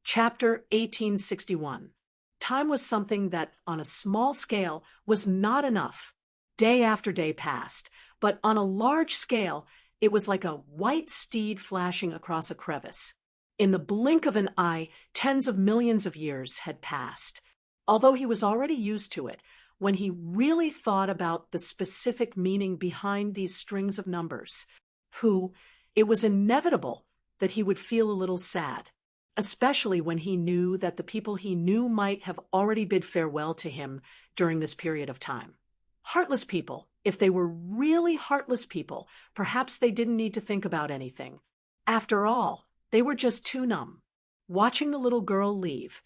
Chapter 1861. Time was something that, on a small scale, was not enough. Day after day passed, but on a large scale, it was like a white steed flashing across a crevice. In the blink of an eye, tens of millions of years had passed. Although he was already used to it, when he really thought about the specific meaning behind these strings of numbers, it was inevitable that he would feel a little sad, especially when he knew that the people he knew might have already bid farewell to him during this period of time. Heartless people, if they were really heartless people, perhaps they didn't need to think about anything. After all, they were just too numb. Watching the little girl leave,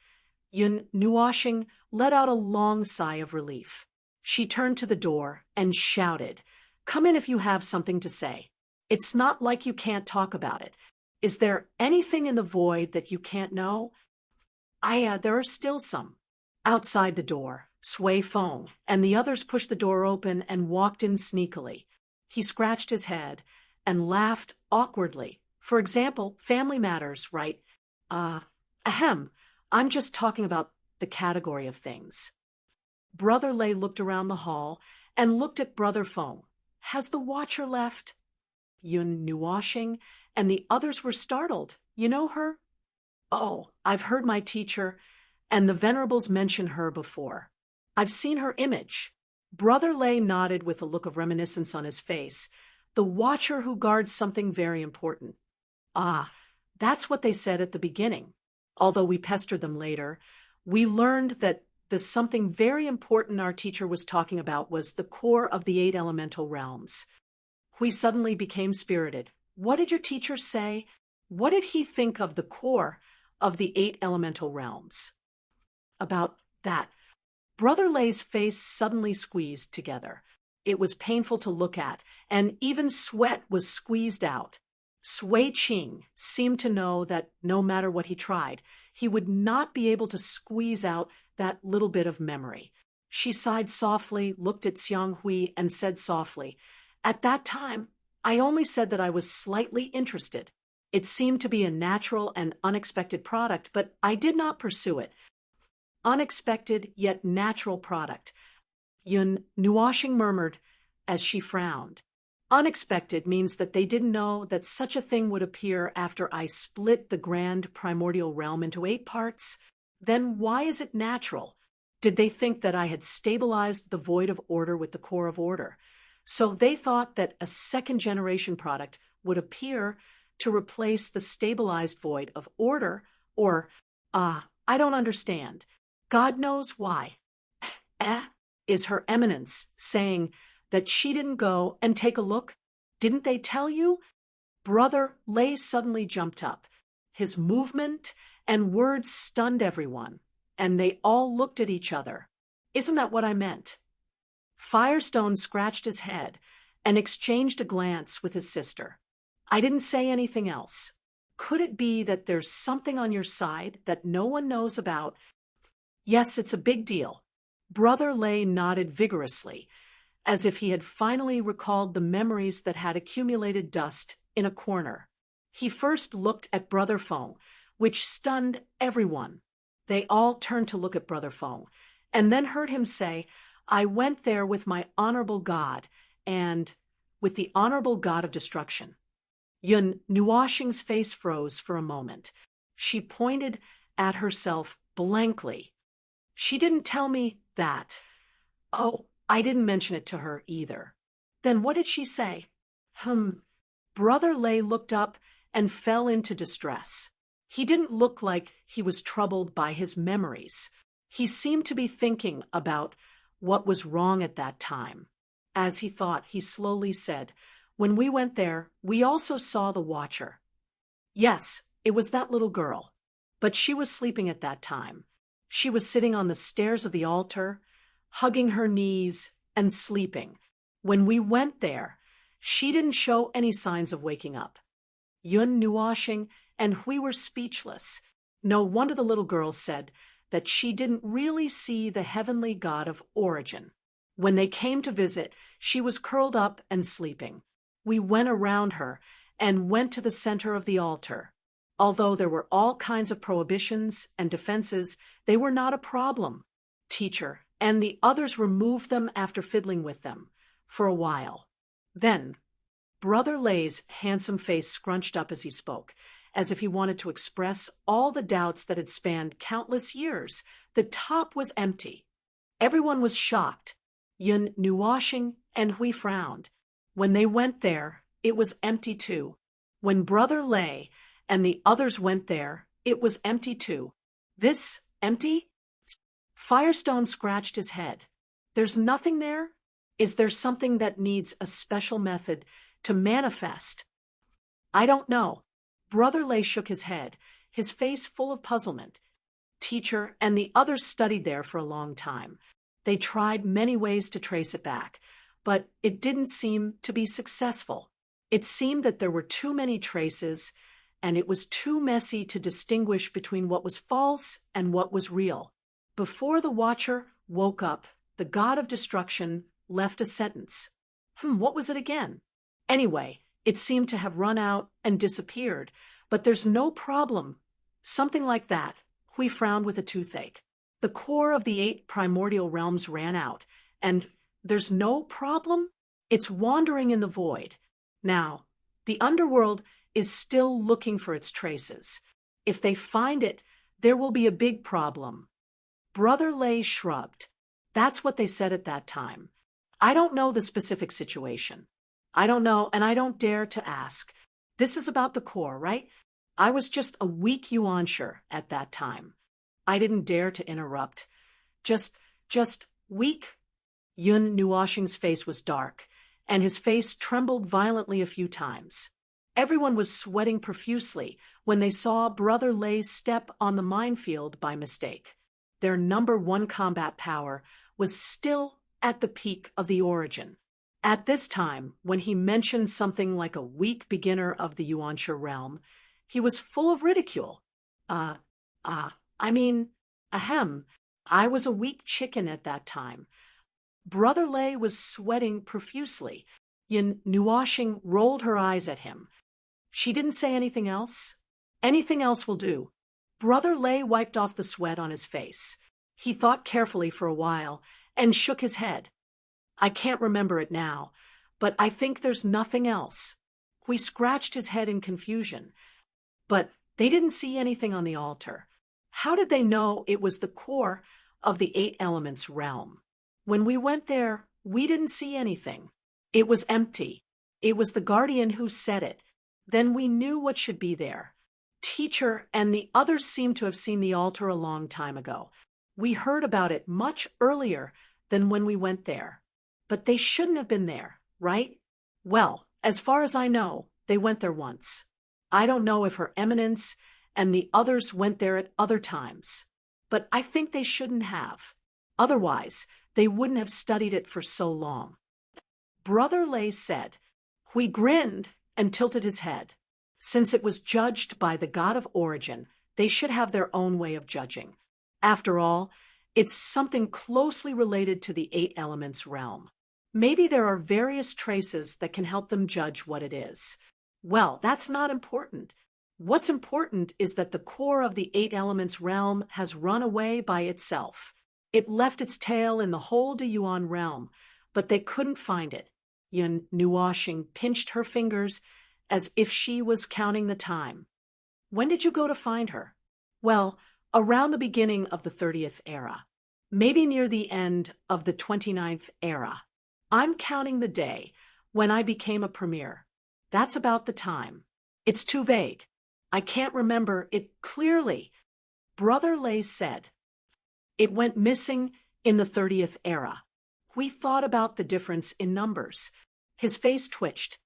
Yun Nuoshing let out a long sigh of relief. She turned to the door and shouted, "Come in if you have something to say. It's not like you can't talk about it. Is there anything in the void that you can't know?" There are still some." Outside the door, Sui Feng and the others pushed the door open and walked in sneakily. He scratched his head and laughed awkwardly. "For example, family matters, right? Ahem. I'm just talking about the category of things." Brother Lei looked around the hall and looked at Brother Feng. "Has the watcher left?" Yun Nuoshing and the others were startled. "You know her?" "Oh, I've heard my teacher and the venerables mention her before. I've seen her image." Brother Lei nodded with a look of reminiscence on his face. "The watcher who guards something very important." That's what they said at the beginning. Although we pestered them later, we learned that the something very important our teacher was talking about was the core of the 8 elemental realms. We suddenly became spirited. "What did your teacher say? What did he think of the core of the 8 elemental realms?" About that. Brother Lei's face suddenly squeezed together. It was painful to look at, and even sweat was squeezed out. Sui Qing seemed to know that no matter what he tried, he would not be able to squeeze out that little bit of memory. She sighed softly, looked at Xiang Hui, and said softly, "At that time, I only said that I was slightly interested. It seemed to be a natural and unexpected product, but I did not pursue it." Unexpected yet natural product, Yun Nuoshing murmured as she frowned. Unexpected means that they didn't know that such a thing would appear after I split the grand primordial realm into 8 parts. Then why is it natural? Did they think that I had stabilized the void of order with the core of order? So they thought that a second-generation product would appear to replace the stabilized void of order, or, I don't understand. God knows why. Is Her Eminence saying that she didn't go and take a look? Didn't they tell you? Brother Lei suddenly jumped up. His movement and words stunned everyone, and they all looked at each other. "Isn't that what I meant?" Firestone scratched his head and exchanged a glance with his sister. "I didn't say anything else. Could it be that there's something on your side that no one knows about?" "Yes, it's a big deal." Brother Lei nodded vigorously, as if he had finally recalled the memories that had accumulated dust in a corner. He first looked at Brother Feng, which stunned everyone. They all turned to look at Brother Feng, and then heard him say, "I went there with my honorable god, and with the honorable god of destruction." Yun Nuoshing's face froze for a moment. She pointed at herself blankly. "She didn't tell me that." "Oh, I didn't mention it to her either." "Then what did she say?" Brother Lei looked up and fell into distress. He didn't look like he was troubled by his memories. He seemed to be thinking about what was wrong at that time. As he thought, he slowly said, "When we went there, we also saw the Watcher." "Yes, it was that little girl. But she was sleeping at that time. She was sitting on the stairs of the altar, hugging her knees and sleeping. When we went there, she didn't show any signs of waking up." Yun Nuoshing and Hui were speechless. No wonder the little girl said that she didn't really see the heavenly god of origin. When they came to visit, she was curled up and sleeping. We went around her and went to the center of the altar. Although there were all kinds of prohibitions and defenses, they were not a problem. Teacher and the others removed them after fiddling with them for a while. Then, Brother Lay's handsome face scrunched up as he spoke, as if he wanted to express all the doubts that had spanned countless years. The top was empty. Everyone was shocked. Yun knew washing, and we frowned. When they went there, it was empty too. When Brother Lay and the others went there, it was empty too. This empty? Firestone scratched his head. There's nothing there? Is there something that needs a special method to manifest? I don't know. Brother Lay shook his head, his face full of puzzlement. Teacher and the others studied there for a long time. They tried many ways to trace it back, but it didn't seem to be successful. It seemed that there were too many traces, and it was too messy to distinguish between what was false and what was real. Before the Watcher woke up, the god of destruction left a sentence. What was it again? Anyway, it seemed to have run out and disappeared, but there's no problem. Something like that. We frowned with a toothache. The core of the 8 primordial realms ran out, and there's no problem? It's wandering in the void. Now, the underworld is still looking for its traces. If they find it, there will be a big problem. Brother Lay shrugged. That's what they said at that time. I don't know the specific situation. I don't know, and I don't dare to ask. This is about the core, right? I was just a weak yuansher at that time. I didn't dare to interrupt. Just weak? Yun Nuoshing's face was dark, and his face trembled violently a few times. Everyone was sweating profusely when they saw Brother Lay step on the minefield by mistake. Their #1 combat power was still at the peak of the origin. At this time, when he mentioned something like a weak beginner of the yuansher realm, he was full of ridicule. Ahem, I was a weak chicken at that time. Brother Lay was sweating profusely. Yin Nuoshing rolled her eyes at him. She didn't say anything else? Anything else will do. Brother Lay wiped off the sweat on his face. He thought carefully for a while and shook his head. I can't remember it now, but I think there's nothing else. We scratched his head in confusion. But they didn't see anything on the altar. How did they know it was the core of the 8 elements realm? When we went there, we didn't see anything. It was empty. It was the guardian who said it. Then we knew what should be there. Teacher and the others seemed to have seen the altar a long time ago. We heard about it much earlier than when we went there. But they shouldn't have been there, right? Well, as far as I know, they went there once. I don't know if Her Eminence and the others went there at other times. But I think they shouldn't have. Otherwise, they wouldn't have studied it for so long. Brother Lay said. He grinned and tilted his head. Since it was judged by the god of origin, they should have their own way of judging. After all, it's something closely related to the 8 elements realm. Maybe there are various traces that can help them judge what it is. Well, that's not important. What's important is that the core of the 8 elements realm has run away by itself. It left its tail in the whole de Yuan realm, but they couldn't find it. Yun Nuoshing pinched her fingers as if she was counting the time. When did you go to find her? Well, around the beginning of the 30th era. Maybe near the end of the 29th era. I'm counting the day when I became a premier. That's about the time. It's too vague. I can't remember it clearly. Brother Lay said. It went missing in the 30th era. We thought about the difference in numbers. His face twitched.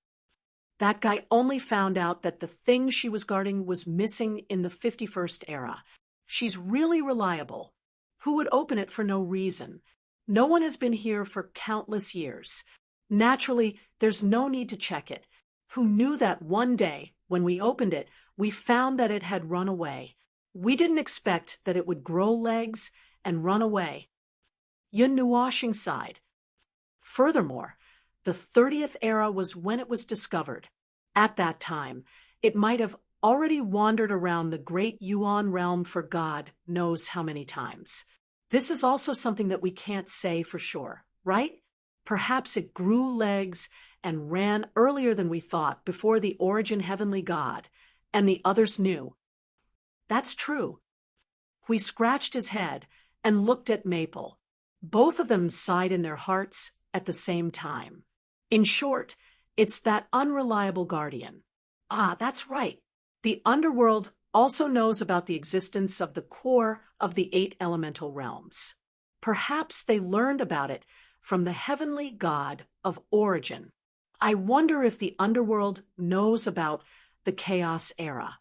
That guy only found out that the thing she was guarding was missing in the 51st era. She's really reliable. Who would open it for no reason? No one has been here for countless years. Naturally, there's no need to check it. Who knew that one day, when we opened it, we found that it had run away. We didn't expect that it would grow legs and run away. Yun Nuoshing sighed. Furthermore, the 30th era was when it was discovered. At that time, it might have already wandered around the great Yuan realm for God knows how many times. This is also something that we can't say for sure, right? Perhaps it grew legs and ran earlier than we thought before the origin heavenly God, and the others knew. That's true. We scratched his head and looked at Maple. Both of them sighed in their hearts at the same time. In short, it's that unreliable guardian. Ah, that's right. The underworld also knows about the existence of the core of the 8 elemental realms. Perhaps they learned about it from the heavenly God of origin. I wonder if the underworld knows about the chaos era.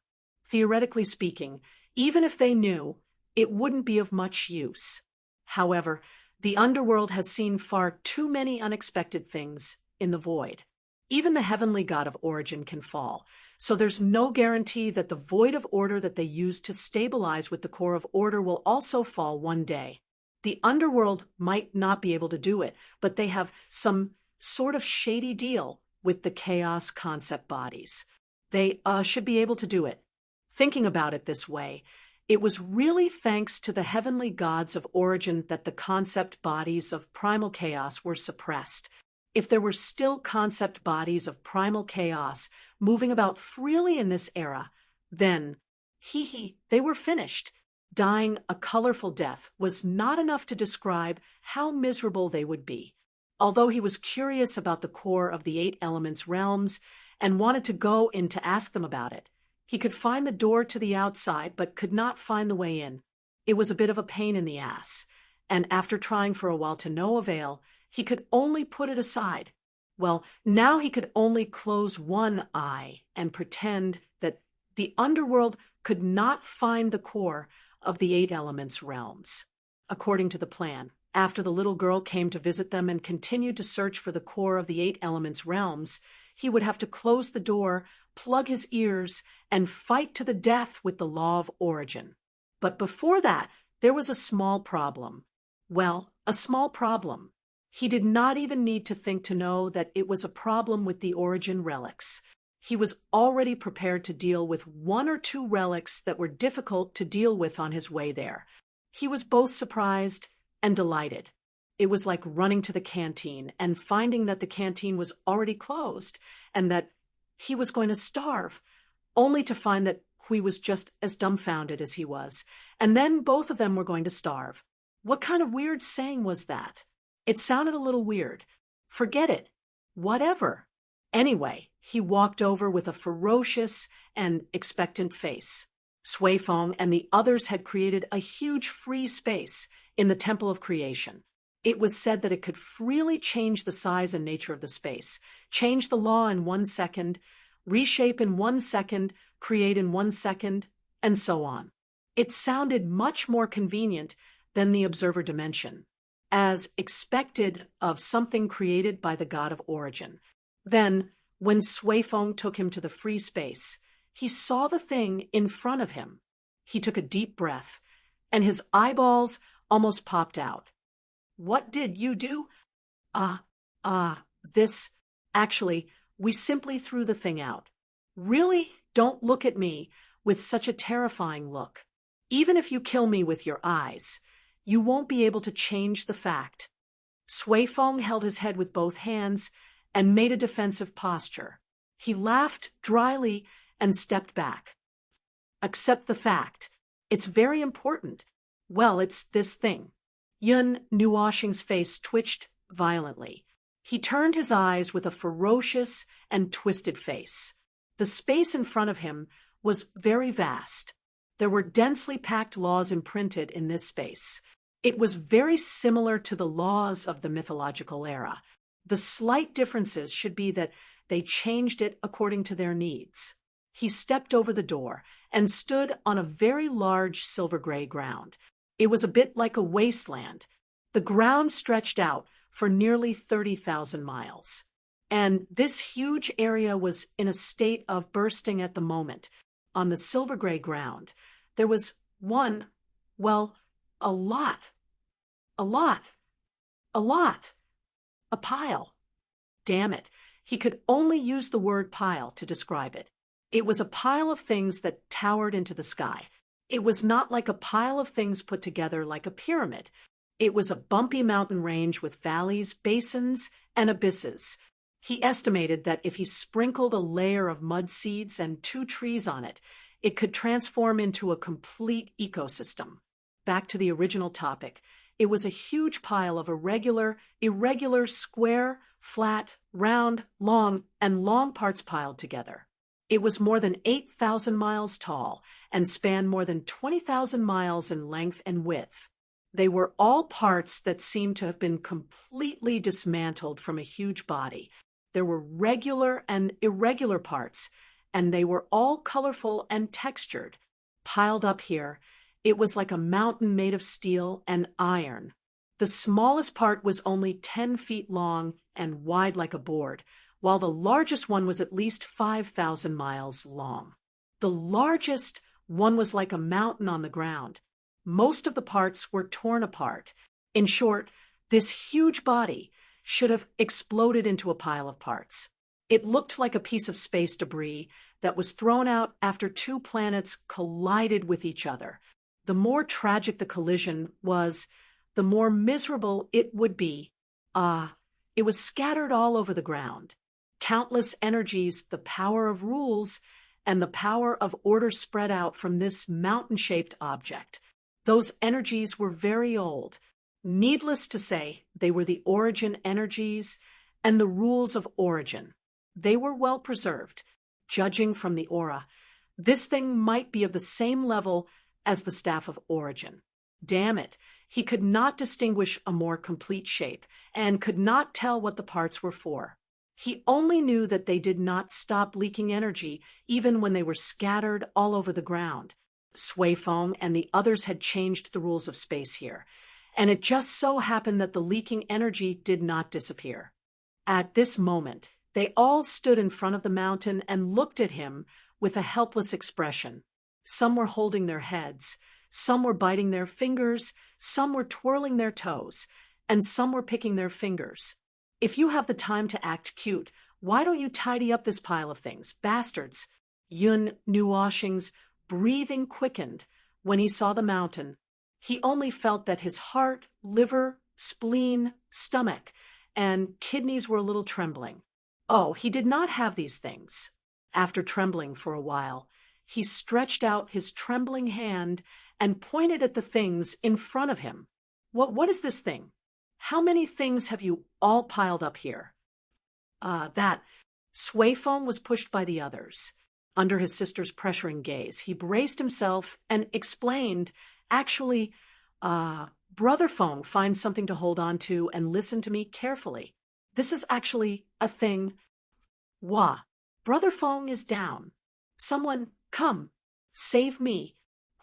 Theoretically speaking, even if they knew, it wouldn't be of much use. However, the underworld has seen far too many unexpected things in the void. Even the heavenly God of origin can fall, so there's no guarantee that the void of order that they use to stabilize with the core of order will also fall one day. The underworld might not be able to do it, but they have some sort of shady deal with the chaos concept bodies. They should be able to do it. Thinking about it this way, it was really thanks to the heavenly gods of origin that the concept bodies of primal chaos were suppressed. If there were still concept bodies of primal chaos moving about freely in this era, then, they were finished. Dying a colorful death was not enough to describe how miserable they would be. Although he was curious about the core of the 8 elements realms and wanted to go in to ask them about it, he could find the door to the outside but could not find the way in. It was a bit of a pain in the ass, and after trying for a while to no avail, he could only put it aside. Well, now he could only close one eye and pretend that the underworld could not find the core of the 8 elements realms. According to the plan, after the little girl came to visit them and continued to search for the core of the 8 elements realms, he would have to close the door, plug his ears, and fight to the death with the law of origin. But before that, there was a small problem. Well, a small problem. He did not even need to think to know that it was a problem with the origin relics. He was already prepared to deal with 1 or 2 relics that were difficult to deal with on his way there. He was both surprised and delighted. It was like running to the canteen and finding that the canteen was already closed and that he was going to starve, only to find that he was just as dumbfounded as he was. And then both of them were going to starve. What kind of weird saying was that? It sounded a little weird. Forget it. Whatever. Anyway, he walked over with a ferocious and expectant face. Sui Feng and the others had created a huge free space in the Temple of Creation. It was said that it could freely change the size and nature of the space, change the law in 1 second, reshape in 1 second, create in 1 second, and so on. It sounded much more convenient than the observer dimension, as expected of something created by the God of origin. Then, when Sui Feng took him to the free space, he saw the thing in front of him. He took a deep breath, and his eyeballs almost popped out. What did you do? Actually, we simply threw the thing out. Really? Don't look at me with such a terrifying look. Even if you kill me with your eyes, you won't be able to change the fact. Sui Feng held his head with both hands and made a defensive posture. He laughed dryly and stepped back. Accept the fact. It's very important. Well, it's this thing. Yun Nuoshing's face twitched violently. He turned his eyes with a ferocious and twisted face. The space in front of him was very vast. There were densely packed laws imprinted in this space. It was very similar to the laws of the mythological era. The slight differences should be that they changed it according to their needs. He stepped over the door and stood on a very large silver-gray ground. It was a bit like a wasteland. The ground stretched out for nearly 30,000 miles. And this huge area was in a state of bursting at the moment. On the silver-gray ground, there was a pile. Damn it, he could only use the word pile to describe it. It was a pile of things that towered into the sky. It was not like a pile of things put together like a pyramid. It was a bumpy mountain range with valleys, basins, and abysses. He estimated that if he sprinkled a layer of mud seeds and 2 trees on it, it could transform into a complete ecosystem. Back to the original topic, it was a huge pile of irregular, square, flat, round, and long parts piled together. It was more than 8,000 miles tall and spanned more than 20,000 miles in length and width. They were all parts that seemed to have been completely dismantled from a huge body. There were regular and irregular parts, and they were all colorful and textured. Piled up here, it was like a mountain made of steel and iron. The smallest part was only 10 feet long and wide like a board, while the largest one was at least 5,000 miles long. The largest one was like a mountain on the ground. Most of the parts were torn apart. In short, this huge body should have exploded into a pile of parts. It looked like a piece of space debris that was thrown out after 2 planets collided with each other. The more tragic the collision was, the more miserable it would be. It was scattered all over the ground. Countless energies, the power of rules, and the power of order spread out from this mountain-shaped object. Those energies were very old. Needless to say, they were the origin energies and the rules of origin. They were well preserved. Judging from the aura, this thing might be of the same level as the Staff of Origin. Damn it, he could not distinguish a more complete shape and could not tell what the parts were for. He only knew that they did not stop leaking energy even when they were scattered all over the ground. Sui Feng and the others had changed the rules of space here, and it just so happened that the leaking energy did not disappear. At this moment, they all stood in front of the mountain and looked at him with a helpless expression. Some were holding their heads, some were biting their fingers, some were twirling their toes, and some were picking their fingers. If you have the time to act cute, why don't you tidy up this pile of things, bastards? Yun Nuoshing's breathing quickened when he saw the mountain. He only felt that his heart, liver, spleen, stomach, and kidneys were a little trembling. Oh, he did not have these things. After trembling for a while, he stretched out his trembling hand and pointed at the things in front of him. What is this thing? How many things have you all piled up here? That. Sui Feng was pushed by the others. Under his sister's pressuring gaze, he braced himself and explained, actually, Brother Feng, find something to hold on to and listen to me carefully. This is actually a thing. Wah. Brother Feng is down. Someone, come. Save me.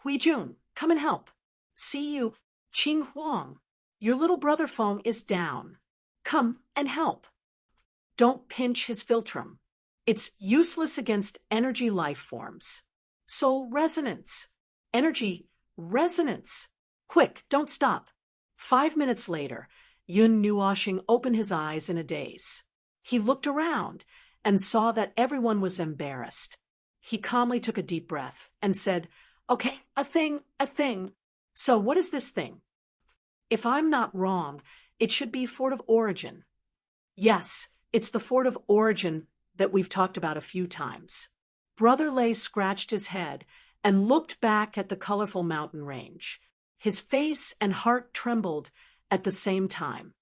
Hui Jun, come and help. See you. Qing Huang. Your little brother Feng is down. Come and help. Don't pinch his philtrum. It's useless against energy life forms. So resonance. Energy, resonance. Quick, don't stop. 5 minutes later, Yun Nuoshing opened his eyes in a daze. He looked around and saw that everyone was embarrassed. He calmly took a deep breath and said, Okay, a thing. So what is this thing? If I'm not wrong, it should be Fort of Origin. Yes, it's the Fort of Origin that we've talked about a few times. Brother Lei scratched his head and looked back at the colorful mountain range. His face and heart trembled at the same time.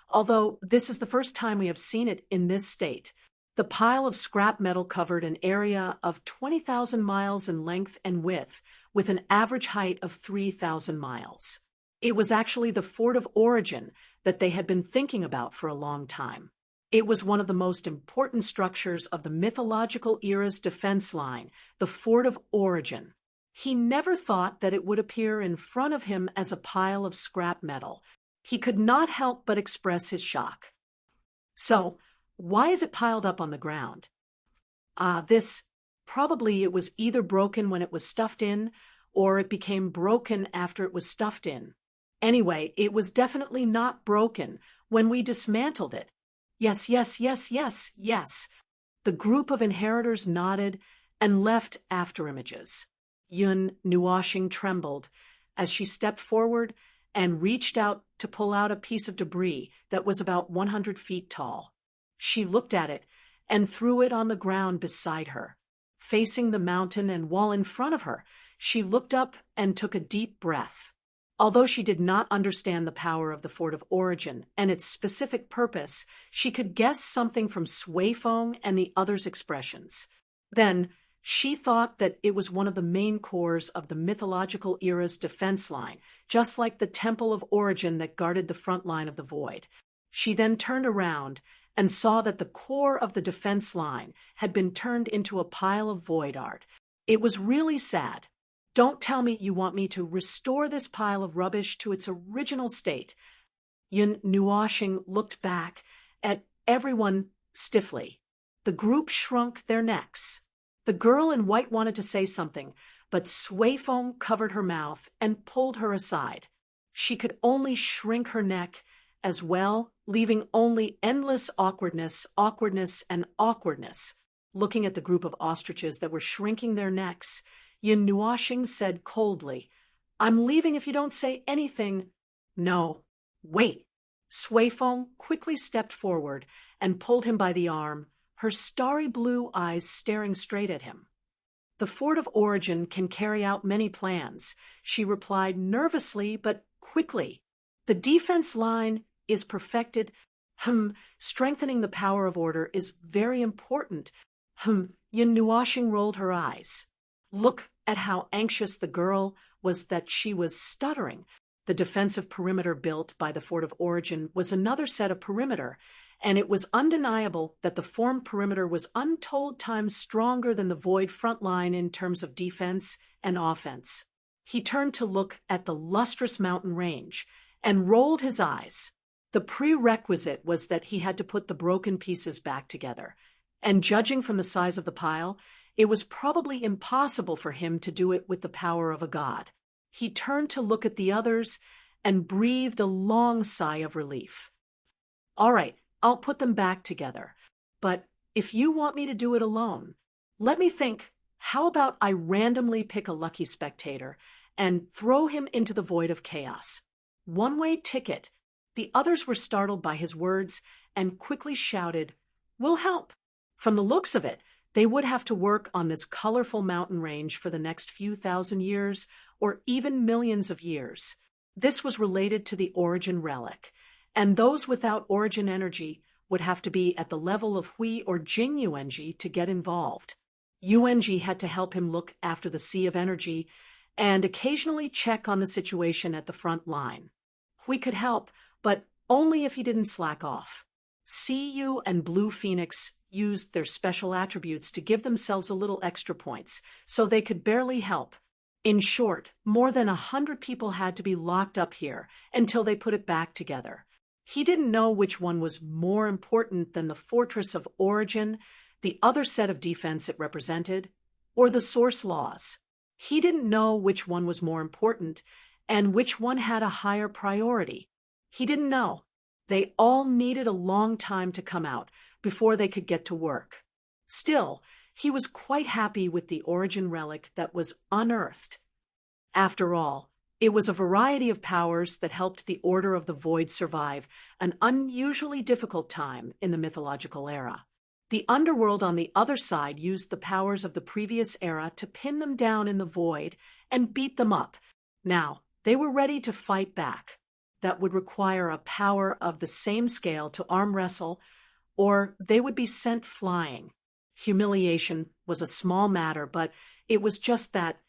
Although this is the first time we have seen it in this state, the pile of scrap metal covered an area of 20,000 miles in length and width, with an average height of 3,000 miles. It was actually the Fort of Origin that they had been thinking about for a long time. It was one of the most important structures of the mythological era's defense line, the Fort of Origin. He never thought that it would appear in front of him as a pile of scrap metal. He could not help but express his shock. So, why is it piled up on the ground? Probably it was either broken when it was stuffed in, or it became broken after it was stuffed in. Anyway, it was definitely not broken when we dismantled it. Yes. The group of inheritors nodded and left afterimages. Yun Nuoshing trembled as she stepped forward and reached out to pull out a piece of debris that was about 100 feet tall. She looked at it and threw it on the ground beside her. Facing the mountain and wall in front of her, she looked up and took a deep breath. Although she did not understand the power of the Fort of Origin and its specific purpose, she could guess something from Sui Feng and the others' expressions. Then, she thought that it was one of the main cores of the mythological era's defense line, just like the Temple of Origin that guarded the front line of the void. She then turned around and saw that the core of the defense line had been turned into a pile of void art. It was really sad. Don't tell me you want me to restore this pile of rubbish to its original state. Yun Nuoshing looked back at everyone stiffly. The group shrunk their necks. The girl in white wanted to say something, but Sui Feng covered her mouth and pulled her aside. She could only shrink her neck as well, leaving only endless awkwardness, and awkwardness. Looking at the group of ostriches that were shrinking their necks, Yin Nuoshing said coldly, "I'm leaving if you don't say anything." "No, wait." Sui Feng quickly stepped forward and pulled him by the arm, her starry blue eyes staring straight at him. "The Fort of Origin can carry out many plans," she replied nervously but quickly. "The defense line is perfected. Strengthening the power of order is very important." Yin Nuoshing rolled her eyes. Look at how anxious the girl was that she was stuttering. The defensive perimeter built by the Fort of Origin was another set of perimeter, and it was undeniable that the formed perimeter was untold times stronger than the void front line in terms of defense and offense. He turned to look at the lustrous mountain range and rolled his eyes. The prerequisite was that he had to put the broken pieces back together, and judging from the size of the pile, it was probably impossible for him to do it with the power of a god. He turned to look at the others and breathed a long sigh of relief. "All right, I'll put them back together. But if you want me to do it alone, let me think. How about I randomly pick a lucky spectator and throw him into the void of chaos? One-way ticket." The others were startled by his words and quickly shouted, "We'll help." From the looks of it, they would have to work on this colorful mountain range for the next few thousand years or even millions of years. This was related to the Origin relic, and those without Origin energy would have to be at the level of Hui or Jing Yuanji to get involved. Yuanji had to help him look after the sea of energy and occasionally check on the situation at the front line. Hui could help, but only if he didn't slack off. Siyu and Blue Phoenix used their special attributes to give themselves a little extra points, so they could barely help. In short, more than 100 people had to be locked up here until they put it back together. He didn't know which one was more important than the Fortress of Origin, the other set of defense it represented, or the source laws. He didn't know which one was more important and which one had a higher priority. He didn't know. They all needed a long time to come out before they could get to work. Still, he was quite happy with the Origin relic that was unearthed. After all, it was a variety of powers that helped the Order of the Void survive an unusually difficult time in the mythological era. The underworld on the other side used the powers of the previous era to pin them down in the void and beat them up. Now, they were ready to fight back. That would require a power of the same scale to arm wrestle, or they would be sent flying. Humiliation was a small matter, but it was just that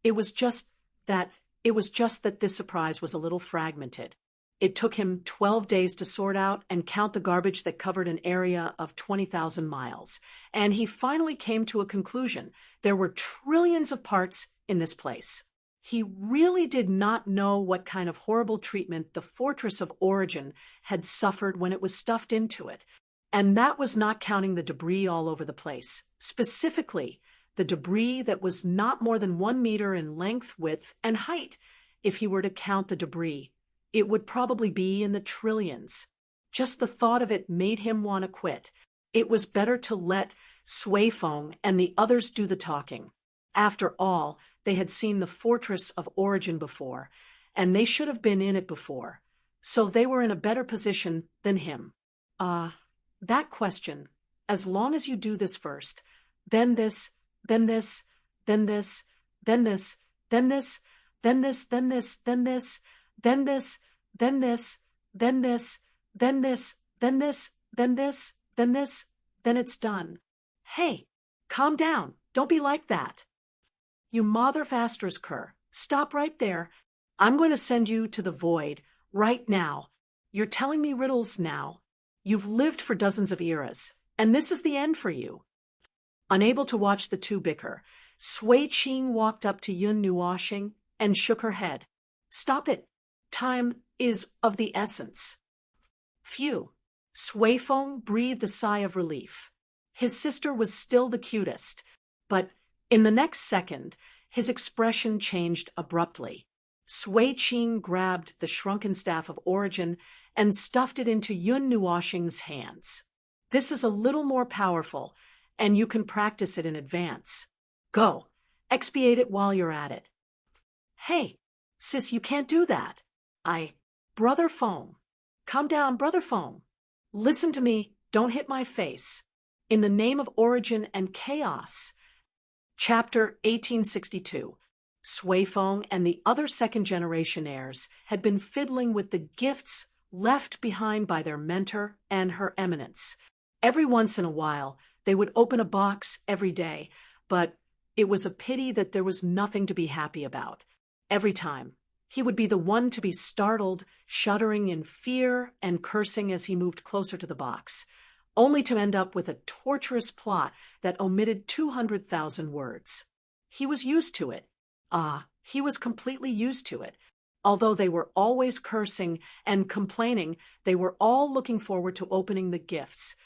this surprise was a little fragmented. It took him 12 days to sort out and count the garbage that covered an area of 20,000 miles, and he finally came to a conclusion. There were trillions of parts in this place. He really did not know what kind of horrible treatment the Fortress of Origin had suffered when it was stuffed into it. And that was not counting the debris all over the place. Specifically, the debris that was not more than 1 meter in length, width, and height. If he were to count the debris, it would probably be in the trillions. Just the thought of it made him want to quit. It was better to let Sui Feng and the others do the talking. After all, they had seen the Fortress of Origin before, and they should have been in it before, so they were in a better position than him. That question, as long as you do this first, then this, then this, then this, then this, then this, then this, then this, then this, then this, then this, then this, then this, then this, then this, then this, then it's done. Hey, calm down, don't be like that. You motherfasters cur, stop right there. I'm going to send you to the void, right now. You're telling me riddles now. You've lived for dozens of eras, and this is the end for you. Unable to watch the two bicker, Sui Qing walked up to Yun Nuoxing and shook her head. Stop it. Time is of the essence. Phew. Sui Feng breathed a sigh of relief. His sister was still the cutest, but in the next second, his expression changed abruptly. Sui Qing grabbed the shrunken staff of origin and stuffed it into Yun Nuoxing's hands. This is a little more powerful, and you can practice it in advance. Go, expiate it while you're at it. Hey, sis, you can't do that. Brother Feng. Calm down, Brother Feng. Listen to me, don't hit my face. In the name of origin and chaos. Chapter 1862. Sui Feng and the other second-generation heirs had been fiddling with the gifts left behind by their mentor and Her Eminence. Every once in a while, they would open a box every day, but it was a pity that there was nothing to be happy about. Every time, he would be the one to be startled, shuddering in fear and cursing as he moved closer to the box, only to end up with a torturous plot that omitted 200,000 words. He was used to it. He was completely used to it. Although they were always cursing and complaining, they were all looking forward to opening the gifts.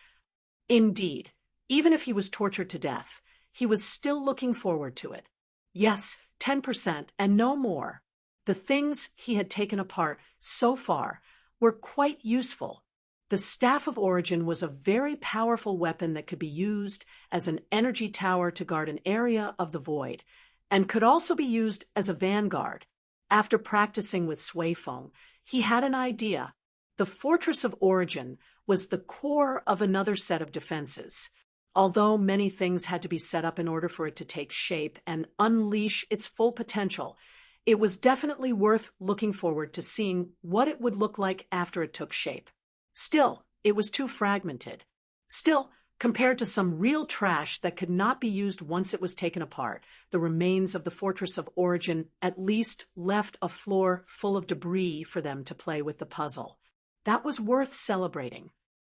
Indeed, even if he was tortured to death, he was still looking forward to it. Yes, 10% and no more. The things he had taken apart so far were quite useful. The Staff of Origin was a very powerful weapon that could be used as an energy tower to guard an area of the void, and could also be used as a vanguard. After practicing with Sui Feng, he had an idea. The Fortress of Origin was the core of another set of defenses. Although many things had to be set up in order for it to take shape and unleash its full potential, it was definitely worth looking forward to seeing what it would look like after it took shape. Still, it was too fragmented. Still, compared to some real trash that could not be used once it was taken apart, the remains of the Fortress of Origin at least left a floor full of debris for them to play with the puzzle. That was worth celebrating.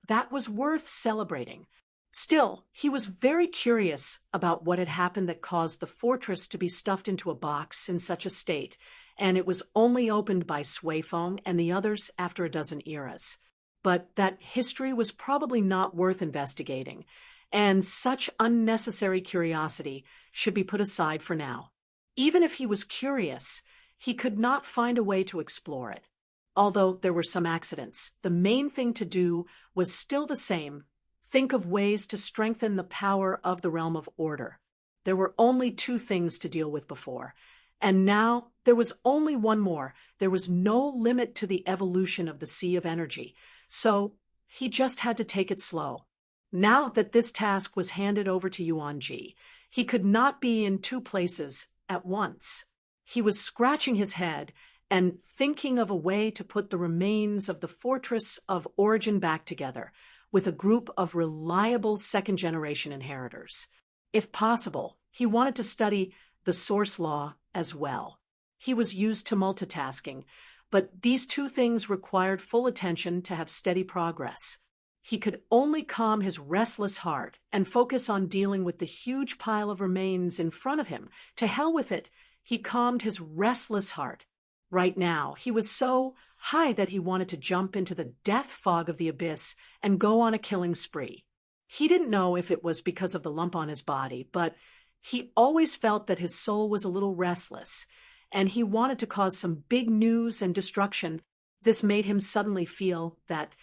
That was worth celebrating. Still, he was very curious about what had happened that caused the fortress to be stuffed into a box in such a state, and it was only opened by Sui Feng and the others after a dozen eras. But that history was probably not worth investigating, and such unnecessary curiosity should be put aside for now. Even if he was curious, he could not find a way to explore it. Although there were some accidents, the main thing to do was still the same: think of ways to strengthen the power of the realm of order. There were only two things to deal with before, and now there was only one more. There was no limit to the evolution of the Sea of Energy, so he just had to take it slow. Now that this task was handed over to Yuanji, he could not be in two places at once. He was scratching his head and thinking of a way to put the remains of the Fortress of Origin back together, with a group of reliable second-generation inheritors. If possible, he wanted to study the source law as well. He was used to multitasking, but these two things required full attention to have steady progress. He could only calm his restless heart and focus on dealing with the huge pile of remains in front of him. To hell with it, he calmed his restless heart. Right now, he was so high that he wanted to jump into the death fog of the abyss and go on a killing spree. He didn't know if it was because of the lump on his body, but he always felt that his soul was a little restless, and he wanted to cause some big news and destruction. This made him suddenly feel that,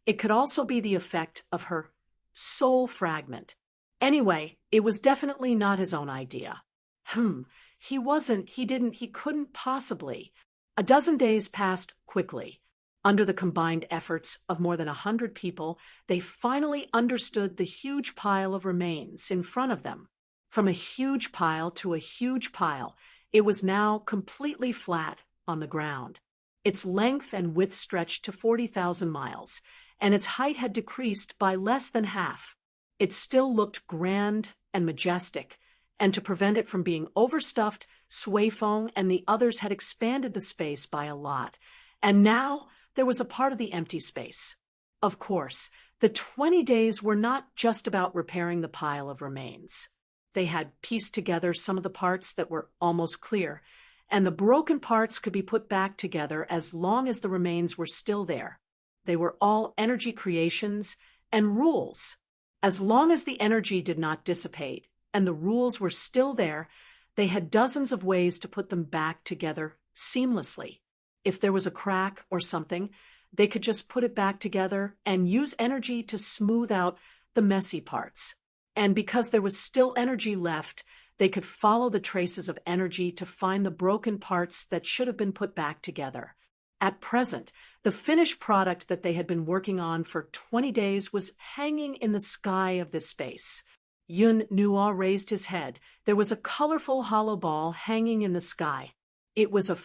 it could also be the effect of Her soul fragment. Anyway, it was definitely not his own idea. He couldn't possibly. A dozen days passed quickly. Under the combined efforts of more than 100 people, they finally understood the huge pile of remains in front of them. From a huge pile to a huge pile, it was now completely flat on the ground. Its length and width stretched to 40,000 miles, and its height had decreased by less than half. It still looked grand and majestic, and to prevent it from being overstuffed, Suifeng and the others had expanded the space by a lot, and now there was a part of the empty space. Of course, the 20 days were not just about repairing the pile of remains. They had pieced together some of the parts that were almost clear, and the broken parts could be put back together as long as the remains were still there. They were all energy creations and rules. As long as the energy did not dissipate and the rules were still there, they had dozens of ways to put them back together seamlessly. If there was a crack or something, they could just put it back together and use energy to smooth out the messy parts. And because there was still energy left, they could follow the traces of energy to find the broken parts that should have been put back together. At present, the finished product that they had been working on for 20 days was hanging in the sky of this space. Yun Nuo raised his head. There was a colorful hollow ball hanging in the sky. It was a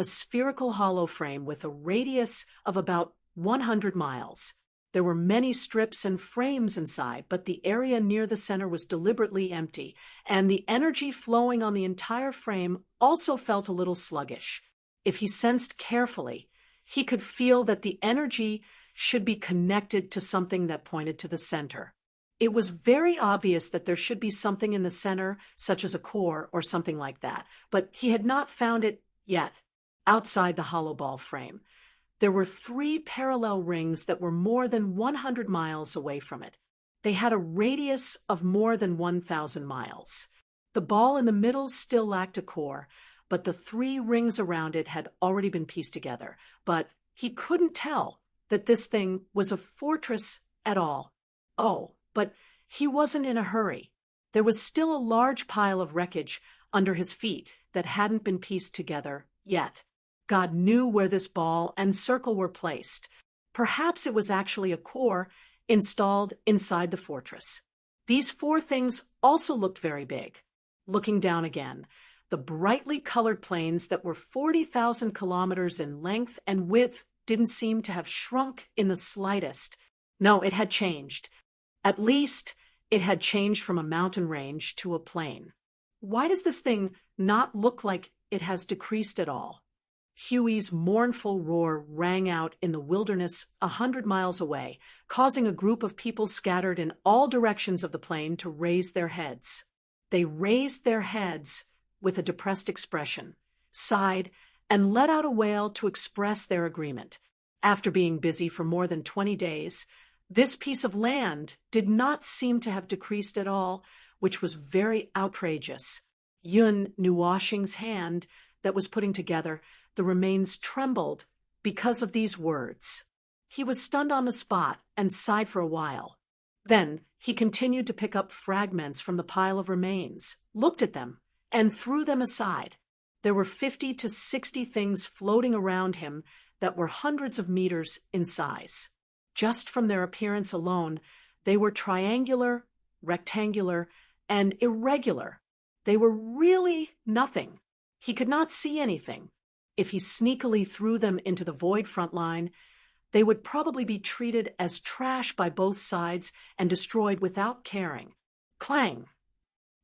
spherical hollow frame with a radius of about 100 miles. There were many strips and frames inside, but the area near the center was deliberately empty, and the energy flowing on the entire frame also felt a little sluggish. If he sensed carefully, he could feel that the energy should be connected to something that pointed to the center. It was very obvious that there should be something in the center, such as a core or something like that, but he had not found it yet. Outside the hollow ball frame, there were 3 parallel rings that were more than 100 miles away from it. They had a radius of more than 1,000 miles. The ball in the middle still lacked a core, but the 3 rings around it had already been pieced together. But he couldn't tell that this thing was a fortress at all. Oh, but he wasn't in a hurry. There was still a large pile of wreckage under his feet that hadn't been pieced together yet. God knew where this ball and circle were placed. Perhaps it was actually a core installed inside the fortress. These 4 things also looked very big. Looking down again, the brightly colored planes that were 40,000 kilometers in length and width didn't seem to have shrunk in the slightest. No, it had changed. At least, it had changed from a mountain range to a plain. Why does this thing not look like it has decreased at all? Huey's mournful roar rang out in the wilderness 100 miles away, causing a group of people scattered in all directions of the plain to raise their heads. They raised their heads with a depressed expression, sighed, and let out a wail to express their agreement. After being busy for more than 20 days, this piece of land did not seem to have decreased at all, which was very outrageous. Yun Nuoshing's hand that was putting together the remains trembled because of these words. He was stunned on the spot and sighed for a while. Then he continued to pick up fragments from the pile of remains, looked at them, and threw them aside. There were 50 to 60 things floating around him that were hundreds of meters in size. Just from their appearance alone, they were triangular, rectangular, and irregular. They were really nothing. He could not see anything. If he sneakily threw them into the void front line, they would probably be treated as trash by both sides and destroyed without caring. Clang!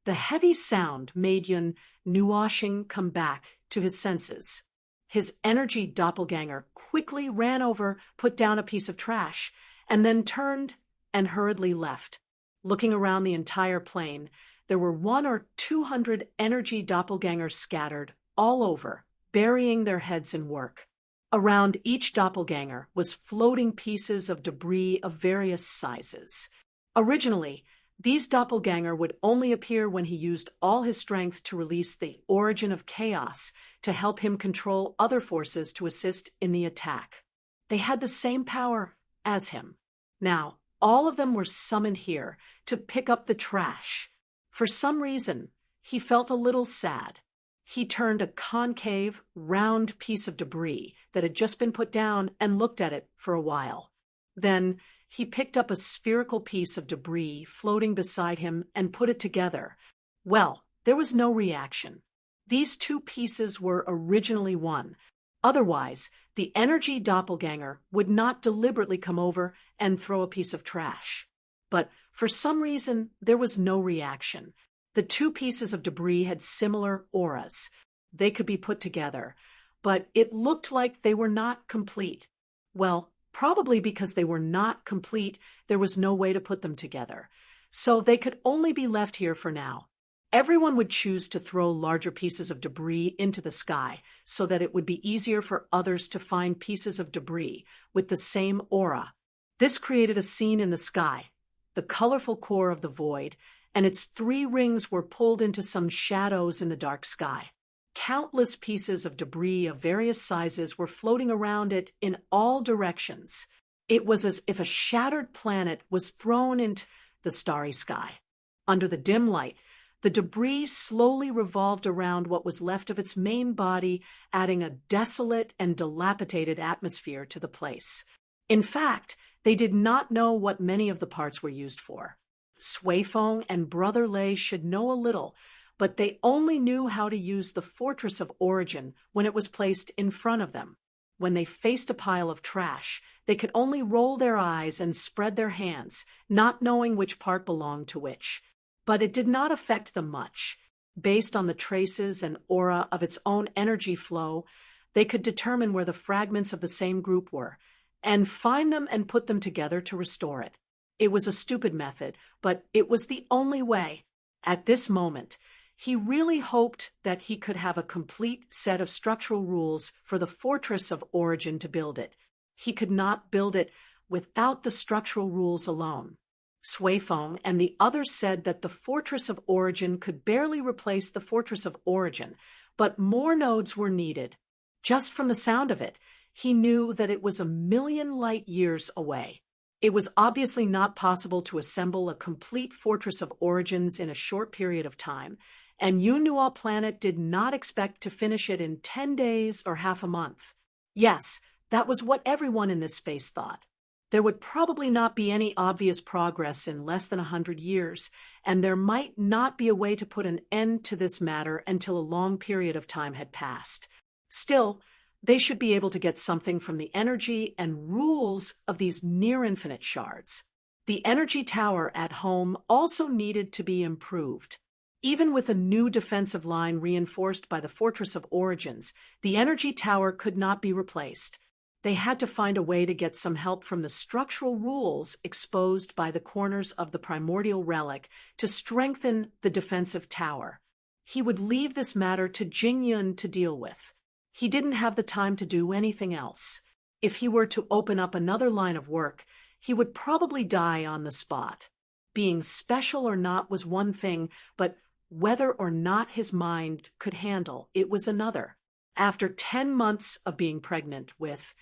The heavy sound made Yun Nuoshing come back to his senses. His energy doppelganger quickly ran over, put down a piece of trash, and then turned and hurriedly left. Looking around the entire plain, there were 100 or 200 energy doppelgangers scattered all over, burying their heads in work. Around each doppelganger was floating pieces of debris of various sizes. Originally, these doppelganger would only appear when he used all his strength to release the origin of chaos to help him control other forces to assist in the attack. They had the same power as him. Now, all of them were summoned here to pick up the trash. For some reason, he felt a little sad. He turned a concave, round piece of debris that had just been put down and looked at it for a while. Then he picked up a spherical piece of debris floating beside him and put it together. Well, there was no reaction. These two pieces were originally one. Otherwise, the energy doppelganger would not deliberately come over and throw a piece of trash. But for some reason, there was no reaction. The two pieces of debris had similar auras. They could be put together, but it looked like they were not complete. Well, probably because they were not complete, there was no way to put them together. So they could only be left here for now. Everyone would choose to throw larger pieces of debris into the sky so that it would be easier for others to find pieces of debris with the same aura. This created a scene in the sky, the colorful core of the void, and its three rings were pulled into some shadows in the dark sky. Countless pieces of debris of various sizes were floating around it in all directions. It was as if a shattered planet was thrown into the starry sky. Under the dim light, the debris slowly revolved around what was left of its main body, adding a desolate and dilapidated atmosphere to the place. In fact, they did not know what many of the parts were used for. Suifeng and Brother Lei should know a little, but they only knew how to use the Fortress of Origin when it was placed in front of them. When they faced a pile of trash, they could only roll their eyes and spread their hands, not knowing which part belonged to which. But it did not affect them much. Based on the traces and aura of its own energy flow, they could determine where the fragments of the same group were, and find them and put them together to restore it. It was a stupid method, but it was the only way. At this moment, he really hoped that he could have a complete set of structural rules for the Fortress of Origin to build it. He could not build it without the structural rules alone. Suifeng and the others said that the Fortress of Origin could barely replace the Fortress of Origin, but more nodes were needed. Just from the sound of it, he knew that it was 1,000,000 light years away. It was obviously not possible to assemble a complete Fortress of Origins in a short period of time, and Yunnuo Planet did not expect to finish it in 10 days or half a month. Yes, that was what everyone in this space thought. There would probably not be any obvious progress in less than 100 years, and there might not be a way to put an end to this matter until a long period of time had passed. Still, they should be able to get something from the energy and rules of these near-infinite shards. The energy tower at home also needed to be improved. Even with a new defensive line reinforced by the Fortress of Origins, the energy tower could not be replaced. They had to find a way to get some help from the structural rules exposed by the corners of the primordial relic to strengthen the defensive tower. He would leave this matter to Jingyun to deal with. He didn't have the time to do anything else. If he were to open up another line of work, he would probably die on the spot. Being special or not was one thing, but whether or not his mind could handle it was another. After 10 months of being pregnant with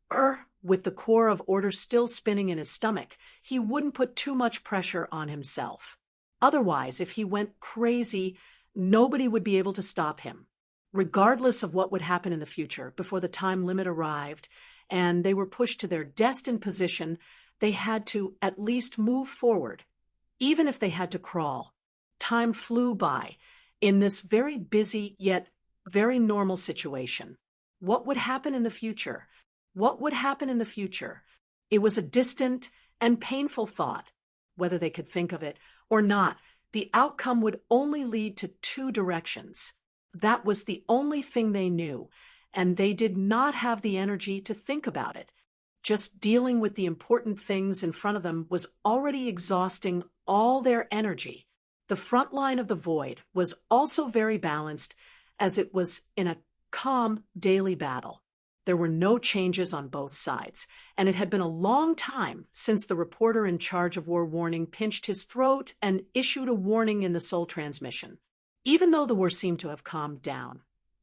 the core of order still spinning in his stomach, he wouldn't put too much pressure on himself. Otherwise, if he went crazy, nobody would be able to stop him. Regardless of what would happen in the future, before the time limit arrived and they were pushed to their destined position, they had to at least move forward, even if they had to crawl. Time flew by in this very busy yet very normal situation. What would happen in the future? What would happen in the future? It was a distant and painful thought. Whether they could think of it or not, the outcome would only lead to two directions. That was the only thing they knew, and they did not have the energy to think about it. Just dealing with the important things in front of them was already exhausting all their energy. The front line of the void was also very balanced, as it was in a calm daily battle. There were no changes on both sides, and it had been a long time since the reporter in charge of War Warning pinched his throat and issued a warning in the soul transmission. Even though the war seemed to have calmed down,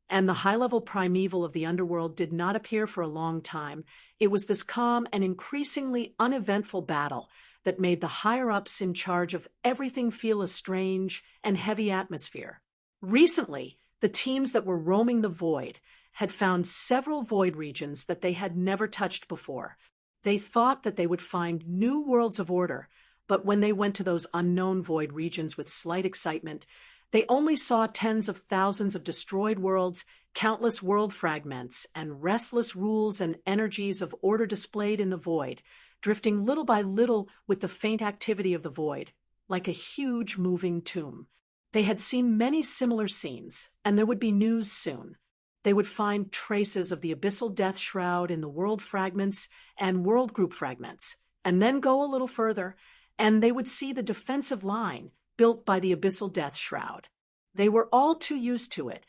and the high-level primeval of the underworld did not appear for a long time, it was this calm and increasingly uneventful battle that made the higher-ups in charge of everything feel a strange and heavy atmosphere. Recently, the teams that were roaming the void had found several void regions that they had never touched before. They thought that they would find new worlds of order, but when they went to those unknown void regions with slight excitement, they only saw tens of thousands of destroyed worlds, countless world fragments, and restless rules and energies of order displayed in the void, drifting little by little with the faint activity of the void, like a huge moving tomb. They had seen many similar scenes, and there would be news soon. They would find traces of the abyssal death shroud in the world fragments and world group fragments, and then go a little further, and they would see the defensive line built by the abyssal death shroud. They were all too used to it.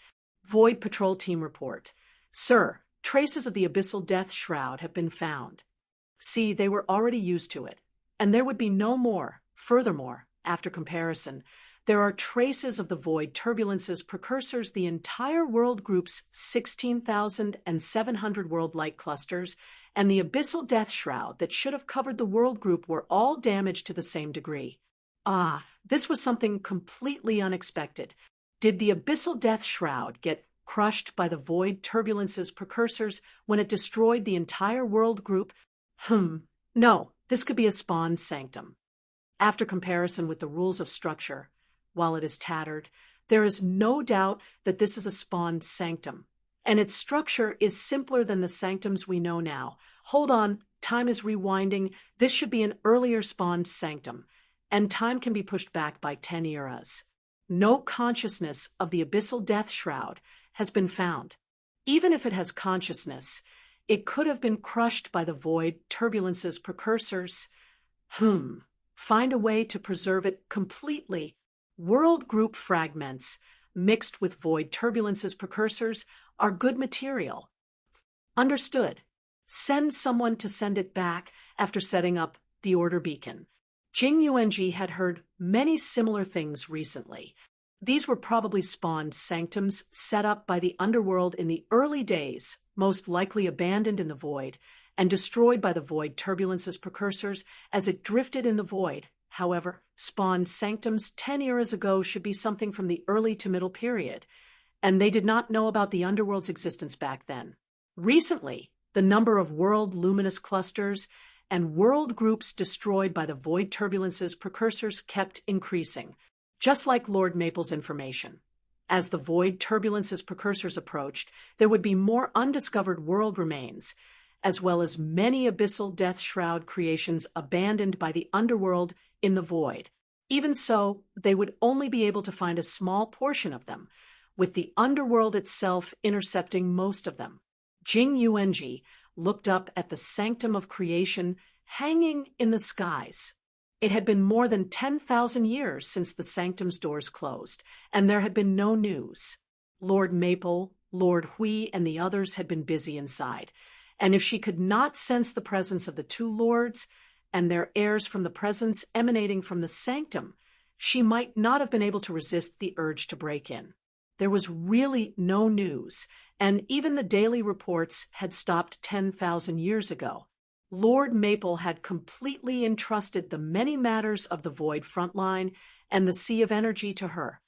Void Patrol Team report. Sir, traces of the abyssal death shroud have been found. See, they were already used to it, and there would be no more. Furthermore, after comparison, there are traces of the void turbulence's precursors, the entire world group's 16,700 world light clusters, and the abyssal death shroud that should have covered the world group were all damaged to the same degree. Ah, this was something completely unexpected. Did the abyssal death shroud get crushed by the void turbulence's precursors when it destroyed the entire world group? No, this could be a spawned sanctum. After comparison with the rules of structure, while it is tattered, there is no doubt that this is a spawned sanctum, and its structure is simpler than the sanctums we know now. Hold on, time is rewinding. This should be an earlier spawned sanctum, and time can be pushed back by 10 eras. No consciousness of the abyssal death shroud has been found. Even if it has consciousness, it could have been crushed by the void turbulence's precursors. Find a way to preserve it completely. World group fragments mixed with void turbulence's precursors are good material. Understood. Send someone to send it back after setting up the order beacon. Jing Yuanji had heard many similar things recently. These were probably spawned sanctums set up by the underworld in the early days, most likely abandoned in the void, and destroyed by the void turbulence's precursors as it drifted in the void. However, spawned sanctums 10 eras ago should be something from the early to middle period, and they did not know about the underworld's existence back then. Recently, the number of world luminous clusters and world groups destroyed by the void turbulence's precursors kept increasing, just like Lord Maple's information. As the void turbulence's precursors approached, there would be more undiscovered world remains, as well as many abyssal death shroud creations abandoned by the underworld in the void. Even so, they would only be able to find a small portion of them, with the underworld itself intercepting most of them. Jing Yuanji looked up at the sanctum of creation hanging in the skies. It had been more than 10,000 years since the sanctum's doors closed, and there had been no news. Lord Maple, Lord Hui, and the others had been busy inside, and if she could not sense the presence of the two lords and their heirs from the presence emanating from the sanctum, she might not have been able to resist the urge to break in. There was really no news, and even the daily reports had stopped 10,000 years ago. Lord Maple had completely entrusted the many matters of the void frontline and the sea of energy to her.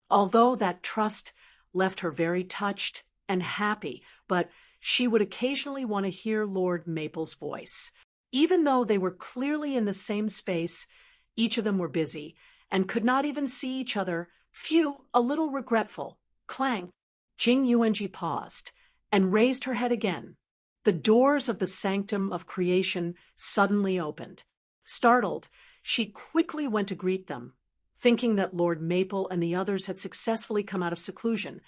Although that trust left her very touched and happy, but she would occasionally want to hear Lord Maple's voice. Even though they were clearly in the same space, each of them were busy and could not even see each other, a little regretful. Clang! Jing Yuanji paused and raised her head again. The doors of the sanctum of creation suddenly opened. Startled, she quickly went to greet them, thinking that Lord Maple and the others had successfully come out of seclusion,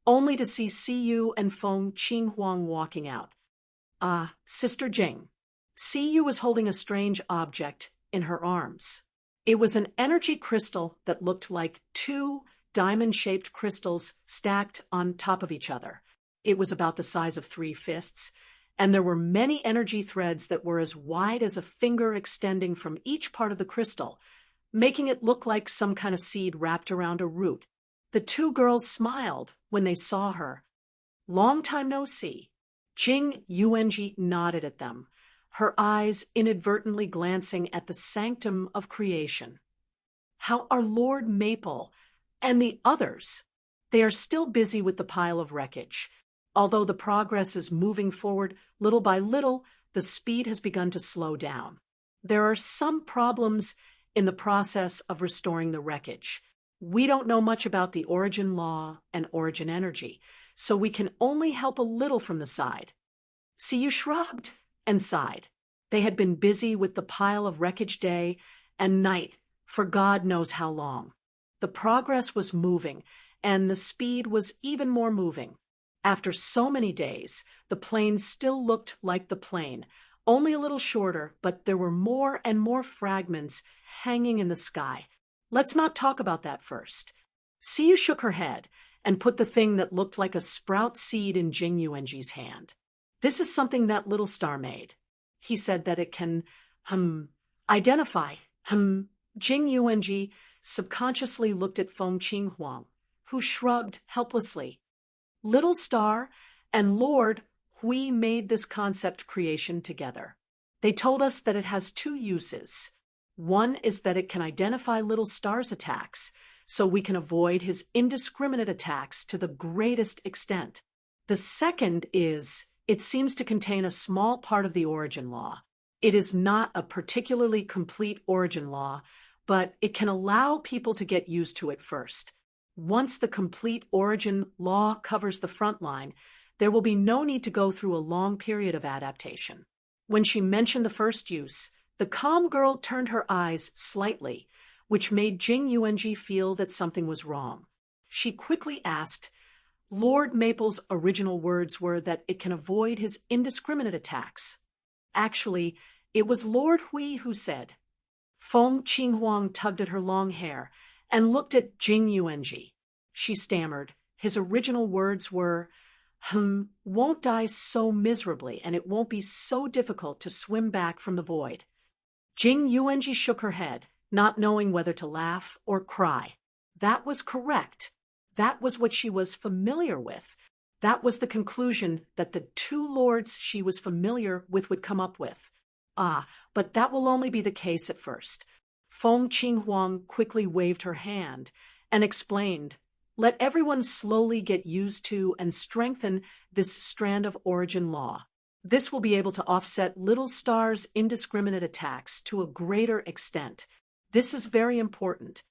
only to see Siyu and Feng Qinghuang walking out. Sister Jing. Siyu was holding a strange object in her arms. It was an energy crystal that looked like two diamond-shaped crystals stacked on top of each other. It was about the size of 3 fists, and there were many energy threads that were as wide as a finger extending from each part of the crystal, making it look like some kind of seed wrapped around a root. The 2 girls smiled when they saw her. Long time no see. Jing Yuanji nodded at them. her eyes inadvertently glancing at the sanctum of creation. How are Lord Maple and the others? They are still busy with the pile of wreckage. Although the progress is moving forward little by little, the speed has begun to slow down. There are some problems in the process of restoring the wreckage. We don't know much about the origin law and origin energy, so we can only help a little from the side. See, you shrugged and sighed. They had been busy with the pile of wreckage day and night for God knows how long. The progress was moving, and the speed was even more moving. After so many days, the plane still looked like the plane, only a little shorter, but there were more and more fragments hanging in the sky. Let's not talk about that first. Siyu shook her head and put the thing that looked like a sprout seed in Jing Yuanji's hand. This is something that little star made. He said that it can, identify, Jing Yuanji subconsciously looked at Feng Qinghuang, who shrugged helplessly. Little Star and Lord Hui made this concept creation together. They told us that it has two uses. One is that it can identify Little Star's attacks, so we can avoid his indiscriminate attacks to the greatest extent. The second is, it seems to contain a small part of the origin law. It is not a particularly complete origin law, but it can allow people to get used to it first. Once the complete origin law covers the front line, there will be no need to go through a long period of adaptation. When she mentioned the first use, the calm girl turned her eyes slightly, which made Jing Yuanji feel that something was wrong. She quickly asked, Lord Maple's original words were that it can avoid his indiscriminate attacks. Actually, it was Lord Hui who said. Feng Qinghuang tugged at her long hair and looked at Jing Yuanji. She stammered. His original words were, won't die so miserably, and it won't be so difficult to swim back from the void. Jing Yuanji shook her head, not knowing whether to laugh or cry. That was correct. That was what she was familiar with. That was the conclusion that the two lords she was familiar with would come up with. But that will only be the case at first. Feng Qinghuang quickly waved her hand and explained, let everyone slowly get used to and strengthen this strand of origin law. This will be able to offset Little Star's indiscriminate attacks to a greater extent. This is very important.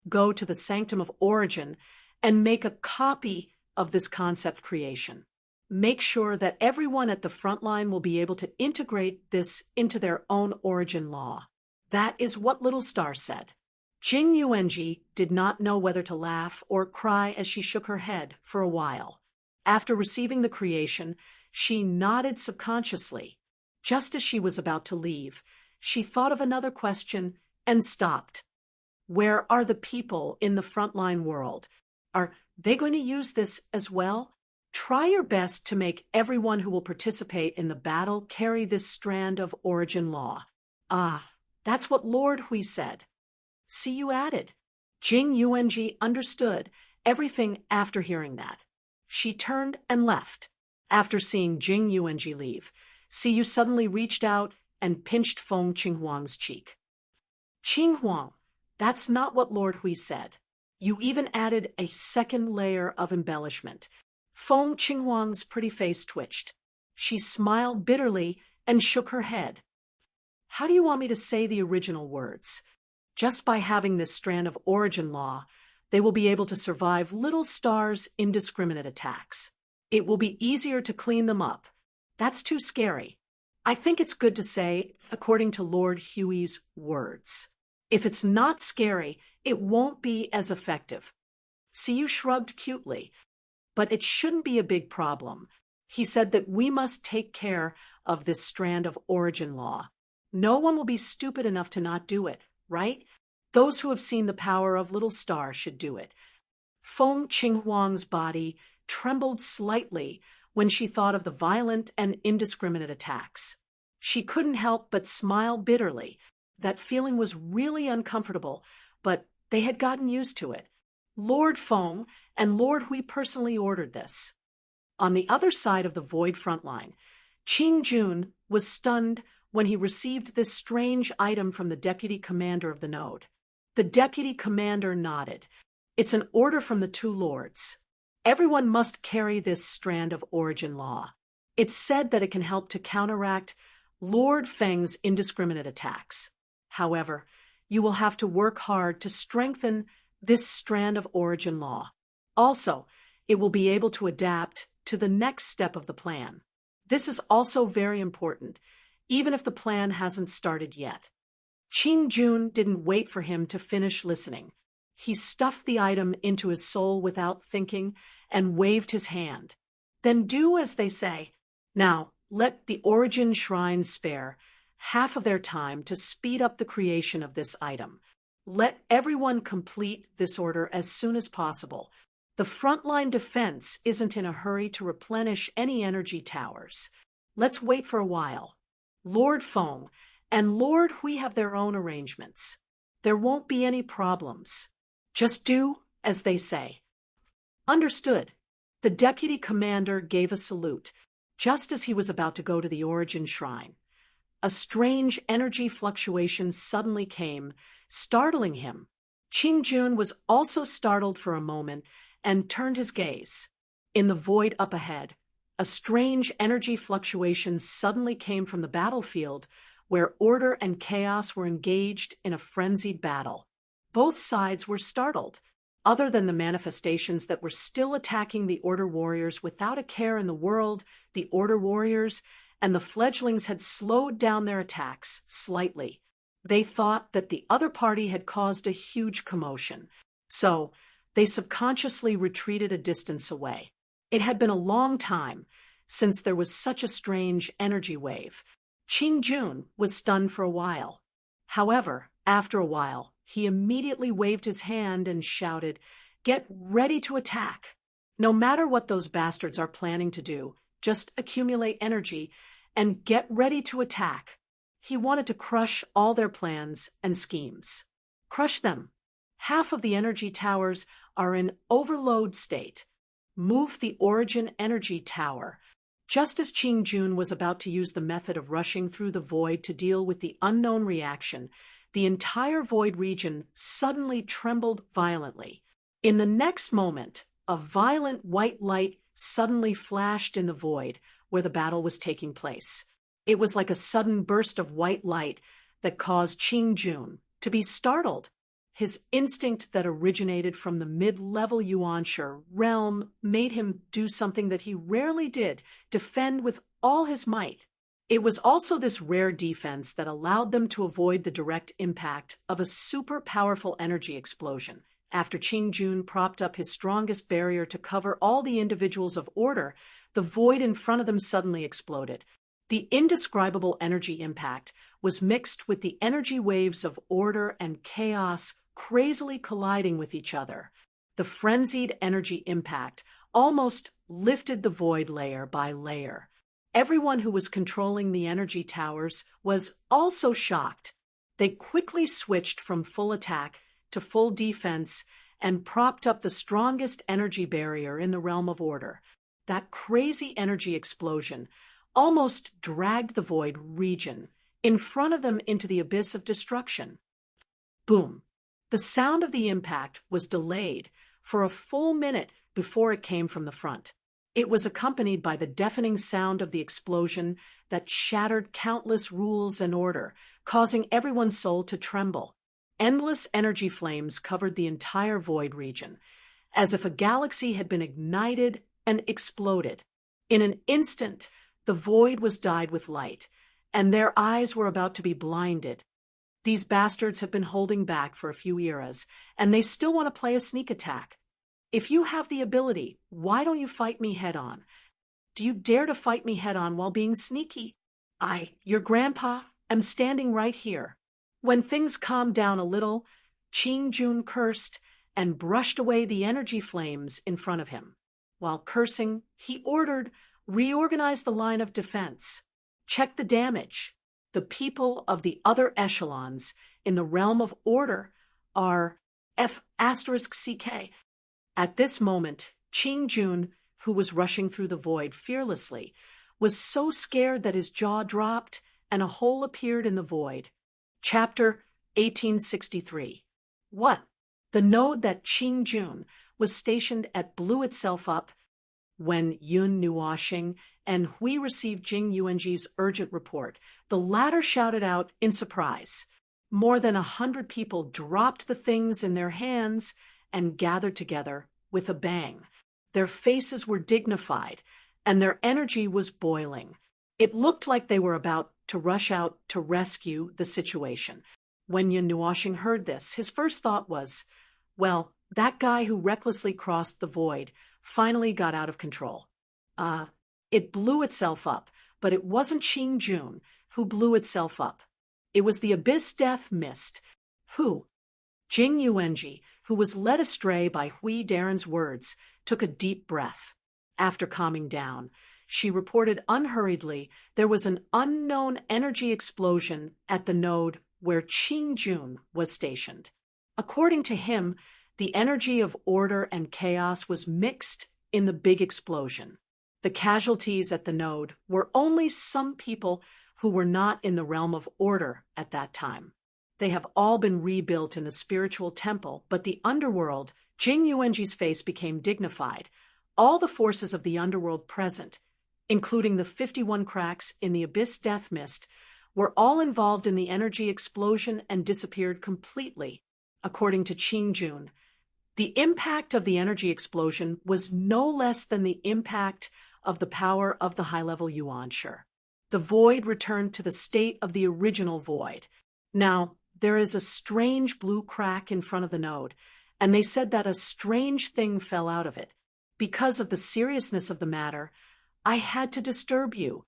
Go to the sanctum of origin and make a copy of this concept creation. Make sure that everyone at the front line will be able to integrate this into their own origin law. That is what Little Star said. Jing Yuanji did not know whether to laugh or cry as she shook her head for a while. After receiving the creation, she nodded subconsciously. Just as she was about to leave, she thought of another question and stopped. Where are the people in the frontline world? Are they going to use this as well? Try your best to make everyone who will participate in the battle carry this strand of origin law. That's what Lord Hui said. See, you added. Jing Yuanji understood everything after hearing that. She turned and left. After seeing Jing Yuanji leave, Siyu suddenly reached out and pinched Feng Qinghuang's cheek. Qinghuang, that's not what Lord Hui said. You even added a second layer of embellishment. Feng Qinghuang's pretty face twitched. She smiled bitterly and shook her head. How do you want me to say the original words? Just by having this strand of origin law, they will be able to survive Little Star's indiscriminate attacks. It will be easier to clean them up. That's too scary. I think it's good to say, according to Lord Huey's words. If it's not scary, it won't be as effective. Siyu shrugged cutely, but it shouldn't be a big problem. He said that we must take care of this strand of origin law. No one will be stupid enough to not do it, right? Those who have seen the power of Little Star should do it. Feng Qinghuang's body trembled slightly when she thought of the violent and indiscriminate attacks. She couldn't help but smile bitterly. That feeling was really uncomfortable, but they had gotten used to it. Lord Feng and Lord Hui personally ordered this. On the other side of the void front line, Qing Jun was stunned when he received this strange item from the deputy commander of the node. The deputy commander nodded. It's an order from the two lords. Everyone must carry this strand of origin law. It's said that it can help to counteract Lord Feng's indiscriminate attacks. However, you will have to work hard to strengthen this strand of origin law. Also, it will be able to adapt to the next step of the plan. This is also very important, even if the plan hasn't started yet. Qing Jun didn't wait for him to finish listening. He stuffed the item into his soul without thinking and waved his hand. Then do as they say. Now, let the origin shrines spare half of their time to speed up the creation of this item. Let everyone complete this order as soon as possible. The frontline defense isn't in a hurry to replenish any energy towers. Let's wait for a while. Lord Feng and Lord Hui have their own arrangements. There won't be any problems. Just do as they say. Understood. The deputy commander gave a salute, just as he was about to go to the origin shrine. A strange energy fluctuation suddenly came, startling him. Qing Jun was also startled for a moment and turned his gaze. In the void up ahead, a strange energy fluctuation suddenly came from the battlefield, where order and chaos were engaged in a frenzied battle. Both sides were startled. Other than the manifestations that were still attacking the Order warriors without a care in the world, the Order warriors and the fledglings had slowed down their attacks slightly. They thought that the other party had caused a huge commotion, so they subconsciously retreated a distance away. It had been a long time since there was such a strange energy wave. Qing Jun was stunned for a while. However, after a while, he immediately waved his hand and shouted, "Get ready to attack! No matter what those bastards are planning to do, just accumulate energy and get ready to attack." He wanted to crush all their plans and schemes. Crush them. Half of the energy towers are in overload state. Move the origin energy tower. Just as Qing Jun was about to use the method of rushing through the void to deal with the unknown reaction, the entire void region suddenly trembled violently. In the next moment, a violent white light suddenly flashed in the void where the battle was taking place. It was like a sudden burst of white light that caused Qing Jun to be startled. His instinct that originated from the mid-level Yuanshe realm made him do something that he rarely did, defend with all his might. It was also this rare defense that allowed them to avoid the direct impact of a super powerful energy explosion. After Qing Jun propped up his strongest barrier to cover all the individuals of order, the void in front of them suddenly exploded. The indescribable energy impact was mixed with the energy waves of order and chaos crazily colliding with each other. The frenzied energy impact almost lifted the void layer by layer. Everyone who was controlling the energy towers was also shocked. They quickly switched from full attack to full defense and propped up the strongest energy barrier in the realm of order. That crazy energy explosion almost dragged the void region in front of them into the abyss of destruction. Boom! The sound of the impact was delayed for a full minute before it came from the front. It was accompanied by the deafening sound of the explosion that shattered countless rules and order, causing everyone's soul to tremble. Endless energy flames covered the entire void region, as if a galaxy had been ignited and exploded. In an instant, the void was dyed with light, and their eyes were about to be blinded. These bastards have been holding back for a few eras, and they still want to play a sneak attack. If you have the ability, why don't you fight me head-on? Do you dare to fight me head-on while being sneaky? I, your grandpa, am standing right here. When things calmed down a little, Qing Jun cursed and brushed away the energy flames in front of him. While cursing, he ordered, "Reorganize the line of defense. Check the damage. The people of the other echelons in the realm of order are F***CK. At this moment, Qing Jun, who was rushing through the void fearlessly, was so scared that his jaw dropped and a hole appeared in the void. Chapter 1863. What? The node that Qing Jun was stationed at blew itself up when Yun Nuoxing and Hui received Jing Yuanji's urgent report. The latter shouted out in surprise. More than 100 people dropped the things in their hands and gathered together with a bang. Their faces were dignified, and their energy was boiling. It looked like they were about to rush out to rescue the situation. When Yun Nuoxing heard this, his first thought was, well, that guy who recklessly crossed the void finally got out of control. It blew itself up, but it wasn't Qing Jun who blew itself up. It was the Abyss Death Mist, who, Jing Yuanji, who was led astray by Hui Darren's words, took a deep breath. After calming down, she reported unhurriedly there was an unknown energy explosion at the node where Qing Jun was stationed. According to him, the energy of order and chaos was mixed in the big explosion. The casualties at the node were only some people who were not in the realm of order at that time. They have all been rebuilt in the spiritual temple, but the underworld, Jing Yuanji's face became dignified. All the forces of the underworld present, including the 51 cracks in the Abyss Death Mist, were all involved in the energy explosion and disappeared completely, according to Qing Jun. The impact of the energy explosion was no less than the impact of the power of the high-level Yuanshi. The void returned to the state of the original void. Now, there is a strange blue crack in front of the node, and they said that a strange thing fell out of it. Because of the seriousness of the matter, I had to disturb you.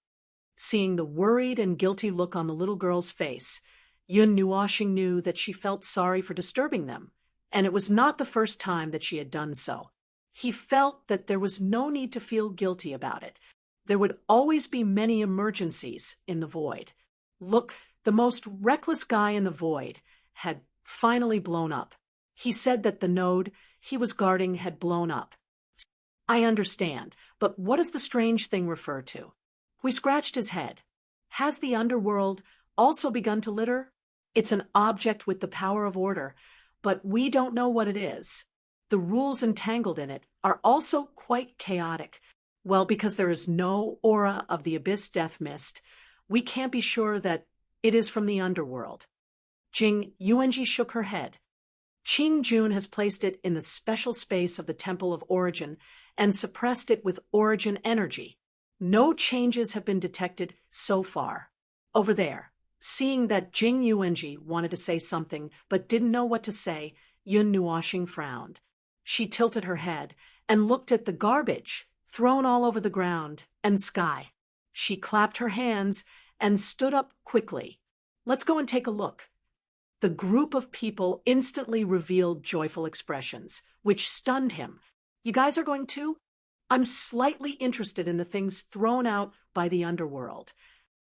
Seeing the worried and guilty look on the little girl's face, Yun Nuoxing knew that she felt sorry for disturbing them, and it was not the first time that she had done so. He felt that there was no need to feel guilty about it. There would always be many emergencies in the void. Look, the most reckless guy in the void had finally blown up. He said that the node he was guarding had blown up. I understand, but what does the strange thing refer to? We scratched his head. Has the underworld also begun to litter? It's an object with the power of order, but we don't know what it is. The rules entangled in it are also quite chaotic. Well, because there is no aura of the Abyss Death Mist, we can't be sure that it is from the underworld. Jing Yuanji shook her head. Qing Jun has placed it in the special space of the Temple of Origin and suppressed it with origin energy. No changes have been detected so far. Over there, seeing that Jing Yuanji wanted to say something but didn't know what to say, Yun Nuoxing frowned. She tilted her head and looked at the garbage thrown all over the ground and sky. She clapped her hands and stood up quickly. Let's go and take a look. The group of people instantly revealed joyful expressions, which stunned him. You guys are going too? I'm slightly interested in the things thrown out by the underworld.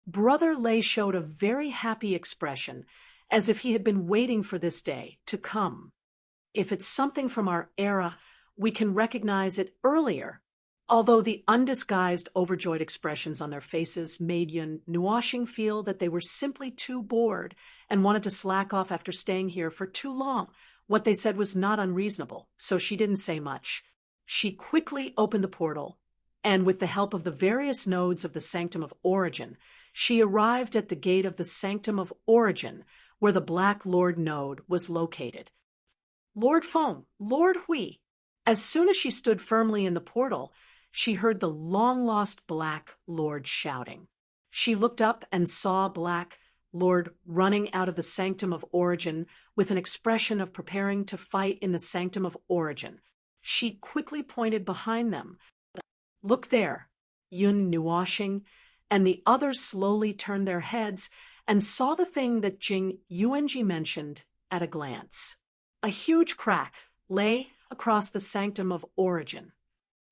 Brother Lei showed a very happy expression, as if he had been waiting for this day to come. If it's something from our era, we can recognize it earlier. Although the undisguised, overjoyed expressions on their faces made Yun Nuoxing feel that they were simply too bored and wanted to slack off after staying here for too long. What they said was not unreasonable, so she didn't say much. She quickly opened the portal, and with the help of the various nodes of the Sanctum of Origin, she arrived at the gate of the Sanctum of Origin, where the Black Lord node was located. Lord Feng, Lord Hui. As soon as she stood firmly in the portal, she heard the long-lost Black Lord shouting. She looked up and saw Black Lord running out of the Sanctum of Origin with an expression of preparing to fight in the Sanctum of Origin. She quickly pointed behind them. Look there, Yun Nuoxing, and the others slowly turned their heads and saw the thing that Jing Yuanji mentioned at a glance. A huge crack lay across the Sanctum of Origin.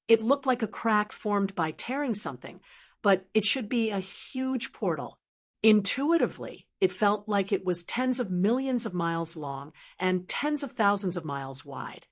It looked like a crack formed by tearing something, but it should be a huge portal. Intuitively, it felt like it was tens of millions of miles long and tens of thousands of miles wide.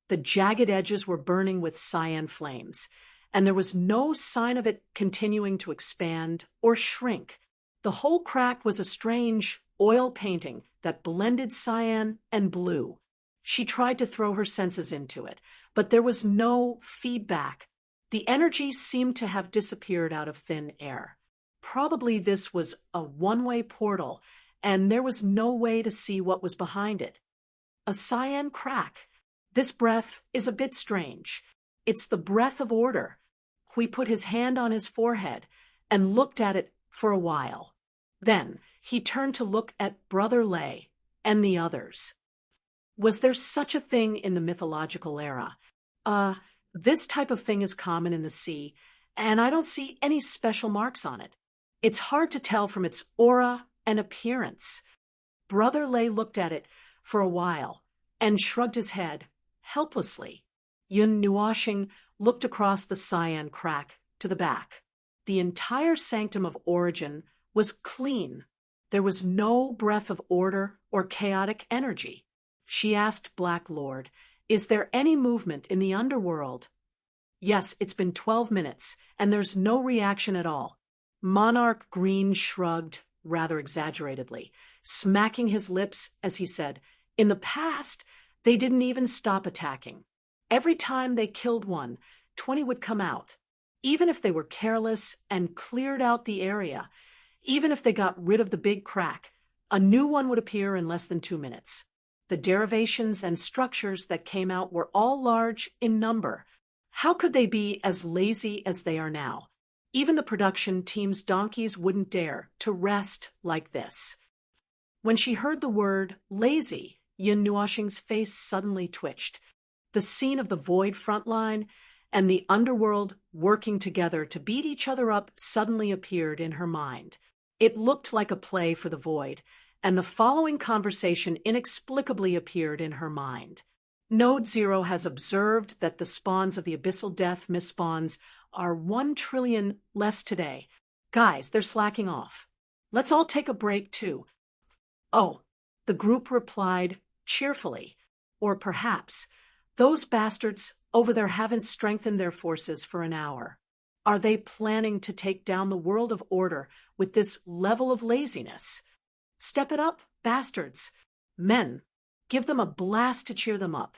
The jagged edges were burning with cyan flames, and there was no sign of it continuing to expand or shrink. The whole crack was a strange oil painting that blended cyan and blue. She tried to throw her senses into it, but there was no feedback. The energy seemed to have disappeared out of thin air. Probably this was a one-way portal, and there was no way to see what was behind it. A cyan crack. This breath is a bit strange. It's the breath of order. Hui put his hand on his forehead and looked at it for a while. Then he turned to look at Brother Lei and the others. Was there such a thing in the mythological era? This type of thing is common in the sea, and I don't see any special marks on it. It's hard to tell from its aura and appearance. Brother Lei looked at it for a while and shrugged his head helplessly. Yun Nuoxing looked across the cyan crack to the back. The entire sanctum of origin was clean. There was no breath of order or chaotic energy. She asked Black Lord, "Is there any movement in the underworld?" "Yes, it's been 12 minutes, and there's no reaction at all." Monarch Green shrugged rather exaggeratedly, smacking his lips as he said, "In the past, they didn't even stop attacking. Every time they killed one, 20 would come out. Even if they were careless and cleared out the area, even if they got rid of the big crack, a new one would appear in less than 2 minutes. The derivations and structures that came out were all large in number. How could they be as lazy as they are now? Even the production team's donkeys wouldn't dare to rest like this." When she heard the word lazy, Yin Nuoxing's face suddenly twitched. The scene of the Void frontline and the underworld working together to beat each other up suddenly appeared in her mind. It looked like a play for the Void, and the following conversation inexplicably appeared in her mind. "Node Zero has observed that the spawns of the abyssal death misspawns are 1 trillion less today. Guys, they're slacking off. Let's all take a break, too." "Oh," the group replied cheerfully. Or perhaps, "Those bastards over there haven't strengthened their forces for an hour. Are they planning to take down the world of order with this level of laziness? Step it up, bastards. Men, give them a blast to cheer them up."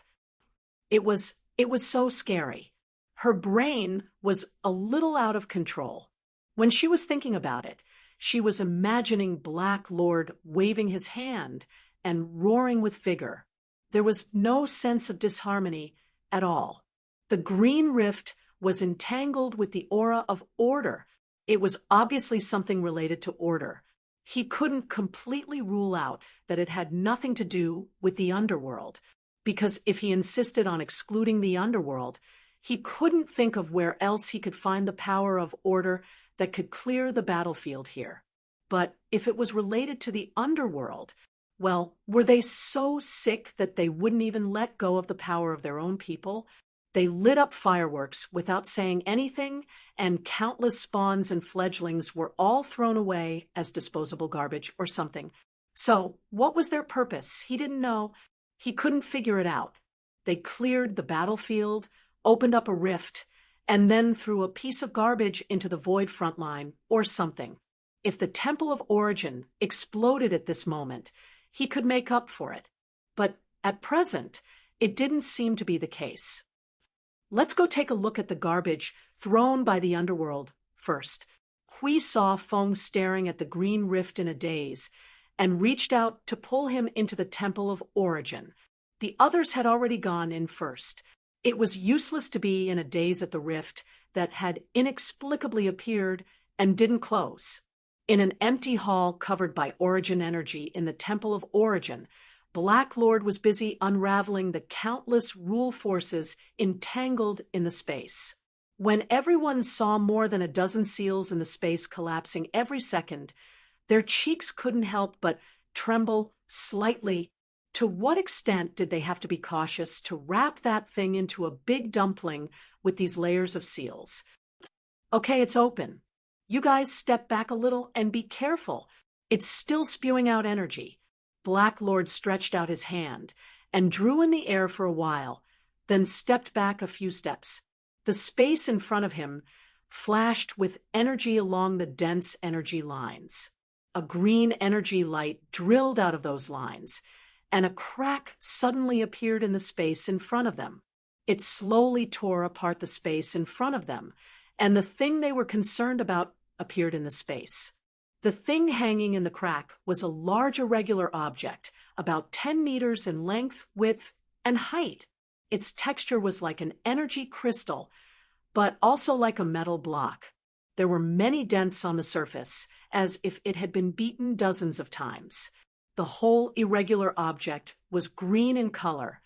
It was so scary. Her brain was a little out of control. When she was thinking about it, she was imagining Black Lord waving his hand and roaring with vigor. There was no sense of disharmony at all. The green rift was entangled with the aura of order. It was obviously something related to order. He couldn't completely rule out that it had nothing to do with the underworld, because if he insisted on excluding the underworld, he couldn't think of where else he could find the power of order that could clear the battlefield here. But if it was related to the underworld, well, were they so sick that they wouldn't even let go of the power of their own people? They lit up fireworks without saying anything, and countless spawns and fledglings were all thrown away as disposable garbage or something. So, what was their purpose? He didn't know. He couldn't figure it out. They cleared the battlefield, opened up a rift, and then threw a piece of garbage into the Void frontline or something. If the Temple of Origin exploded at this moment, he could make up for it. But at present, it didn't seem to be the case. Let's go take a look at the garbage thrown by the underworld first. Hui saw Feng staring at the green rift in a daze and reached out to pull him into the Temple of Origin. The others had already gone in first. It was useless to be in a daze at the rift that had inexplicably appeared and didn't close. In an empty hall covered by Origin energy in the Temple of Origin, Black Lord was busy unraveling the countless rule forces entangled in the space. When everyone saw more than a dozen seals in the space collapsing every second, their cheeks couldn't help but tremble slightly. To what extent did they have to be cautious to wrap that thing into a big dumpling with these layers of seals? "Okay, it's open. You guys step back a little and be careful. It's still spewing out energy." Black Lord stretched out his hand and drew in the air for a while, then stepped back a few steps. The space in front of him flashed with energy along the dense energy lines. A green energy light drilled out of those lines, and a crack suddenly appeared in the space in front of them. It slowly tore apart the space in front of them, and the thing they were concerned about appeared in the space. The thing hanging in the crack was a large irregular object, about 10 meters in length, width, and height. Its texture was like an energy crystal, but also like a metal block. There were many dents on the surface, as if it had been beaten dozens of times. The whole irregular object was green in color,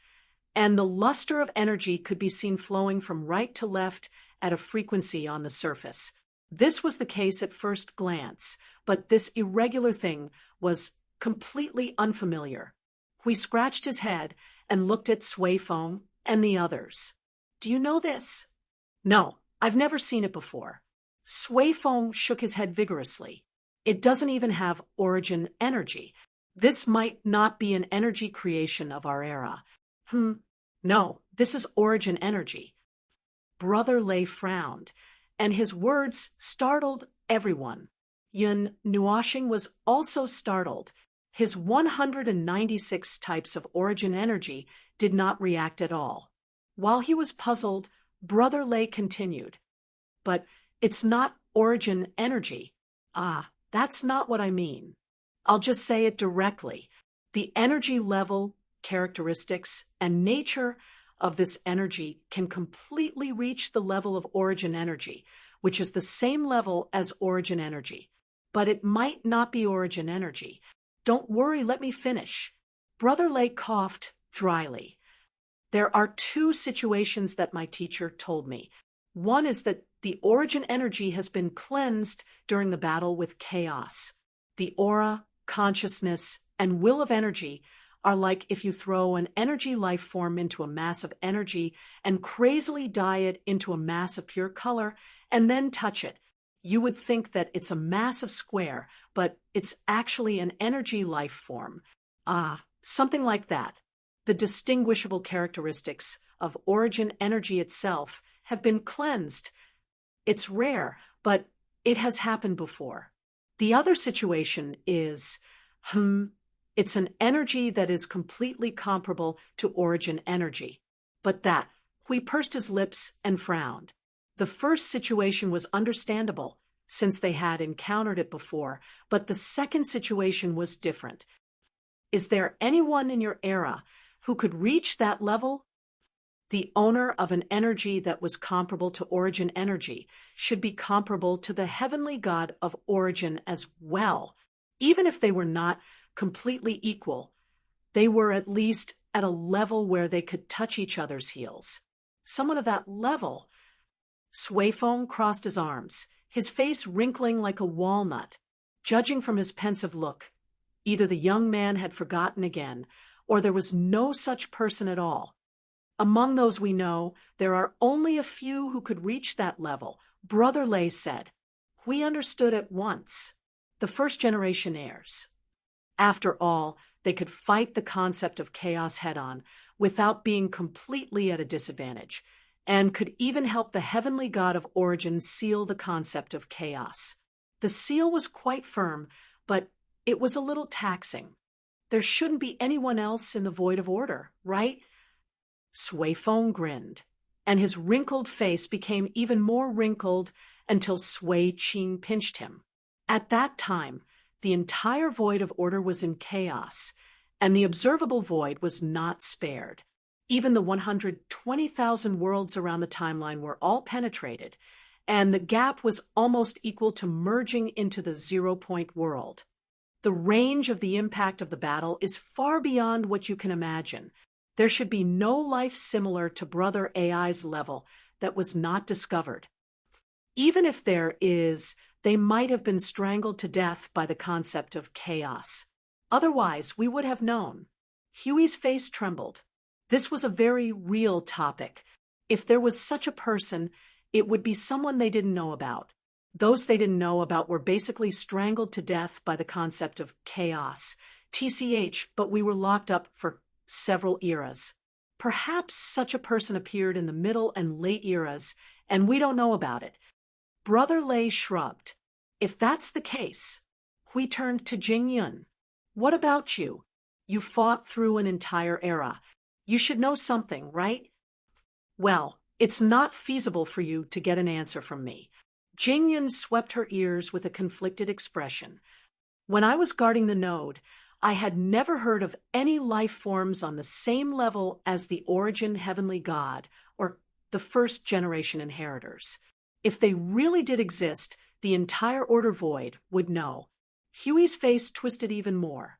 and the luster of energy could be seen flowing from right to left at a frequency on the surface. This was the case at first glance, but this irregular thing was completely unfamiliar. He scratched his head and looked at Sui Feng and the others. "Do you know this?" "No, I've never seen it before." Sui Feng shook his head vigorously. "It doesn't even have origin energy. This might not be an energy creation of our era." No, this is origin energy." Brother Lei frowned, and his words startled everyone. Yun Nuoshing was also startled. His 196 types of origin energy did not react at all. While he was puzzled, Brother Lei continued, "But it's not origin energy." That's not what I mean. I'll just say it directly. The energy level, characteristics, and nature of this energy can completely reach the level of origin energy, which is the same level as origin energy. But it might not be origin energy. Don't worry, let me finish. Brother Lei coughed dryly. There are two situations that my teacher told me. One is that the origin energy has been cleansed during the battle with chaos. The aura, consciousness, and will of energy are like if you throw an energy life form into a mass of energy and crazily dye it into a mass of pure color and then touch it. You would think that it's a massive square, but it's actually an energy life form. Something like that. The distinguishable characteristics of origin energy itself have been cleansed. It's rare, but it has happened before. The other situation is, it's an energy that is completely comparable to origin energy. But that, Hui pursed his lips and frowned. The first situation was understandable, since they had encountered it before, but the second situation was different. Is there anyone in your era who could reach that level? The owner of an energy that was comparable to origin energy should be comparable to the heavenly god of origin as well. Even if they were not completely equal, they were at least at a level where they could touch each other's heels. Someone of that level. Sui Feng crossed his arms, his face wrinkling like a walnut. Judging from his pensive look, either the young man had forgotten again, or there was no such person at all. Among those we know, there are only a few who could reach that level, Brother Lei said. We understood at once. The first-generation heirs. After all, they could fight the concept of chaos head-on without being completely at a disadvantage, and could even help the heavenly god of origin seal the concept of chaos. The seal was quite firm, but it was a little taxing. There shouldn't be anyone else in the void of order, right? Sui Feng grinned, and his wrinkled face became even more wrinkled until Sui Qing pinched him. At that time, the entire void of order was in chaos, and the observable void was not spared. Even the 120,000 worlds around the timeline were all penetrated, and the gap was almost equal to merging into the 0-point world. The range of the impact of the battle is far beyond what you can imagine. There should be no life similar to Brother AI's level that was not discovered. Even if there is, they might have been strangled to death by the concept of chaos. Otherwise, we would have known. Huey's face trembled. This was a very real topic. If there was such a person, it would be someone they didn't know about. Those they didn't know about were basically strangled to death by the concept of chaos. TCH, but we were locked up for several eras. Perhaps such a person appeared in the Middle and Late eras, and we don't know about it. Brother Lei shrugged. If that's the case, we turned to Jing Yun. What about you? You fought through an entire era. You should know something, right? Well, it's not feasible for you to get an answer from me. Jing Yun swept her ears with a conflicted expression. When I was guarding the node, I had never heard of any life forms on the same level as the Origin Heavenly God or the first generation inheritors. If they really did exist, the entire Order Void would know. Huey's face twisted even more.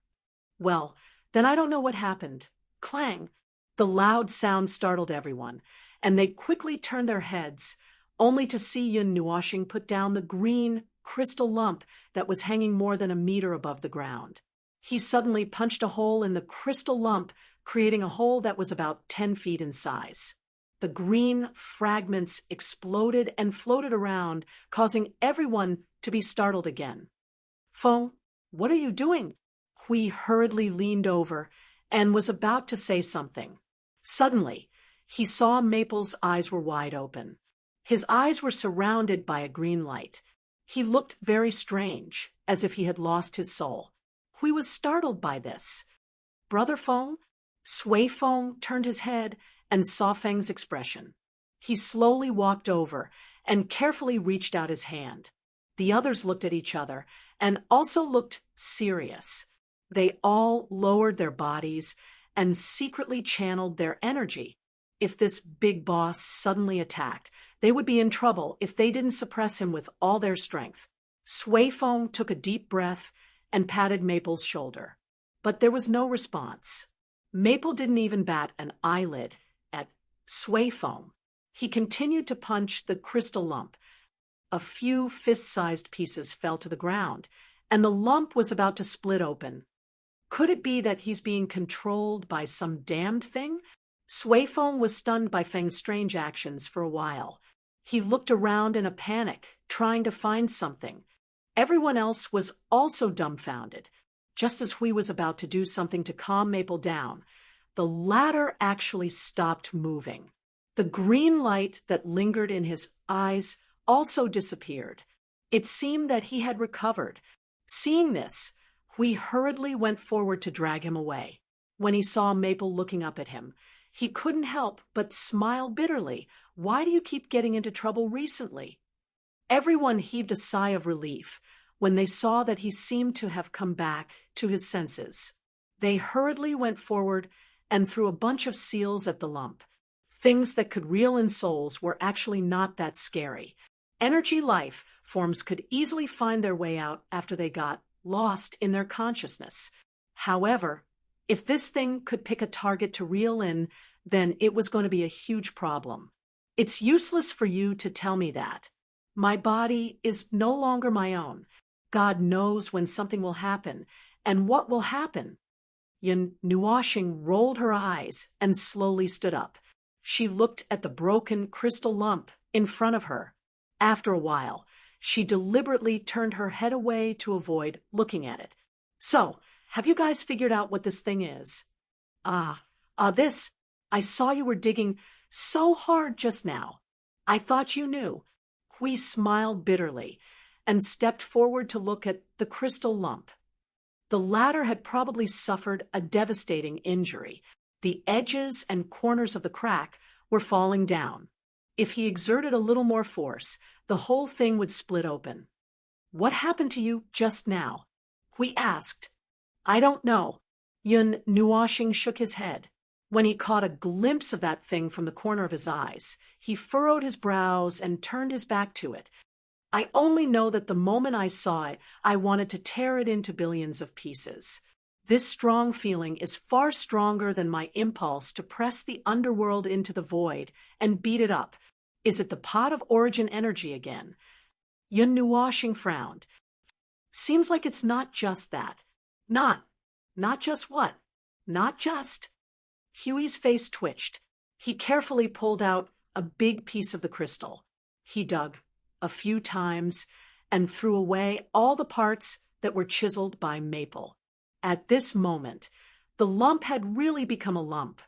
Well, then I don't know what happened. Clang! The loud sound startled everyone, and they quickly turned their heads, only to see Yun Nuoshing put down the green, crystal lump that was hanging more than a meter above the ground. He suddenly punched a hole in the crystal lump, creating a hole that was about 10 feet in size. The green fragments exploded and floated around, causing everyone to be startled again. Feng, what are you doing? Hui hurriedly leaned over and was about to say something. Suddenly, he saw Maple's eyes were wide open. His eyes were surrounded by a green light. He looked very strange, as if he had lost his soul. Hui was startled by this. Brother Feng? Sui Feng turned his head and saw Feng's expression. He slowly walked over and carefully reached out his hand. The others looked at each other and also looked serious. They all lowered their bodies and secretly channeled their energy. If this big boss suddenly attacked, they would be in trouble if they didn't suppress him with all their strength. Sui Feng took a deep breath and patted Maple's shoulder. But there was no response. Maple didn't even bat an eyelid at Sui Feng. He continued to punch the crystal lump. A few fist-sized pieces fell to the ground, and the lump was about to split open. Could it be that he's being controlled by some damned thing? Sui Feng was stunned by Feng's strange actions for a while. He looked around in a panic, trying to find something. Everyone else was also dumbfounded. Just as Hui was about to do something to calm Maple down, the latter actually stopped moving. The green light that lingered in his eyes also disappeared. It seemed that he had recovered. Seeing this, Hui hurriedly went forward to drag him away. When he saw Maple looking up at him, he couldn't help but smile bitterly. Why do you keep getting into trouble recently? Everyone heaved a sigh of relief when they saw that he seemed to have come back to his senses. They hurriedly went forward and threw a bunch of seals at the lump. Things that could reel in souls were actually not that scary. Energy life forms could easily find their way out after they got lost in their consciousness. However, if this thing could pick a target to reel in, then it was going to be a huge problem. It's useless for you to tell me that. My body is no longer my own. God knows when something will happen and what will happen. Yun Nuoshing rolled her eyes and slowly stood up. She looked at the broken crystal lump in front of her. After a while, she deliberately turned her head away to avoid looking at it. So, have you guys figured out what this thing is? This. I saw you were digging so hard just now. I thought you knew. Hui smiled bitterly and stepped forward to look at the crystal lump. The latter had probably suffered a devastating injury. The edges and corners of the crack were falling down. If he exerted a little more force, the whole thing would split open. What happened to you just now? Hui asked. I don't know. Yun Nuoshing shook his head. When he caught a glimpse of that thing from the corner of his eyes, he furrowed his brows and turned his back to it. I only know that the moment I saw it, I wanted to tear it into billions of pieces. This strong feeling is far stronger than my impulse to press the underworld into the void and beat it up. Is it the pot of origin energy again? Yun Nuoshing frowned. Seems like it's not just that. Not just what? Not just. Huey's face twitched. He carefully pulled out a big piece of the crystal. He dug a few times and threw away all the parts that were chiseled by Maple. At this moment, the lump had really become a lump.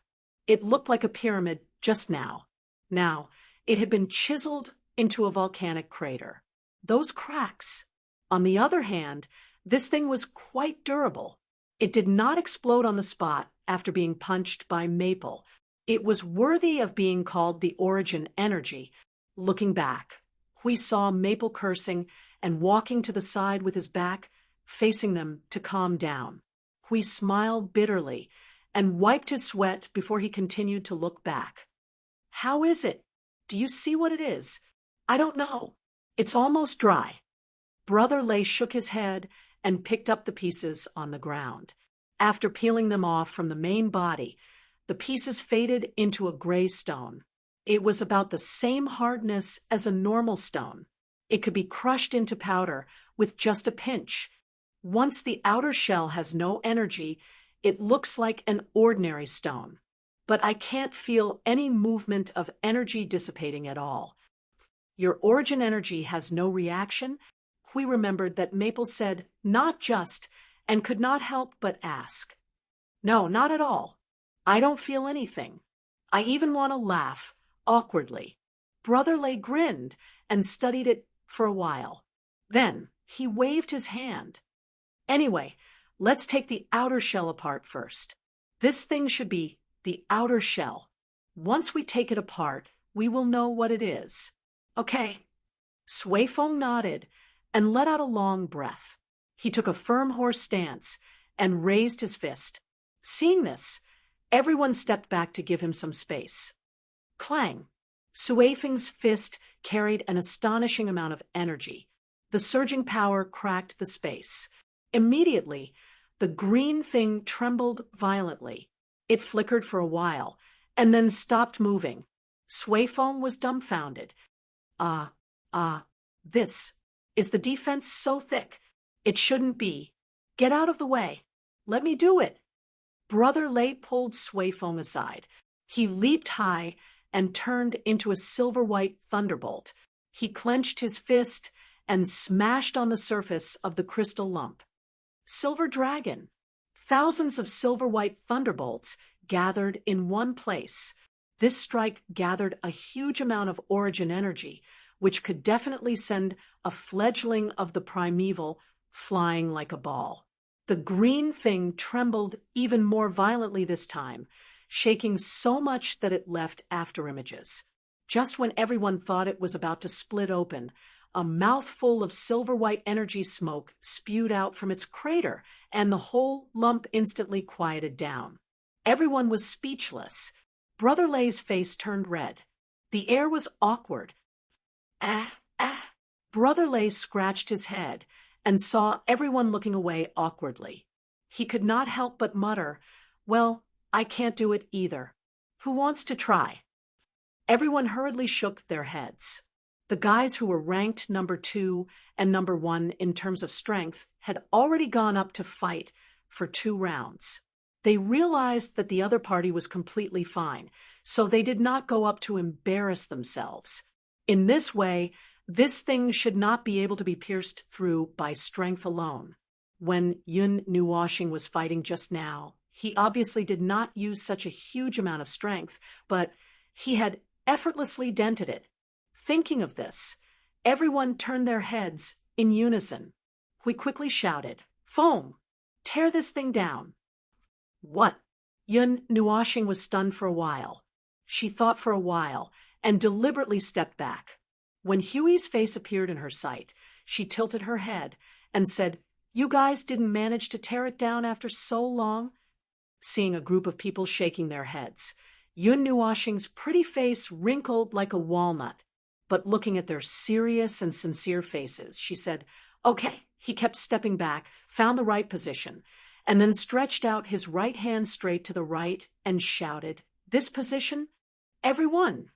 It looked like a pyramid just now. Now, it had been chiseled into a volcanic crater. Those cracks. On the other hand, this thing was quite durable. It did not explode on the spot after being punched by Maple. It was worthy of being called the origin energy. Looking back, we saw Maple cursing and walking to the side with his back, facing them to calm down. We smiled bitterly and wiped his sweat before he continued to look back. How is it? Do you see what it is? I don't know. It's almost dry. Brother Lay shook his head and picked up the pieces on the ground. After peeling them off from the main body, the pieces faded into a gray stone. It was about the same hardness as a normal stone. It could be crushed into powder with just a pinch. Once the outer shell has no energy, it looks like an ordinary stone. But I can't feel any movement of energy dissipating at all. Your origin energy has no reaction? We remembered that Maple said, not just, and could not help but ask. No, not at all. I don't feel anything. I even want to laugh, awkwardly. Brother Lay grinned and studied it for a while. Then he waved his hand. Anyway, let's take the outer shell apart first. This thing should be the outer shell. Once we take it apart, we will know what it is. Okay. Sui Feng nodded and let out a long breath. He took a firm horse stance and raised his fist. Seeing this, everyone stepped back to give him some space. Clang! Sui Feng's fist carried an astonishing amount of energy. The surging power cracked the space. Immediately, the green thing trembled violently. It flickered for a while, and then stopped moving. Sui Feng was dumbfounded. This. Is the defense so thick? It shouldn't be. Get out of the way. Let me do it. Brother Lay pulled Sui Feng aside. He leaped high and turned into a silver-white thunderbolt. He clenched his fist and smashed on the surface of the crystal lump. Silver Dragon. Thousands of silver-white thunderbolts gathered in one place. This strike gathered a huge amount of origin energy, which could definitely send a fledgling of the primeval flying like a ball. The green thing trembled even more violently this time, shaking so much that it left afterimages. Just when everyone thought it was about to split open, a mouthful of silver-white energy smoke spewed out from its crater, and the whole lump instantly quieted down. Everyone was speechless. Brother Lay's face turned red. The air was awkward. Brother Lay scratched his head and saw everyone looking away awkwardly. He could not help but mutter, "Well, I can't do it either. Who wants to try?" Everyone hurriedly shook their heads. The guys who were ranked number 2 and number 1 in terms of strength had already gone up to fight for 2 rounds. They realized that the other party was completely fine, so they did not go up to embarrass themselves. In this way, this thing should not be able to be pierced through by strength alone. When Yun Nuoshing was fighting just now, he obviously did not use such a huge amount of strength, but he had effortlessly dented it. Thinking of this, everyone turned their heads in unison. We quickly shouted, "Foam! Tear this thing down!" What? Yun Nuoshing was stunned for a while. She thought for a while and deliberately stepped back. When Huey's face appeared in her sight, she tilted her head and said, "You guys didn't manage to tear it down after so long?" Seeing a group of people shaking their heads, Yun Nuoshing's pretty face wrinkled like a walnut. But looking at their serious and sincere faces, she said, "Okay." He kept stepping back, found the right position, and then stretched out his right hand straight to the right and shouted, "This position? Everyone!"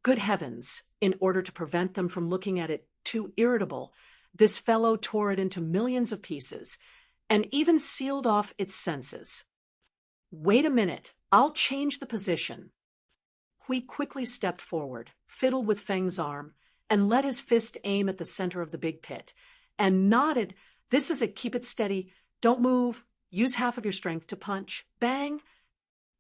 Good heavens, in order to prevent them from looking at it too irritable, this fellow tore it into millions of pieces, and even sealed off its senses. "Wait a minute, I'll change the position." Hui quickly stepped forward, fiddled with Feng's arm, and let his fist aim at the center of the big pit, and nodded, "This is it, keep it steady, don't move, use half of your strength to punch." Bang!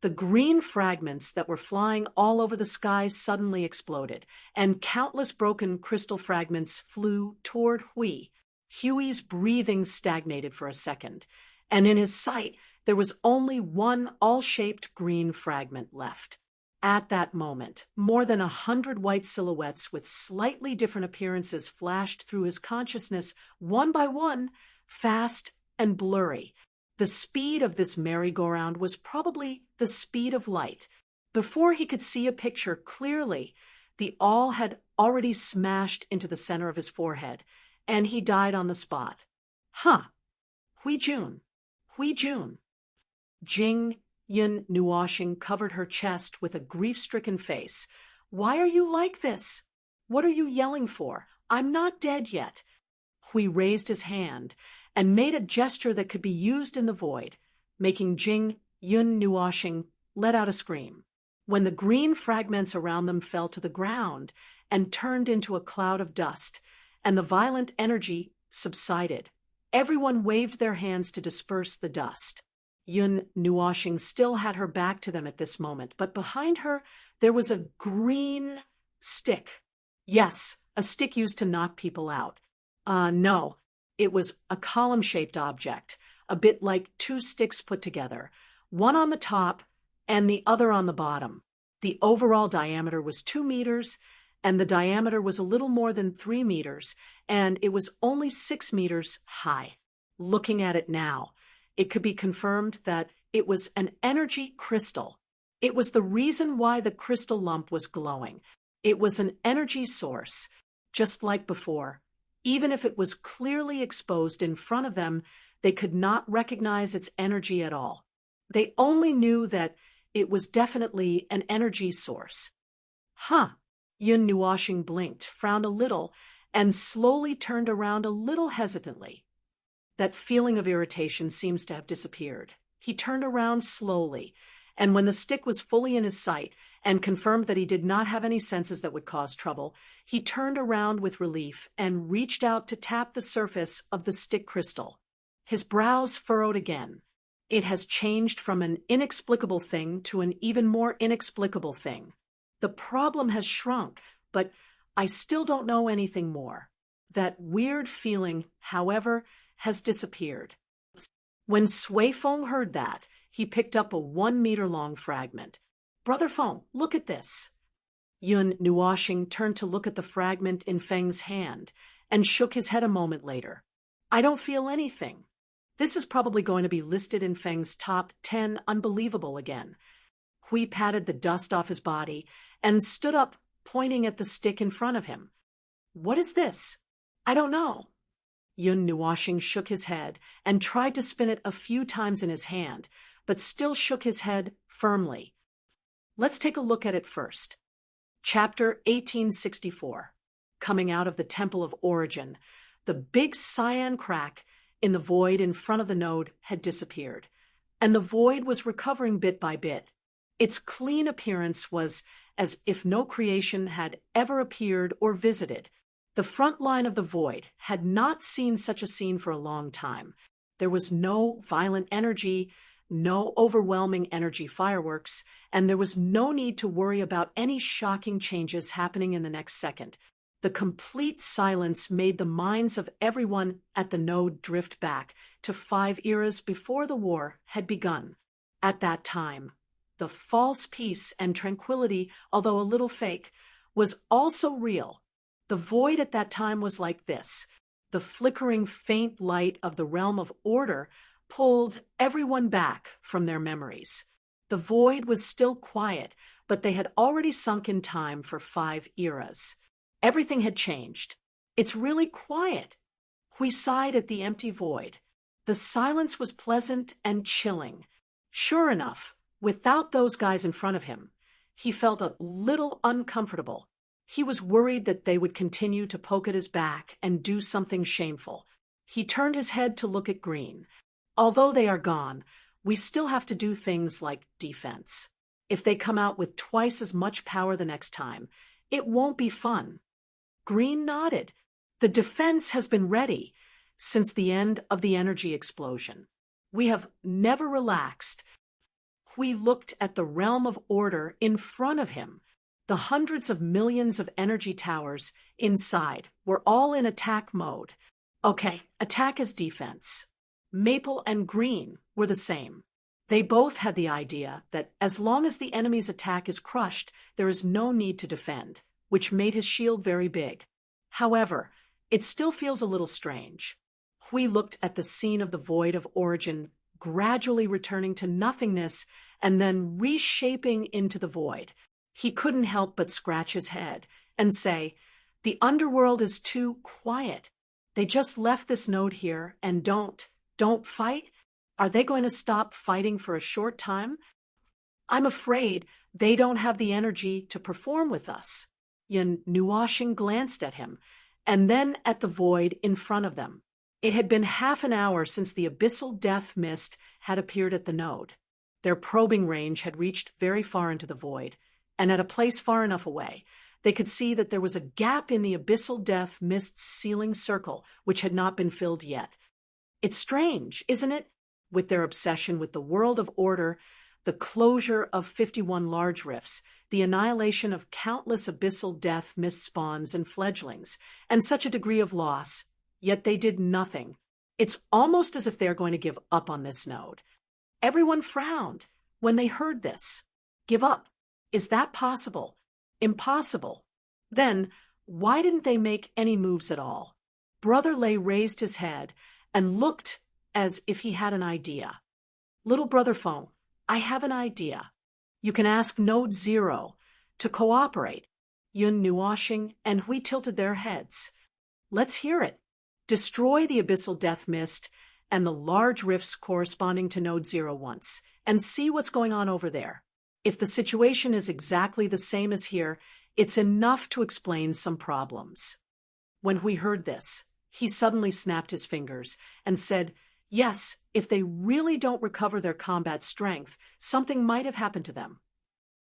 The green fragments that were flying all over the sky suddenly exploded, and countless broken crystal fragments flew toward Hui. Huey's breathing stagnated for a second, and in his sight there was only one all-shaped green fragment left. At that moment, more than 100 white silhouettes with slightly different appearances flashed through his consciousness, one by one, fast and blurry. The speed of this merry-go-round was probably the speed of light. Before he could see a picture clearly, the all had already smashed into the center of his forehead, and he died on the spot. Huh. Hui Jun. Hui Jun. Jing Yun Nuoshing covered her chest with a grief-stricken face. Why are you like this? What are you yelling for? I'm not dead yet. Hui raised his hand and made a gesture that could be used in the void, making Jing Yun Nuoshing let out a scream. When the green fragments around them fell to the ground and turned into a cloud of dust, and the violent energy subsided, everyone waved their hands to disperse the dust. Yun Nuoshing still had her back to them at this moment, but behind her there was a green stick. Yes, a stick used to knock people out. No, it was a column-shaped object, a bit like two sticks put together, one on the top and the other on the bottom. The overall diameter was 2 meters, and the diameter was a little more than 3 meters, and it was only 6 meters high. Looking at it now, it could be confirmed that it was an energy crystal. It was the reason why the crystal lump was glowing. It was an energy source, just like before. Even if it was clearly exposed in front of them, they could not recognize its energy at all. They only knew that it was definitely an energy source. Huh. Yun Nuoshing blinked, frowned a little, and slowly turned around a little hesitantly. That feeling of irritation seems to have disappeared. He turned around slowly, and when the stick was fully in his sight and confirmed that he did not have any senses that would cause trouble, he turned around with relief and reached out to tap the surface of the stick crystal. His brows furrowed again. It has changed from an inexplicable thing to an even more inexplicable thing. The problem has shrunk, but I still don't know anything more. That weird feeling, however, has disappeared. When Sui Feng heard that, he picked up a 1-meter-long fragment. Brother Feng, look at this. Yun Nuoshing turned to look at the fragment in Feng's hand and shook his head a moment later. I don't feel anything. This is probably going to be listed in Feng's top 10 unbelievable again. Hui patted the dust off his body and stood up, pointing at the stick in front of him. What is this? I don't know. Yun Nuoshing shook his head and tried to spin it a few times in his hand, but still shook his head firmly. Let's take a look at it first. Chapter 1864. Coming out of the Temple of Origin, the big cyan crack in the void in front of the node had disappeared, and the void was recovering bit by bit. Its clean appearance was as if no creation had ever appeared or visited. The front line of the void had not seen such a scene for a long time. There was no violent energy, no overwhelming energy fireworks, and there was no need to worry about any shocking changes happening in the next second. The complete silence made the minds of everyone at the node drift back to 5 eras before the war had begun. At that time, the false peace and tranquility, although a little fake, was also real. The void at that time was like this. The flickering faint light of the realm of order pulled everyone back from their memories. The void was still quiet, but they had already sunk in time for 5 eras. Everything had changed. It's really quiet. Hui sighed at the empty void. The silence was pleasant and chilling. Sure enough, without those guys in front of him, he felt a little uncomfortable. He was worried that they would continue to poke at his back and do something shameful. He turned his head to look at Green. Although they are gone, we still have to do things like defense. If they come out with twice as much power the next time, it won't be fun. Green nodded. The defense has been ready since the end of the energy explosion. We have never relaxed. Hui looked at the realm of order in front of him. The hundreds of millions of energy towers inside were all in attack mode. Okay, attack as defense. Maple and Green were the same. They both had the idea that as long as the enemy's attack is crushed, there is no need to defend, which made his shield very big. However, it still feels a little strange. Hui looked at the scene of the void of origin gradually returning to nothingness and then reshaping into the void. He couldn't help but scratch his head and say, "The underworld is too quiet. They just left this node here and don't fight? Are they going to stop fighting for a short time? I'm afraid they don't have the energy to perform with us." Yin Nuoshing glanced at him, and then at the void in front of them. It had been half an hour since the abyssal death mist had appeared at the node. Their probing range had reached very far into the void, and at a place far enough away, they could see that there was a gap in the abyssal death mist's sealing circle, which had not been filled yet. It's strange, isn't it? With their obsession with the world of order, the closure of 51 large rifts, the annihilation of countless abyssal death mist spawns and fledglings, and such a degree of loss, yet they did nothing. It's almost as if they are going to give up on this node. Everyone frowned when they heard this. Give up? Is that possible? Impossible. Then, why didn't they make any moves at all? Brother Lei raised his head and looked as if he had an idea. "Little Brother Feng, I have an idea. You can ask Node 0 to cooperate." Yun Nuoshing and Hui tilted their heads. "Let's hear it. Destroy the abyssal death mist and the large rifts corresponding to Node 0 once, and see what's going on over there. If the situation is exactly the same as here, it's enough to explain some problems." When Hui heard this, he suddenly snapped his fingers and said, "Yes, if they really don't recover their combat strength, something might have happened to them."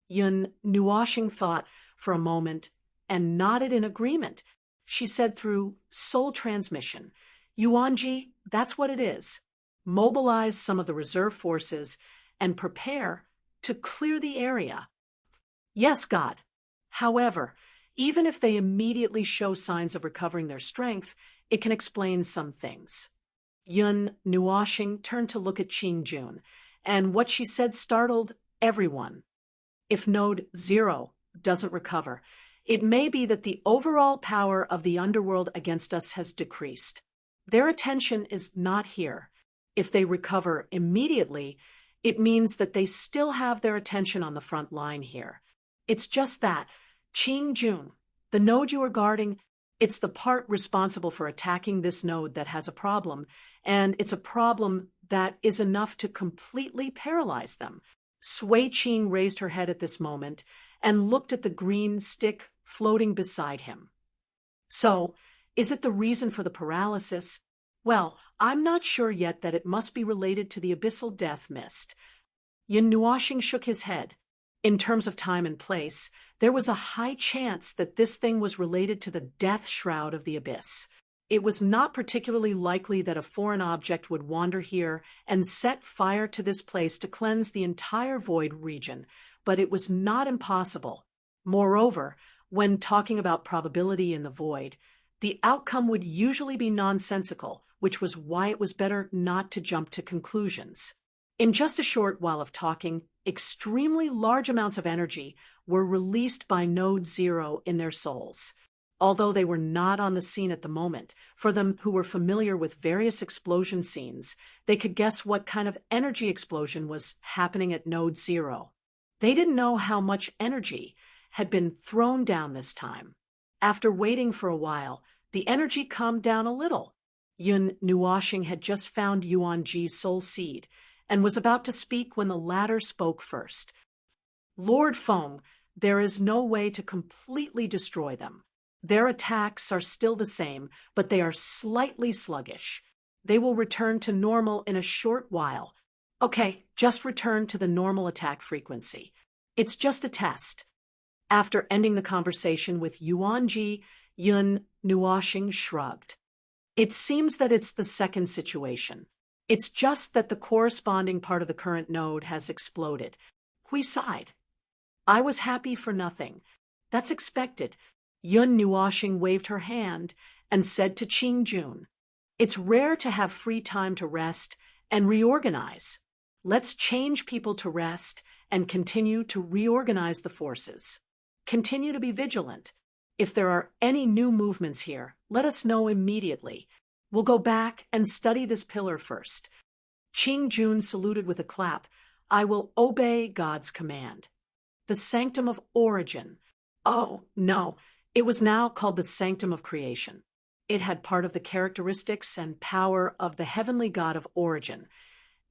Yun Nuoshing thought for a moment and nodded in agreement. She said through soul transmission, "Yuanji, that's what it is. Mobilize some of the reserve forces and prepare to clear the area." "Yes, God. However, even if they immediately show signs of recovering their strength, it can explain some things." Yun Nuoshing turned to look at Qing Jun, and what she said startled everyone. If Node 0 doesn't recover, it may be that the overall power of the underworld against us has decreased. Their attention is not here. If they recover immediately, it means that they still have their attention on the front line here. It's just that, Qing Jun, the node you are guarding, it's the part responsible for attacking this node that has a problem, and it's a problem that is enough to completely paralyze them. Sui Qing raised her head at this moment and looked at the green stick floating beside him. "So, is it the reason for the paralysis? Well, I'm not sure yet that it must be related to the abyssal death mist." Yin Nuoshing shook his head. In terms of time and place, there was a high chance that this thing was related to the death shroud of the abyss. It was not particularly likely that a foreign object would wander here and set fire to this place to cleanse the entire void region, but it was not impossible. Moreover, when talking about probability in the void, the outcome would usually be nonsensical, which was why it was better not to jump to conclusions. In just a short while of talking, extremely large amounts of energy were released by Node 0 in their souls. Although they were not on the scene at the moment, for them who were familiar with various explosion scenes, they could guess what kind of energy explosion was happening at Node 0. They didn't know how much energy had been thrown down this time. After waiting for a while, the energy calmed down a little. Yun Nuoshing had just found Yuanji's soul seed and was about to speak when the latter spoke first. "Lord Feng, there is no way to completely destroy them. Their attacks are still the same, but they are slightly sluggish. They will return to normal in a short while. Okay, just return to the normal attack frequency. It's just a test." After ending the conversation with Yuanji, Yun Nuoshing shrugged. "It seems that it's the second situation. It's just that the corresponding part of the current node has exploded. We sighed. I was happy for nothing. That's expected. Yun Nuoxing waved her hand and said to Qing Jun, "It's rare to have free time to rest and reorganize. Let's change people to rest and continue to reorganize the forces. Continue to be vigilant. If there are any new movements here, let us know immediately. We'll go back and study this pillar first." Qing Jun saluted with a clap. "I will obey God's command." The Sanctum of Origin. Oh, no, it was now called the Sanctum of Creation. It had part of the characteristics and power of the heavenly God of Origin,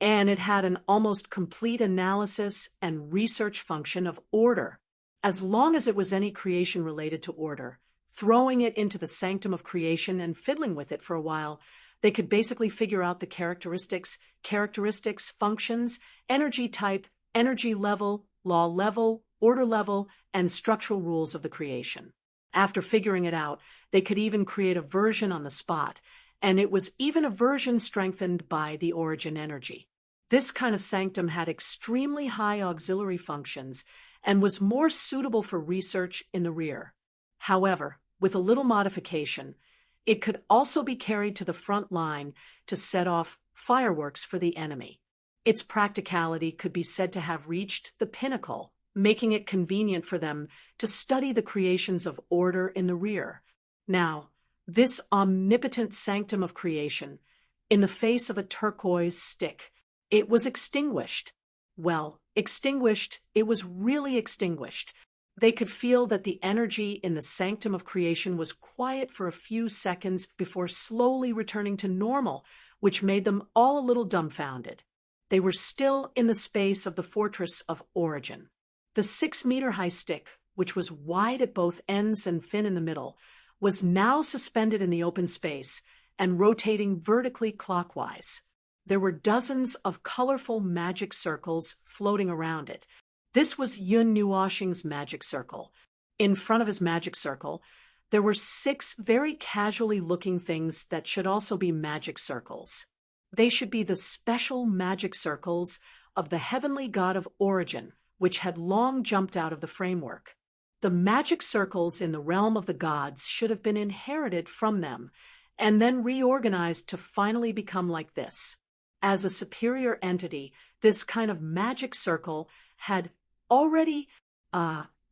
and it had an almost complete analysis and research function of order. As long as it was any creation related to order, throwing it into the Sanctum of Creation and fiddling with it for a while, they could basically figure out the characteristics, functions, energy type, energy level, law level, order level, and structural rules of the creation. After figuring it out, they could even create a version on the spot, and it was even a version strengthened by the origin energy. This kind of sanctum had extremely high auxiliary functions and was more suitable for research in the rear. However, with a little modification, it could also be carried to the front line to set off fireworks for the enemy. Its practicality could be said to have reached the pinnacle, making it convenient for them to study the creations of order in the rear. Now, this omnipotent sanctum of creation, in the face of a turquoise stick, it was extinguished. Well, extinguished, it was really extinguished. They could feel that the energy in the sanctum of creation was quiet for a few seconds before slowly returning to normal, which made them all a little dumbfounded. They were still in the space of the fortress of origin. The 6-meter-high stick, which was wide at both ends and thin in the middle, was now suspended in the open space and rotating vertically clockwise. There were dozens of colorful magic circles floating around it. This was Yun Nuoxing's magic circle. In front of his magic circle, there were 6 very casually looking things that should also be magic circles. They should be the special magic circles of the heavenly god of origin, which had long jumped out of the framework. The magic circles in the realm of the gods should have been inherited from them, and then reorganized to finally become like this. As a superior entity, this kind of magic circle had already,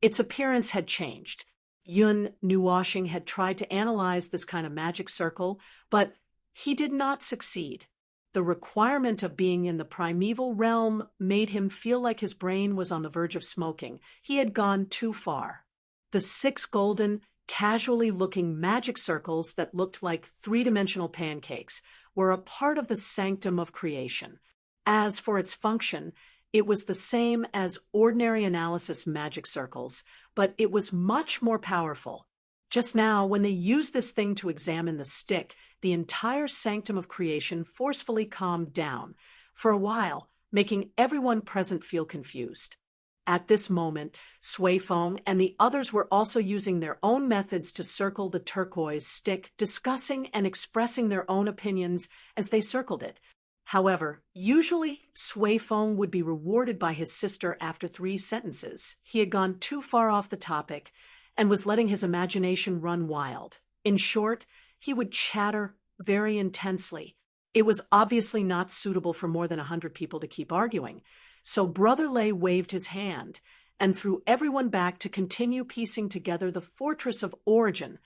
its appearance had changed. Yun Nuoxing had tried to analyze this kind of magic circle, but he did not succeed. The requirement of being in the primeval realm made him feel like his brain was on the verge of smoking. He had gone too far. The 6 golden, casually looking magic circles that looked like 3-dimensional pancakes were a part of the sanctum of creation. As for its function, it was the same as ordinary analysis magic circles, but it was much more powerful. Just now, when they used this thing to examine the stick, the entire sanctum of creation forcefully calmed down, for a while, making everyone present feel confused. At this moment, Sui Feng and the others were also using their own methods to circle the turquoise stick, discussing and expressing their own opinions as they circled it. However, usually Sui Feng would be rewarded by his sister after 3 sentences. He had gone too far off the topic and was letting his imagination run wild. In short, he would chatter very intensely. It was obviously not suitable for more than 100 people to keep arguing. So Brother Lei waved his hand and threw everyone back to continue piecing together the fortress of origin,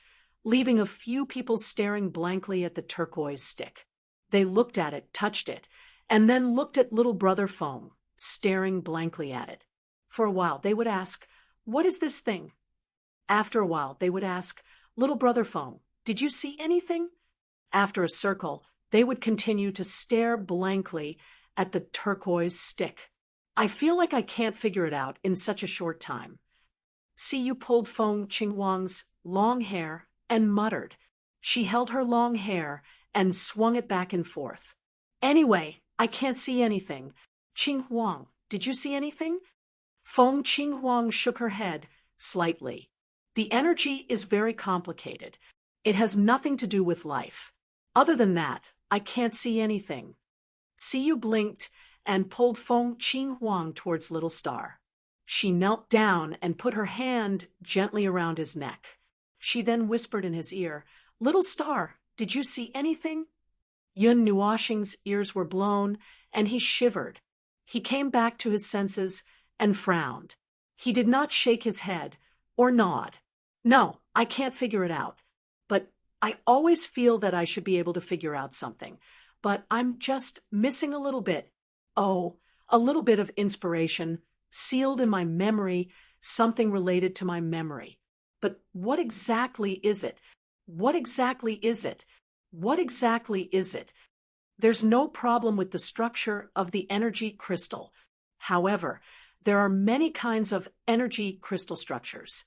leaving a few people staring blankly at the turquoise stick. They looked at it, touched it, and then looked at little Brother Feng, staring blankly at it. For a while, they would ask, "What is this thing?" After a while, they would ask, "Little Brother Feng, did you see anything?" After a circle, they would continue to stare blankly at the turquoise stick. "I feel like I can't figure it out in such a short time." See, you pulled Feng Qinghuang's long hair and muttered. She held her long hair and swung it back and forth. "Anyway, I can't see anything. Qinghuang, did you see anything?" Feng Qinghuang shook her head slightly. "The energy is very complicated. It has nothing to do with life. Other than that, I can't see anything." Siyu blinked and pulled Feng Qinghuang towards Little Star. She knelt down and put her hand gently around his neck. She then whispered in his ear, "Little Star, did you see anything?" Yun Nuoxing's ears were blown, and he shivered. He came back to his senses and frowned. He did not shake his head or nod. "No, I can't figure it out. But I always feel that I should be able to figure out something. But I'm just missing a little bit. Oh, a little bit of inspiration, sealed in my memory, something related to my memory. But what exactly is it? What exactly is it? What exactly is it?" There's no problem with the structure of the energy crystal. However, there are many kinds of energy crystal structures.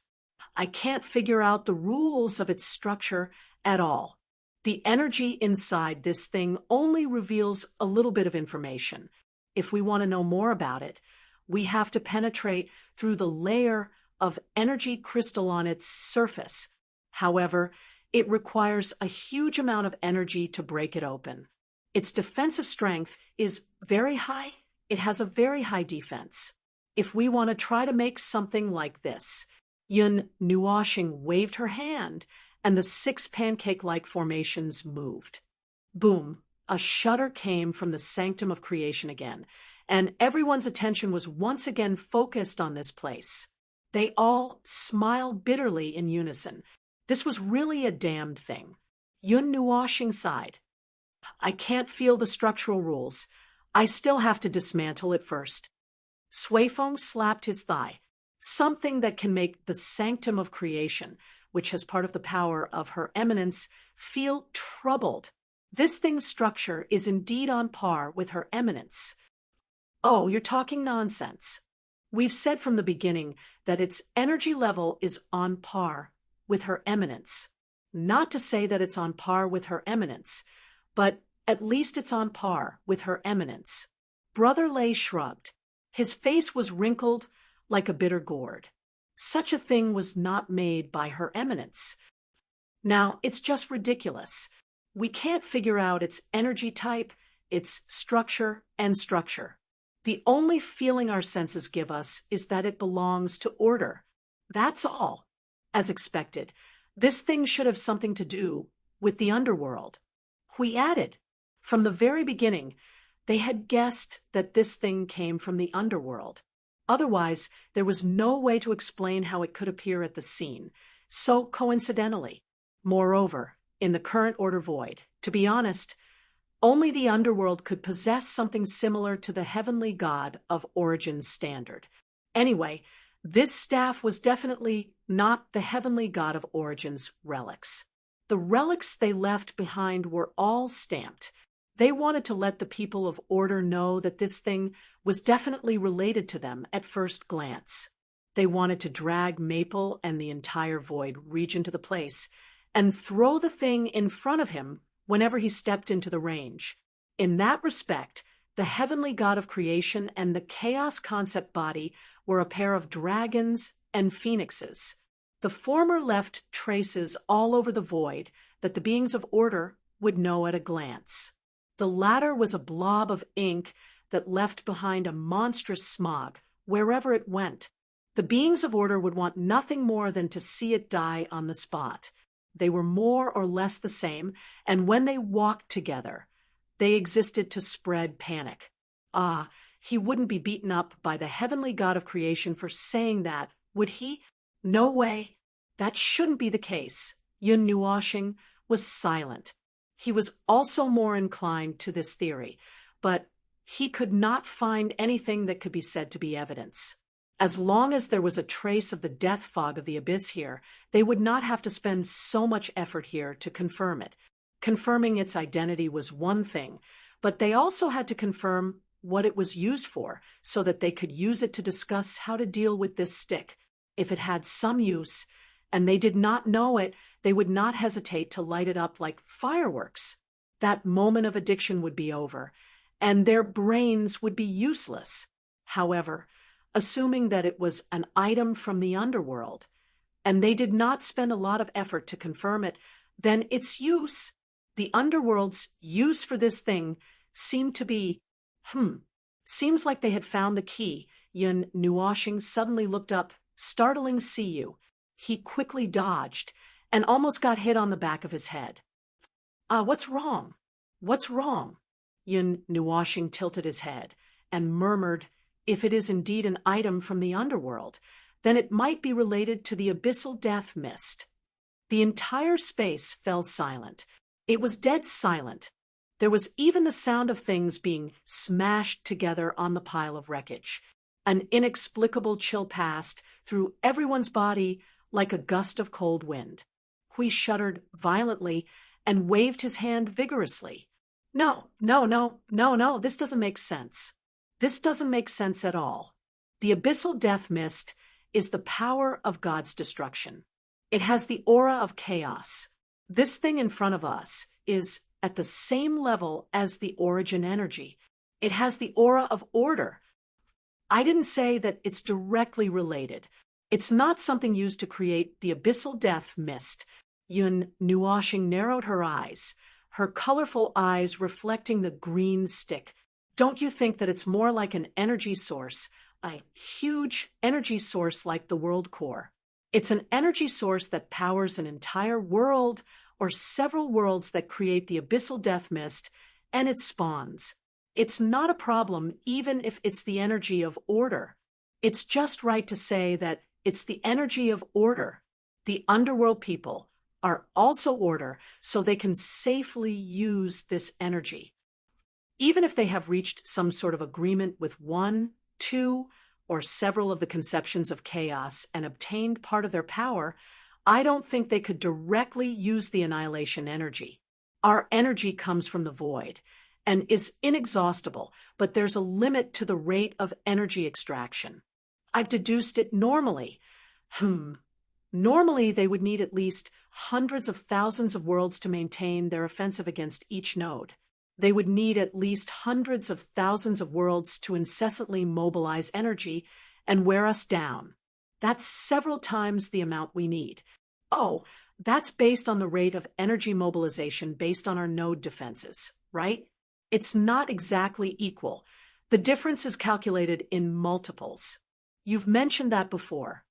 I can't figure out the rules of its structure at all. The energy inside this thing only reveals a little bit of information. If we want to know more about it, we have to penetrate through the layer of energy crystal on its surface. However, it requires a huge amount of energy to break it open. Its defensive strength is very high. It has a very high defense. If we want to try to make something like this, Yun Nuoxing waved her hand, and the 6 pancake-like formations moved. Boom! A shudder came from the sanctum of creation again, and everyone's attention was once again focused on this place. They all smiled bitterly in unison. This was really a damned thing. Yun Nuoxing sighed. "I can't feel the structural rules. I still have to dismantle it first." Suifeng slapped his thigh. "Something that can make the sanctum of creation, which has part of the power of Her Eminence, feel troubled. This thing's structure is indeed on par with Her Eminence." "Oh, you're talking nonsense. We've said from the beginning that its energy level is on par with Her Eminence. Not to say that it's on par with Her Eminence, but at least it's on par with Her Eminence." Brother Lei shrugged. His face was wrinkled like a bitter gourd. Such a thing was not made by Her Eminence. Now, it's just ridiculous. We can't figure out its energy type, its structure, and structure. The only feeling our senses give us is that it belongs to order. That's all. As expected, this thing should have something to do with the underworld. We added. From the very beginning, they had guessed that this thing came from the underworld. Otherwise, there was no way to explain how it could appear at the scene, so coincidentally. Moreover, in the current order void, to be honest, only the underworld could possess something similar to the heavenly god of Origin's standard. Anyway, this staff was definitely not the heavenly god of Origin's relics. The relics they left behind were all stamped. They wanted to let the people of Order know that this thing was definitely related to them at first glance. They wanted to drag Maple and the entire Void region to the place and throw the thing in front of him whenever he stepped into the range. In that respect, the heavenly god of creation and the chaos concept body were a pair of dragons and phoenixes. The former left traces all over the void that the beings of Order would know at a glance. The latter was a blob of ink that left behind a monstrous smog wherever it went. The beings of Order would want nothing more than to see it die on the spot. They were more or less the same, and when they walked together, they existed to spread panic. Ah, he wouldn't be beaten up by the heavenly god of creation for saying that, would he? No way. That shouldn't be the case. Yun Nuoxing was silent. He was also more inclined to this theory, but he could not find anything that could be said to be evidence. As long as there was a trace of the death fog of the abyss here, they would not have to spend so much effort here to confirm it. Confirming its identity was one thing, but they also had to confirm what it was used for so that they could use it to discuss how to deal with this stick. If it had some use, and they did not know it, they would not hesitate to light it up like fireworks. That moment of addiction would be over, and their brains would be useless. However, assuming that it was an item from the underworld, and they did not spend a lot of effort to confirm it, then its use, the underworld's use for this thing, seemed to be, seems like they had found the key. Yun Nuoshing suddenly looked up, startling Siyu. He quickly dodged and almost got hit on the back of his head. What's wrong? What's wrong? Yun Nuoshing tilted his head and murmured, if it is indeed an item from the underworld, then it might be related to the abyssal death mist. The entire space fell silent. It was dead silent. There was even the sound of things being smashed together on the pile of wreckage. An inexplicable chill passed through everyone's body like a gust of cold wind. Hui shuddered violently and waved his hand vigorously. No, this doesn't make sense. This doesn't make sense at all. The abyssal death mist is the power of God's destruction. It has the aura of chaos. This thing in front of us is at the same level as the origin energy. It has the aura of order. I didn't say that it's directly related. It's not something used to create the abyssal death mist. Yun Nuoshing narrowed her eyes, her colorful eyes reflecting the green stick. Don't you think that it's more like an energy source, a huge energy source like the world core? It's an energy source that powers an entire world or several worlds that create the abyssal death mist, and it spawns. It's not a problem even if it's the energy of order. It's just right to say that it's the energy of order. The underworld people are also order, so they can safely use this energy. Even if they have reached some sort of agreement with one, two, or several of the conceptions of chaos and obtained part of their power, I don't think they could directly use the annihilation energy. Our energy comes from the void and is inexhaustible, but there's a limit to the rate of energy extraction. I've deduced it normally. Normally, they would need at least hundreds of thousands of worlds to maintain their offensive against each node. They would need at least hundreds of thousands of worlds to incessantly mobilize energy and wear us down. That's several times the amount we need. Oh, that's based on the rate of energy mobilization based on our node defenses, right? It's not exactly equal. The difference is calculated in multiples. You've mentioned that before.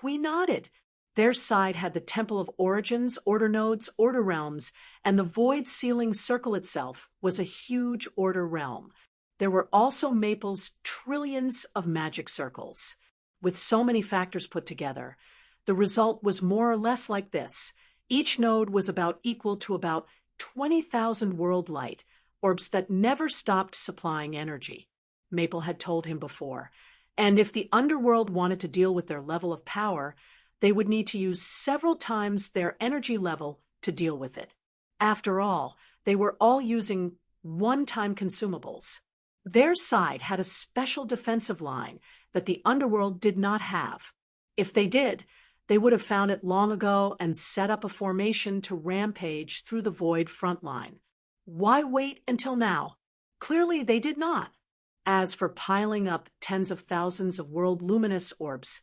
We nodded. Their side had the Temple of Origins, Order Nodes, Order Realms, and the Void Sealing Circle itself was a huge Order Realm. There were also Maple's trillions of magic circles. With so many factors put together, the result was more or less like this. Each node was about equal to about 20,000 world light, orbs that never stopped supplying energy. Maple had told him before. And if the underworld wanted to deal with their level of power, they would need to use several times their energy level to deal with it. After all, they were all using one-time consumables. Their side had a special defensive line that the underworld did not have. If they did, they would have found it long ago and set up a formation to rampage through the void front line. Why wait until now? Clearly they did not. As for piling up tens of thousands of world luminous orbs,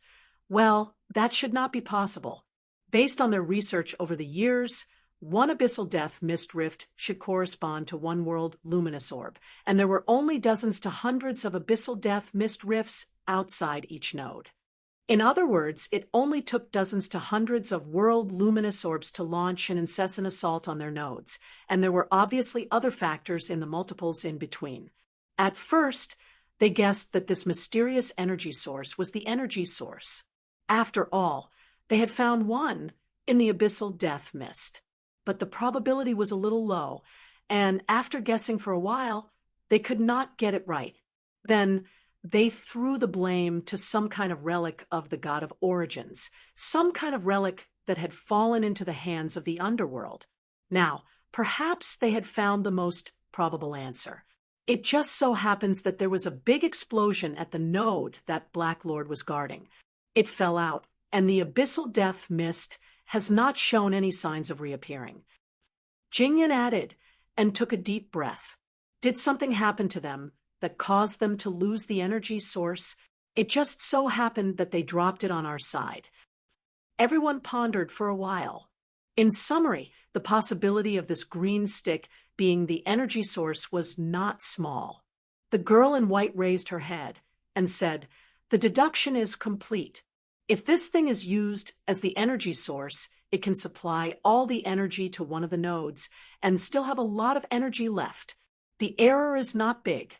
well, that should not be possible. Based on their research over the years, one abyssal death mist rift should correspond to one world luminous orb, and there were only dozens to hundreds of abyssal death mist rifts outside each node. In other words, it only took dozens to hundreds of world luminous orbs to launch an incessant assault on their nodes, and there were obviously other factors in the multiples in between. At first, they guessed that this mysterious energy source was the energy source. After all, they had found one in the abyssal death mist. But the probability was a little low, and after guessing for a while, they could not get it right. Then they threw the blame to some kind of relic of the god of origins, some kind of relic that had fallen into the hands of the underworld. Now, perhaps they had found the most probable answer. It just so happens that there was a big explosion at the node that Black Lord was guarding. It fell out, and the abyssal death mist has not shown any signs of reappearing. Jingyan added and took a deep breath. Did something happen to them that caused them to lose the energy source? It just so happened that they dropped it on our side. Everyone pondered for a while. In summary, the possibility of this green stick being the energy source was not small. The girl in white raised her head and said, "The deduction is complete. If this thing is used as the energy source, it can supply all the energy to one of the nodes and still have a lot of energy left. The error is not big."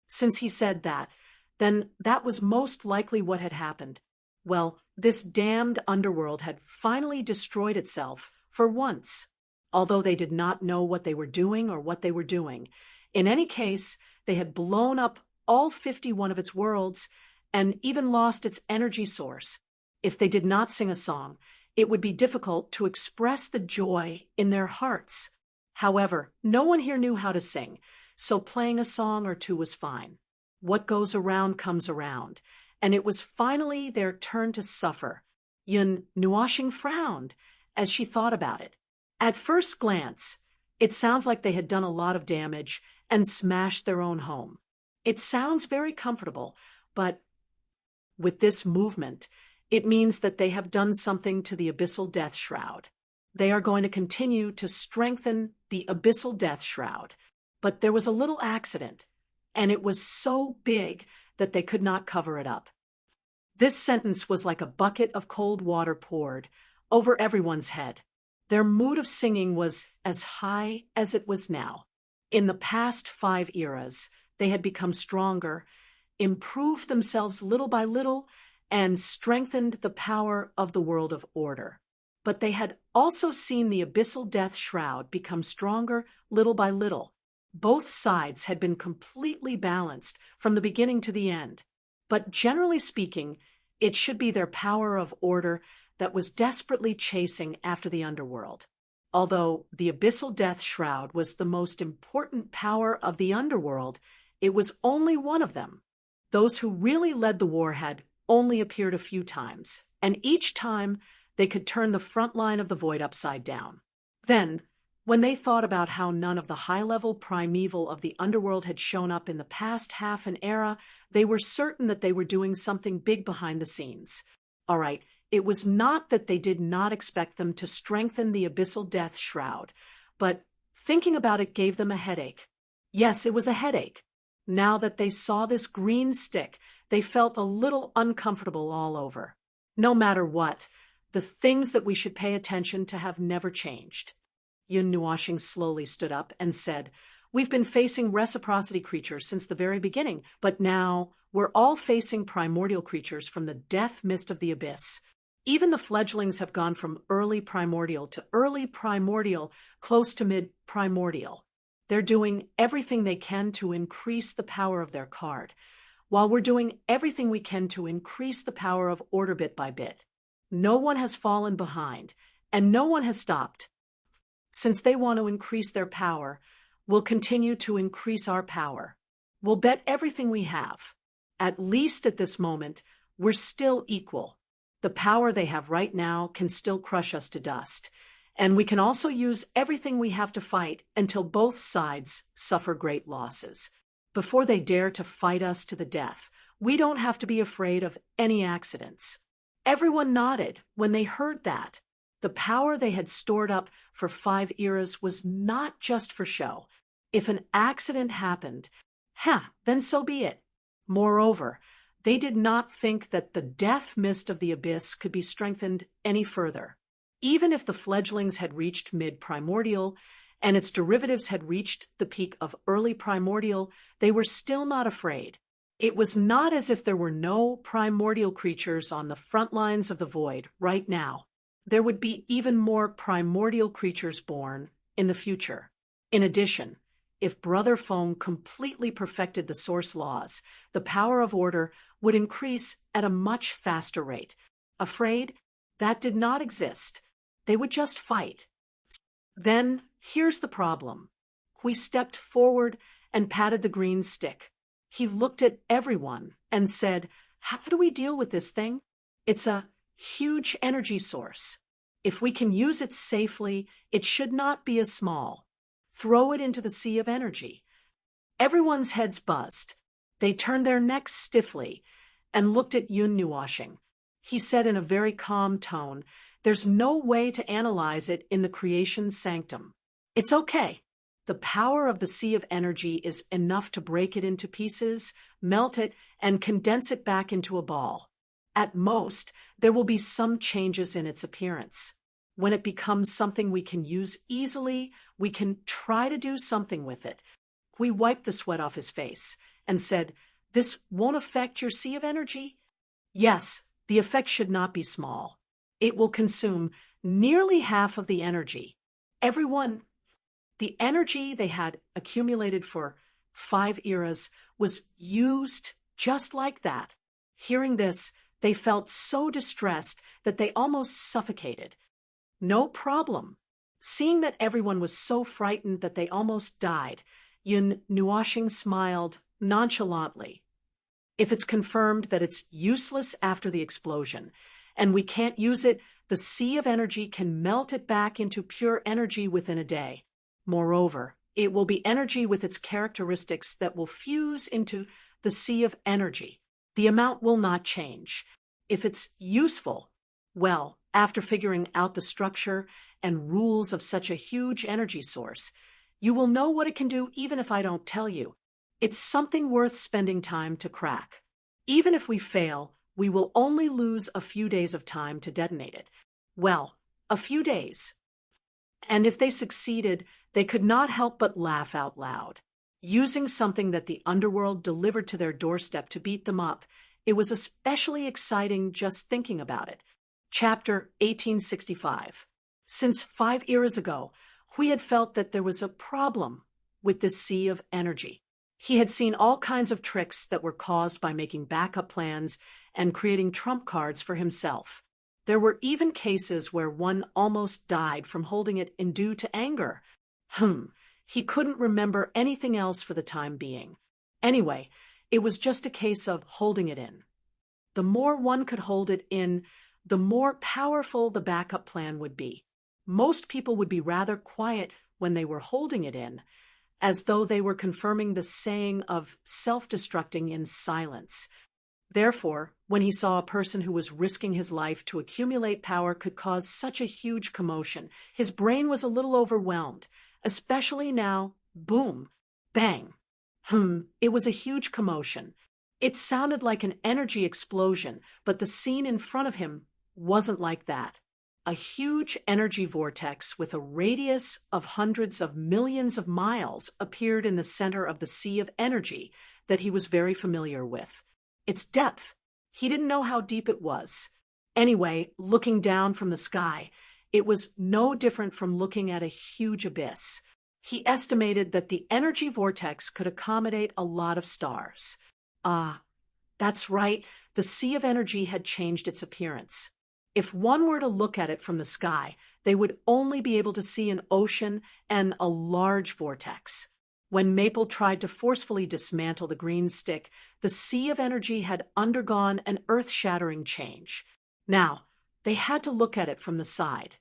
Since he said that, then that was most likely what had happened. Well, this damned underworld had finally destroyed itself for once, although they did not know what they were doing or what they were doing. In any case, they had blown up all 51 of its worlds and even lost its energy source. If they did not sing a song, it would be difficult to express the joy in their hearts. However, no one here knew how to sing, so playing a song or two was fine. What goes around comes around, and it was finally their turn to suffer. Yun Nuashing frowned as she thought about it. At first glance, it sounds like they had done a lot of damage and smashed their own home. It sounds very comfortable, but with this movement, it means that they have done something to the abyssal death shroud. They are going to continue to strengthen the abyssal death shroud. But there was a little accident, and it was so big that they could not cover it up. This sentence was like a bucket of cold water poured over everyone's head. Their mood of singing was as high as it was now. In the past 5 eras, they had become stronger, improved themselves little by little, and strengthened the power of the world of order. But they had also seen the abyssal death shroud become stronger little by little. Both sides had been completely balanced from the beginning to the end. But generally speaking, it should be their power of order that was desperately chasing after the underworld. Although the abyssal death shroud was the most important power of the underworld, it was only one of them. Those who really led the war had only appeared a few times, and each time they could turn the front line of the void upside down. Then, when they thought about how none of the high-level primeval of the underworld had shown up in the past half an era, they were certain that they were doing something big behind the scenes. All right, it was not that they did not expect them to strengthen the abyssal death shroud, but thinking about it gave them a headache. Yes, it was a headache. Now that they saw this green stick, they felt a little uncomfortable all over. No matter what, the things that we should pay attention to have never changed. Yun Nuashing slowly stood up and said, "We've been facing reciprocity creatures since the very beginning, but now we're all facing primordial creatures from the death mist of the abyss. Even the fledglings have gone from early primordial to early primordial, close to mid-primordial. They're doing everything they can to increase the power of their card, while we're doing everything we can to increase the power of order bit by bit. No one has fallen behind, and no one has stopped. Since they want to increase their power, we'll continue to increase our power. We'll bet everything we have. At least at this moment, we're still equal. The power they have right now can still crush us to dust. And we can also use everything we have to fight until both sides suffer great losses. Before they dare to fight us to the death, we don't have to be afraid of any accidents." Everyone nodded when they heard that. The power they had stored up for 5 eras was not just for show. If an accident happened, then so be it. Moreover, they did not think that the death mist of the abyss could be strengthened any further. Even if the fledglings had reached mid-primordial and its derivatives had reached the peak of early primordial, they were still not afraid. It was not as if there were no primordial creatures on the front lines of the void right now. There would be even more primordial creatures born in the future. In addition, if Brother Fong completely perfected the source laws, the power of order would increase at a much faster rate. Afraid? That did not exist. They would just fight. Then, here's the problem. Hui stepped forward and patted the green stick. He looked at everyone and said, "How do we deal with this thing? It's a huge energy source. If we can use it safely, it should not be as small. Throw it into the sea of energy." Everyone's heads buzzed. They turned their necks stiffly and looked at Yun Nuashing. He said in a very calm tone There's no way to analyze it in the creation sanctum. It's okay. The power of the sea of energy is enough to break it into pieces, melt it, and condense it back into a ball. At most, there will be some changes in its appearance. When it becomes something we can use easily, we can try to do something with it. We wiped the sweat off his face and said, "This won't affect your sea of energy?" Yes, the effect should not be small. It will consume nearly half of the energy. The energy they had accumulated for 5 eras was used just like that. Hearing this, they felt so distressed that they almost suffocated. No problem. Seeing that everyone was so frightened that they almost died, Yun Nuoshing smiled nonchalantly. If it's confirmed that it's useless after the explosion, and we can't use it, the sea of energy can melt it back into pure energy within a day. Moreover, it will be energy with its characteristics that will fuse into the sea of energy. The amount will not change. If it's useful, well, after figuring out the structure and rules of such a huge energy source, you will know what it can do even if I don't tell you. It's something worth spending time to crack. Even if we fail, we will only lose a few days of time to detonate it. Well, a few days. And if they succeeded, they could not help but laugh out loud. Using something that the underworld delivered to their doorstep to beat them up, it was especially exciting just thinking about it. Chapter 1865. Since 5 eras ago, Hui had felt that there was a problem with this sea of energy. He had seen all kinds of tricks that were caused by making backup plans and creating trump cards for himself. There were even cases where one almost died from holding it in due to anger. He couldn't remember anything else for the time being. Anyway, it was just a case of holding it in. The more one could hold it in, the more powerful the backup plan would be. Most people would be rather quiet when they were holding it in, as though they were confirming the saying of self-destructing in silence. Therefore, when he saw a person who was risking his life to accumulate power could cause such a huge commotion, his brain was a little overwhelmed, especially now, boom, bang. It was a huge commotion. It sounded like an energy explosion, but the scene in front of him wasn't like that. A huge energy vortex with a radius of hundreds of millions of miles appeared in the center of the sea of energy that he was very familiar with. Its depth, he didn't know how deep it was. Anyway, looking down from the sky, it was no different from looking at a huge abyss. He estimated that the energy vortex could accommodate a lot of stars. That's right, the sea of energy had changed its appearance. If one were to look at it from the sky, they would only be able to see an ocean and a large vortex. When Maple tried to forcefully dismantle the green stick, the sea of energy had undergone an earth-shattering change. Now, they had to look at it from the side.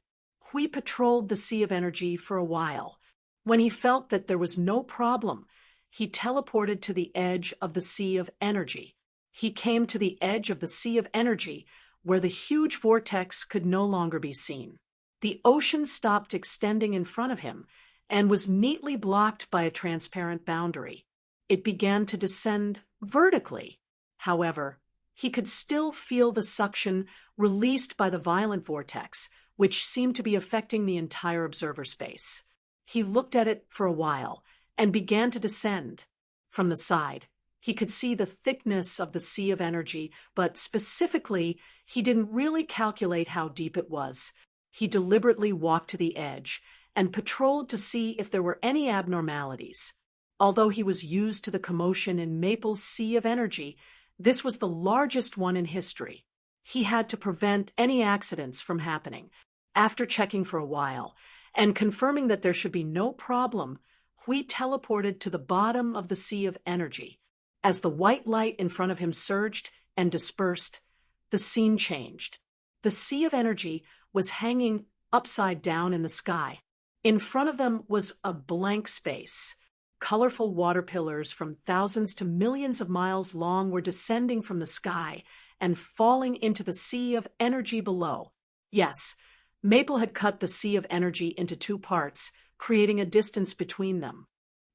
Hui patrolled the sea of energy for a while. When he felt that there was no problem, he teleported to the edge of the sea of energy. He came to the edge of the sea of energy, where the huge vortex could no longer be seen. The ocean stopped extending in front of him and was neatly blocked by a transparent boundary. It began to descend vertically. However, he could still feel the suction released by the violent vortex, which seemed to be affecting the entire observer space. He looked at it for a while and began to descend. From the side, he could see the thickness of the sea of energy, but specifically, he didn't really calculate how deep it was. He deliberately walked to the edge and patrolled to see if there were any abnormalities. Although he was used to the commotion in Maple's sea of energy, this was the largest one in history. He had to prevent any accidents from happening. After checking for a while and confirming that there should be no problem, Hui teleported to the bottom of the sea of energy. As the white light in front of him surged and dispersed, the scene changed. The sea of energy was hanging upside down in the sky. In front of them was a blank space. Colorful water pillars from thousands to millions of miles long were descending from the sky and falling into the sea of energy below. Yes, Maple had cut the sea of energy into two parts, creating a distance between them.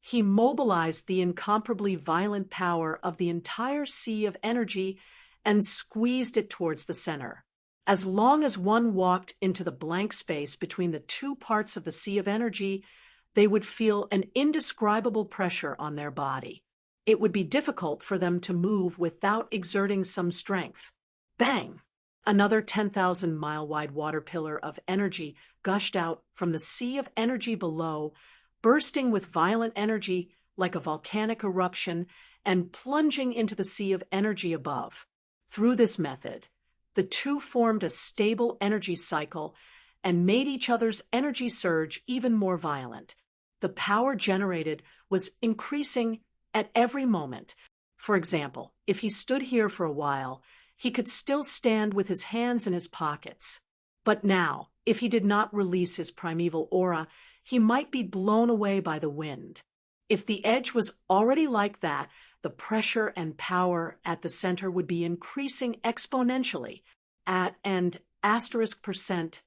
He mobilized the incomparably violent power of the entire sea of energy and squeezed it towards the center. As long as one walked into the blank space between the two parts of the sea of energy, they would feel an indescribable pressure on their body. It would be difficult for them to move without exerting some strength. Bang! Another 10,000-mile-wide water pillar of energy gushed out from the sea of energy below, bursting with violent energy like a volcanic eruption and plunging into the sea of energy above. Through this method, the two formed a stable energy cycle and made each other's energy surge even more violent. The power generated was increasing at every moment. For example, if he stood here for a while, he could still stand with his hands in his pockets. But now, if he did not release his primeval aura, he might be blown away by the wind. If the edge was already like that, the pressure and power at the center would be increasing exponentially at an *%*.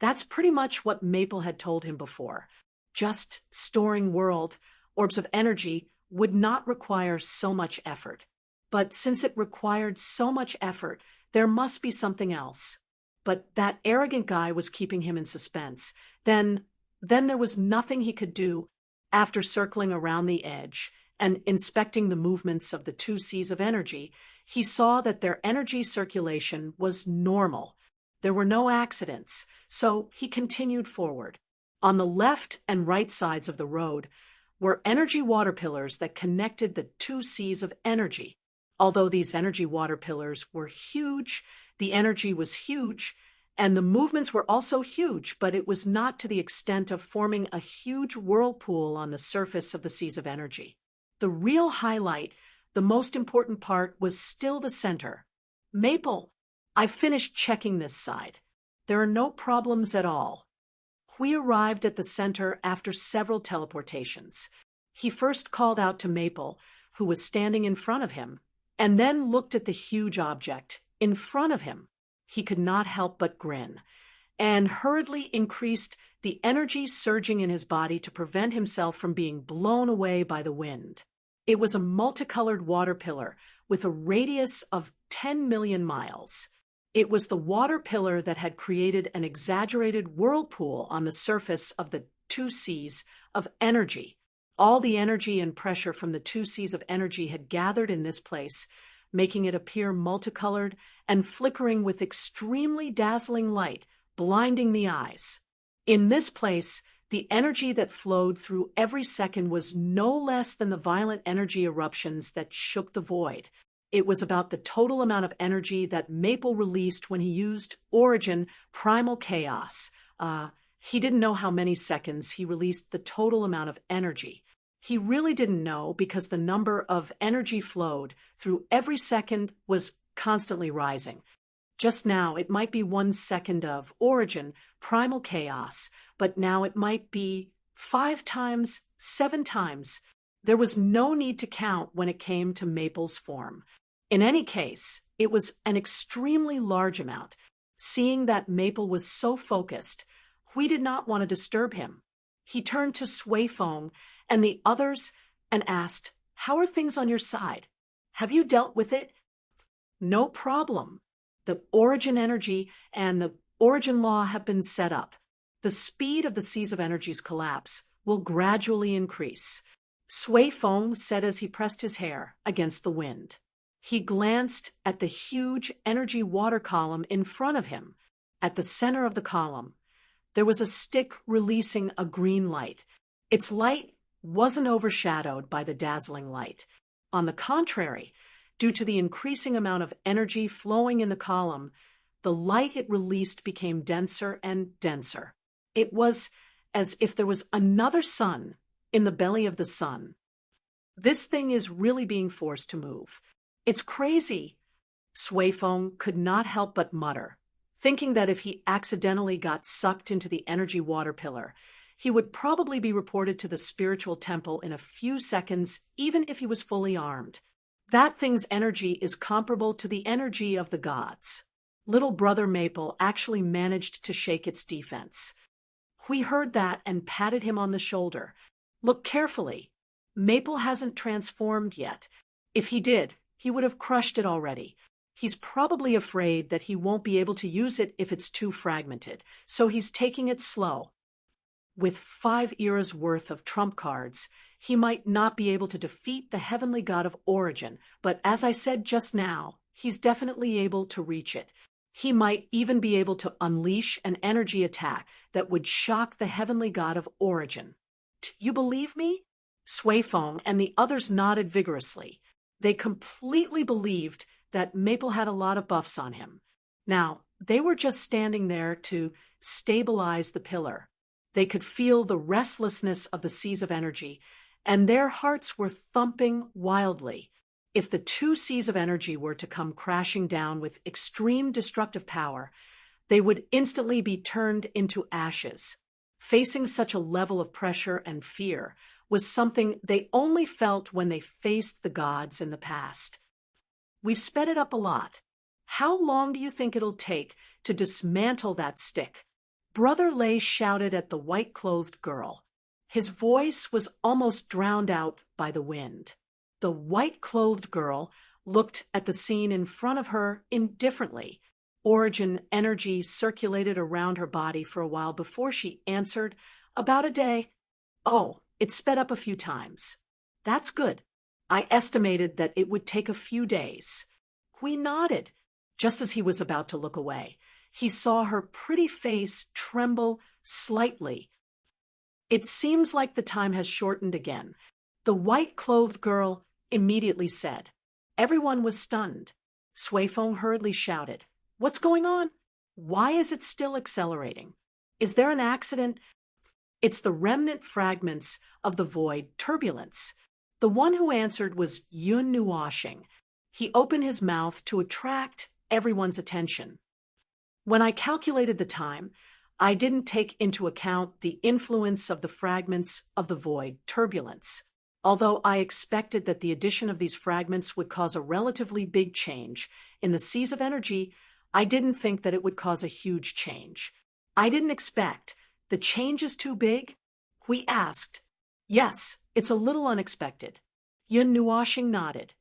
That's pretty much what Maple had told him before. Just storing orbs of energy would not require so much effort. But since it required so much effort, there must be something else. But that arrogant guy was keeping him in suspense. Then there was nothing he could do. After circling around the edge and inspecting the movements of the two seas of energy, he saw that their energy circulation was normal. There were no accidents, so he continued forward. On the left and right sides of the road were energy water pillars that connected the two seas of energy. Although these energy water pillars were huge, the energy was huge, and the movements were also huge, but it was not to the extent of forming a huge whirlpool on the surface of the seas of energy. The real highlight, the most important part, was still the center. Maple, I finished checking this side. There are no problems at all. We arrived at the center after several teleportations. He first called out to Maple, who was standing in front of him, and then looked at the huge object in front of him. He could not help but grin, and hurriedly increased the energy surging in his body to prevent himself from being blown away by the wind. It was a multicolored water pillar with a radius of 10 million miles. It was the water pillar that had created an exaggerated whirlpool on the surface of the two seas of energy. All the energy and pressure from the two seas of energy had gathered in this place, making it appear multicolored and flickering with extremely dazzling light, blinding the eyes. In this place, the energy that flowed through every second was no less than the violent energy eruptions that shook the void. It was about the total amount of energy that Maple released when he used Origin Primal Chaos. He didn't know how many seconds he released the total amount of energy. He really didn't know because the number of energy flowed through every second was constantly rising. Just now, it might be 1 second of Origin Primal Chaos, but now it might be 5 times, 7 times. There was no need to count when it came to Maple's form. In any case, it was an extremely large amount. Seeing that Maple was so focused, we did not want to disturb him. He turned to Swayfong and the others and asked, "How are things on your side? Have you dealt with it?" "No problem. The origin energy and the origin law have been set up. The speed of the seas of energy's collapse will gradually increase," Swayfong said as he pressed his hair against the wind. He glanced at the huge energy water column in front of him. At the center of the column, there was a stick releasing a green light. Its light wasn't overshadowed by the dazzling light. On the contrary, due to the increasing amount of energy flowing in the column, the light it released became denser and denser. It was as if there was another sun in the belly of the sun. "This thing is really being forced to move. It's crazy," Swayfong could not help but mutter, thinking that if he accidentally got sucked into the energy water pillar, he would probably be reported to the spiritual temple in a few seconds, even if he was fully armed. That thing's energy is comparable to the energy of the gods. little brother Maple actually managed to shake its defense. We heard that and patted him on the shoulder. Look carefully. Maple hasn't transformed yet. If he did, he would have crushed it already. He's probably afraid that he won't be able to use it if it's too fragmented, so he's taking it slow. With 5 eras worth of trump cards, he might not be able to defeat the heavenly god of origin, but as I said just now, he's definitely able to reach it. He might even be able to unleash an energy attack that would shock the heavenly god of origin. You believe me? Suifeng and the others nodded vigorously. They completely believed that Maple had a lot of buffs on him. Now, they were just standing there to stabilize the pillar. They could feel the restlessness of the seas of energy, and their hearts were thumping wildly. If the 2 seas of energy were to come crashing down with extreme destructive power, they would instantly be turned into ashes. Facing such a level of pressure and fear was something they only felt when they faced the gods in the past. We've sped it up a lot. How long do you think it'll take to dismantle that stick? Brother Lei shouted at the white-clothed girl. His voice was almost drowned out by the wind. The white-clothed girl looked at the scene in front of her indifferently. Origin energy circulated around her body for a while before she answered, "About a day." "Oh, it sped up a few times." "That's good. I estimated that it would take a few days." Hui nodded. Just as he was about to look away, he saw her pretty face tremble slightly. "It seems like the time has shortened again," the white-clothed girl immediately said. Everyone was stunned. Suifeng hurriedly shouted, "What's going on? Why is it still accelerating? Is there an accident?" "It's the remnant fragments of the void turbulence." The one who answered was Yun Nuoshing. He opened his mouth to attract everyone's attention. "When I calculated the time, I didn't take into account the influence of the fragments of the void turbulence. Although I expected that the addition of these fragments would cause a relatively big change in the seas of energy, I didn't think that it would cause a huge change. I didn't expect. The change is too big?" We asked. "Yes, it's a little unexpected." Yun Nuoshing nodded.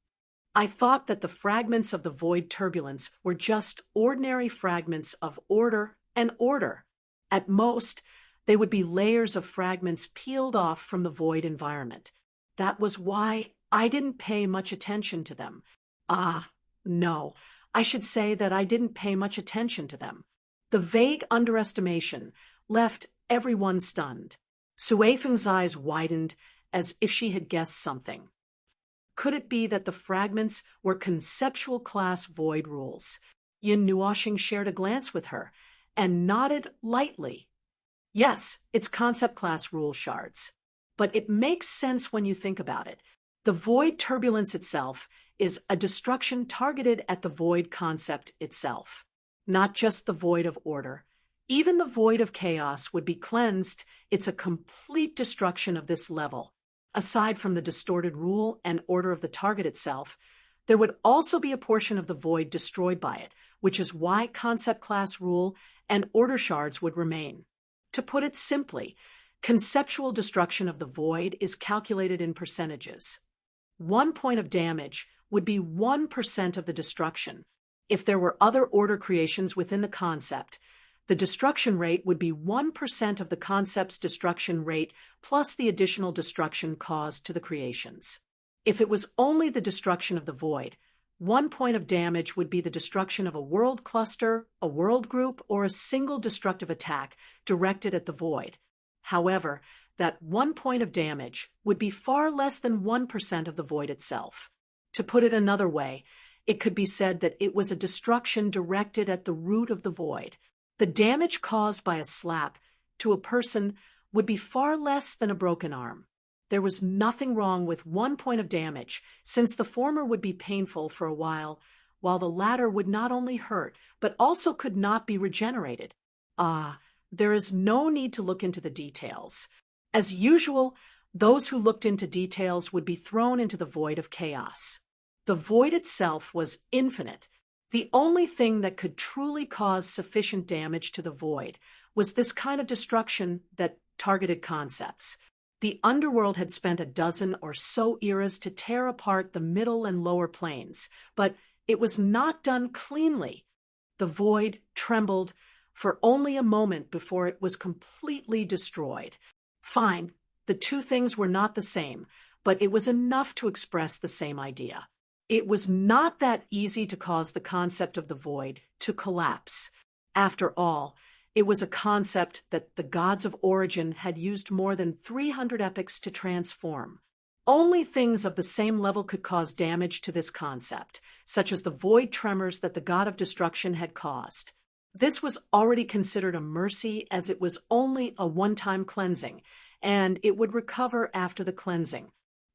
"I thought that the fragments of the void turbulence were just ordinary fragments of order and order. At most, they would be layers of fragments peeled off from the void environment. That was why I didn't pay much attention to them. No, I should say that I didn't pay much attention to them." The vague underestimation left everyone stunned. Suifeng's eyes widened as if she had guessed something. Could it be that the fragments were conceptual class void rules? Yin Nuoshing shared a glance with her and nodded lightly. "Yes, it's concept class rule shards. But it makes sense when you think about it. The void turbulence itself is a destruction targeted at the void concept itself, not just the void of order. Even the void of chaos would be cleansed. It's a complete destruction of this level. Aside from the distorted rule and order of the target itself, there would also be a portion of the void destroyed by it, which is why concept class rule and order shards would remain. To put it simply, conceptual destruction of the void is calculated in percentages. 1 point of damage would be 1% of the destruction. If there were other order creations within the concept, the destruction rate would be 1% of the concept's destruction rate plus the additional destruction caused to the creations. If it was only the destruction of the void, 1 point of damage would be the destruction of a world cluster, a world group, or a single destructive attack directed at the void. However, that 1 point of damage would be far less than 1% of the void itself. To put it another way, it could be said that it was a destruction directed at the root of the void. The damage caused by a slap to a person would be far less than a broken arm. There was nothing wrong with 1 point of damage, since the former would be painful for a while the latter would not only hurt, but also could not be regenerated. There is no need to look into the details. As usual, those who looked into details would be thrown into the void of chaos. The void itself was infinite. The only thing that could truly cause sufficient damage to the void was this kind of destruction that targeted concepts. The underworld had spent a dozen or so eras to tear apart the middle and lower planes, but it was not done cleanly. The void trembled for only a moment before it was completely destroyed. Fine, the two things were not the same, but it was enough to express the same idea. It was not that easy to cause the concept of the void to collapse. After all, it was a concept that the gods of origin had used more than 300 epochs to transform. Only things of the same level could cause damage to this concept, such as the void tremors that the god of destruction had caused. This was already considered a mercy, as it was only a one-time cleansing, and it would recover after the cleansing,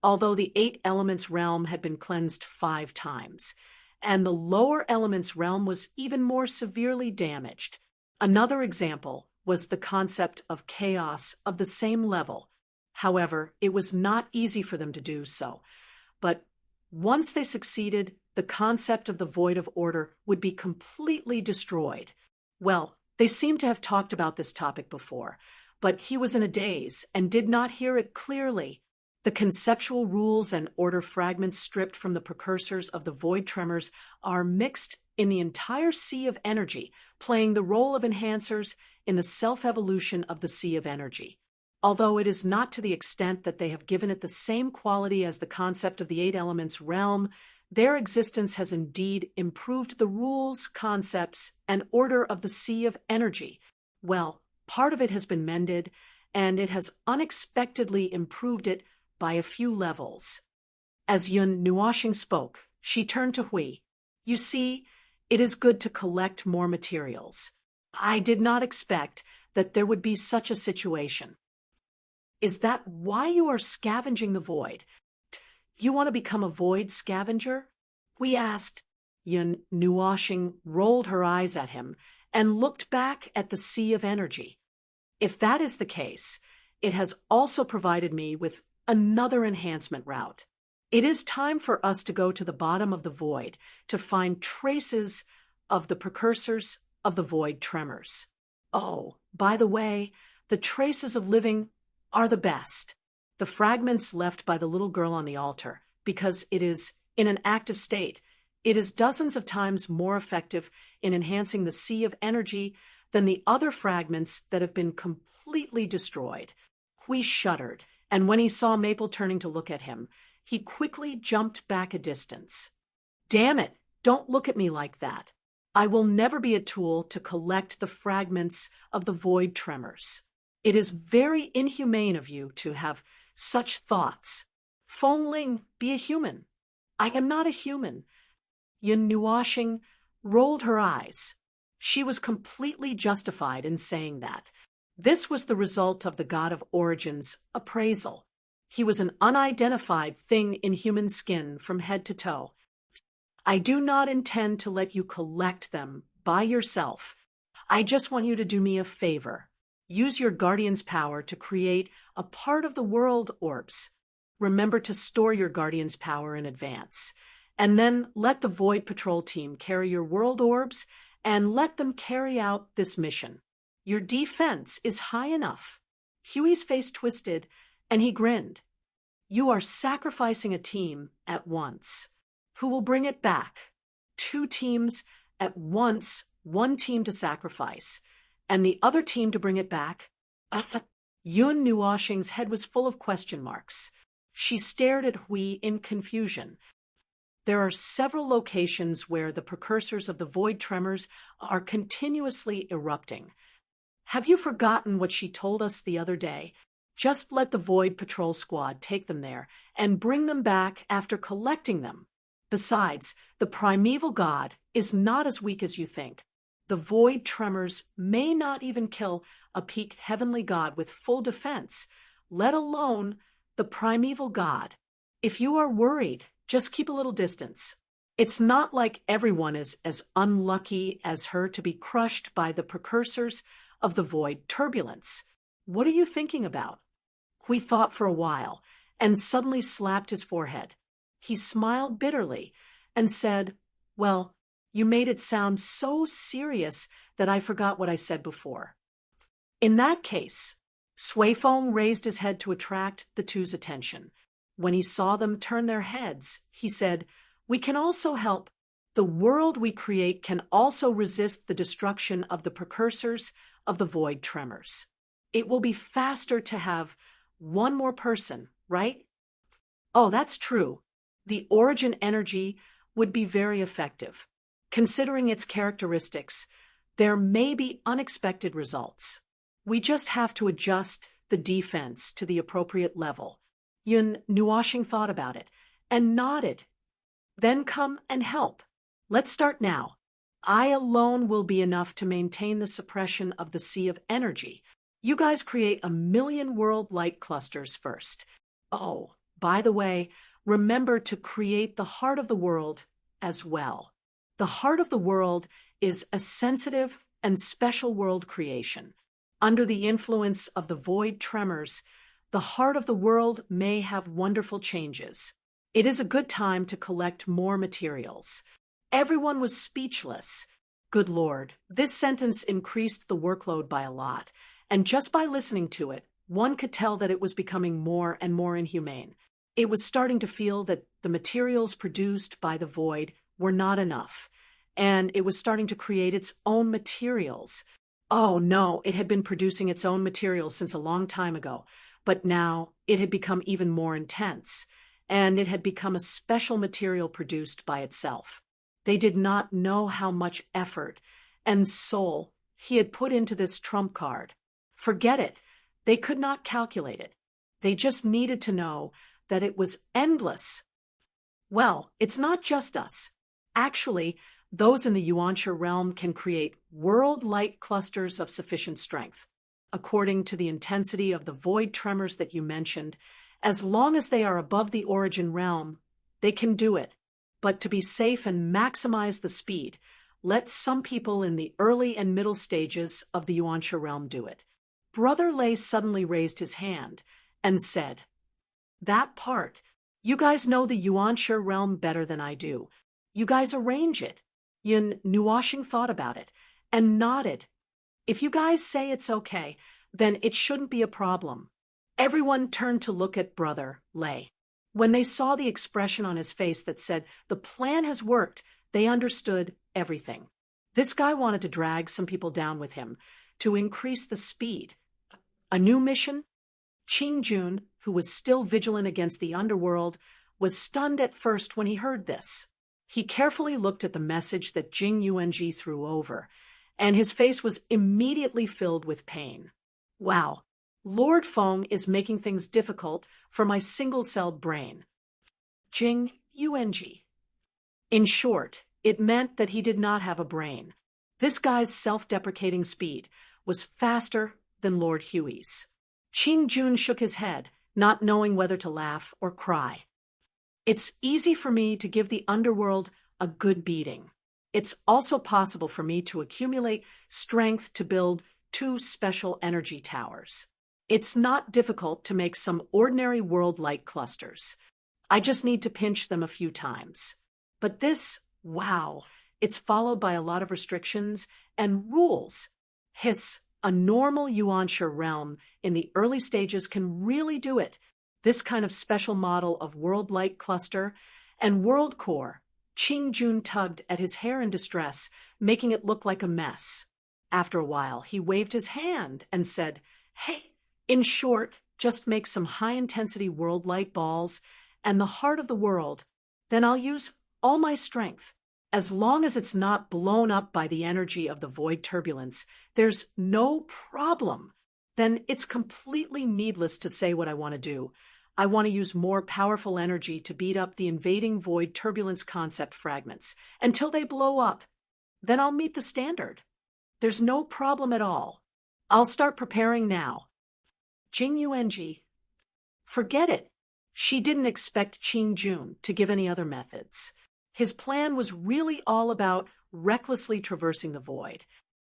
although the 8 elements realm had been cleansed 5 times, and the lower elements realm was even more severely damaged. Another example was the concept of chaos of the same level. However, it was not easy for them to do so, but once they succeeded, the concept of the void of order would be completely destroyed. Well, they seem to have talked about this topic before, but he was in a daze and did not hear it clearly. The conceptual rules and order fragments stripped from the precursors of the void tremors are mixed in the entire sea of energy, playing the role of enhancers in the self-evolution of the sea of energy. Although it is not to the extent that they have given it the same quality as the concept of the 8 elements realm, their existence has indeed improved the rules, concepts, and order of the sea of energy. Well, part of it has been mended, and it has unexpectedly improved it by a few levels. As Yun Nuoshing spoke, she turned to Hui. You see, it is good to collect more materials. I did not expect that there would be such a situation. Is that why you are scavenging the void? You want to become a void scavenger? We asked. Yun Nuoshing rolled her eyes at him and looked back at the sea of energy. If that is the case, it has also provided me with another enhancement route. It is time for us to go to the bottom of the void to find traces of the precursors of the void tremors. Oh, by the way, the traces of living are the best. The fragments left by the little girl on the altar, because it is in an active state, it is dozens of times more effective in enhancing the sea of energy than the other fragments that have been completely destroyed. Hui shuddered, and when he saw Maple turning to look at him, he quickly jumped back a distance. Damn it, don't look at me like that. I will never be a tool to collect the fragments of the void tremors. It is very inhumane of you to have such thoughts. Feng Ling, be a human. I am not a human. Yun Nuoshing rolled her eyes. She was completely justified in saying that. This was the result of the god of origin's appraisal. He was an unidentified thing in human skin from head to toe. I do not intend to let you collect them by yourself. I just want you to do me a favor. Use your guardian's power to create a part of the world orbs. Remember to store your guardian's power in advance. And then let the Void Patrol team carry your world orbs and let them carry out this mission. Your defense is high enough. Huey's face twisted, and he grinned. You are sacrificing a team at once. Who will bring it back? 2 teams at once, 1 team to sacrifice, and the other team to bring it back? Yun Nuoshing's head was full of question marks. She stared at Hui in confusion. There are several locations where the precursors of the void tremors are continuously erupting. Have you forgotten what she told us the other day? Just let the Void Patrol Squad take them there and bring them back after collecting them. Besides, the primeval god is not as weak as you think. The void tremors may not even kill a peak heavenly god with full defense, let alone the primeval god. If you are worried, just keep a little distance. It's not like everyone is as unlucky as her to be crushed by the precursors of the void turbulence. What are you thinking about? Hui thought for a while and suddenly slapped his forehead. He smiled bitterly and said, well, You made it sound so serious that I forgot what I said before. In that case, Suifeng raised his head to attract the two's attention. When he saw them turn their heads, he said, "We can also help. The world we create can also resist the destruction of the precursors of the void tremors. It will be faster to have one more person, right?" Oh, that's true. The origin energy would be very effective. Considering its characteristics, there may be unexpected results. We just have to adjust the defense to the appropriate level. Yun Nuashing thought about it and nodded. Then come and help. Let's start now. I alone will be enough to maintain the suppression of the sea of energy. You guys create 1,000,000 world light clusters first. Oh, by the way, remember to create the heart of the world as well. The heart of the world is a sensitive and special world creation. Under the influence of the void tremors, the heart of the world may have wonderful changes. It is a good time to collect more materials. Everyone was speechless. Good Lord, this sentence increased the workload by a lot, and just by listening to it, one could tell that it was becoming more and more inhumane. It was starting to feel that the materials produced by the void were not enough, and it was starting to create its own materials. Oh no, it had been producing its own materials since a long time ago, but now it had become even more intense, and it had become a special material produced by itself. They did not know how much effort and soul he had put into this trump card. Forget it. They could not calculate it. They just needed to know that it was endless. Well, it's not just us. Actually, those in the Yuanshi realm can create world light clusters of sufficient strength. According to the intensity of the void tremors that you mentioned, as long as they are above the origin realm, they can do it. But to be safe and maximize the speed, let some people in the early and middle stages of the Yuanshi realm do it. Brother Lei suddenly raised his hand and said, "That part, you guys know the Yuanshi realm better than I do. You guys arrange it." Yin Nuashing thought about it and nodded. "If you guys say it's okay, then it shouldn't be a problem." Everyone turned to look at Brother Lei. When they saw the expression on his face that said, "The plan has worked," they understood everything. This guy wanted to drag some people down with him to increase the speed. A new mission? Qingjun, who was still vigilant against the underworld, was stunned at first when he heard this. He carefully looked at the message that Jing Yuanji threw over, and his face was immediately filled with pain. Wow, Lord Feng is making things difficult for my single-celled brain. Jing Yuanji. In short, it meant that he did not have a brain. This guy's self-deprecating speed was faster than Lord Huey's. Qingjun shook his head, not knowing whether to laugh or cry. It's easy for me to give the underworld a good beating. It's also possible for me to accumulate strength to build 2 special energy towers. It's not difficult to make some ordinary world-light clusters. I just need to pinch them a few times. But this, wow, it's followed by a lot of restrictions and rules. Hiss, a normal Yuanshi realm in the early stages can really do it. This kind of special model of world-light cluster and world core. Qingjun tugged at his hair in distress, making it look like a mess. After a while, he waved his hand and said, "Hey, in short, just make some high-intensity world-light balls and the heart of the world. Then I'll use all my strength. As long as it's not blown up by the energy of the void turbulence, there's no problem. Then it's completely needless to say what I want to do. I want to use more powerful energy to beat up the invading void turbulence concept fragments until they blow up. Then I'll meet the standard. There's no problem at all. I'll start preparing now." Jing Yuanji. Forget it. She didn't expect Qingjun to give any other methods. His plan was really all about recklessly traversing the void.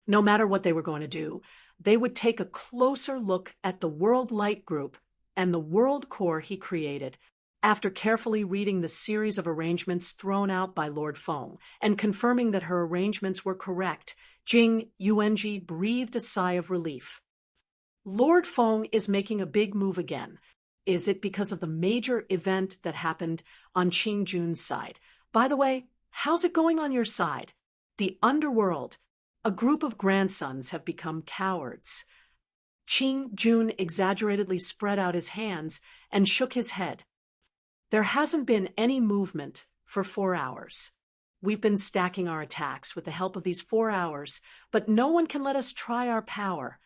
No matter what they were going to do, they would take a closer look at the World Light Group and the world core he created. After carefully reading the series of arrangements thrown out by Lord Feng and confirming that her arrangements were correct, Jing Yuanji breathed a sigh of relief. Lord Feng is making a big move again. Is it because of the major event that happened on Qing Jun's side? By the way, how's it going on your side? The underworld. A group of grandsons have become cowards. Qing Jun exaggeratedly spread out his hands and shook his head. There hasn't been any movement for 4 hours. We've been stacking our attacks with the help of these 4 hours, but no one can let us try our power.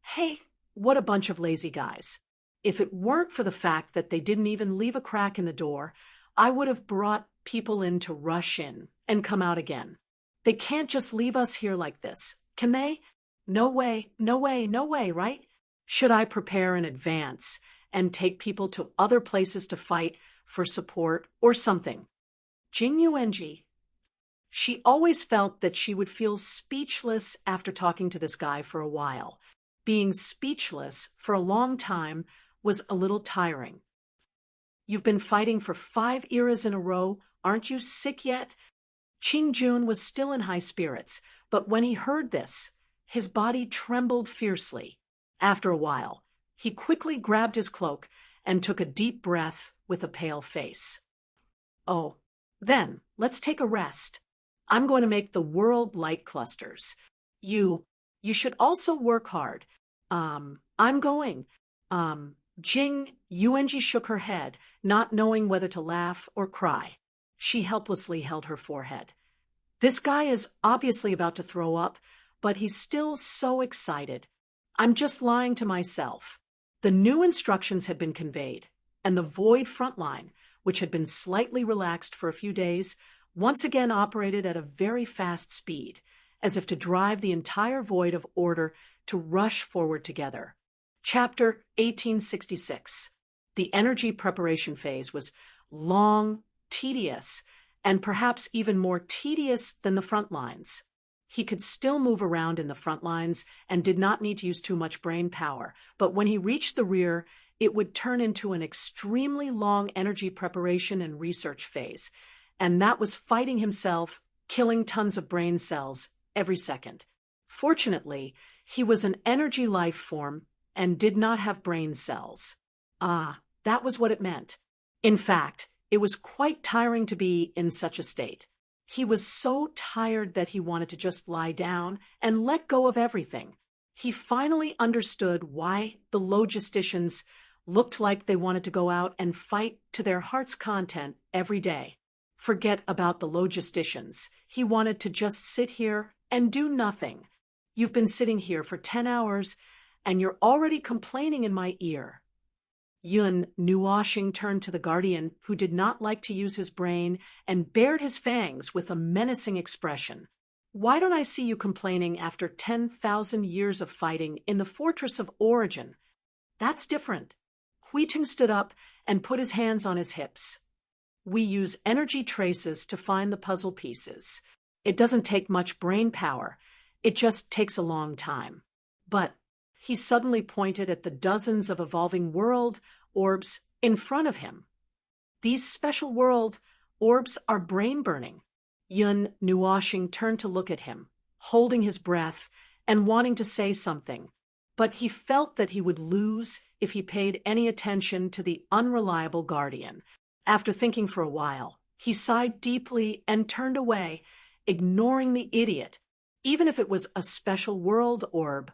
Hey, what a bunch of lazy guys. If it weren't for the fact that they didn't even leave a crack in the door, I would have brought people in to rush in and come out again. They can't just leave us here like this, can they? No way, no way, no way, right? Should I prepare in advance and take people to other places to fight for support or something? Jing Yuanji. She always felt that she would feel speechless after talking to this guy for a while. Being speechless for a long time was a little tiring. You've been fighting for 5 eras in a row, aren't you sick yet? Qing Jun was still in high spirits, but when he heard this, his body trembled fiercely. After a while, he quickly grabbed his cloak and took a deep breath with a pale face. Oh, then, let's take a rest. I'm going to make the world light clusters. You should also work hard. I'm going. Jing Yuanji shook her head, not knowing whether to laugh or cry. She helplessly held her forehead. This guy is obviously about to throw up, but he's still so excited. I'm just lying to myself. The new instructions had been conveyed, and the Void front line, which had been slightly relaxed for a few days, once again operated at a very fast speed, as if to drive the entire Void of order to rush forward together. Chapter 1866. The energy preparation phase was long, tedious, and perhaps even more tedious than the front lines. He could still move around in the front lines and did not need to use too much brain power, but when he reached the rear, it would turn into an extremely long energy preparation and research phase, and that was fighting himself, killing tons of brain cells every second. Fortunately, he was an energy life form and did not have brain cells. That was what it meant. In fact, it was quite tiring to be in such a state. He was so tired that he wanted to just lie down and let go of everything. He finally understood why the logisticians looked like they wanted to go out and fight to their heart's content every day. Forget about the logisticians. He wanted to just sit here and do nothing. You've been sitting here for 10 hours, and you're already complaining in my ear. Yun Nuoshing turned to the guardian, who did not like to use his brain, and bared his fangs with a menacing expression. Why don't I see you complaining after 10,000 years of fighting in the Fortress of Origin? That's different. Huiting stood up and put his hands on his hips. We use energy traces to find the puzzle pieces. It doesn't take much brain power. It just takes a long time. But he suddenly pointed at the dozens of evolving world orbs in front of him. These special world orbs are brain-burning. Yun Nuoshing turned to look at him, holding his breath and wanting to say something, but he felt that he would lose if he paid any attention to the unreliable guardian. After thinking for a while, he sighed deeply and turned away, ignoring the idiot. Even if it was a special world orb,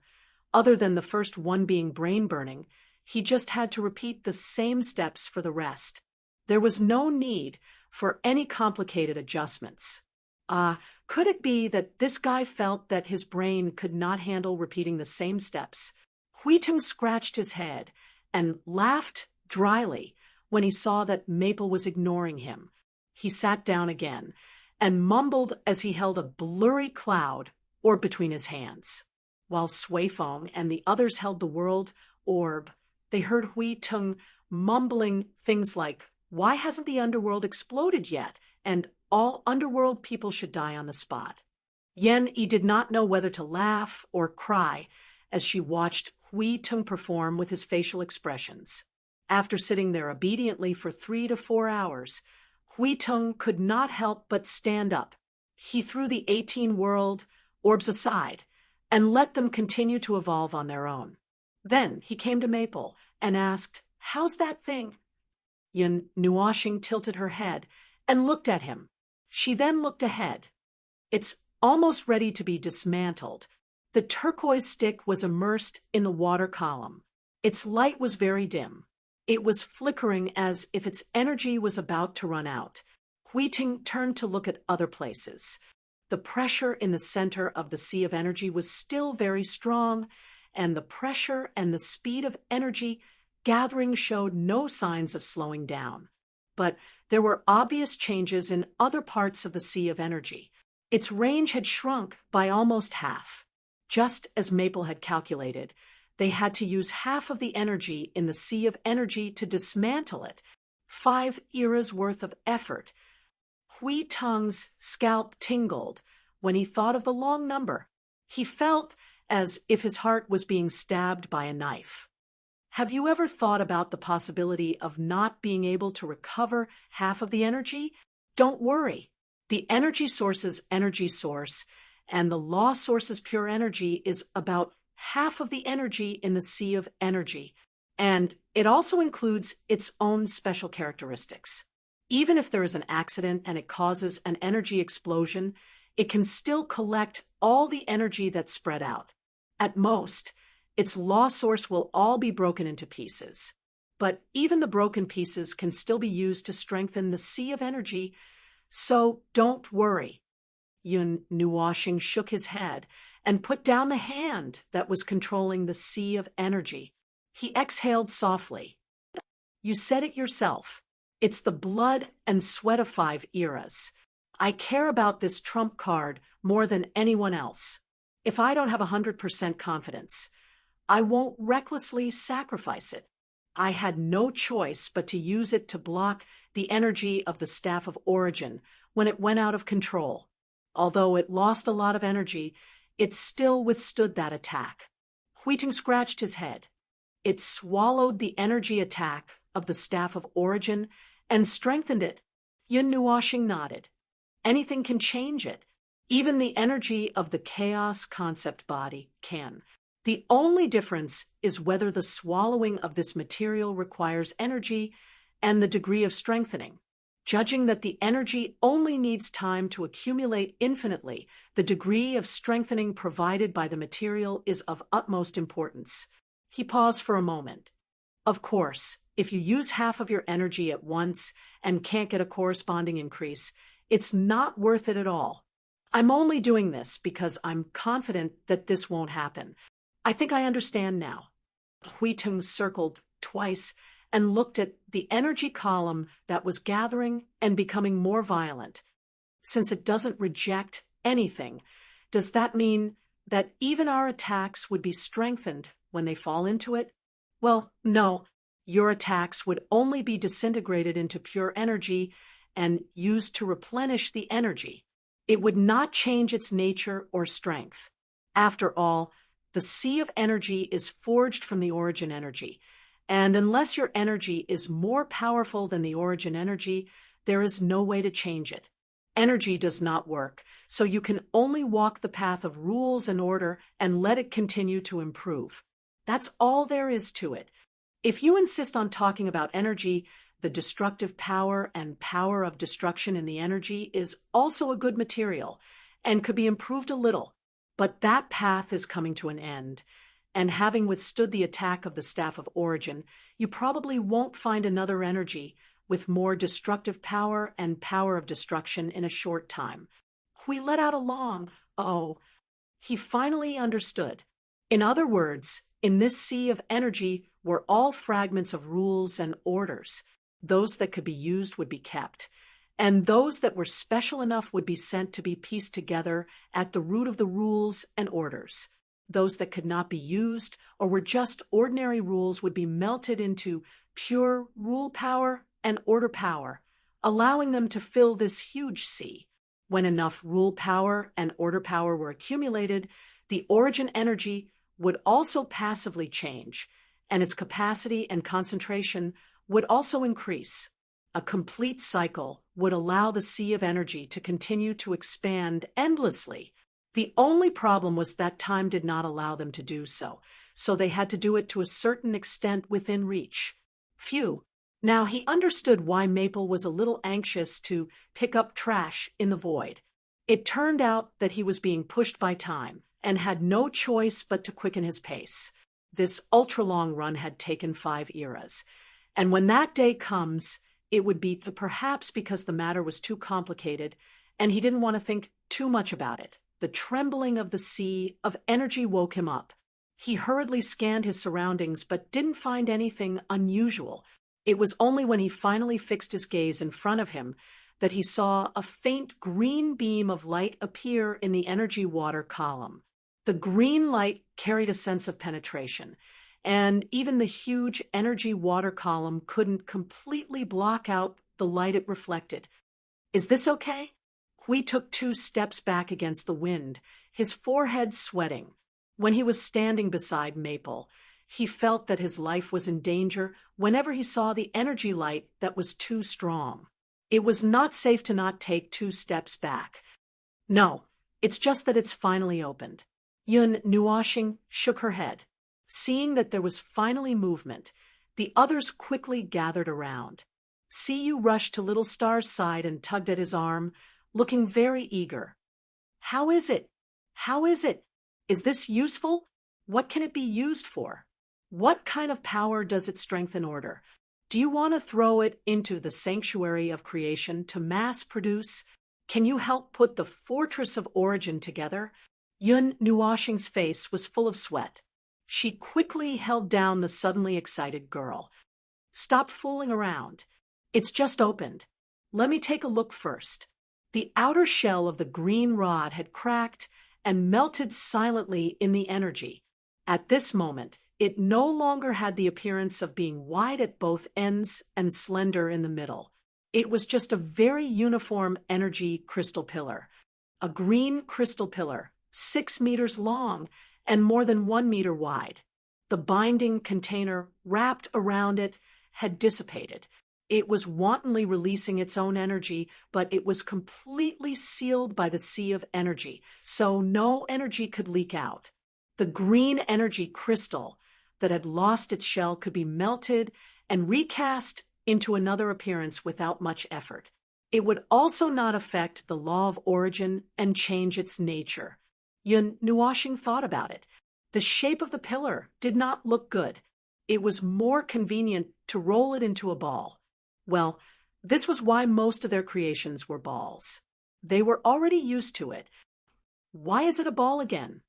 other than the first one being brain-burning, he just had to repeat the same steps for the rest. There was no need for any complicated adjustments. Could it be that this guy felt that his brain could not handle repeating the same steps? Huitung scratched his head and laughed dryly when he saw that Maple was ignoring him. He sat down again and mumbled as he held a blurry cloud orb between his hands. While Suifeng and the others held the world orb, they heard Huitung mumbling things like, "Why hasn't the underworld exploded yet?" and "All underworld people should die on the spot." Yen-Yi did not know whether to laugh or cry as she watched Huitung perform with his facial expressions. After sitting there obediently for 3 to 4 hours, Huitung could not help but stand up. He threw the 18 world orbs aside and let them continue to evolve on their own. Then he came to Maple and asked, "How's that thing?" Yun Nuoshing tilted her head and looked at him. She then looked ahead. "It's almost ready to be dismantled." The turquoise stick was immersed in the water column. Its light was very dim. It was flickering as if its energy was about to run out. Huiting turned to look at other places. The pressure in the center of the sea of energy was still very strong, and the pressure and the speed of energy gathering showed no signs of slowing down. But there were obvious changes in other parts of the sea of energy. Its range had shrunk by almost half. Just as Maple had calculated, they had to use half of the energy in the sea of energy to dismantle it. 5 eras worth of effort. Huitung's scalp tingled when he thought of the long number. He felt as if his heart was being stabbed by a knife. Have you ever thought about the possibility of not being able to recover half of the energy? Don't worry. The energy source's energy source and the law source's pure energy is about half of the energy in the sea of energy, and it also includes its own special characteristics. Even if there is an accident and it causes an energy explosion, it can still collect all the energy that's spread out. At most, its law source will all be broken into pieces. But even the broken pieces can still be used to strengthen the sea of energy, so don't worry. Yun Nuoshing shook his head and put down the hand that was controlling the sea of energy. He exhaled softly. You said it yourself. It's the blood and sweat of 5 eras. I care about this trump card more than anyone else. If I don't have 100% confidence, I won't recklessly sacrifice it. I had no choice but to use it to block the energy of the Staff of Origin when it went out of control. Although it lost a lot of energy, it still withstood that attack. Huiting scratched his head. It swallowed the energy attack of the Staff of Origin and strengthened it. Yun Nuoshing nodded. Anything can change it. Even the energy of the chaos concept body can. The only difference is whether the swallowing of this material requires energy and the degree of strengthening. Judging that the energy only needs time to accumulate infinitely, the degree of strengthening provided by the material is of utmost importance. He paused for a moment. Of course, if you use half of your energy at once and can't get a corresponding increase, it's not worth it at all. I'm only doing this because I'm confident that this won't happen. I think I understand now. Huitung circled twice and looked at the energy column that was gathering and becoming more violent. Since it doesn't reject anything, does that mean that even our attacks would be strengthened when they fall into it? Well, no. Your attacks would only be disintegrated into pure energy and used to replenish the energy. It would not change its nature or strength. After all, the sea of energy is forged from the origin energy, and unless your energy is more powerful than the origin energy, there is no way to change it. Energy does not work, so you can only walk the path of rules and order and let it continue to improve. That's all there is to it. If you insist on talking about energy, the destructive power and power of destruction in the energy is also a good material and could be improved a little. But that path is coming to an end, and having withstood the attack of the Staff of Origin, you probably won't find another energy with more destructive power and power of destruction in a short time. We let out a long, oh. He finally understood. In other words, in this sea of energy were all fragments of rules and orders. Those that could be used would be kept, and those that were special enough would be sent to be pieced together at the root of the rules and orders. Those that could not be used or were just ordinary rules would be melted into pure rule power and order power, allowing them to fill this huge sea. When enough rule power and order power were accumulated, the origin energy would also passively change, and its capacity and concentration would also increase. A complete cycle would allow the sea of energy to continue to expand endlessly. The only problem was that time did not allow them to do so, so they had to do it to a certain extent within reach. Phew. Now he understood why Maple was a little anxious to pick up trash in the void. It turned out that he was being pushed by time and had no choice but to quicken his pace. This ultra-long run had taken 5 eras, and when that day comes, it would be perhaps because the matter was too complicated and he didn't want to think too much about it. The trembling of the sea of energy woke him up. He hurriedly scanned his surroundings but didn't find anything unusual. It was only when he finally fixed his gaze in front of him that he saw a faint green beam of light appear in the energy water column. The green light carried a sense of penetration, and even the huge energy water column couldn't completely block out the light it reflected. "Is this okay?" Hui took 2 steps back against the wind, his forehead sweating. When he was standing beside Maple, he felt that his life was in danger whenever he saw the energy light that was too strong. It was not safe to not take 2 steps back. "No, it's just that it's finally opened." Yun Nuoxing shook her head. Seeing that there was finally movement, the others quickly gathered around. Siyu rushed to Little Star's side and tugged at his arm, looking very eager. "How is it? How is it? Is this useful? What can it be used for? What kind of power does it strengthen order? Do you want to throw it into the sanctuary of creation to mass produce? Can you help put the fortress of origin together?" Yun Nuoxing's face was full of sweat. She quickly held down the suddenly excited girl. "Stop fooling around. It's just opened. Let me take a look first." The outer shell of the green rod had cracked and melted silently in the energy. At this moment, it no longer had the appearance of being wide at both ends and slender in the middle. It was just a very uniform energy crystal pillar. A green crystal pillar, 6 meters long and more than 1 meter wide. The binding container wrapped around it had dissipated. It was wantonly releasing its own energy, but it was completely sealed by the sea of energy, so no energy could leak out. The green energy crystal that had lost its shell could be melted and recast into another appearance without much effort. It would also not affect the law of origin and change its nature. Yun Nuoxing thought about it. The shape of the pillar did not look good. It was more convenient to roll it into a ball. Well, this was why most of their creations were balls. They were already used to it. Why is it a ball again?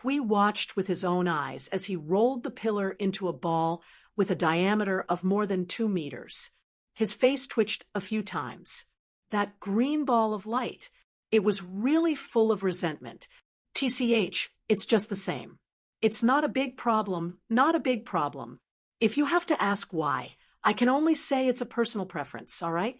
Hui watched with his own eyes as he rolled the pillar into a ball with a diameter of more than 2 meters. His face twitched a few times. That green ball of light, it was really full of resentment. TCH, it's just the same. It's not a big problem, not a big problem. If you have to ask why, I can only say it's a personal preference, all right?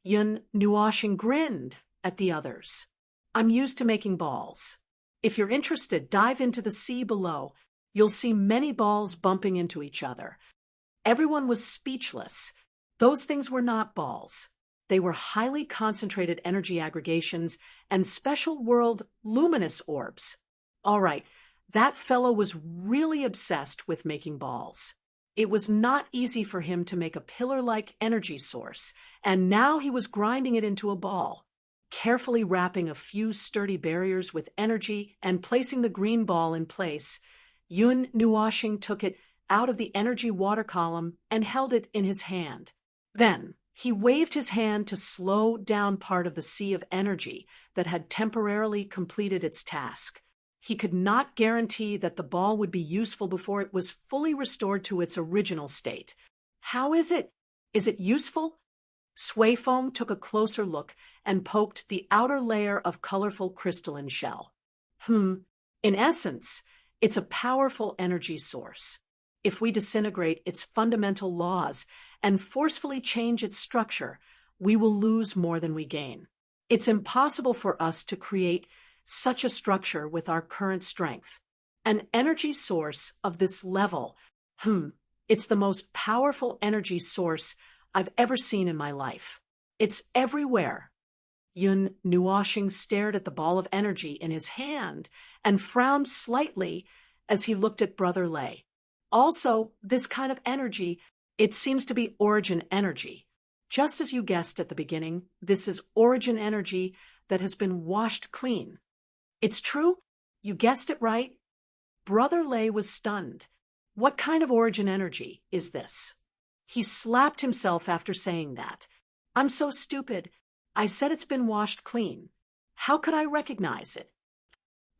Yun Nuoxing grinned at the others. "I'm used to making balls. If you're interested, dive into the sea below. You'll see many balls bumping into each other." Everyone was speechless. Those things were not balls. They were highly concentrated energy aggregations and special world luminous orbs. All right, that fellow was really obsessed with making balls. It was not easy for him to make a pillar-like energy source, and now he was grinding it into a ball. Carefully wrapping a few sturdy barriers with energy and placing the green ball in place, Yun Nuoxing took it out of the energy water column and held it in his hand. Then, he waved his hand to slow down part of the sea of energy that had temporarily completed its task. He could not guarantee that the ball would be useful before it was fully restored to its original state. "How is it? Is it useful?" Sway Foam took a closer look and poked the outer layer of colorful crystalline shell. In essence, it's a powerful energy source. If we disintegrate its fundamental laws and forcefully change its structure, we will lose more than we gain. It's impossible for us to create such a structure with our current strength. An energy source of this level Hmm, it's the most powerful energy source I've ever seen in my life. It's everywhere. Yun Nuoshing stared at the ball of energy in his hand and frowned slightly as he looked at Brother Lei. Also, this kind of energy, it seems to be origin energy. Just as you guessed at the beginning, this is origin energy that has been washed clean. It's true? You guessed it right? Brother Lei was stunned. What kind of origin energy is this? He slapped himself after saying that. I'm so stupid. I said it's been washed clean. How could I recognize it?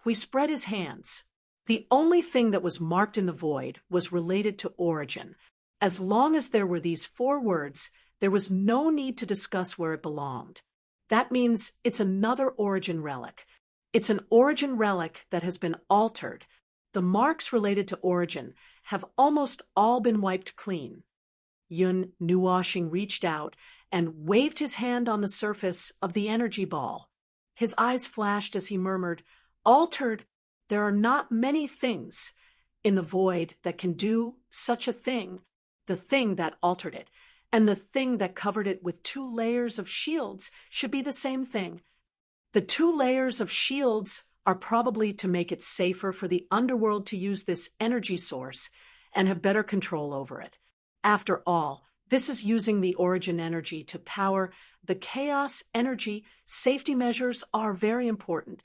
He spread his hands. The only thing that was marked in the void was related to origin. As long as there were these 4 words, there was no need to discuss where it belonged. That means it's another origin relic. It's an origin relic that has been altered. The marks related to origin have almost all been wiped clean. Yun Nuoshing reached out and waved his hand on the surface of the energy ball. His eyes flashed as he murmured, "Altered, there are not many things in the void that can do such a thing, the thing that altered it, and the thing that covered it with 2 layers of shields should be the same thing. The 2 layers of shields are probably to make it safer for the underworld to use this energy source and have better control over it. After all, this is using the origin energy to power the chaos energy. Safety measures are very important.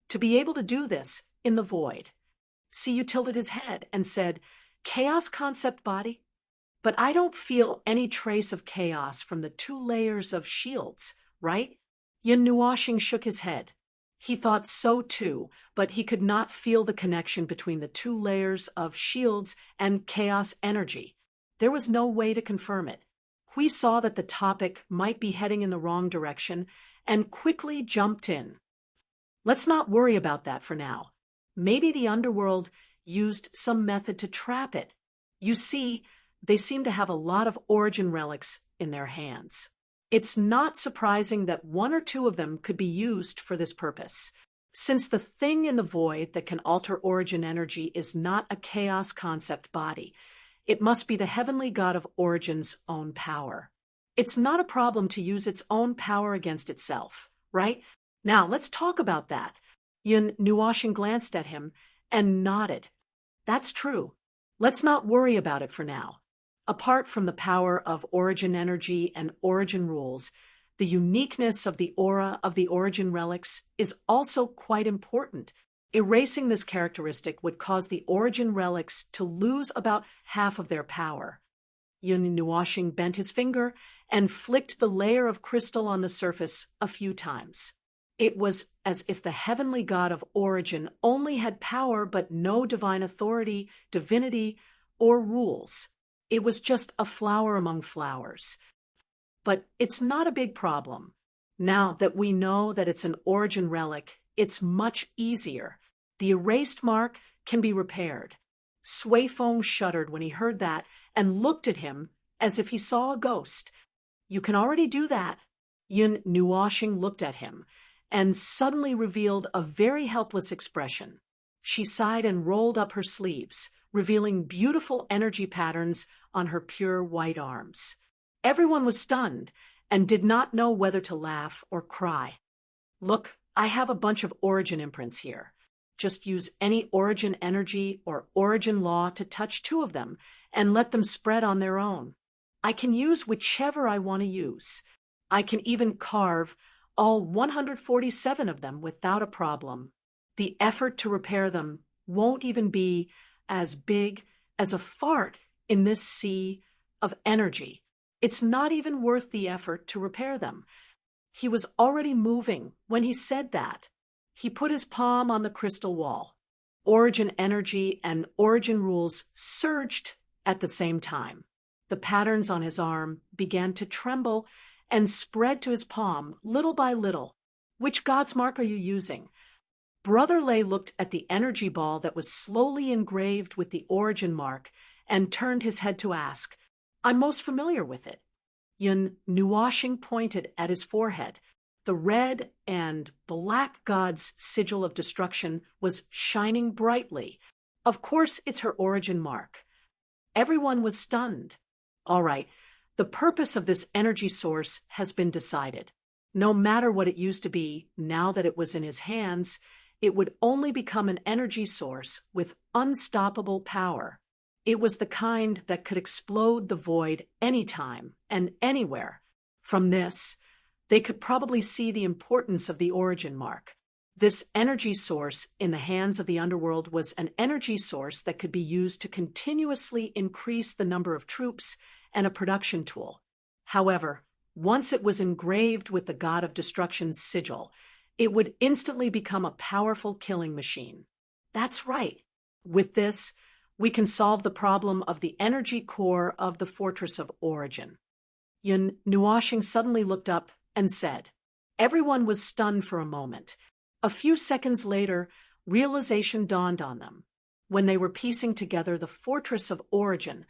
To be able to do this in the void." See, you tilted his head and said, "Chaos concept body?" But I don't feel any trace of chaos from the 2 layers of shields, right? Yun Nuoshing shook his head. He thought so too, but he could not feel the connection between the 2 layers of shields and chaos energy. There was no way to confirm it. Hui saw that the topic might be heading in the wrong direction and quickly jumped in. "Let's not worry about that for now. Maybe the underworld used some method to trap it. You see, they seem to have a lot of origin relics in their hands. It's not surprising that 1 or 2 of them could be used for this purpose. Since the thing in the void that can alter origin energy is not a chaos concept body, it must be the heavenly god of origin's own power. It's not a problem to use its own power against itself, right? Now, let's talk about that." Yun Nuoshing glanced at him and nodded. "That's true. Let's not worry about it for now. Apart from the power of origin energy and origin rules, the uniqueness of the aura of the origin relics is also quite important. Erasing this characteristic would cause the origin relics to lose about half of their power." Yun Nuoshing bent his finger and flicked the layer of crystal on the surface a few times. It was as if the heavenly god of origin only had power but no divine authority, divinity, or rules. It was just a flower among flowers. But it's not a big problem. Now that we know that it's an origin relic, it's much easier. The erased mark can be repaired. Sui Feng shuddered when he heard that and looked at him as if he saw a ghost. "You can already do that." Yun Nuoshing looked at him and suddenly revealed a very helpless expression. She sighed and rolled up her sleeves, revealing beautiful energy patterns on her pure white arms. Everyone was stunned and did not know whether to laugh or cry. "Look, I have a bunch of origin imprints here. Just use any origin energy or origin law to touch 2 of them and let them spread on their own. I can use whichever I want to use. I can even carve all 147 of them without a problem. The effort to repair them won't even be as big as a fart in this sea of energy. It's not even worth the effort to repair them." He was already moving when he said that. He put his palm on the crystal wall. Origin energy and origin rules surged at the same time. The patterns on his arm began to tremble and spread to his palm little by little. "Which god's mark are you using?" Brother Lei looked at the energy ball that was slowly engraved with the origin mark and turned his head to ask, "I'm most familiar with it." Yun Nuoshing pointed at his forehead. The red and black god's sigil of destruction was shining brightly. "Of course it's her origin mark." Everyone was stunned. All right, the purpose of this energy source has been decided. No matter what it used to be, now that it was in his hands, it would only become an energy source with unstoppable power. It was the kind that could explode the void anytime and anywhere. From this, they could probably see the importance of the origin mark. This energy source in the hands of the underworld was an energy source that could be used to continuously increase the number of troops and a production tool. However, once it was engraved with the god of destruction's sigil, it would instantly become a powerful killing machine. That's right. With this, we can solve the problem of the energy core of the Fortress of Origin. Yun Nuoxing suddenly looked up and said. Everyone was stunned for a moment. A few seconds later, realization dawned on them. When they were piecing together the Fortress of Origin,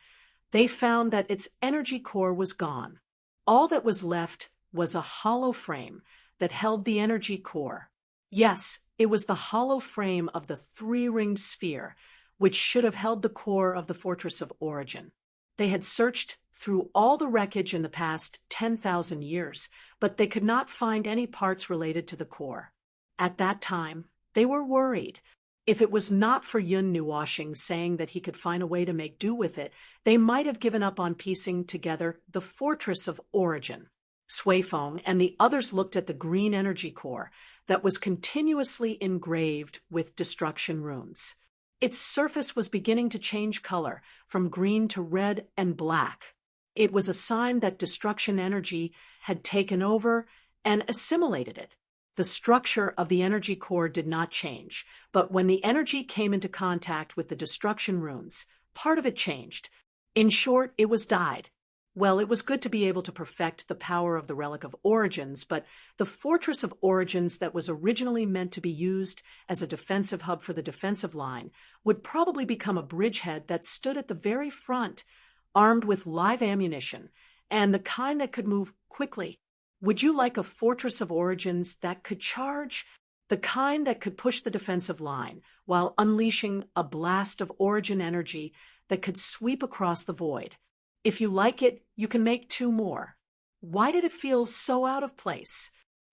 they found that its energy core was gone. All that was left was a hollow frame that held the energy core. Yes, it was the hollow frame of the three-ringed sphere, which should have held the core of the Fortress of Origin. They had searched through all the wreckage in the past 10,000 years, but they could not find any parts related to the core. At that time, they were worried. If it was not for Yun Nuoxing saying that he could find a way to make do with it, they might have given up on piecing together the Fortress of Origin. Suifeng and the others looked at the green energy core that was continuously engraved with destruction runes. Its surface was beginning to change color from green to red and black. It was a sign that destruction energy had taken over and assimilated it. The structure of the energy core did not change, but when the energy came into contact with the destruction runes, part of it changed. In short, it was dyed. Well, it was good to be able to perfect the power of the Relic of Origins, but the Fortress of Origins that was originally meant to be used as a defensive hub for the defensive line would probably become a bridgehead that stood at the very front, armed with live ammunition, and the kind that could move quickly. Would you like a Fortress of Origins that could charge? The kind that could push the defensive line while unleashing a blast of origin energy that could sweep across the void. If you like it, you can make 2 more. Why did it feel so out of place?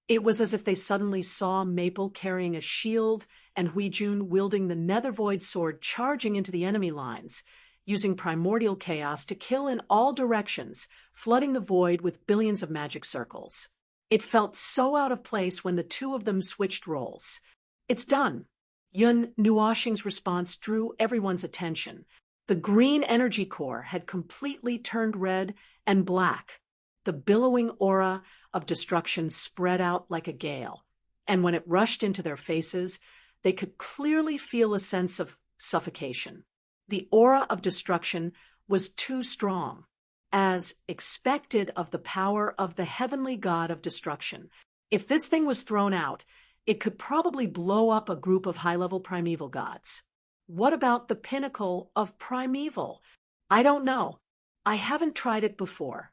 It was as if they suddenly saw Maple carrying a shield and Huijun wielding the Nether Void sword charging into the enemy lines, using primordial chaos to kill in all directions, flooding the void with billions of magic circles. It felt so out of place when the two of them switched roles. It's done. Yun Nuoxing's response drew everyone's attention. The green energy core had completely turned red and black. The billowing aura of destruction spread out like a gale, and when it rushed into their faces, they could clearly feel a sense of suffocation. The aura of destruction was too strong, as expected of the power of the heavenly god of destruction. If this thing was thrown out, it could probably blow up a group of high-level primeval gods. What about the pinnacle of primeval? I don't know. I haven't tried it before.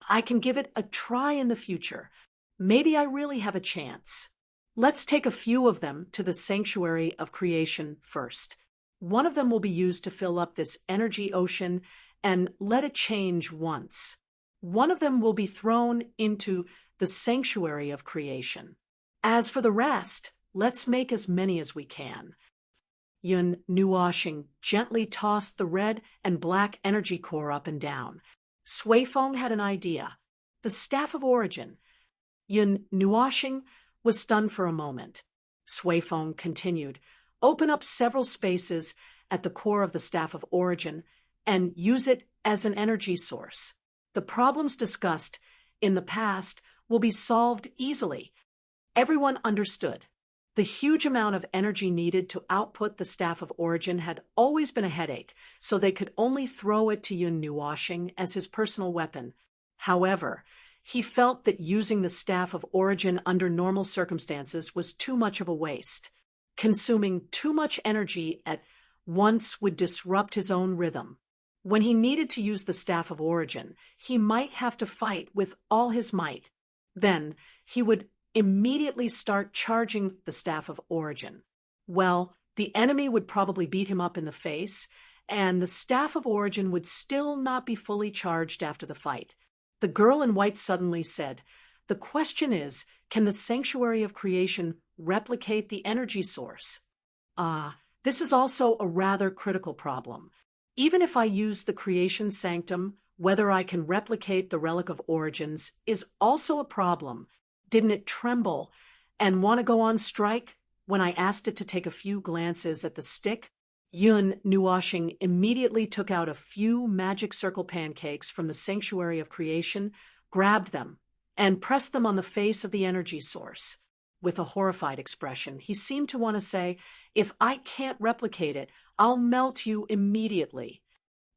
I can give it a try in the future. Maybe I really have a chance. Let's take a few of them to the sanctuary of creation first. One of them will be used to fill up this energy ocean and let it change once. One of them will be thrown into the sanctuary of creation. As for the rest, let's make as many as we can. Yun Nuoxing gently tossed the red and black energy core up and down. Suifeng had an idea. The Staff of Origin. Yun Nuoxing was stunned for a moment. Suifeng continued. Open up several spaces at the core of the Staff of Origin and use it as an energy source. The problems discussed in the past will be solved easily. Everyone understood. The huge amount of energy needed to output the Staff of Origin had always been a headache, so they could only throw it to Yun Nuoxing as his personal weapon. However, he felt that using the Staff of Origin under normal circumstances was too much of a waste. Consuming too much energy at once would disrupt his own rhythm. When he needed to use the Staff of Origin, he might have to fight with all his might. Then he would immediately start charging the Staff of Origin. Well, the enemy would probably beat him up in the face, and the staff of origin would still not be fully charged after the fight. The girl in white suddenly said, "The question is, can the sanctuary of creation replicate the energy source?" This is also a rather critical problem. Even if I use the creation sanctum, whether I can replicate the relic of origins is also a problem. Didn't it tremble and want to go on strike when I asked it to take a few glances at the stick? Yun Nuashing immediately took out a few magic circle pancakes from the sanctuary of creation, grabbed them, and pressed them on the face of the energy source. With a horrified expression, he seemed to want to say, "If I can't replicate it, I'll melt you immediately."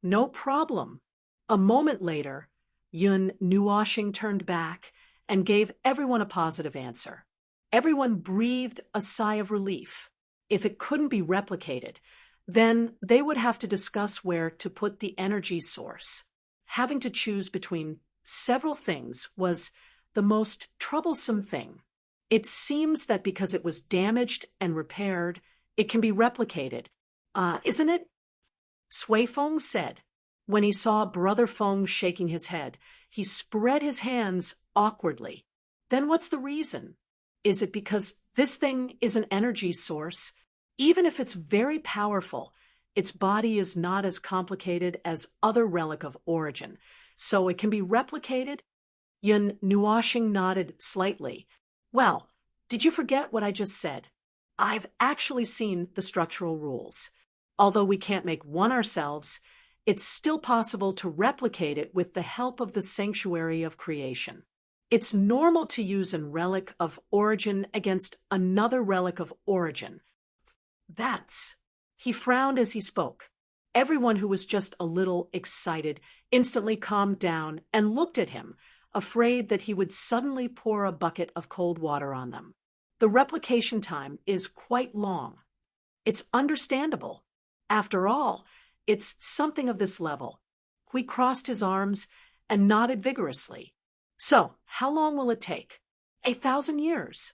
"No problem." A moment later, Yun Nuashing turned back and gave everyone a positive answer. Everyone breathed a sigh of relief. If it couldn't be replicated, then they would have to discuss where to put the energy source. Having to choose between several things was the most troublesome thing. It seems that because it was damaged and repaired, it can be replicated. Isn't it? Sui Feng said. When he saw Brother Feng shaking his head, he spread his hands awkwardly. Then what's the reason? Is it because this thing is an energy source? Even if it's very powerful, its body is not as complicated as other relic of origin, so it can be replicated? Yun Nuashing nodded slightly. Well, did you forget what I just said? I've actually seen the structural rules. Although we can't make one ourselves, it's still possible to replicate it with the help of the sanctuary of creation. It's normal to use a relic of origin against another relic of origin. He frowned as he spoke. Everyone who was just a little excited instantly calmed down and looked at him, afraid that he would suddenly pour a bucket of cold water on them. The replication time is quite long. It's understandable. After all, it's something of this level. Hui crossed his arms and nodded vigorously. So, how long will it take? 1,000 years.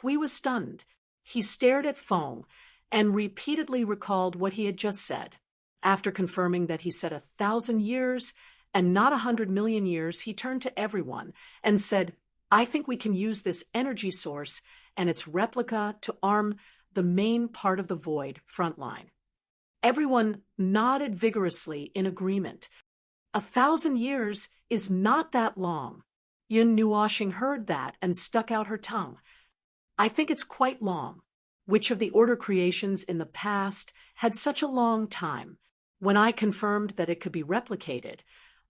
Hui was stunned. He stared at Feng and repeatedly recalled what he had just said. After confirming that he said 1,000 years and not 100 million years, he turned to everyone and said, "I think we can use this energy source and its replica to arm the main part of the void front line." Everyone nodded vigorously in agreement. 1,000 years is not that long. Yun Nuashing heard that and stuck out her tongue. "I think it's quite long. Which of the order creations in the past had such a long time? When I confirmed that it could be replicated,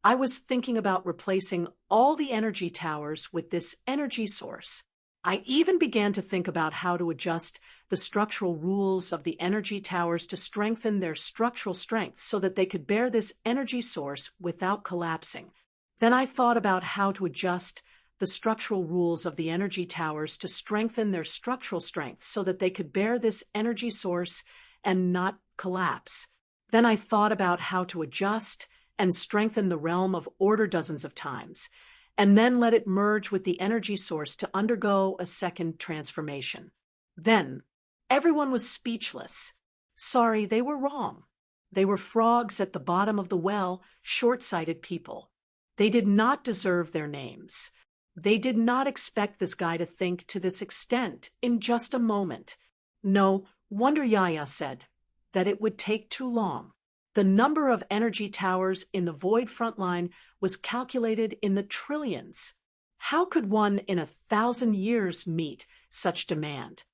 I was thinking about replacing all the energy towers with this energy source. I even began to think about how to adjust the structural rules of the energy towers to strengthen their structural strength so that they could bear this energy source without collapsing. Then I thought about how to adjust the structural rules of the energy towers to strengthen their structural strength so that they could bear this energy source and not collapse. Then I thought about how to adjust and strengthen the realm of order dozens of times, and then let it merge with the energy source to undergo a second transformation. Then, everyone was speechless. Sorry, they were wrong. They were frogs at the bottom of the well, short-sighted people. They did not deserve their names. They did not expect this guy to think to this extent in just a moment. No wonder Yaya said that it would take too long. The number of energy towers in the void front line was calculated in the trillions. How could one in 1,000 years meet such demand?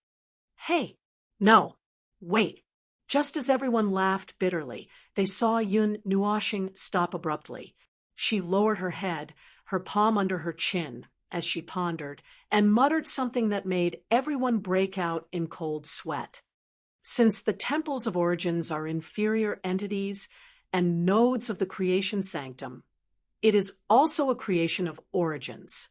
Hey, no, wait. Just as everyone laughed bitterly, they saw Yun Nuashing stop abruptly. She lowered her head, her palm under her chin, as she pondered, and muttered something that made everyone break out in cold sweat. Since the temples of origins are inferior entities and nodes of the creation sanctum, it is also a creation of origins.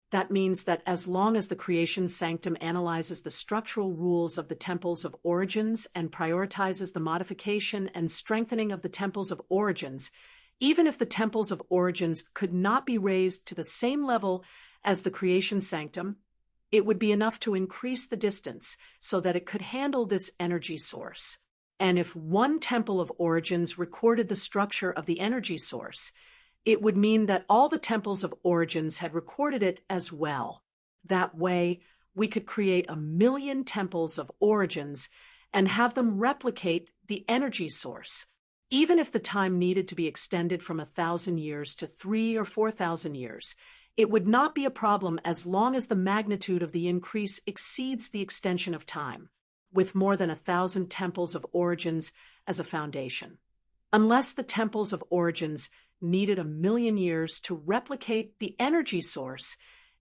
That means that as long as the creation sanctum analyzes the structural rules of the temples of origins and prioritizes the modification and strengthening of the temples of origins, even if the temples of origins could not be raised to the same level as the creation sanctum, it would be enough to increase the distance so that it could handle this energy source. And if one temple of origins recorded the structure of the energy source, it would mean that all the temples of origins had recorded it as well. That way, we could create 1,000,000 temples of origins and have them replicate the energy source, even if the time needed to be extended from 1,000 years to 3,000 or 4,000 years. It would not be a problem as long as the magnitude of the increase exceeds the extension of time, with more than 1,000 temples of origins as a foundation. Unless the temples of origins needed 1,000,000 years to replicate the energy source,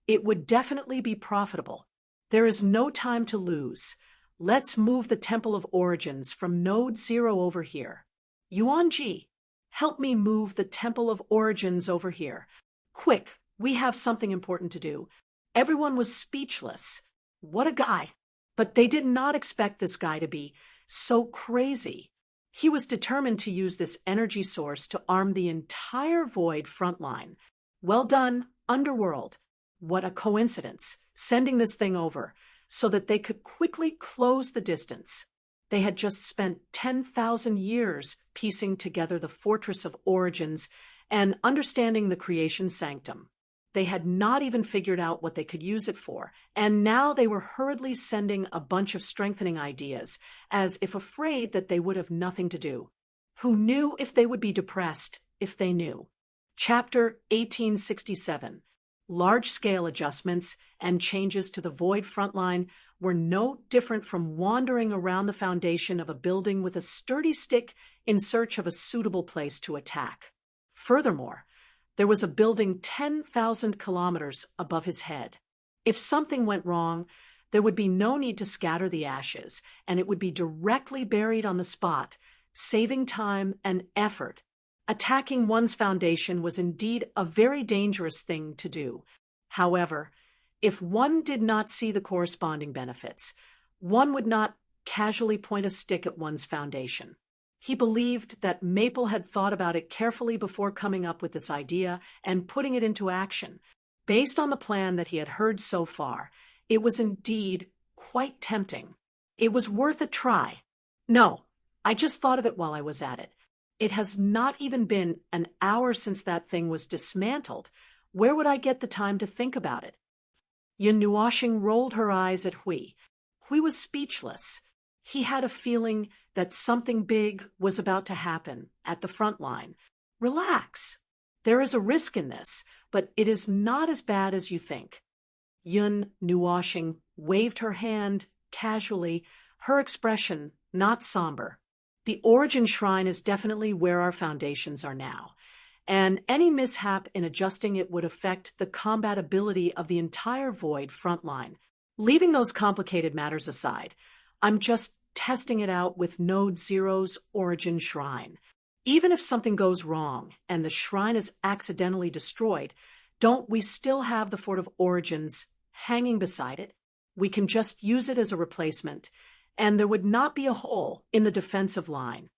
it would definitely be profitable. There is no time to lose. Let's move the Temple of Origins from Node 0 over here. Yuanji, help me move the Temple of Origins over here. Quick, we have something important to do. Everyone was speechless. What a guy. But they did not expect this guy to be so crazy. He was determined to use this energy source to arm the entire Void frontline. Well done, Underworld. What a coincidence, sending this thing over, so that they could quickly close the distance. They had just spent 10,000 years piecing together the Fortress of Origins and understanding the creation sanctum. They had not even figured out what they could use it for, and now they were hurriedly sending a bunch of strengthening ideas, as if afraid that they would have nothing to do. Who knew if they would be depressed if they knew? Chapter 1867. Large-scale adjustments and changes to the Void frontline were no different from wandering around the foundation of a building with a sturdy stick in search of a suitable place to attack. Furthermore, there was a building 10,000 kilometers above his head. If something went wrong, there would be no need to scatter the ashes, and it would be directly buried on the spot, saving time and effort. Attacking one's foundation was indeed a very dangerous thing to do. However, if one did not see the corresponding benefits, one would not casually point a stick at one's foundation. He believed that Maple had thought about it carefully before coming up with this idea and putting it into action. Based on the plan that he had heard so far, it was indeed quite tempting. It was worth a try. No, I just thought of it while I was at it. It has not even been an hour since that thing was dismantled. Where would I get the time to think about it? Yun Nuoshing rolled her eyes at Hui. Hui was speechless. He had a feeling that something big was about to happen at the front line. Relax. There is a risk in this, but it is not as bad as you think. Yun Nuoshing waved her hand casually, her expression not somber. The Origin Shrine is definitely where our foundations are now, and any mishap in adjusting it would affect the combatability of the entire Void frontline. Leaving those complicated matters aside, I'm just testing it out with Node 0's Origin Shrine. Even if something goes wrong and the shrine is accidentally destroyed, don't we still have the Fort of Origins hanging beside it? We can just use it as a replacement, and there would not be a hole in the defensive line.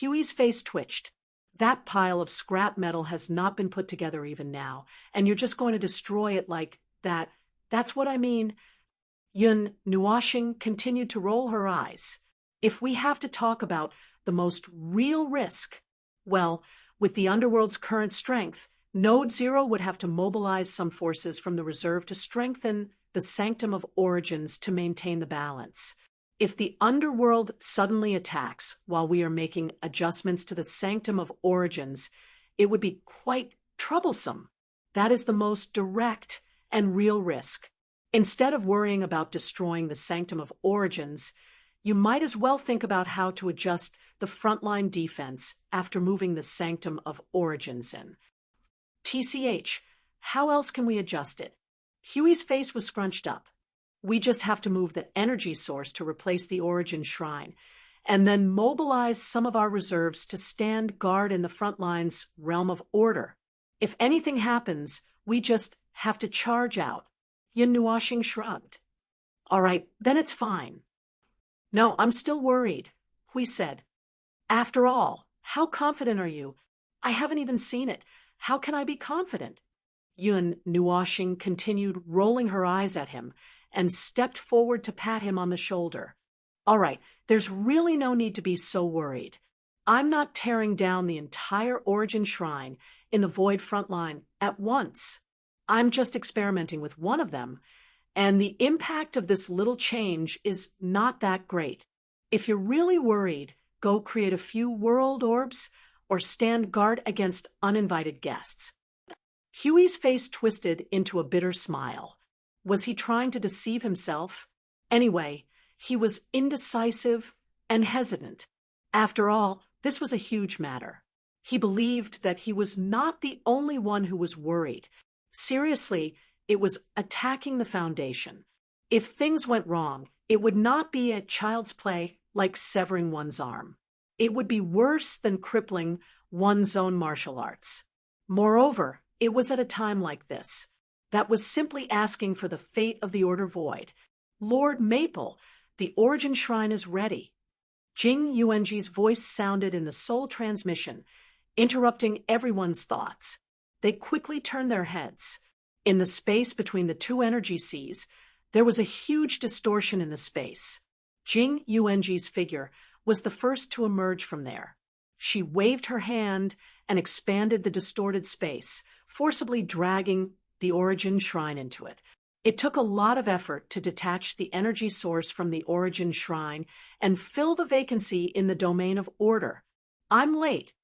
Huey's face twitched. That pile of scrap metal has not been put together even now, and you're just going to destroy it like that. That's what I mean. Yun Nuoshing continued to roll her eyes. If we have to talk about the most real risk, well, with the Underworld's current strength, Node 0 would have to mobilize some forces from the reserve to strengthen the Sanctum of Origins to maintain the balance. If the Underworld suddenly attacks while we are making adjustments to the Sanctum of Origins, it would be quite troublesome. That is the most direct and real risk. Instead of worrying about destroying the Sanctum of Origins, you might as well think about how to adjust the frontline defense after moving the Sanctum of Origins in. TCH, how else can we adjust it? Huey's face was scrunched up. We just have to move the energy source to replace the Origin Shrine, and then mobilize some of our reserves to stand guard in the frontline's realm of order. If anything happens, we just have to charge out. Yun Nuoshing shrugged. All right, then it's fine. No, I'm still worried, Hui said. After all, how confident are you? I haven't even seen it. How can I be confident? Yun Nuoshing continued rolling her eyes at him and stepped forward to pat him on the shoulder. All right, there's really no need to be so worried. I'm not tearing down the entire Origin Shrine in the Void Frontline at once. I'm just experimenting with one of them, and the impact of this little change is not that great. If you're really worried, go create a few world orbs or stand guard against uninvited guests. Huey's face twisted into a bitter smile. Was he trying to deceive himself? Anyway, he was indecisive and hesitant. After all, this was a huge matter. He believed that he was not the only one who was worried. Seriously, it was attacking the Foundation. If things went wrong, it would not be a child's play like severing one's arm. It would be worse than crippling one's own martial arts. Moreover, it was at a time like this. That was simply asking for the fate of the Order Void. Lord Maple, the Origin Shrine is ready. Jing Yuanji's voice sounded in the soul transmission, interrupting everyone's thoughts. They quickly turned their heads. In the space between the two energy seas, there was a huge distortion in the space. Jing Yuanji's figure was the first to emerge from there. She waved her hand and expanded the distorted space, forcibly dragging the Origin Shrine into it. It took a lot of effort to detach the energy source from the Origin Shrine and fill the vacancy in the domain of order. I'm late,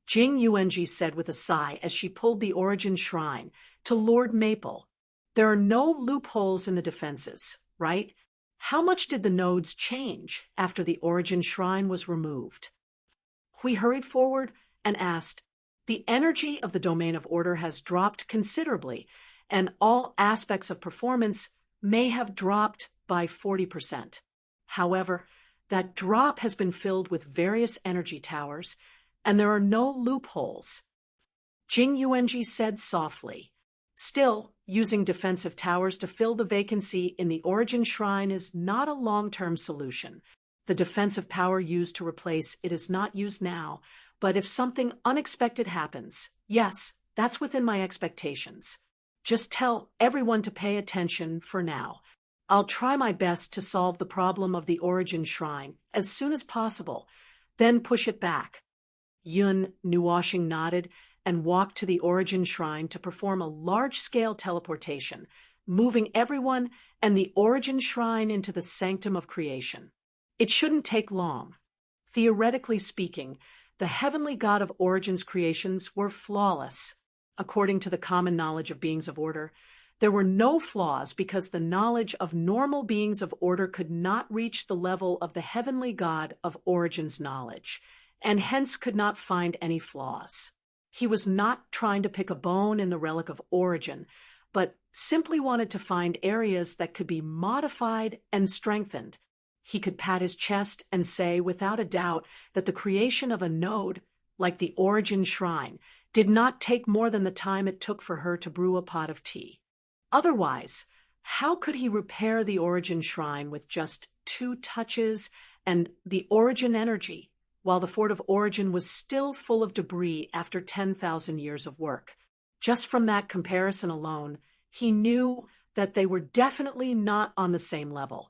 Jing Yuanji said with a sigh as she pulled the Origin Shrine to Lord Maple. There are no loopholes in the defenses, right? How much did the nodes change after the Origin Shrine was removed? Hui hurried forward and asked, the energy of the domain of order has dropped considerably, and all aspects of performance may have dropped by 40%. However, that drop has been filled with various energy towers, and there are no loopholes. Jing Yuanji said softly. Still, using defensive towers to fill the vacancy in the Origin Shrine is not a long-term solution. The defensive power used to replace it is not used now, but if something unexpected happens, yes, that's within my expectations. Just tell everyone to pay attention for now. I'll try my best to solve the problem of the Origin Shrine as soon as possible, then push it back. Yun Nuwashing nodded and walked to the Origin Shrine to perform a large-scale teleportation, moving everyone and the Origin Shrine into the sanctum of creation. It shouldn't take long. Theoretically speaking, the heavenly god of Origin's creations were flawless. According to the common knowledge of beings of order, there were no flaws because the knowledge of normal beings of order could not reach the level of the heavenly god of Origin's knowledge, and hence could not find any flaws. He was not trying to pick a bone in the relic of Origin, but simply wanted to find areas that could be modified and strengthened. He could pat his chest and say without a doubt that the creation of a node, like the Origin Shrine, did not take more than the time it took for her to brew a pot of tea. Otherwise, how could he repair the Origin Shrine with just 2 touches and the Origin energy, while the Fort of Origin was still full of debris after 10,000 years of work? Just from that comparison alone, he knew that they were definitely not on the same level.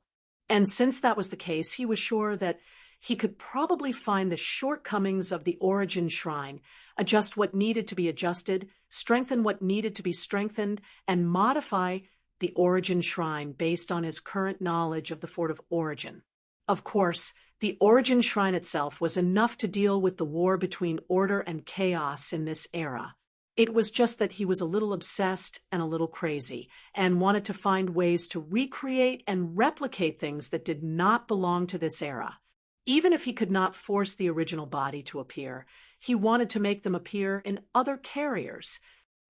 And since that was the case, he was sure that he could probably find the shortcomings of the Origin Shrine, adjust what needed to be adjusted, strengthen what needed to be strengthened, and modify the Origin Shrine based on his current knowledge of the Fort of Origin. Of course, the Origin Shrine itself was enough to deal with the war between order and chaos in this era. It was just that he was a little obsessed and a little crazy, and wanted to find ways to recreate and replicate things that did not belong to this era. Even if he could not force the original body to appear, he wanted to make them appear in other carriers.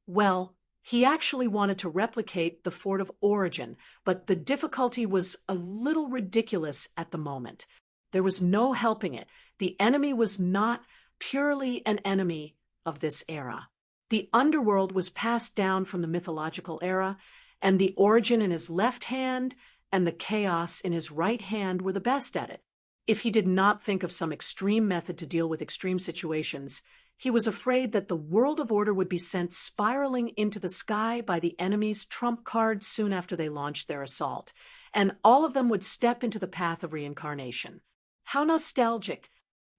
Well, he actually wanted to replicate the Fort of Origin, but the difficulty was a little ridiculous at the moment. There was no helping it. The enemy was not purely an enemy of this era. The underworld was passed down from the mythological era, and the Origin in his left hand and the chaos in his right hand were the best at it. If he did not think of some extreme method to deal with extreme situations, he was afraid that the world of order would be sent spiraling into the sky by the enemy's trump card soon after they launched their assault, and all of them would step into the path of reincarnation. How nostalgic!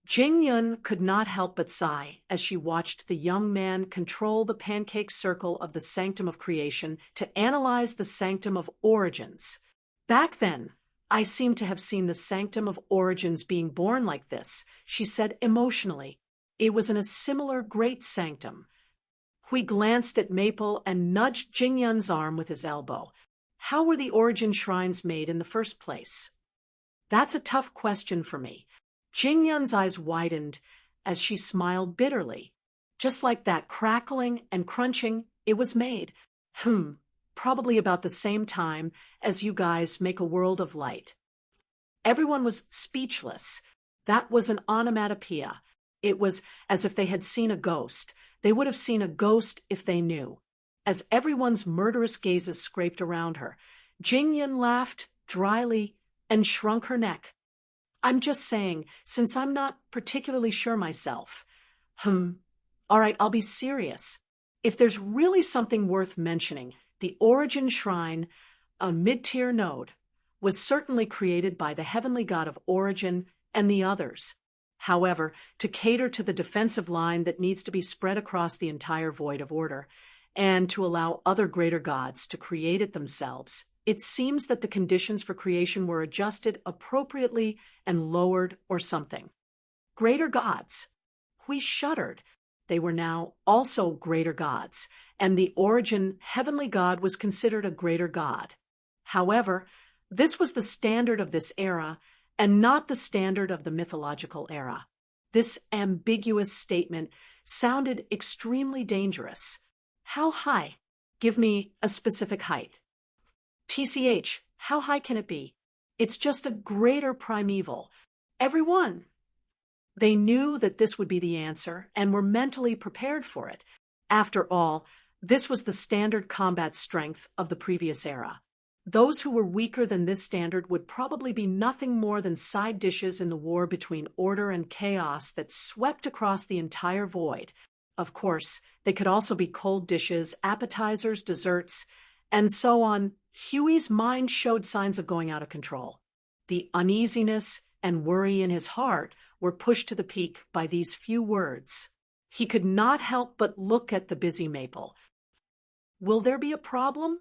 Jing Yun could not help but sigh as she watched the young man control the pancake circle of the sanctum of creation to analyze the sanctum of origins. Back then, I seem to have seen the sanctum of origins being born like this, she said emotionally. It was in a similar great sanctum. Hui glanced at Maple and nudged Jing Yun's arm with his elbow. How were the origin shrines made in the first place? That's a tough question for me. Jing Yun's eyes widened as she smiled bitterly. Just like that crackling and crunching, it was made. Probably about the same time as you guys make a world of light. Everyone was speechless. That was an onomatopoeia. It was as if they had seen a ghost. They would have seen a ghost if they knew. As everyone's murderous gazes scraped around her, Jing Yun laughed dryly and shrunk her neck. I'm just saying, since I'm not particularly sure myself. All right, I'll be serious. If there's really something worth mentioning, the Origin Shrine, a mid-tier node, was certainly created by the heavenly god of origin and the others. However, to cater to the defensive line that needs to be spread across the entire void of order, and to allow other greater gods to create it themselves, it seems that the conditions for creation were adjusted appropriately and lowered or something. Greater gods. We shuddered. They were now also greater gods, and the origin heavenly god was considered a greater god. However, this was the standard of this era and not the standard of the mythological era. This ambiguous statement sounded extremely dangerous. How high? Give me a specific height. TCH, how high can it be? It's just a greater primeval. Everyone. They knew that this would be the answer and were mentally prepared for it. After all, this was the standard combat strength of the previous era. Those who were weaker than this standard would probably be nothing more than side dishes in the war between order and chaos that swept across the entire void. Of course, they could also be cold dishes, appetizers, desserts, and so on. Huey's mind showed signs of going out of control. The uneasiness and worry in his heart were pushed to the peak by these few words. He could not help but look at the busy Maple. Will there be a problem?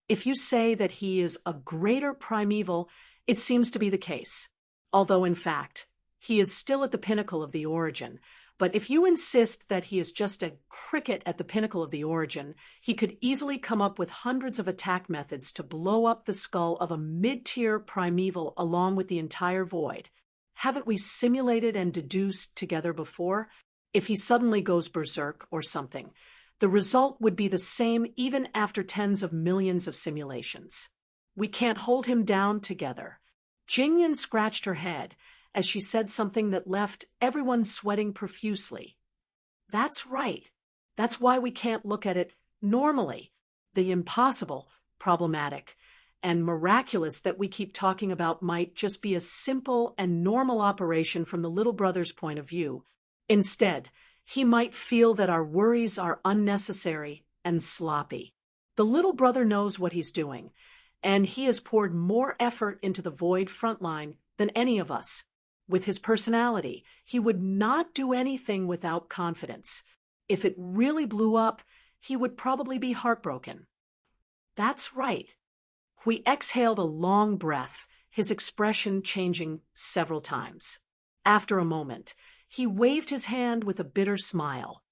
If you say that he is a greater primeval, it seems to be the case. Although, in fact, he is still at the pinnacle of the origin. But if you insist that he is just a cricket at the pinnacle of the origin, he could easily come up with hundreds of attack methods to blow up the skull of a mid-tier primeval along with the entire void. Haven't we simulated and deduced together before? If he suddenly goes berserk or something, the result would be the same even after tens of millions of simulations. We can't hold him down together. Jingyan scratched her head as she said something that left everyone sweating profusely. That's right. That's why we can't look at it normally. The impossible, problematic, and miraculous that we keep talking about might just be a simple and normal operation from the little brother's point of view. Instead, he might feel that our worries are unnecessary and sloppy. The little brother knows what he's doing, and he has poured more effort into the void frontline than any of us. With his personality, he would not do anything without confidence. If it really blew up, he would probably be heartbroken. That's right. Hui exhaled a long breath, his expression changing several times. After a moment, he waved his hand with a bitter smile.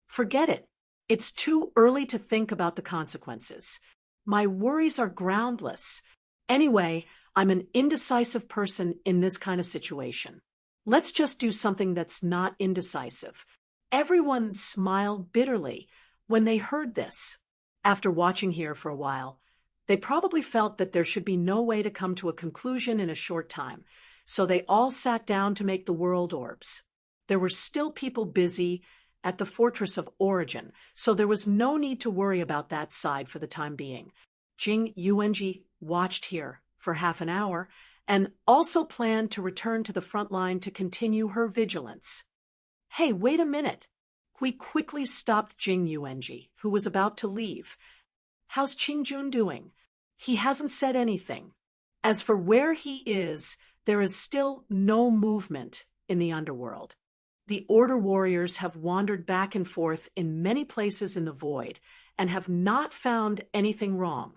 Forget it. It's too early to think about the consequences. My worries are groundless. Anyway, I'm an indecisive person in this kind of situation. Let's just do something that's not indecisive. Everyone smiled bitterly when they heard this. After watching here for a while, they probably felt that there should be no way to come to a conclusion in a short time, so they all sat down to make the world orbs. There were still people busy at the Fortress of Origin, so there was no need to worry about that side for the time being. Jing Yuanji watched here for half an hour and also planned to return to the front line to continue her vigilance. Hey, wait a minute. Hui quickly stopped Jing Yuanji, who was about to leave. How's Qingjun doing? He hasn't said anything. As for where he is, there is still no movement in the underworld. The Order warriors have wandered back and forth in many places in the void and have not found anything wrong.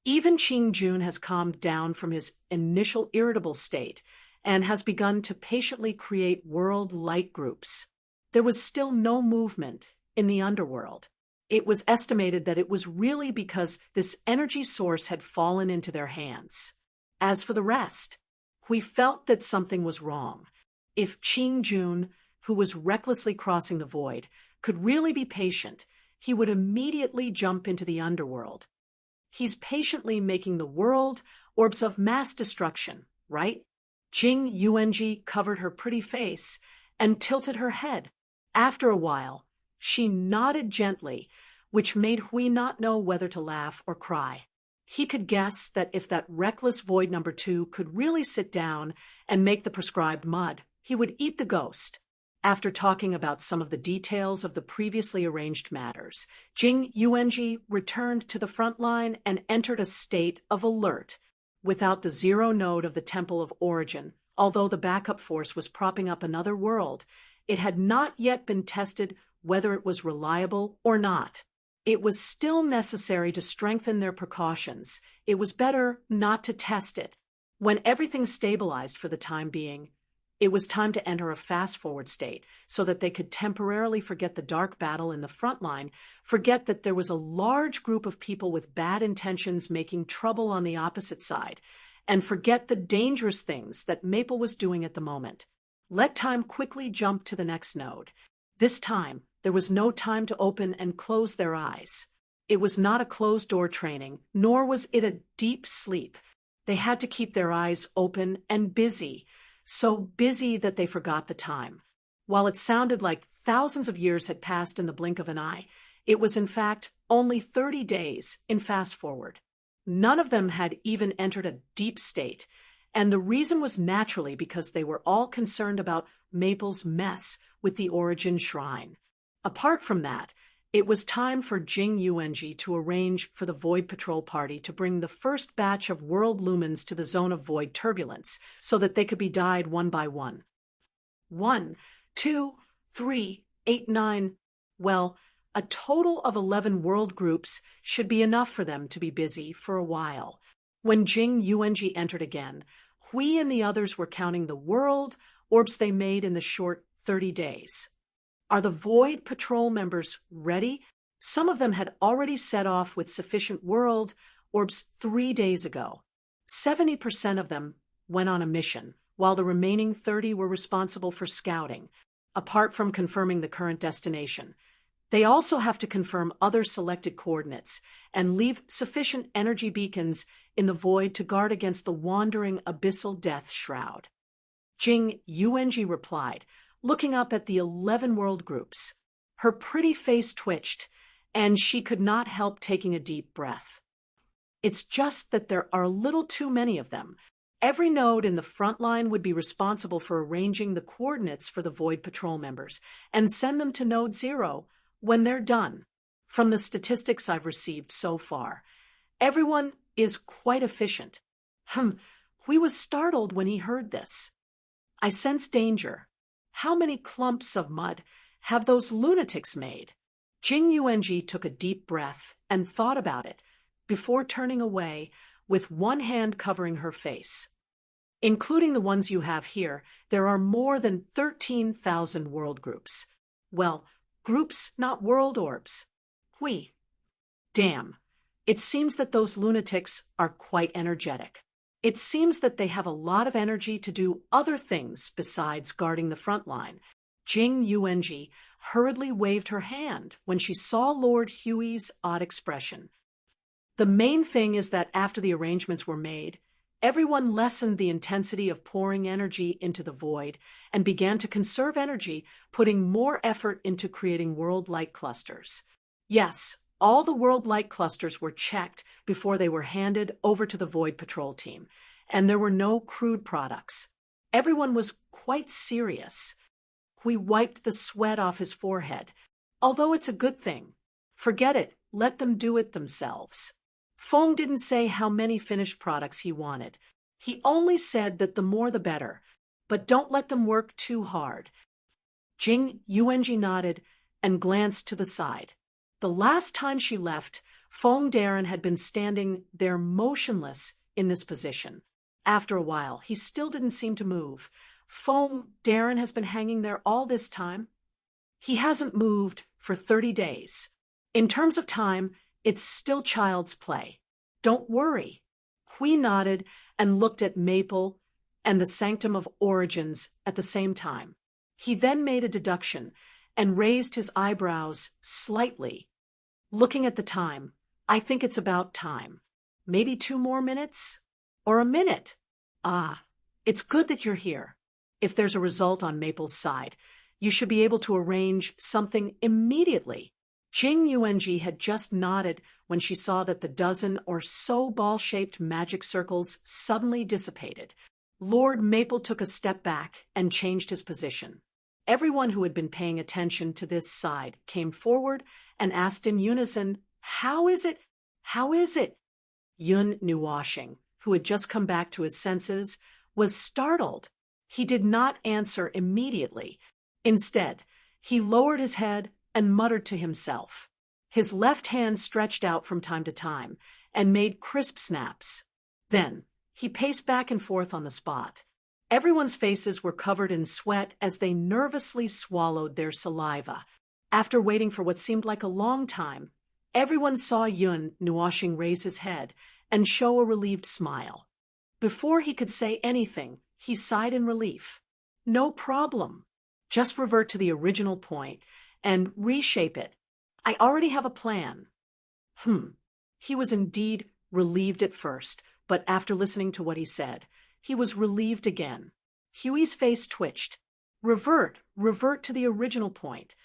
Even Qing-jun has calmed down from his initial irritable state and has begun to patiently create world light groups. There was still no movement in the underworld. It was estimated that it was really because this energy source had fallen into their hands. As for the rest, we felt that something was wrong. If Qing-jun, who was recklessly crossing the void, could really be patient, he would immediately jump into the underworld. He's patiently making the world orbs of mass destruction, right? Jing Yuanji covered her pretty face and tilted her head. After a while, she nodded gently, which made Hui not know whether to laugh or cry. He could guess that if that reckless void number 2 could really sit down and make the prescribed mud, he would eat the ghost. After talking about some of the details of the previously arranged matters, Jing Yuanji returned to the front line and entered a state of alert. Without the zero node of the Temple of Origin, although the backup force was propping up another world, it had not yet been tested whether it was reliable or not. It was still necessary to strengthen their precautions. It was better not to test it. When everything stabilized for the time being, it was time to enter a fast-forward state so that they could temporarily forget the dark battle in the front line, forget that there was a large group of people with bad intentions making trouble on the opposite side, and forget the dangerous things that Maple was doing at the moment. Let time quickly jump to the next node. This time, there was no time to open and close their eyes. It was not a closed-door training, nor was it a deep sleep. They had to keep their eyes open and busy, so busy that they forgot the time. While it sounded like thousands of years had passed in the blink of an eye, it was in fact only 30 days in fast forward. None of them had even entered a deep state, and the reason was naturally because they were all concerned about Maple's mess with the Origin Shrine. Apart from that, it was time for Jing Yuanji to arrange for the Void Patrol Party to bring the first batch of world lumens to the zone of void turbulence so that they could be died one by one. 1, 2, 3, 8, 9. Well, a total of 11 world groups should be enough for them to be busy for a while. When Jing Yuanji entered again, Hui and the others were counting the world orbs they made in the short 30 days. Are the Void Patrol members ready? Some of them had already set off with sufficient world orbs 3 days ago. 70% of them went on a mission, while the remaining 30 were responsible for scouting, apart from confirming the current destination. They also have to confirm other selected coordinates and leave sufficient energy beacons in the void to guard against the wandering abyssal death shroud. Jing Yuanji replied, looking up at the 11 world groups. Her pretty face twitched, and she could not help taking a deep breath. It's just that there are a little too many of them. Every node in the front line would be responsible for arranging the coordinates for the Void Patrol members and send them to Node 0 when they're done. From the statistics I've received so far, everyone is quite efficient. Hui was startled when he heard this. I sense danger. How many clumps of mud have those lunatics made? Jing Yuanji took a deep breath and thought about it before turning away with one hand covering her face. Including the ones you have here, there are more than 13,000 world groups. Well, groups, not world orbs. Hui. Damn. It seems that those lunatics are quite energetic. It seems that they have a lot of energy to do other things besides guarding the front line. Jing Yuanji hurriedly waved her hand when she saw Lord Huey's odd expression. The main thing is that after the arrangements were made, everyone lessened the intensity of pouring energy into the void and began to conserve energy, putting more effort into creating world light clusters. Yes, all the world light clusters were checked before they were handed over to the Void Patrol team, and there were no crude products. Everyone was quite serious. We wiped the sweat off his forehead. Although it's a good thing. Forget it, let them do it themselves. Feng didn't say how many finished products he wanted. He only said that the more the better, but don't let them work too hard. Jing Yuanji nodded and glanced to the side. The last time she left, Feng Darren had been standing there motionless in this position. After a while, he still didn't seem to move. Feng Darren has been hanging there all this time? He hasn't moved for 30 days. In terms of time, it's still child's play. Don't worry. Hui nodded and looked at Maple and the Sanctum of Origins at the same time. He then made a deduction and raised his eyebrows slightly. Looking at the time, I think it's about time. Maybe 2 more minutes? Or a minute? Ah, it's good that you're here. If there's a result on Maple's side, you should be able to arrange something immediately. Jing Yuanji had just nodded when she saw that the dozen or so ball-shaped magic circles suddenly dissipated. Lord Maple took a step back and changed his position. Everyone who had been paying attention to this side came forward and asked in unison, "How is it? How is it?" Yun Nuwashing, who had just come back to his senses, was startled. He did not answer immediately. Instead, he lowered his head and muttered to himself. His left hand stretched out from time to time and made crisp snaps. Then, he paced back and forth on the spot. Everyone's faces were covered in sweat as they nervously swallowed their saliva. After waiting for what seemed like a long time, everyone saw Yun Nuashing raise his head and show a relieved smile. Before he could say anything, he sighed in relief. "No problem. Just revert to the original point and reshape it. I already have a plan." He was indeed relieved at first, but after listening to what he said, he was relieved again. Huey's face twitched. Revert to the original point.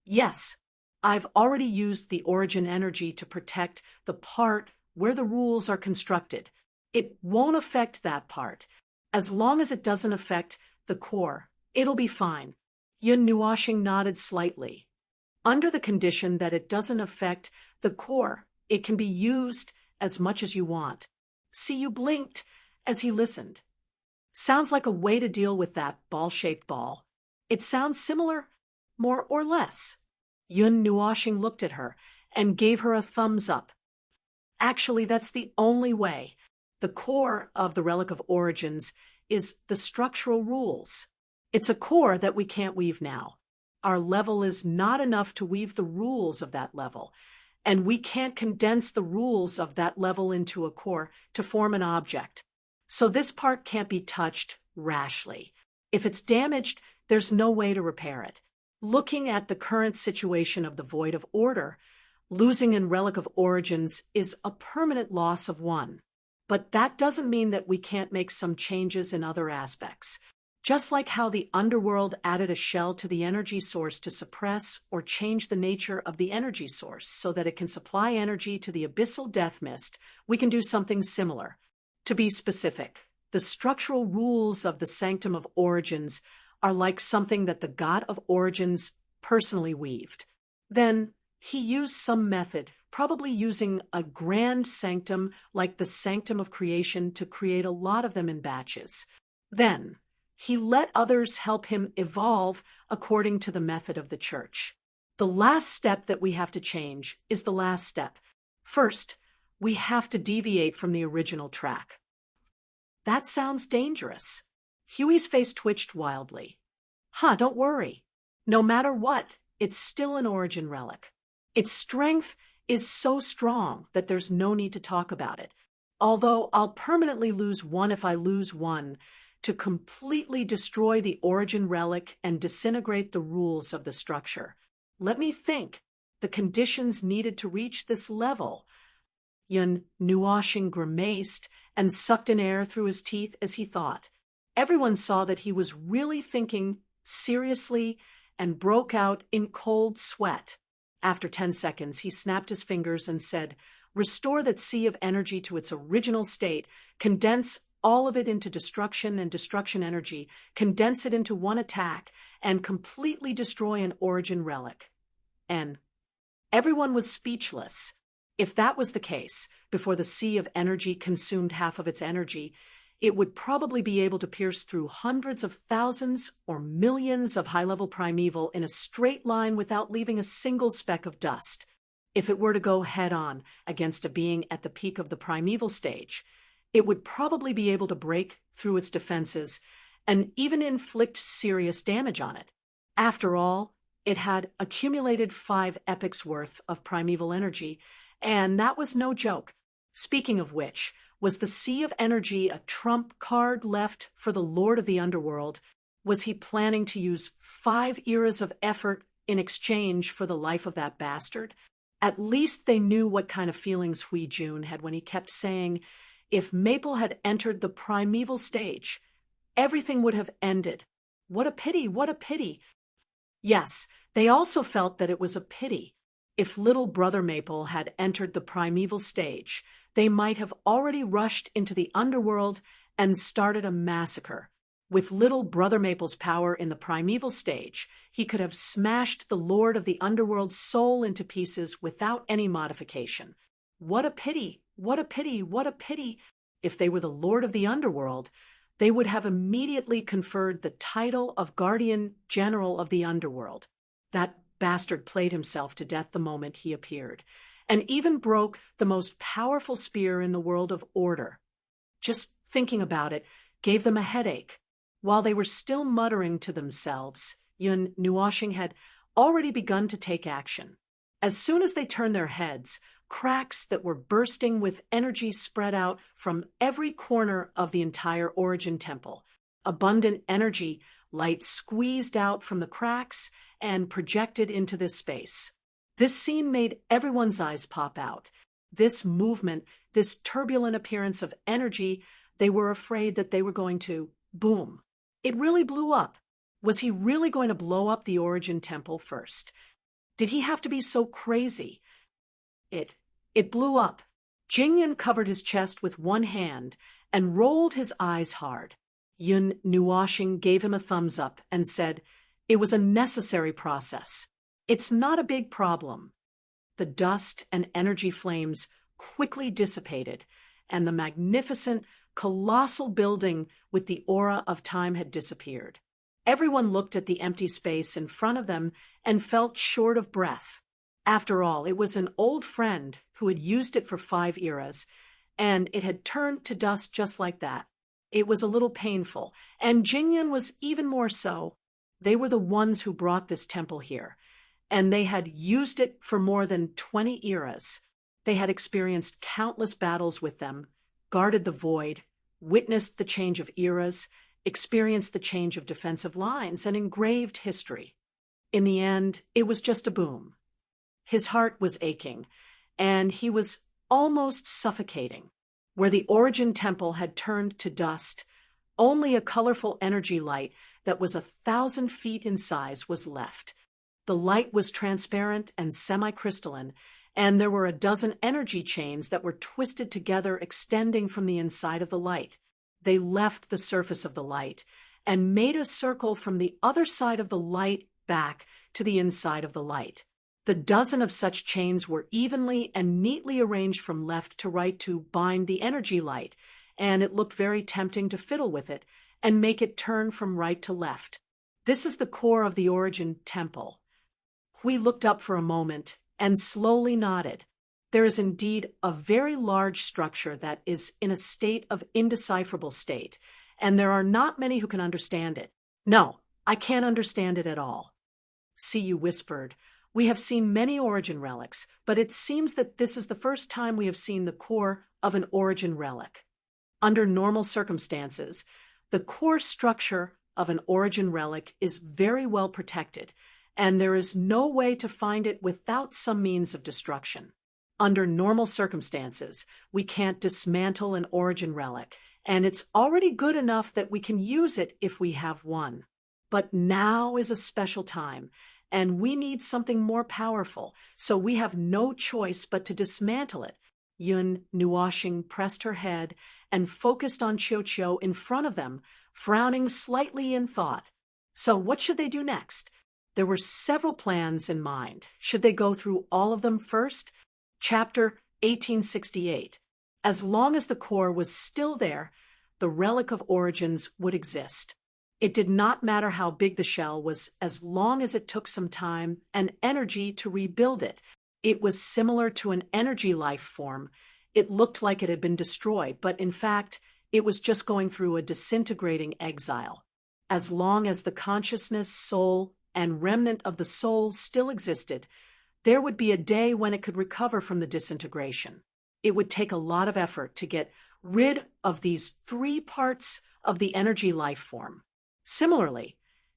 Yes, I've already used the origin energy to protect the part where the rules are constructed. It won't affect that part. As long as it doesn't affect the core, it'll be fine. Yun Nuashing nodded slightly. Under the condition that it doesn't affect the core, it can be used as much as you want. See, you blinked as he listened. Sounds like a way to deal with that ball-shaped ball. It sounds similar, more or less. Yun Nuashing looked at her and gave her a thumbs up. Actually, that's the only way. The core of the Relic of Origins is the structural rules. It's a core that we can't weave now. Our level is not enough to weave the rules of that level, and we can't condense the rules of that level into a core to form an object. So this part can't be touched rashly. If it's damaged, there's no way to repair it. Looking at the current situation of the Void of Order, losing in Relic of Origins is a permanent loss of 1. But that doesn't mean that we can't make some changes in other aspects. Just like how the underworld added a shell to the energy source to suppress or change the nature of the energy source so that it can supply energy to the abyssal death mist, we can do something similar. To be specific, the structural rules of the Sanctum of Origins are like something that the God of Origins personally weaved. Then, he used some method, probably using a grand sanctum like the Sanctum of Creation to create a lot of them in batches. Then, he let others help him evolve according to the method of the Church. The last step that we have to change is the last step. First, we have to deviate from the original track. That sounds dangerous. Huey's face twitched wildly. Don't worry. No matter what, it's still an origin relic. Its strength is so strong that there's no need to talk about it. Although I'll permanently lose 1 if I lose 1, to completely destroy the origin relic and disintegrate the rules of the structure. Let me think. The conditions needed to reach this level. Yun Nuashing grimaced and sucked in air through his teeth as he thought. Everyone saw that he was really thinking seriously and broke out in cold sweat. After 10 seconds, he snapped his fingers and said, "Restore that sea of energy to its original state, condense all of it into destruction and destruction energy, condense it into one attack, and completely destroy an origin relic." And everyone was speechless. If that was the case, before the sea of energy consumed half of its energy, it would probably be able to pierce through hundreds of thousands or millions of high-level primeval in a straight line without leaving a single speck of dust. If it were to go head-on against a being at the peak of the primeval stage, it would probably be able to break through its defenses and even inflict serious damage on it. After all, it had accumulated 5 epochs worth of primeval energy, and that was no joke. Speaking of which, was the sea of energy a trump card left for the Lord of the Underworld? Was he planning to use 5 eras of effort in exchange for the life of that bastard? At least they knew what kind of feelings Hui Jun had when he kept saying, if Maple had entered the primeval stage, everything would have ended. What a pity, what a pity. Yes, they also felt that it was a pity. If little brother Maple had entered the primeval stage, they might have already rushed into the underworld and started a massacre. With little brother Maple's power in the primeval stage, he could have smashed the Lord of the Underworld's soul into pieces without any modification. What a pity, what a pity, what a pity. If they were the Lord of the Underworld, they would have immediately conferred the title of Guardian General of the Underworld. That bastard played himself to death the moment he appeared, and even broke the most powerful spear in the world of order. Just thinking about it gave them a headache. While they were still muttering to themselves, Yun Nuoshing had already begun to take action. As soon as they turned their heads, cracks that were bursting with energy spread out from every corner of the entire Origin Temple. Abundant energy light squeezed out from the cracks and projected into this space. This scene made everyone's eyes pop out. This movement, this turbulent appearance of energy, they were afraid that they were going to boom. It really blew up. Was he really going to blow up the Origin Temple first? Did he have to be so crazy? It blew up. Jingyun covered his chest with one hand and rolled his eyes hard. Yun Nuoshing gave him a thumbs up and said, it was a necessary process. It's not a big problem. The dust and energy flames quickly dissipated, and the magnificent, colossal building with the aura of time had disappeared. Everyone looked at the empty space in front of them and felt short of breath. After all, it was an old friend who had used it for 5 eras, and it had turned to dust just like that. It was a little painful, and Jingyun was even more so. They were the ones who brought this temple here, and they had used it for more than 20 eras. They had experienced countless battles with them, guarded the void, witnessed the change of eras, experienced the change of defensive lines, and engraved history. In the end, it was just a boom. His heart was aching, and he was almost suffocating. Where the Origin Temple had turned to dust, only a colorful energy light that was 1,000 feet in size was left. The light was transparent and semi-crystalline, and there were a dozen energy chains that were twisted together extending from the inside of the light. They left the surface of the light and made a circle from the other side of the light back to the inside of the light. The dozen of such chains were evenly and neatly arranged from left to right to bind the energy light, and it looked very tempting to fiddle with it and make it turn from right to left. This is the core of the Origin Temple. Hui looked up for a moment and slowly nodded. There is indeed a very large structure that is in a state of indecipherable state, and there are not many who can understand it. No, I can't understand it at all. Siyu whispered, we have seen many Origin relics, but it seems that this is the first time we have seen the core of an Origin relic. Under normal circumstances, the core structure of an Origin relic is very well protected, and there is no way to find it without some means of destruction. Under normal circumstances, we can't dismantle an Origin relic, and it's already good enough that we can use it if we have one. But now is a special time, and we need something more powerful, so we have no choice but to dismantle it. Yun Nuoshing pressed her head and focused on Qiuqiu in front of them, frowning slightly in thought. So what should they do next? There were several plans in mind. Should they go through all of them first? Chapter 1868. As long as the core was still there, the relic of origins would exist. It did not matter how big the shell was as long as it took some time and energy to rebuild it. It was similar to an energy life form. It looked like it had been destroyed, but in fact, it was just going through a disintegrating exile. As long as the consciousness, soul, and remnant of the soul still existed, there would be a day when it could recover from the disintegration. It would take a lot of effort to get rid of these three parts of the energy life form. Similarly,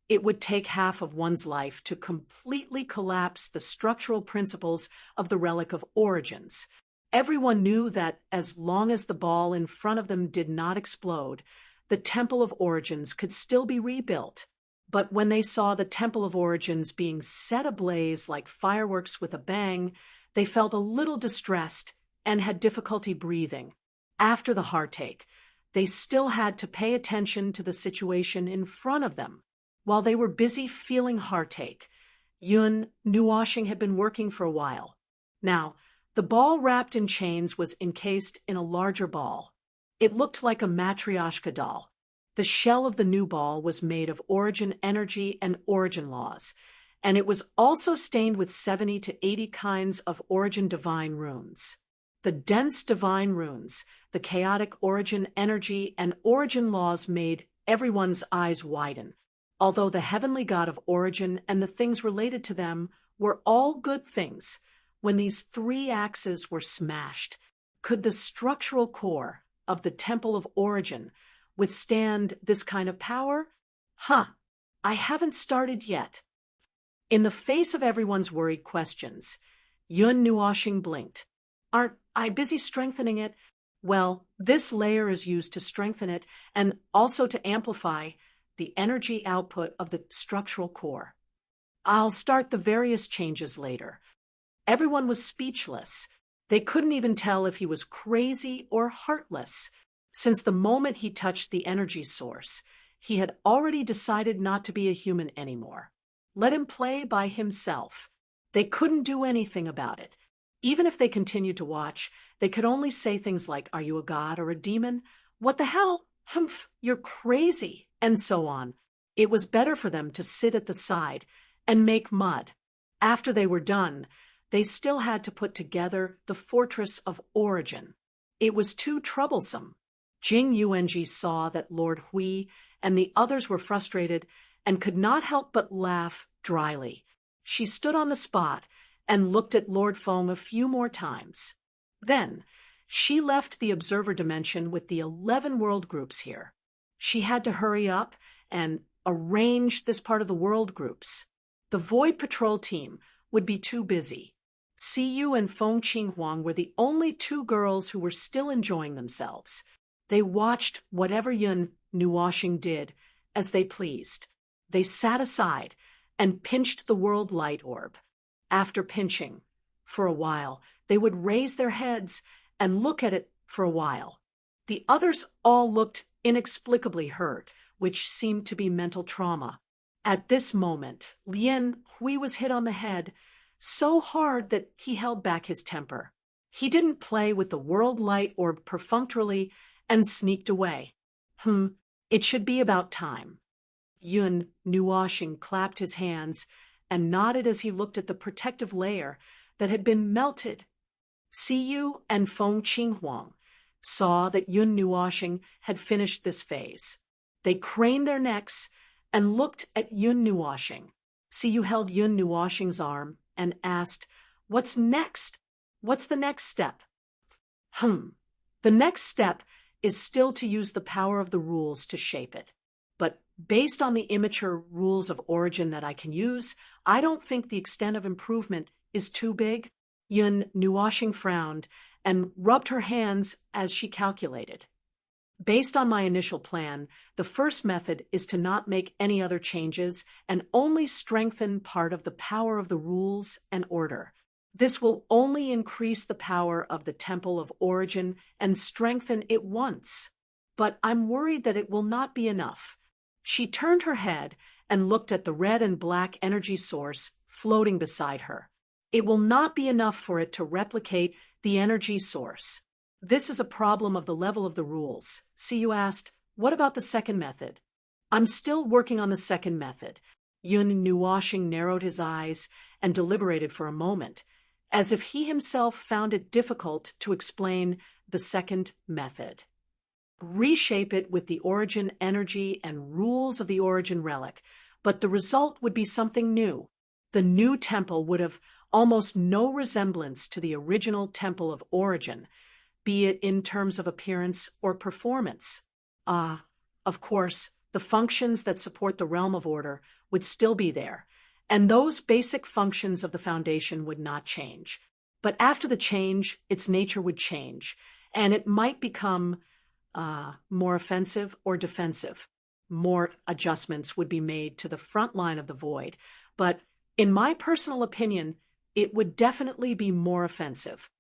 it would take half of one's life to completely collapse the structural principles of the relic of origins. Everyone knew that as long as the ball in front of them did not explode, the Temple of Origins could still be rebuilt. But when they saw the Temple of Origins being set ablaze like fireworks with a bang, they felt a little distressed and had difficulty breathing. After the heartache, they still had to pay attention to the situation in front of them. While they were busy feeling heartache, Yun Nuoshing had been working for a while. Now, the ball wrapped in chains was encased in a larger ball. It looked like a matryoshka doll. The shell of the new ball was made of origin energy and origin laws, and it was also stained with 70 to 80 kinds of origin divine runes. The dense divine runes, the chaotic origin energy, and origin laws made everyone's eyes widen. Although the heavenly god of origin and the things related to them were all good things, when these three axes were smashed, could the structural core of the Temple of Origin withstand this kind of power? I haven't started yet. In the face of everyone's worried questions, Yun Nuoshing blinked. Aren't I busy strengthening it? Well, this layer is used to strengthen it and also to amplify the energy output of the structural core. I'll start the various changes later. Everyone was speechless. They couldn't even tell if he was crazy or heartless. Since the moment he touched the energy source, he had already decided not to be a human anymore. Let him play by himself. They couldn't do anything about it. Even if they continued to watch, they could only say things like, "Are you a god or a demon? What the hell? Humph, you're crazy," and so on. It was better for them to sit at the side and make mud. After they were done, they still had to put together the Fortress of Origin. It was too troublesome. Jing Yuanji saw that Lord Hui and the others were frustrated and could not help but laugh dryly. She stood on the spot and looked at Lord Feng a few more times. Then, she left the observer dimension with the 11 world groups here. She had to hurry up and arrange this part of the world groups. The Void Patrol team would be too busy. Siyu and Feng Qinghuang were the only two girls who were still enjoying themselves. They watched whatever Yun Nuoshing did as they pleased. They sat aside and pinched the world light orb. After pinching, for a while, they would raise their heads and look at it for a while. The others all looked inexplicably hurt, which seemed to be mental trauma. At this moment, Lien Hui was hit on the head so hard that he held back his temper. He didn't play with the world light orb perfunctorily and sneaked away. It should be about time. Yun Nuoshing clapped his hands and nodded as he looked at the protective layer that had been melted. Siyu and Feng Qinghuang saw that Yun Nuoshing had finished this phase. They craned their necks and looked at Yun Nuoshing. Siyu held Yun Nuoshing's arm and asked, "What's next? What's the next step?" The next step is still to use the power of the rules to shape it. But based on the immature rules of origin that I can use, I don't think the extent of improvement is too big. Yun Nuoshing frowned and rubbed her hands as she calculated. Based on my initial plan, the first method is to not make any other changes and only strengthen part of the power of the rules and order. This will only increase the power of the Temple of Origin and strengthen it once. But I'm worried that it will not be enough. She turned her head and looked at the red and black energy source floating beside her. It will not be enough for it to replicate the energy source. This is a problem of the level of the rules. See, you asked, what about the second method? I'm still working on the second method. Yun Nuoshing narrowed his eyes and deliberated for a moment, as if he himself found it difficult to explain the second method. Reshape it with the origin energy and rules of the origin relic, but the result would be something new. The new temple would have almost no resemblance to the original temple of origin, be it in terms of appearance or performance. Of course, the functions that support the realm of order would still be there, and those basic functions of the foundation would not change. But after the change, its nature would change, and it might become more offensive or defensive. More adjustments would be made to the front line of the void, but in my personal opinion, it would definitely be more offensive.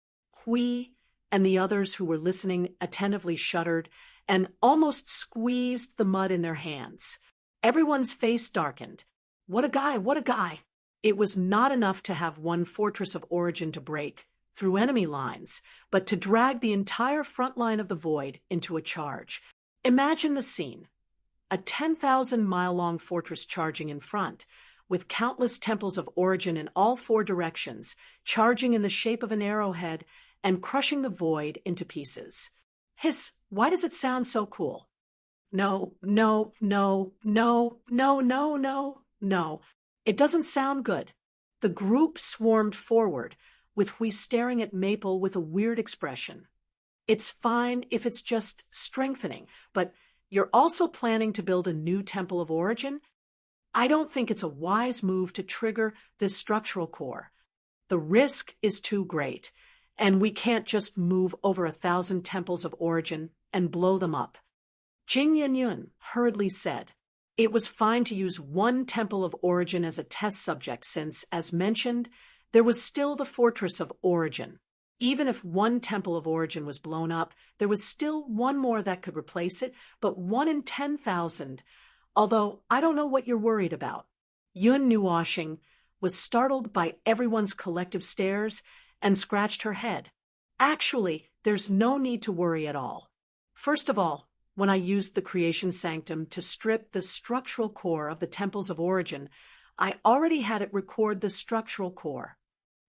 Hui and the others who were listening attentively shuddered and almost squeezed the mud in their hands. Everyone's face darkened. What a guy, what a guy! It was not enough to have one fortress of origin to break through enemy lines, but to drag the entire front line of the void into a charge. Imagine the scene. A 10,000-mile-long fortress charging in front, with countless temples of origin in all four directions, charging in the shape of an arrowhead and crushing the void into pieces. Hiss, why does it sound so cool? No. It doesn't sound good. The group swarmed forward, with Hui staring at Maple with a weird expression. It's fine if it's just strengthening, but you're also planning to build a new temple of origin? I don't think it's a wise move to trigger this structural core. The risk is too great, and we can't just move over 1,000 temples of origin and blow them up. Jing Yun hurriedly said. It was fine to use one temple of origin as a test subject since, as mentioned, there was still the fortress of origin. Even if one temple of origin was blown up, there was still one more that could replace it, but 1 in 10,000. Although I don't know what you're worried about. Yun Nuoshing was startled by everyone's collective stares and scratched her head. Actually, there's no need to worry at all. First of all, when I used the creation sanctum to strip the structural core of the temples of origin, I already had it record the structural core.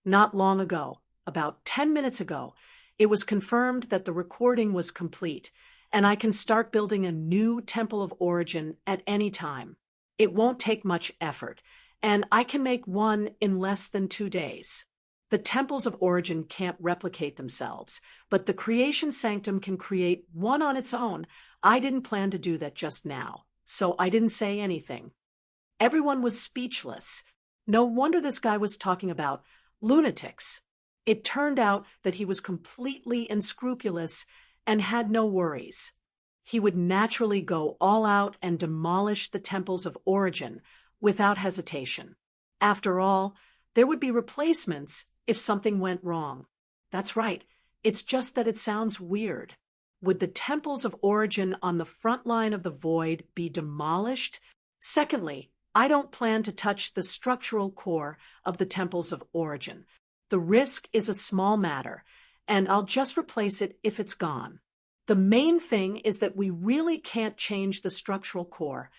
Not long ago, about 10 minutes ago, it was confirmed that the recording was complete, and I can start building a new temple of origin at any time. It won't take much effort, and I can make one in less than 2 days. The temples of origin can't replicate themselves, but the creation sanctum can create one on its own. I didn't plan to do that just now, so I didn't say anything. Everyone was speechless. No wonder this guy was talking about lunatics. It turned out that he was completely unscrupulous and had no worries. He would naturally go all out and demolish the temples of origin without hesitation. After all, there would be replacements if something went wrong. That's right, it's just that it sounds weird. Would the temples of origin on the front line of the void be demolished? Secondly, I don't plan to touch the structural core of the temples of origin. The risk is a small matter, and I'll just replace it if it's gone. The main thing is that we really can't change the structural core,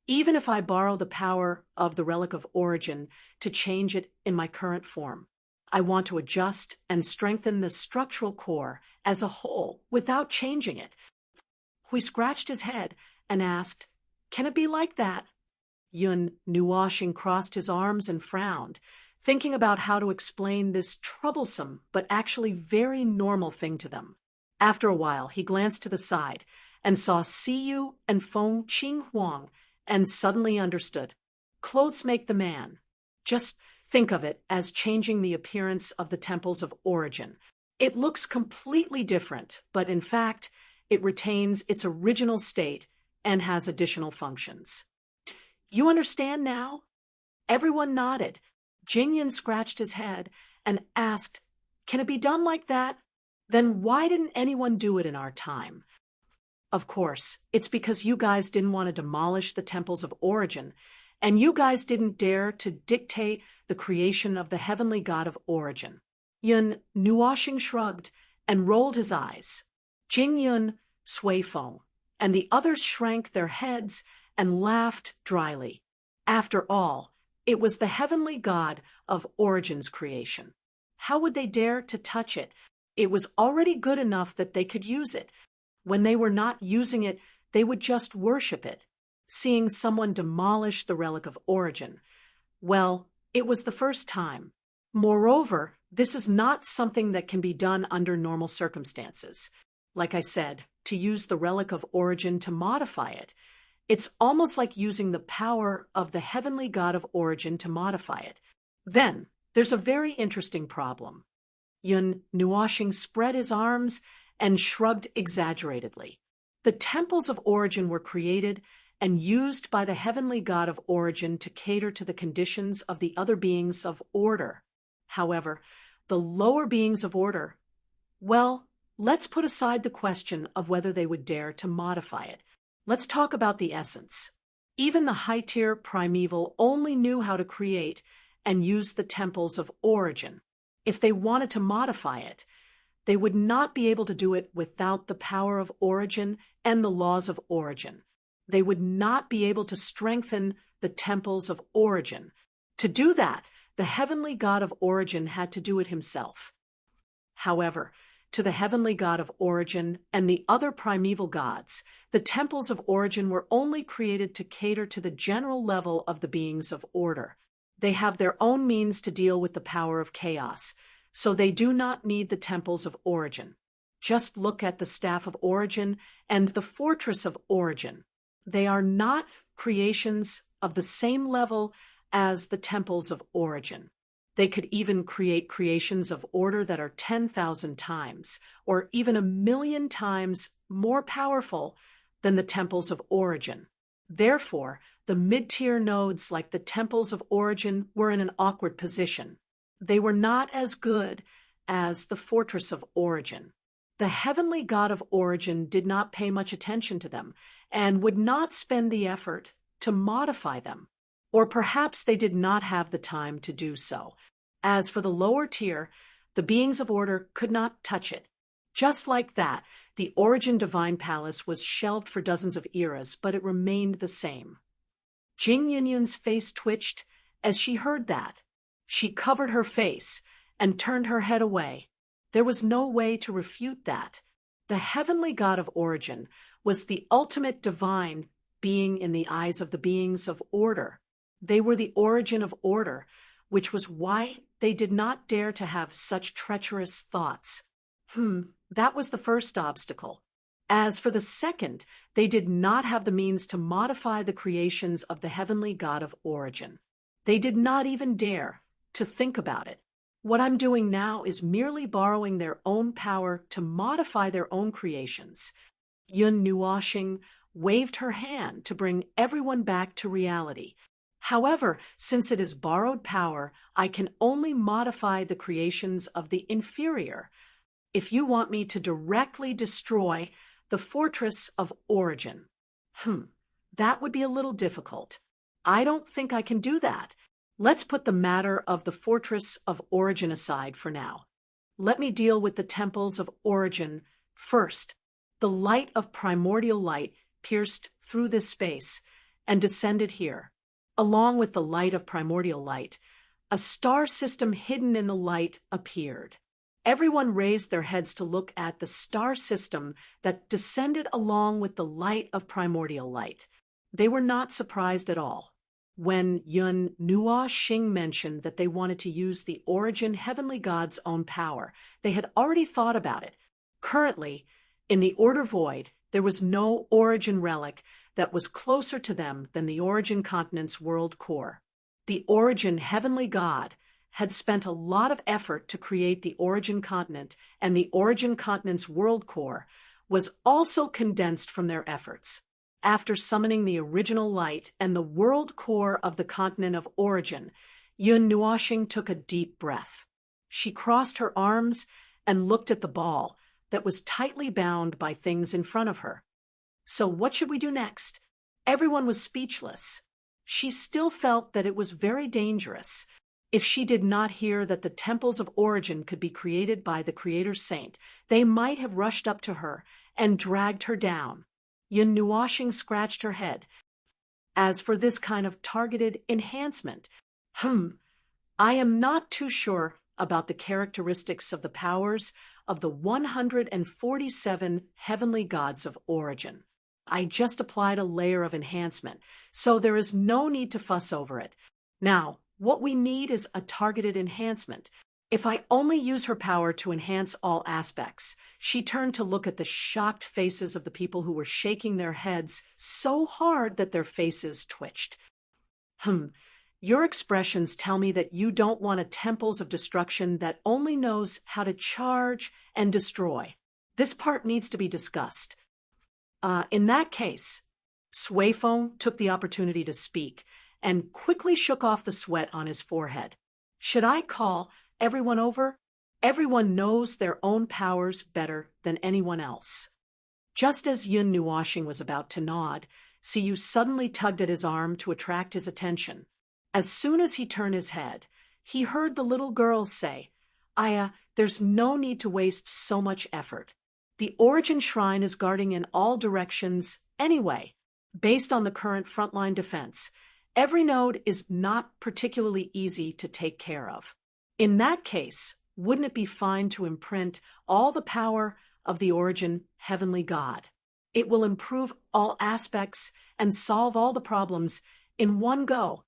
even if I borrow the power of the Relic of Origin to change it in my current form. I want to adjust and strengthen the structural core as a whole without changing it. Hui scratched his head and asked, "Can it be like that?" Yun Nuoshing crossed his arms and frowned, thinking about how to explain this troublesome but actually very normal thing to them. After a while, he glanced to the side and saw Siyu and Feng Qinghuang and suddenly understood. Clothes make the man. Just think of it as changing the appearance of the temples of origin. It looks completely different, but in fact, it retains its original state and has additional functions. You understand now? Everyone nodded. Jingyan scratched his head and asked, "Can it be done like that? Then why didn't anyone do it in our time?" Of course, it's because you guys didn't want to demolish the temples of origin, and you guys didn't dare to dictate the creation of the heavenly god of origin. Yun Nuoshing shrugged and rolled his eyes. Jingyun, Suifeng, and the others shrank their heads and laughed dryly. After all, it was the heavenly god of Origin's creation. How would they dare to touch it? It was already good enough that they could use it. When they were not using it, they would just worship it. Seeing someone demolish the relic of Origin, well, it was the first time. Moreover, this is not something that can be done under normal circumstances. Like I said, to use the relic of Origin to modify it. It's almost like using the power of the heavenly god of Origin to modify it. Then, there's a very interesting problem. Yun Nuoshing spread his arms and shrugged exaggeratedly. The temples of Origin were created and used by the heavenly god of Origin to cater to the conditions of the other beings of order. However, the lower beings of order, well, let's put aside the question of whether they would dare to modify it. Let's talk about the essence. Even the high-tier primeval only knew how to create and use the temples of Origin. If they wanted to modify it, they would not be able to do it without the power of Origin and the laws of Origin. They would not be able to strengthen the temples of Origin. To do that, the heavenly god of Origin had to do it himself. However, to the heavenly god of Origin and the other primeval gods, the temples of Origin were only created to cater to the general level of the beings of order. They have their own means to deal with the power of chaos, so they do not need the temples of Origin. Just look at the Staff of Origin and the Fortress of Origin. They are not creations of the same level as the temples of Origin. They could even create creations of order that are 10,000 times, or even 1,000,000 times more powerful than the temples of Origin. Therefore, the mid-tier nodes like the temples of Origin were in an awkward position. They were not as good as the Fortress of Origin. The heavenly god of Origin did not pay much attention to them and would not spend the effort to modify them. Or perhaps they did not have the time to do so. As for the lower tier, the beings of order could not touch it. Just like that, the Origin Divine Palace was shelved for dozens of eras, but it remained the same. Jing Yunyun's face twitched as she heard that. She covered her face and turned her head away. There was no way to refute that. The heavenly god of Origin was the ultimate divine being in the eyes of the beings of order. They were the origin of order, which was why they did not dare to have such treacherous thoughts. That was the first obstacle. As for the second, they did not have the means to modify the creations of the heavenly god of Origin. They did not even dare to think about it. What I'm doing now is merely borrowing their own power to modify their own creations. Yun Nuoshing waved her hand to bring everyone back to reality. However, since it is borrowed power, I can only modify the creations of the inferior. If you want me to directly destroy the Fortress of Origin, that would be a little difficult. I don't think I can do that. Let's put the matter of the Fortress of Origin aside for now. Let me deal with the temples of Origin first. The light of primordial light pierced through this space and descended here. Along with the light of primordial light, a star system hidden in the light appeared. Everyone raised their heads to look at the star system that descended along with the light of primordial light. They were not surprised at all. When Yun Nuoshing mentioned that they wanted to use the Origin heavenly god's own power, they had already thought about it. Currently, in the Order Void, there was no Origin relic that was closer to them than the Origin continent's world core. The Origin heavenly god had spent a lot of effort to create the Origin continent, and the Origin continent's world core was also condensed from their efforts. After summoning the original light and the world core of the continent of Origin, Yun Nuoshing took a deep breath. She crossed her arms and looked at the ball that was tightly bound by things in front of her. So what should we do next? Everyone was speechless. She still felt that it was very dangerous. If she did not hear that the temples of Origin could be created by the Creator Saint, they might have rushed up to her and dragged her down. Yun Nuoxing scratched her head. As for this kind of targeted enhancement, I am not too sure about the characteristics of the powers of the 147 heavenly gods of origin. I just applied a layer of enhancement, so there is no need to fuss over it. Now, what we need is a targeted enhancement. If I only use her power to enhance all aspects. She turned to look at the shocked faces of the people who were shaking their heads so hard that their faces twitched. Your expressions tell me that you don't want a temples of destruction that only knows how to charge and destroy. This part needs to be discussed. In that case, Suifeng took the opportunity to speak and quickly shook off the sweat on his forehead. Should I call everyone over? Everyone knows their own powers better than anyone else. Just as Yun Nuoxing was about to nod, Siyu suddenly tugged at his arm to attract his attention. As soon as he turned his head, he heard the little girl say, Aya, there's no need to waste so much effort. The Origin Shrine is guarding in all directions anyway. Based on the current frontline defense, every node is not particularly easy to take care of. In that case, wouldn't it be fine to imprint all the power of the Origin Heavenly God? It will improve all aspects and solve all the problems in one go.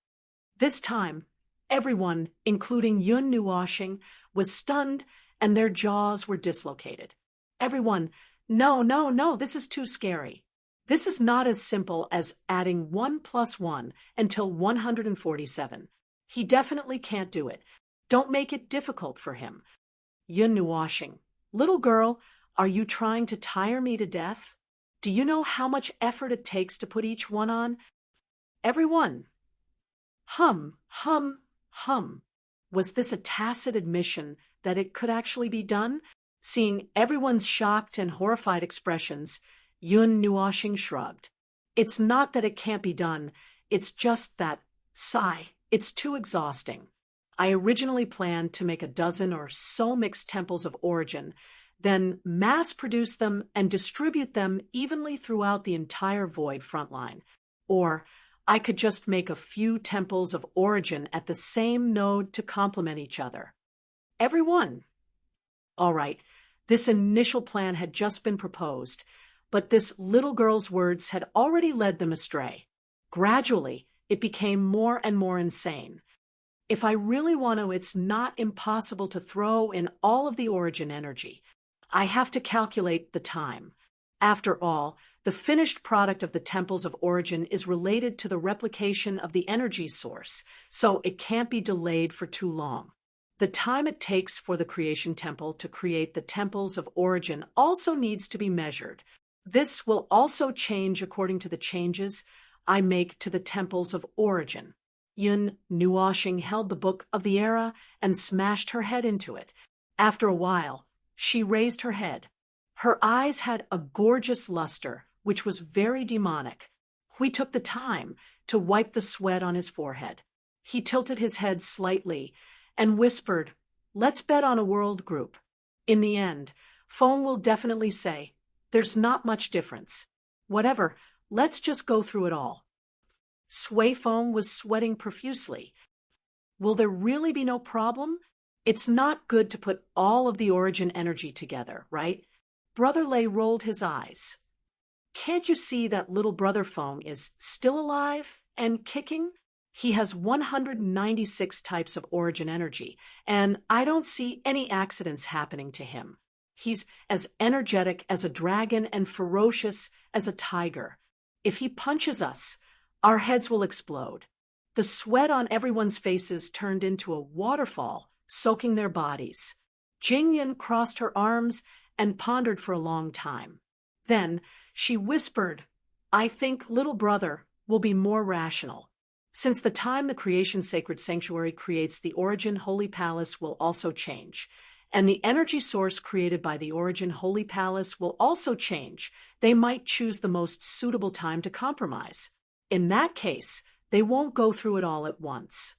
This time, everyone, including Yun Nuoxing, was stunned and their jaws were dislocated. Everyone, no, this is too scary. This is not as simple as adding 1 + 1 until 147. He definitely can't do it. Don't make it difficult for him. Yun Nuoxing, little girl, are you trying to tire me to death? Do you know how much effort it takes to put each one on? Everyone. Hum. Was this a tacit admission that it could actually be done? Seeing everyone's shocked and horrified expressions, Yun Nuoxing shrugged. It's not that it can't be done, it's just that, sigh, it's too exhausting. I originally planned to make 12 or so mixed temples of origin, then mass-produce them and distribute them evenly throughout the entire Void frontline. Or I could just make a few temples of origin at the same node to complement each other. Everyone. All right, this initial plan had just been proposed, but this little girl's words had already led them astray. Gradually, it became more and more insane. If I really want to, it's not impossible to throw in all of the origin energy. I have to calculate the time. After all, the finished product of the temples of origin is related to the replication of the energy source, so it can't be delayed for too long. The time it takes for the creation temple to create the temples of origin also needs to be measured. This will also change according to the changes I make to the temples of origin. Yun Nuoxing held the book of the era and smashed her head into it. After a while, she raised her head. Her eyes had a gorgeous luster, which was very demonic. We took the time to wipe the sweat on his forehead. He tilted his head slightly and whispered, "Let's bet on a world group. In the end, Feng will definitely say, there's not much difference. Whatever, let's just go through it all." Suifeng was sweating profusely. Will there really be no problem? It's not good to put all of the origin energy together, right? Brother Lei rolled his eyes. Can't you see that little brother Feng is still alive and kicking? He has 196 types of origin energy, and I don't see any accidents happening to him. He's as energetic as a dragon and ferocious as a tiger. If he punches us, our heads will explode. The sweat on everyone's faces turned into a waterfall, soaking their bodies. Jingyan crossed her arms and pondered for a long time. Then she whispered, I think little brother will be more rational. Since the time the creation sacred sanctuary creates the origin holy palace will also change, and the energy source created by the origin holy palace will also change, they might choose the most suitable time to compromise. In that case, they won't go through it all at once.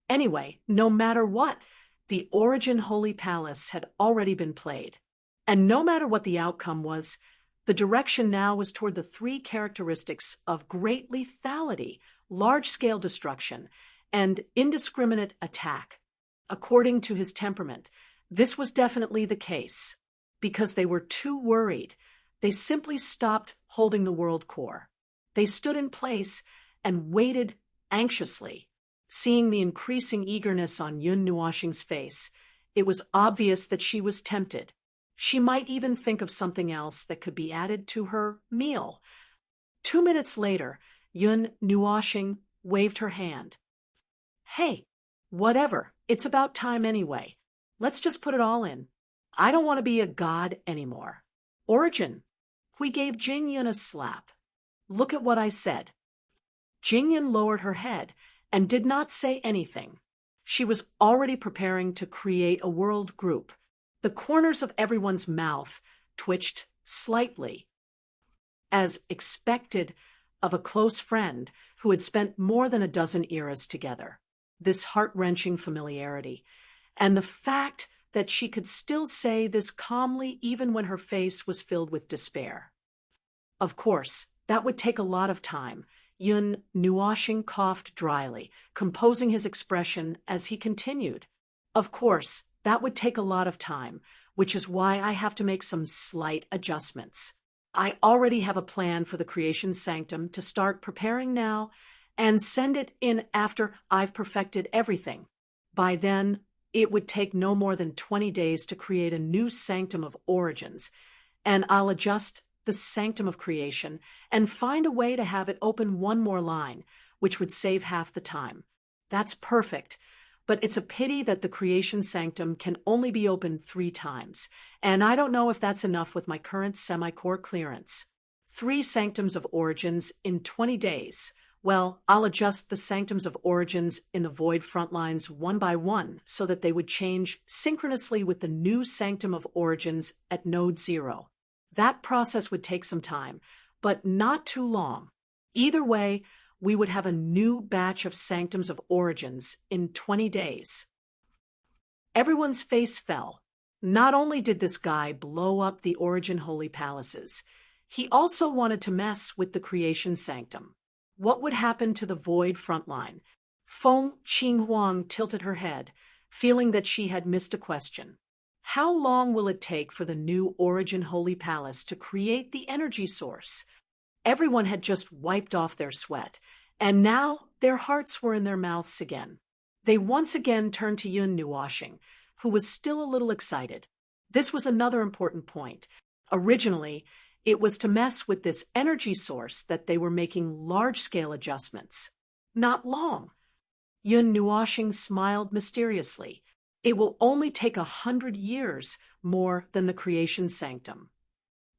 Anyway, no matter what, the origin holy palace had already been played. And no matter what the outcome was, The direction now was toward the three characteristics of great lethality, large-scale destruction, and indiscriminate attack. According to his temperament, this was definitely the case. Because they were too worried, they simply stopped holding the world core. They stood in place and waited anxiously. Seeing the increasing eagerness on Yun Nuoxing's face, it was obvious that she was tempted. She might even think of something else that could be added to her meal. 2 minutes later, Yun Nuoxing waved her hand. Hey, whatever, it's about time anyway. Let's just put it all in. I don't want to be a god anymore. Origin. We gave Jingyun a slap. Look at what I said. Jingyun lowered her head and did not say anything. She was already preparing to create a world group. The corners of everyone's mouth twitched slightly. As expected of a close friend who had spent more than a dozen eras together. This heart-wrenching familiarity, and the fact that she could still say this calmly even when her face was filled with despair. Of course, that would take a lot of time. Yun Nuoxing coughed dryly, composing his expression as he continued. Of course, that would take a lot of time, which is why I have to make some slight adjustments. I already have a plan for the creation sanctum to start preparing now and send it in after I've perfected everything. By then, it would take no more than 20 days to create a new sanctum of origins, and I'll adjust the sanctum of creation and find a way to have it open one more line, which would save half the time. That's perfect, but it's a pity that the creation sanctum can only be opened 3 times, and I don't know if that's enough with my current semi-core clearance. 3 sanctums of origins in 20 days. Well, I'll adjust the sanctums of origins in the void frontlines one by one so that they would change synchronously with the new sanctum of origins at node 0. That process would take some time, but not too long. Either way, we would have a new batch of sanctums of origins in 20 days. Everyone's face fell. Not only did this guy blow up the origin holy palaces, he also wanted to mess with the creation sanctum. What would happen to the void frontline? Feng Qinghuang tilted her head, feeling that she had missed a question. How long will it take for the new Origin Holy Palace to create the energy source? Everyone had just wiped off their sweat, and now their hearts were in their mouths again. They once again turned to Yun Nuoxing, who was still a little excited. This was another important point. Originally, it was to mess with this energy source that they were making large-scale adjustments. Not long. Yun Nuoxing smiled mysteriously. It will only take 100 years more than the creation sanctum.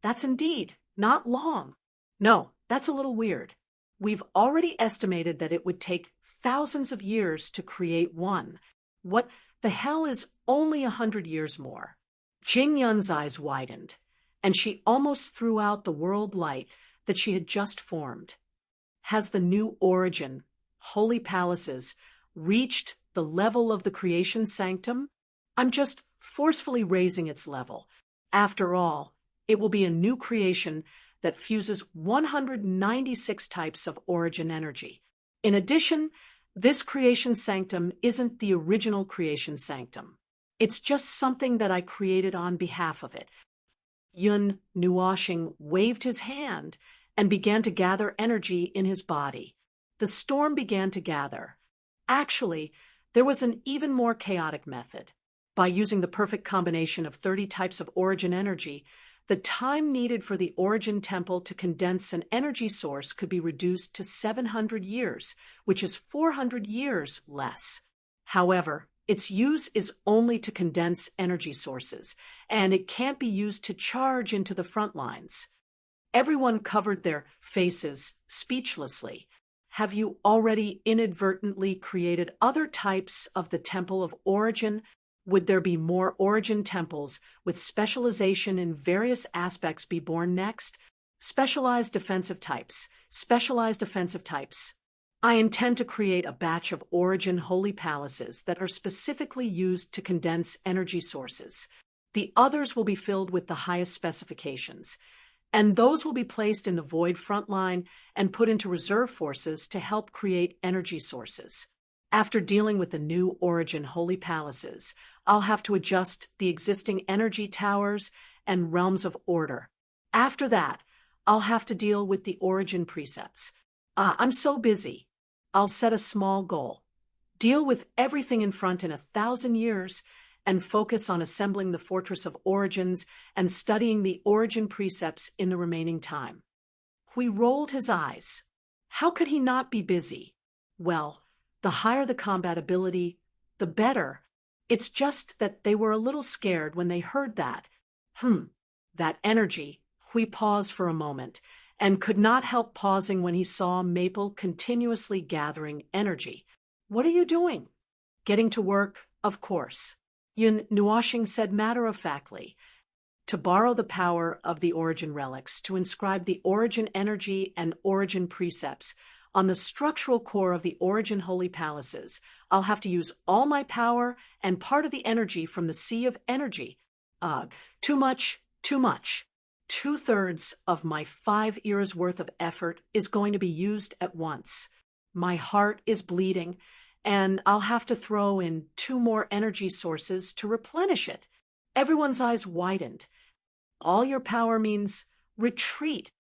That's indeed not long. No, that's a little weird. We've already estimated that it would take thousands of years to create one. What the hell is only 100 years more? Jingyun's eyes widened, and she almost threw out the world light that she had just formed. Has the new origin, holy palaces, reached the level of the creation sanctum? I'm just forcefully raising its level. After all, it will be a new creation that fuses 196 types of origin energy. In addition, this creation sanctum isn't the original creation sanctum. It's just something that I created on behalf of it. Yun Nuoxing waved his hand and began to gather energy in his body. The storm began to gather. Actually, there was an even more chaotic method. By using the perfect combination of 30 types of origin energy, the time needed for the origin temple to condense an energy source could be reduced to 700 years, which is 400 years less. However, its use is only to condense energy sources, and it can't be used to charge into the front lines. Everyone covered their faces speechlessly. Have you already inadvertently created other types of the Temple of Origin? Would there be more origin temples with specialization in various aspects be born next? Specialized defensive types. Specialized offensive types. I intend to create a batch of origin holy palaces that are specifically used to condense energy sources. The others will be filled with the highest specifications. and those will be placed in the void front line and put into reserve forces to help create energy sources. After dealing with the new Origin holy palaces, I'll have to adjust the existing energy towers and realms of order. After that, I'll have to deal with the Origin precepts. I'm so busy. I'll set a small goal. Deal with everything in front in 1,000 years and focus on assembling the Fortress of Origins and studying the Origin precepts in the remaining time. Hui rolled his eyes. How could he not be busy? Well, the higher the combat ability, the better. It's just that they were a little scared when they heard that. That energy. Hui paused for a moment and could not help pausing when he saw Maple continuously gathering energy. What are you doing? Getting to work, of course. Yun Nuashing said matter-of-factly. To borrow the power of the Origin relics, to inscribe the Origin energy and Origin precepts on the structural core of the Origin holy palaces, I'll have to use all my power and part of the energy from the Sea of Energy. Ugh, too much, too much. 2/3 of my 5 years' worth of effort is going to be used at once. My heart is bleeding, and I'll have to throw in 2 more energy sources to replenish it. Everyone's eyes widened. All your power means retreat.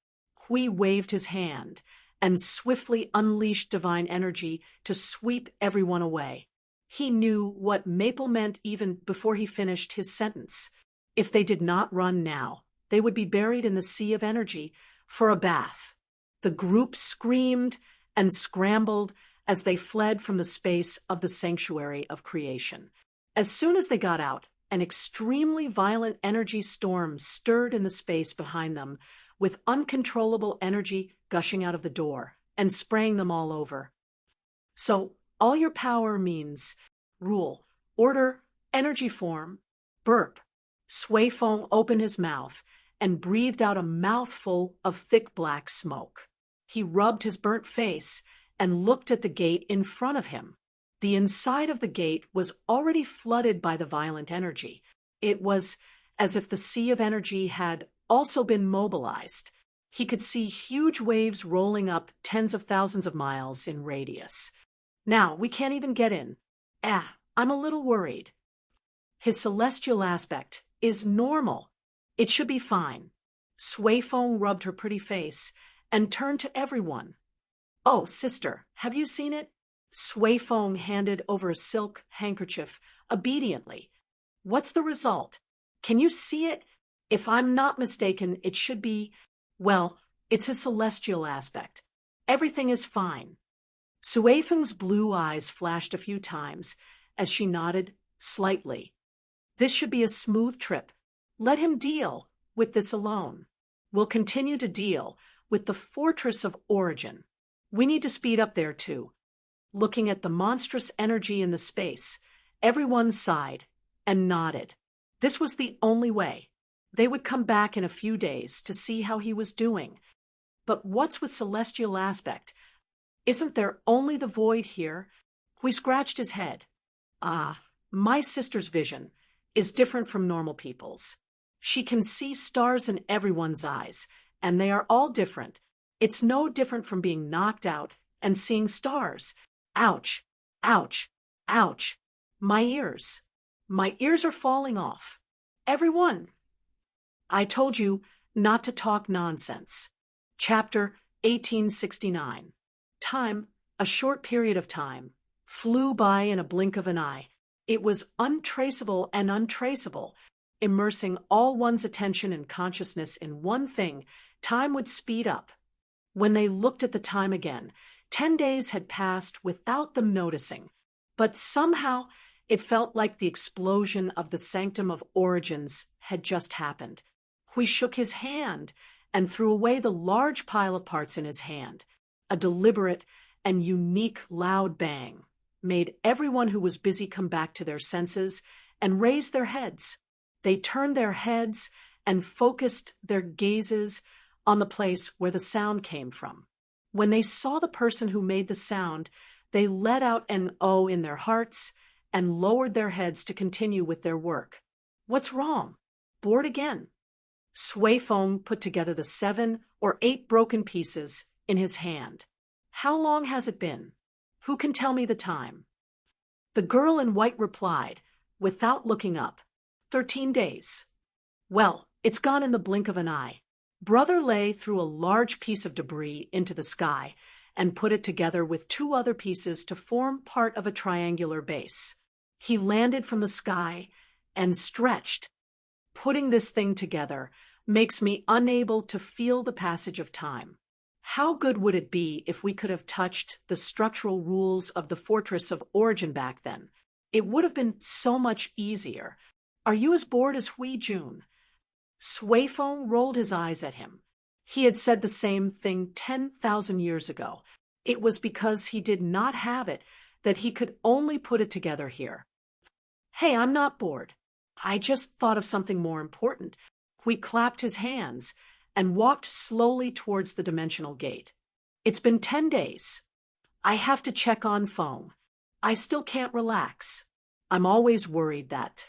Hui waved his hand and swiftly unleashed divine energy to sweep everyone away. He knew what Maple meant even before he finished his sentence. If they did not run now, they would be buried in the Sea of Energy for a bath. The group screamed and scrambled as they fled from the space of the sanctuary of creation. As soon as they got out, an extremely violent energy storm stirred in the space behind them, with uncontrollable energy gushing out of the door and spraying them all over. So, all your power means rule, order, energy form, burp. Sui Feng opened his mouth and breathed out a mouthful of thick black smoke. He rubbed his burnt face and looked at the gate in front of him. The inside of the gate was already flooded by the violent energy. It was as if the Sea of Energy had also been mobilized. He could see huge waves rolling up tens of thousands of miles in radius. Now, we can't even get in. I'm a little worried. His celestial aspect is normal. It should be fine. Sui Feng rubbed her pretty face and turned to everyone. Oh, sister, have you seen it? Sui Feng handed over a silk handkerchief obediently. What's the result? Can you see it? If I'm not mistaken, it should be, well, it's his celestial aspect. Everything is fine. Sui Feng's blue eyes flashed a few times as she nodded slightly. This should be a smooth trip. Let him deal with this alone. We'll continue to deal with the Fortress of Origin. We need to speed up there too. Looking at the monstrous energy in the space, everyone sighed and nodded. This was the only way. They would come back in a few days to see how he was doing. But what's with celestial aspect? Isn't there only the void here? He scratched his head. My sister's vision is different from normal people's. She can see stars in everyone's eyes, and they are all different. It's no different from being knocked out and seeing stars. Ouch, ouch, ouch. My ears. My ears are falling off. Everyone. I told you not to talk nonsense. Chapter 1869. Time, a short period of time, flew by in a blink of an eye. It was untraceable and untraceable. Immersing all one's attention and consciousness in one thing, time would speed up. When they looked at the time again, 10 days had passed without them noticing, but somehow it felt like the explosion of the Sanctum of Origins had just happened. Hui shook his hand and threw away the large pile of parts in his hand. A deliberate and unique loud bang made everyone who was busy come back to their senses and raise their heads. They turned their heads and focused their gazes on the place where the sound came from. When they saw the person who made the sound, they let out an "oh" in their hearts and lowered their heads to continue with their work. What's wrong? Bored again? Sui Feng put together the 7 or 8 broken pieces in his hand. How long has it been? Who can tell me the time? The girl in white replied, without looking up, 13 days. Well, it's gone in the blink of an eye. Brother Lei threw a large piece of debris into the sky and put it together with 2 other pieces to form part of a triangular base. He landed from the sky and stretched. Putting this thing together makes me unable to feel the passage of time. How good would it be if we could have touched the structural rules of the Fortress of Origin back then? It would have been so much easier. Are you as bored as Hui Jun? Sui Feng rolled his eyes at him. He had said the same thing 10,000 years ago. It was because he did not have it that he could only put it together here. Hey, I'm not bored. I just thought of something more important. Hui clapped his hands and walked slowly towards the dimensional gate. It's been 10 days. I have to check on Feng. I still can't relax. I'm always worried that,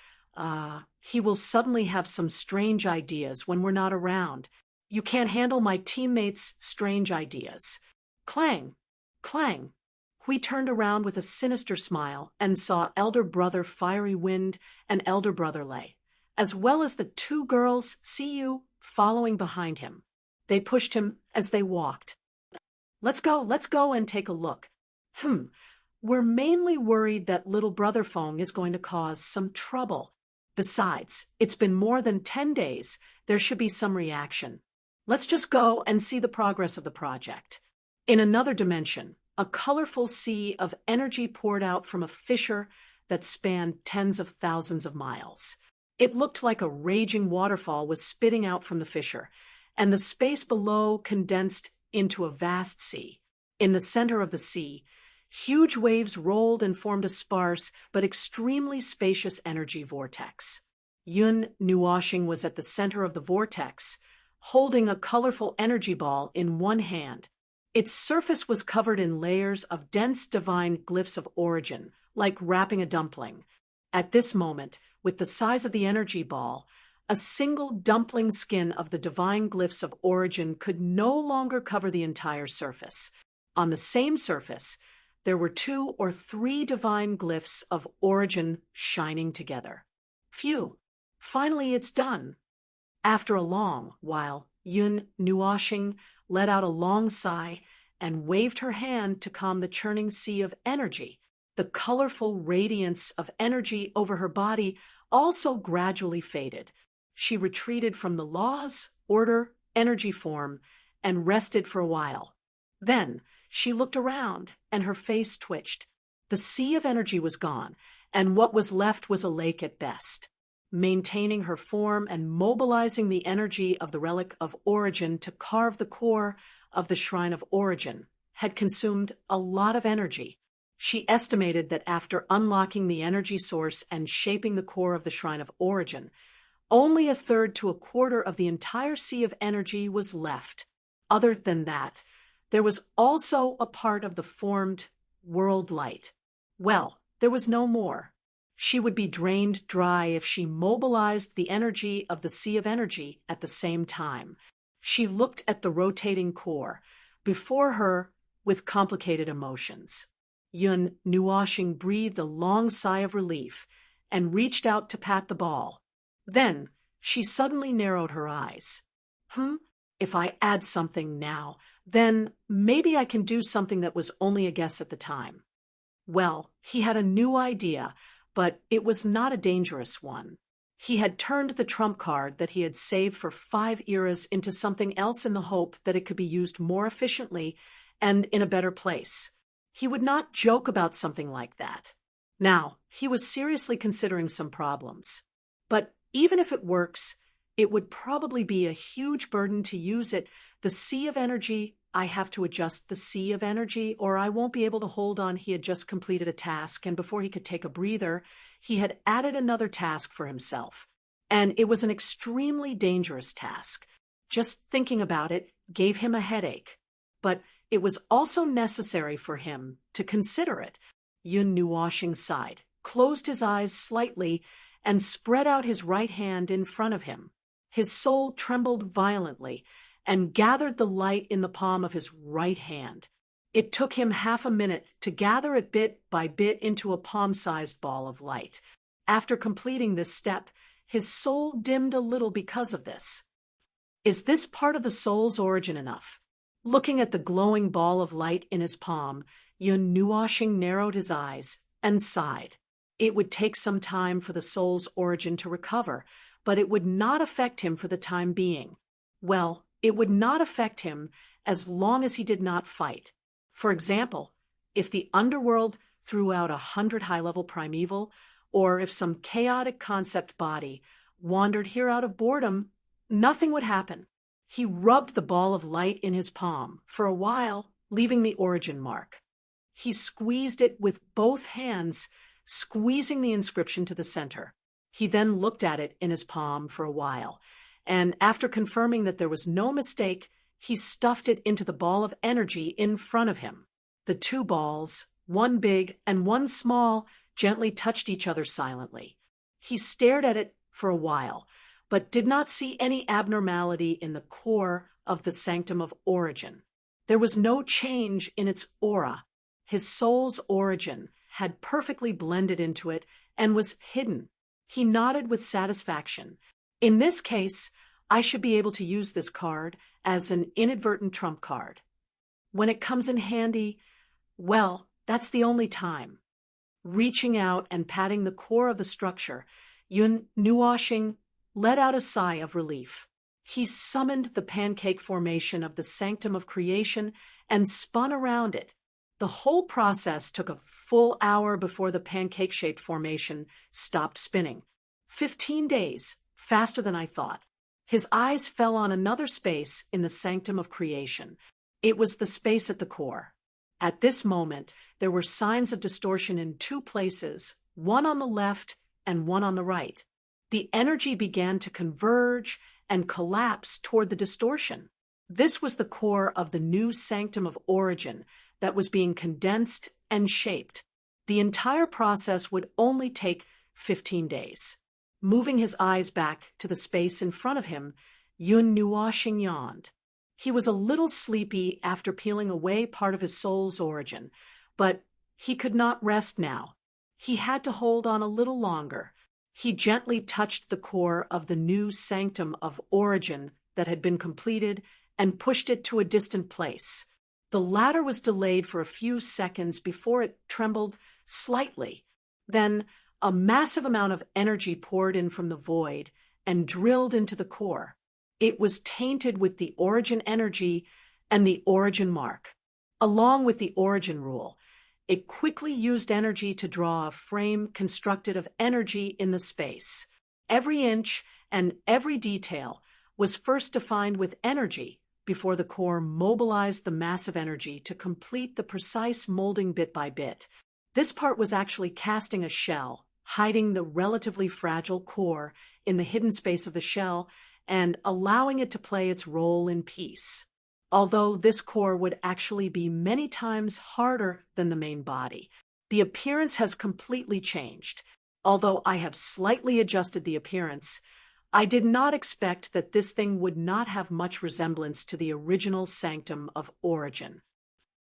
he will suddenly have some strange ideas when we're not around. You can't handle my teammates' strange ideas. Clang! Clang! Hui turned around with a sinister smile and saw elder brother Fiery Wind and elder brother Lei, as well as the 2 girls, Siyu, following behind him. They pushed him as they walked. Let's go and take a look. We're mainly worried that little brother Feng is going to cause some trouble. Besides, it's been more than 10 days. There should be some reaction. Let's just go and see the progress of the project. In another dimension, a colorful sea of energy poured out from a fissure that spanned tens of thousands of miles. It looked like a raging waterfall was spitting out from the fissure, and the space below condensed into a vast sea. In the center of the sea, huge waves rolled and formed a sparse but extremely spacious energy vortex. Yun Nuoshing was at the center of the vortex, holding a colorful energy ball in one hand. Its surface was covered in layers of dense divine glyphs of origin, like wrapping a dumpling. At this moment, with the size of the energy ball, a single dumpling skin of the divine glyphs of origin could no longer cover the entire surface. On the same surface, there were 2 or 3 divine glyphs of origin shining together. Phew! Finally it's done. After a long while, Yun Nuoshing let out a long sigh and waved her hand to calm the churning sea of energy. The colorful radiance of energy over her body also gradually faded. She retreated from the laws, order, energy form, and rested for a while. Then she looked around, and her face twitched. The sea of energy was gone, and what was left was a lake at best. Maintaining her form and mobilizing the energy of the relic of origin to carve the core of the shrine of origin had consumed a lot of energy. She estimated that after unlocking the energy source and shaping the core of the shrine of origin, only 1/3 to 1/4 of the entire sea of energy was left. Other than that, there was also a part of the formed world light. Well, there was no more. She would be drained dry if she mobilized the energy of the sea of energy at the same time. She looked at the rotating core before her with complicated emotions. Yun Nuoshing breathed a long sigh of relief and reached out to pat the ball. Then she suddenly narrowed her eyes. If I add something now, then maybe I can do something that was only a guess at the time. Well, he had a new idea, but it was not a dangerous one. He had turned the trump card that he had saved for 5 eras into something else in the hope that it could be used more efficiently and in a better place. He would not joke about something like that. Now, he was seriously considering some problems. But even if it works, it would probably be a huge burden to use it. The sea of energy, I have to adjust the sea of energy, or I won't be able to hold on. He had just completed a task, and before he could take a breather, he had added another task for himself. And it was an extremely dangerous task. Just thinking about it gave him a headache. But it was also necessary for him to consider it. Yun Nuoshing sighed, closed his eyes slightly, and spread out his right hand in front of him. His soul trembled violently and gathered the light in the palm of his right hand. It took him half a minute to gather it bit by bit into a palm-sized ball of light. After completing this step, his soul dimmed a little because of this. Is this part of the soul's origin enough? Looking at the glowing ball of light in his palm, Yun Nuoshing narrowed his eyes and sighed. It would take some time for the soul's origin to recover, but it would not affect him for the time being. Well, it would not affect him as long as he did not fight. For example, if the underworld threw out 100 high-level primeval, or if some chaotic concept body wandered here out of boredom, nothing would happen. He rubbed the ball of light in his palm for a while, leaving the origin mark. He squeezed it with both hands, squeezing the inscription to the center. He then looked at it in his palm for a while, and after confirming that there was no mistake, he stuffed it into the ball of energy in front of him. The two balls, one big and one small, gently touched each other silently. He stared at it for a while, but did not see any abnormality in the core of the sanctum of origin. There was no change in its aura. His soul's origin had perfectly blended into it and was hidden. He nodded with satisfaction. In this case, I should be able to use this card as an inadvertent trump card. When it comes in handy, well, that's the only time. Reaching out and patting the core of the structure, Yun Nuoshing let out a sigh of relief. He summoned the pancake formation of the sanctum of creation and spun around it. The whole process took a full hour before the pancake-shaped formation stopped spinning. 15 days, faster than I thought. His eyes fell on another space in the sanctum of creation. It was the space at the core. At this moment, there were signs of distortion in two places, one on the left and one on the right. The energy began to converge and collapse toward the distortion. This was the core of the new sanctum of origin that was being condensed and shaped. The entire process would only take 15 days. Moving his eyes back to the space in front of him, Yun Nuoshing yawned. He was a little sleepy after peeling away part of his soul's origin, but he could not rest now. He had to hold on a little longer. He gently touched the core of the new sanctum of origin that had been completed and pushed it to a distant place. The latter was delayed for a few seconds before it trembled slightly. Then a massive amount of energy poured in from the void and drilled into the core. It was tainted with the origin energy and the origin mark. Along with the origin rule, it quickly used energy to draw a frame constructed of energy in the space. Every inch and every detail was first defined with energy before the core mobilized the massive energy to complete the precise molding bit by bit. This part was actually casting a shell, hiding the relatively fragile core in the hidden space of the shell and allowing it to play its role in peace. Although this core would actually be many times harder than the main body, the appearance has completely changed. Although I have slightly adjusted the appearance, I did not expect that this thing would not have much resemblance to the original sanctum of origin.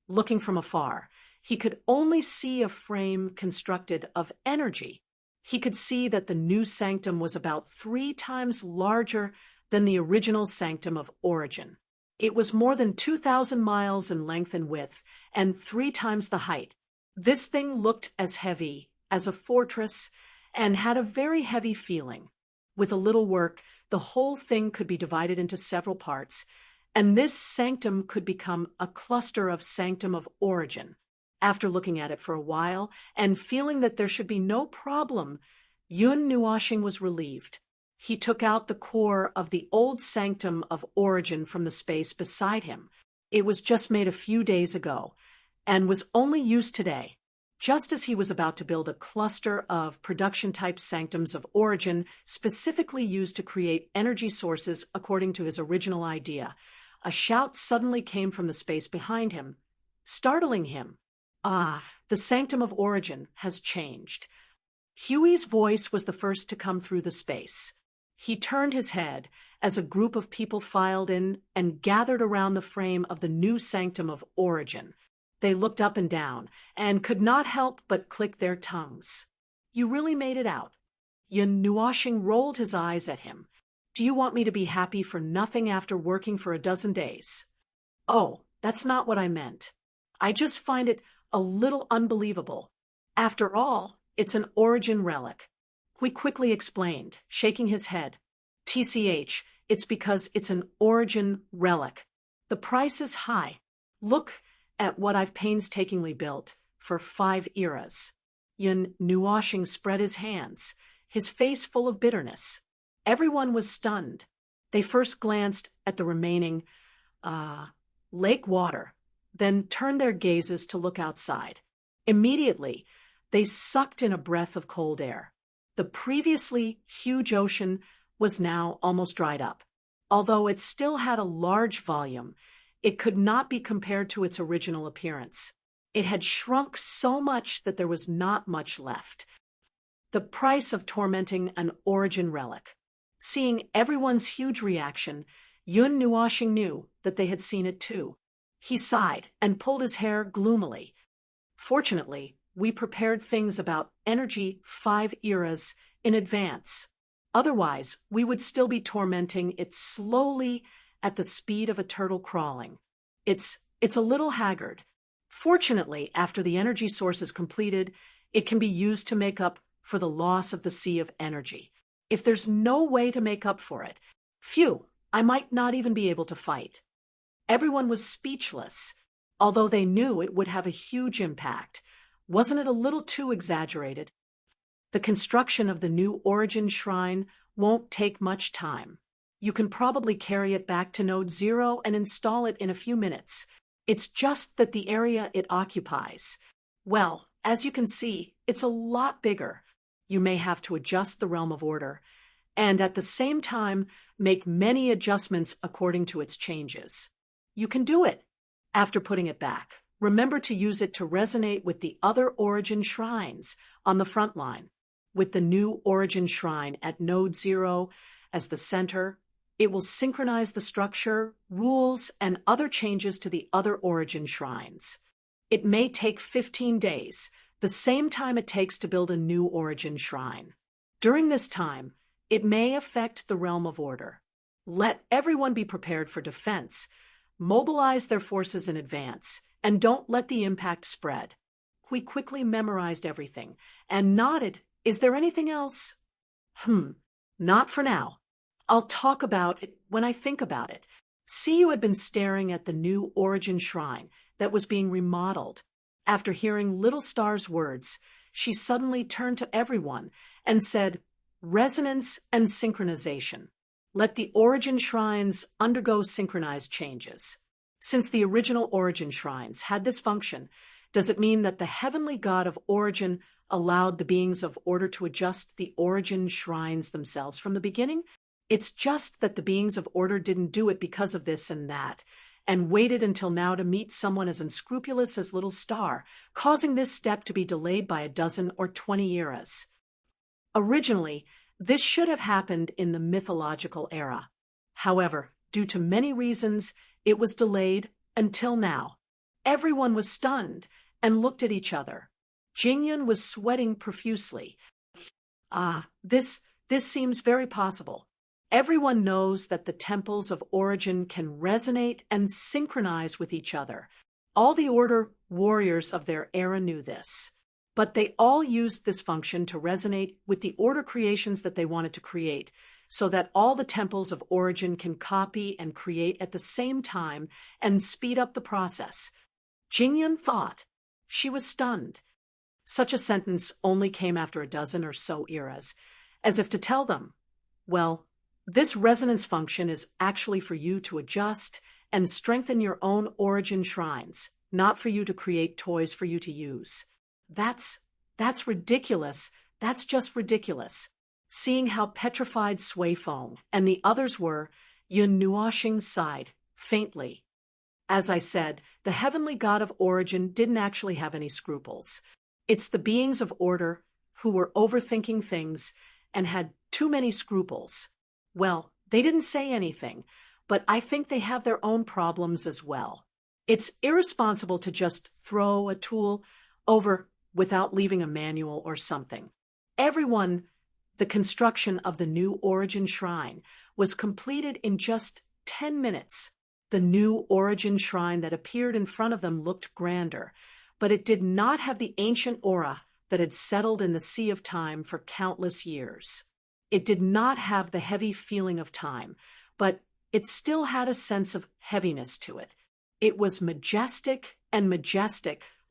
Looking from afar, he could only see a frame constructed of energy. He could see that the new sanctum was about 3 times larger than the original sanctum of origin. It was more than 2,000 miles in length and width, and 3 times the height. This thing looked as heavy as a fortress and had a very heavy feeling. With a little work, the whole thing could be divided into several parts, and this sanctum could become a cluster of sanctum of origin. After looking at it for a while and feeling that there should be no problem, Yun Nuoshing was relieved. He took out the core of the old sanctum of origin from the space beside him. It was just made a few days ago and was only used today. Just as he was about to build a cluster of production-type sanctums of origin specifically used to create energy sources according to his original idea, a shout suddenly came from the space behind him, startling him. Ah, the sanctum of origin has changed. Huey's voice was the first to come through the space. He turned his head as a group of people filed in and gathered around the frame of the new sanctum of origin. They looked up and down and could not help but click their tongues. You really made it out. Yun Nuoshing rolled his eyes at him. Do you want me to be happy for nothing after working for a dozen days? Oh, that's not what I meant. I just find it a little unbelievable. After all, it's an origin relic. He quickly explained, shaking his head. TCH, it's because it's an origin relic. The price is high. Look at what I've painstakingly built for 5 eras. Yun Nuoshing spread his hands, his face full of bitterness. Everyone was stunned. They first glanced at the remaining, lake water, then turned their gazes to look outside. Immediately, they sucked in a breath of cold air. The previously huge ocean was now almost dried up. Although it still had a large volume, it could not be compared to its original appearance. It had shrunk so much that there was not much left. The price of tormenting an origin relic. Seeing everyone's huge reaction, Yun Nuoshing knew that they had seen it too. He sighed and pulled his hair gloomily. Fortunately, we prepared things about energy 5 eras in advance. Otherwise, we would still be tormenting it slowly at the speed of a turtle crawling. It's a little haggard. Fortunately, after the energy source is completed, it can be used to make up for the loss of the sea of energy. If there's no way to make up for it, phew, I might not even be able to fight. Everyone was speechless, although they knew it would have a huge impact. Wasn't it a little too exaggerated? The construction of the new origin shrine won't take much time. You can probably carry it back to Node 0 and install it in a few minutes. It's just that the area it occupies, well, as you can see, it's a lot bigger. You may have to adjust the realm of order, and at the same time make many adjustments according to its changes. You can do it. After putting it back, remember to use it to resonate with the other origin shrines on the front line. With the new origin shrine at Node 0 as the center, it will synchronize the structure, rules, and other changes to the other origin shrines. It may take 15 days, the same time it takes to build a new origin shrine. During this time, it may affect the realm of order. Let everyone be prepared for defense. Mobilize their forces in advance, and don't let the impact spread. We quickly memorized everything and nodded. Is there anything else? Not for now. I'll talk about it when I think about it. Siyu had been staring at the new origin shrine that was being remodeled. After hearing Little Star's words, she suddenly turned to everyone and said, "Resonance and synchronization. Let the origin shrines undergo synchronized changes." Since the original origin shrines had this function, does it mean that the heavenly god of origin allowed the beings of order to adjust the origin shrines themselves from the beginning? It's just that the beings of order didn't do it because of this and that, and waited until now to meet someone as unscrupulous as Little Star, causing this step to be delayed by a dozen or 20 eras. Originally, this should have happened in the mythological era. However, due to many reasons, it was delayed until now. Everyone was stunned and looked at each other. Jingyun was sweating profusely. This seems very possible. Everyone knows that the temples of origin can resonate and synchronize with each other. All the order warriors of their era knew this. But they all used this function to resonate with the order creations that they wanted to create, so that all the temples of origin can copy and create at the same time and speed up the process. Jingyun thought. She was stunned. Such a sentence only came after a dozen or so eras, as if to tell them, well, this resonance function is actually for you to adjust and strengthen your own origin shrines, not for you to create toys for you to use. That's ridiculous. That's just ridiculous. Seeing how petrified Sui Feng and the others were, Yun Nuoshing sighed, faintly. As I said, the heavenly god of origin didn't actually have any scruples. It's the beings of order who were overthinking things and had too many scruples. Well, they didn't say anything, but I think they have their own problems as well. It's irresponsible to just throw a tool over without leaving a manual or something. The construction of the new Origin Shrine was completed in just 10 minutes. The new Origin Shrine that appeared in front of them looked grander, but it did not have the ancient aura that had settled in the sea of time for countless years. It did not have the heavy feeling of time, but it still had a sense of heaviness to it. It was majestic,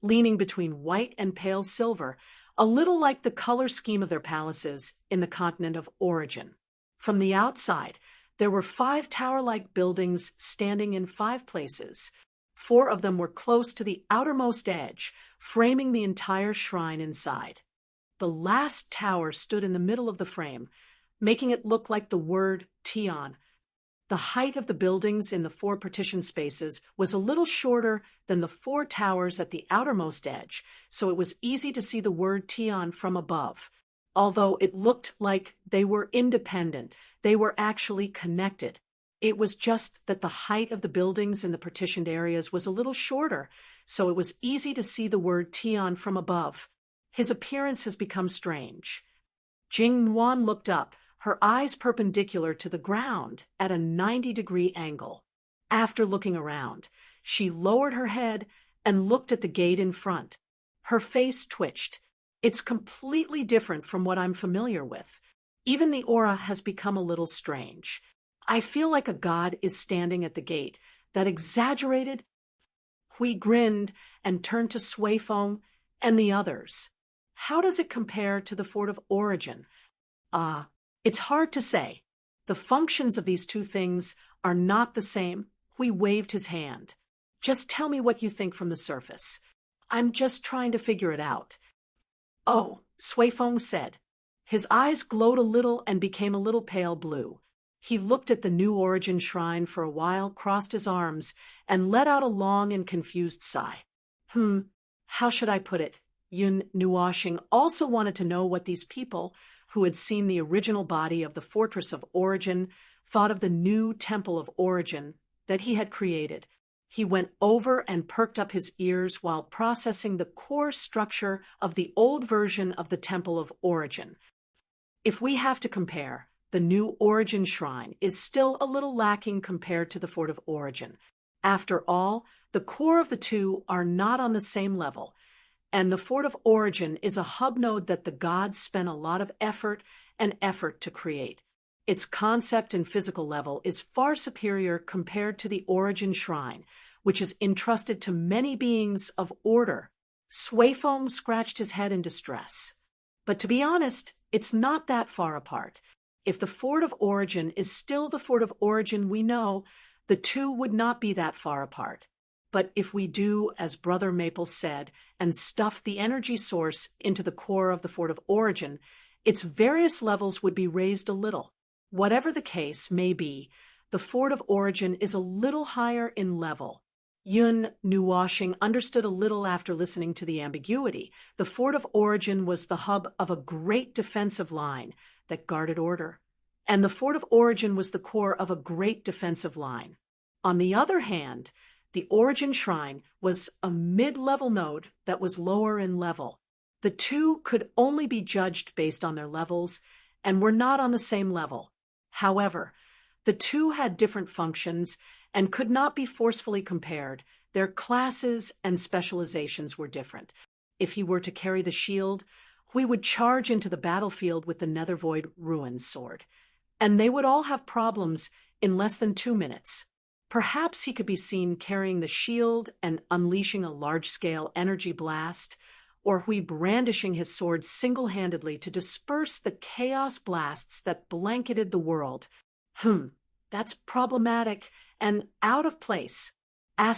leaning between white and pale silver, a little like the color scheme of their palaces in the continent of Origin. From the outside, there were 5 tower-like buildings standing in 5 places. 4 of them were close to the outermost edge, framing the entire shrine inside. The last tower stood in the middle of the frame, making it look like the word Tion. The height of the buildings in the 4 partition spaces was a little shorter than the 4 towers at the outermost edge, so it was easy to see the word Tion from above. Although it looked like they were independent, they were actually connected. It was just that the height of the buildings in the partitioned areas was a little shorter, so it was easy to see the word Tion from above. His appearance has become strange. Jing Nuan looked up, her eyes perpendicular to the ground at a 90-degree angle. After looking around, she lowered her head and looked at the gate in front. Her face twitched. It's completely different from what I'm familiar with. Even the aura has become a little strange. I feel like a god is standing at the gate. That exaggerated. Hui grinned and turned to Sui Feng and the others. How does it compare to the Fort of Origin? It's hard to say. The functions of these 2 things are not the same. Hui waved his hand. Just tell me what you think from the surface. I'm just trying to figure it out. Oh, Sui Feng said. His eyes glowed a little and became a little pale blue. He looked at the new Origin Shrine for a while, crossed his arms, and let out a long and confused sigh. How should I put it? Yun Nuoxing also wanted to know what these people, who had seen the original body of the Fortress of Origin, thought of the new Temple of Origin that he had created. He went over and perked up his ears while processing the core structure of the old version of the Temple of Origin. If we have to compare, the new Origin Shrine is still a little lacking compared to the Fort of Origin. After all, the core of the 2 are not on the same level, and the Fort of Origin is a hub node that the gods spent a lot of effort to create. Its concept and physical level is far superior compared to the Origin Shrine, which is entrusted to many beings of order. Sui Feng scratched his head in distress. But to be honest, it's not that far apart. If the Fort of Origin is still the Fort of Origin we know, the 2 would not be that far apart. But if we do, as Brother Maple said, and stuff the energy source into the core of the Fort of Origin, its various levels would be raised a little. Whatever the case may be, the Fort of Origin is a little higher in level. Yun Nuoxing understood a little after listening to the ambiguity. The Fort of Origin was the hub of a great defensive line that guarded order, and the Fort of Origin was the core of a great defensive line. On the other hand, the Origin Shrine was a mid-level node that was lower in level. The 2 could only be judged based on their levels and were not on the same level. However, the 2 had different functions and could not be forcefully compared. Their classes and specializations were different. If he were to carry the shield, we would charge into the battlefield with the Nethervoid Ruin Sword, and they would all have problems in less than 2 minutes. Perhaps he could be seen carrying the shield and unleashing a large-scale energy blast, or Hui brandishing his sword single-handedly to disperse the chaos blasts that blanketed the world. That's problematic and out of place. Back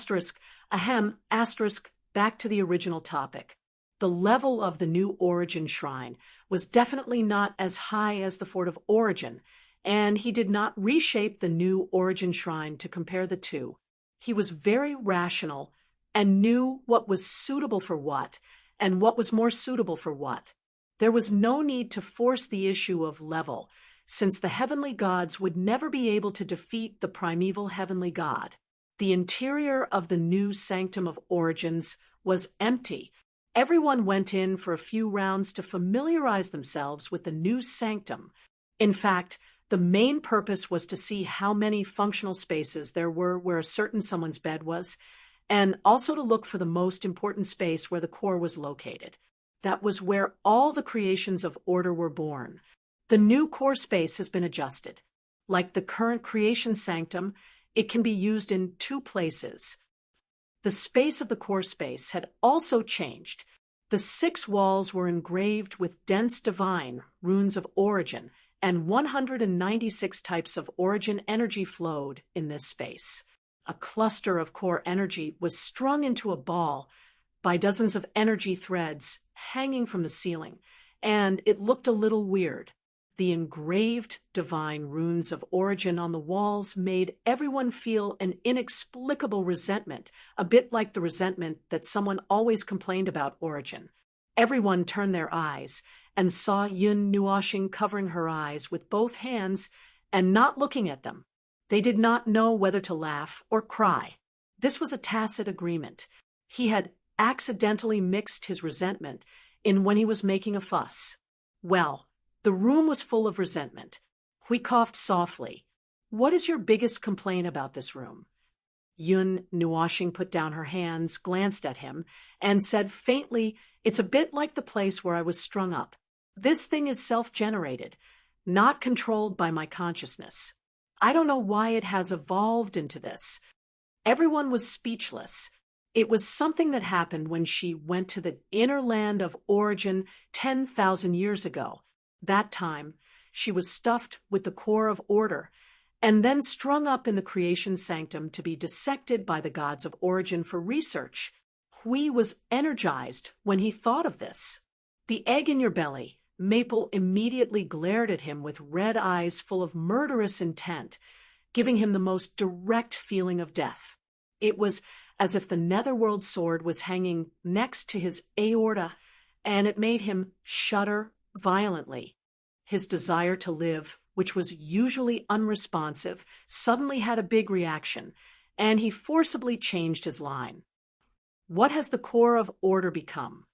to the original topic. The level of the new Origin Shrine was definitely not as high as the Fort of Origin, and he did not reshape the new Origin Shrine to compare the 2. He was very rational and knew what was suitable for what and what was more suitable for what. There was no need to force the issue of level, since the heavenly gods would never be able to defeat the primeval heavenly god. The interior of the new Sanctum of Origins was empty. Everyone went in for a few rounds to familiarize themselves with the new sanctum. In fact, the main purpose was to see how many functional spaces there were where a certain someone's bed was, and also to look for the most important space where the core was located. That was where all the creations of order were born. The new core space has been adjusted. Like the current creation sanctum, it can be used in two places. The space of the core space had also changed. The 6 walls were engraved with dense divine runes of origin, and 196 types of origin energy flowed in this space. A cluster of core energy was strung into a ball by dozens of energy threads hanging from the ceiling, and it looked a little weird. The engraved divine runes of origin on the walls made everyone feel an inexplicable resentment, a bit like the resentment that someone always complained about origin. Everyone turned their eyes and saw Yun Nuoxing covering her eyes with both hands and not looking at them. They did not know whether to laugh or cry. This was a tacit agreement. He had accidentally mixed his resentment in when he was making a fuss. Well, the room was full of resentment. Hui coughed softly. What is your biggest complaint about this room? Yun Nuoxing put down her hands, glanced at him, and said faintly, It's a bit like the place where I was strung up. This thing is self-generated, not controlled by my consciousness. I don't know why it has evolved into this. Everyone was speechless. It was something that happened when she went to the inner land of origin 10,000 years ago. That time, she was stuffed with the core of order, and then strung up in the creation sanctum to be dissected by the gods of origin for research. Hui was energized when he thought of this. The egg in your belly, Maple immediately glared at him with red eyes full of murderous intent, giving him the most direct feeling of death. It was as if the netherworld sword was hanging next to his aorta, and it made him shudder violently. His desire to live, which was usually unresponsive, suddenly had a big reaction, and he forcibly changed his line. What has the core of order become?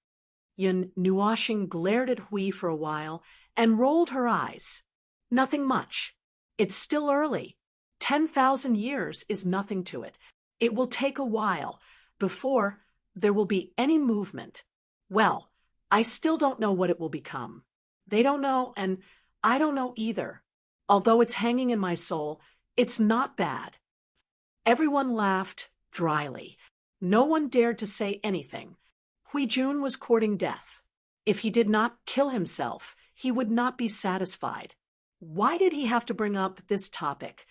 Yun Nuoxing glared at Hui for a while and rolled her eyes. Nothing much. It's still early. 10,000 years is nothing to it. It will take a while before there will be any movement. Well, I still don't know what it will become. They don't know, and I don't know either. Although it's hanging in my soul, it's not bad. Everyone laughed dryly. No one dared to say anything. Huijun was courting death. If he did not kill himself, he would not be satisfied. Why did he have to bring up this topic?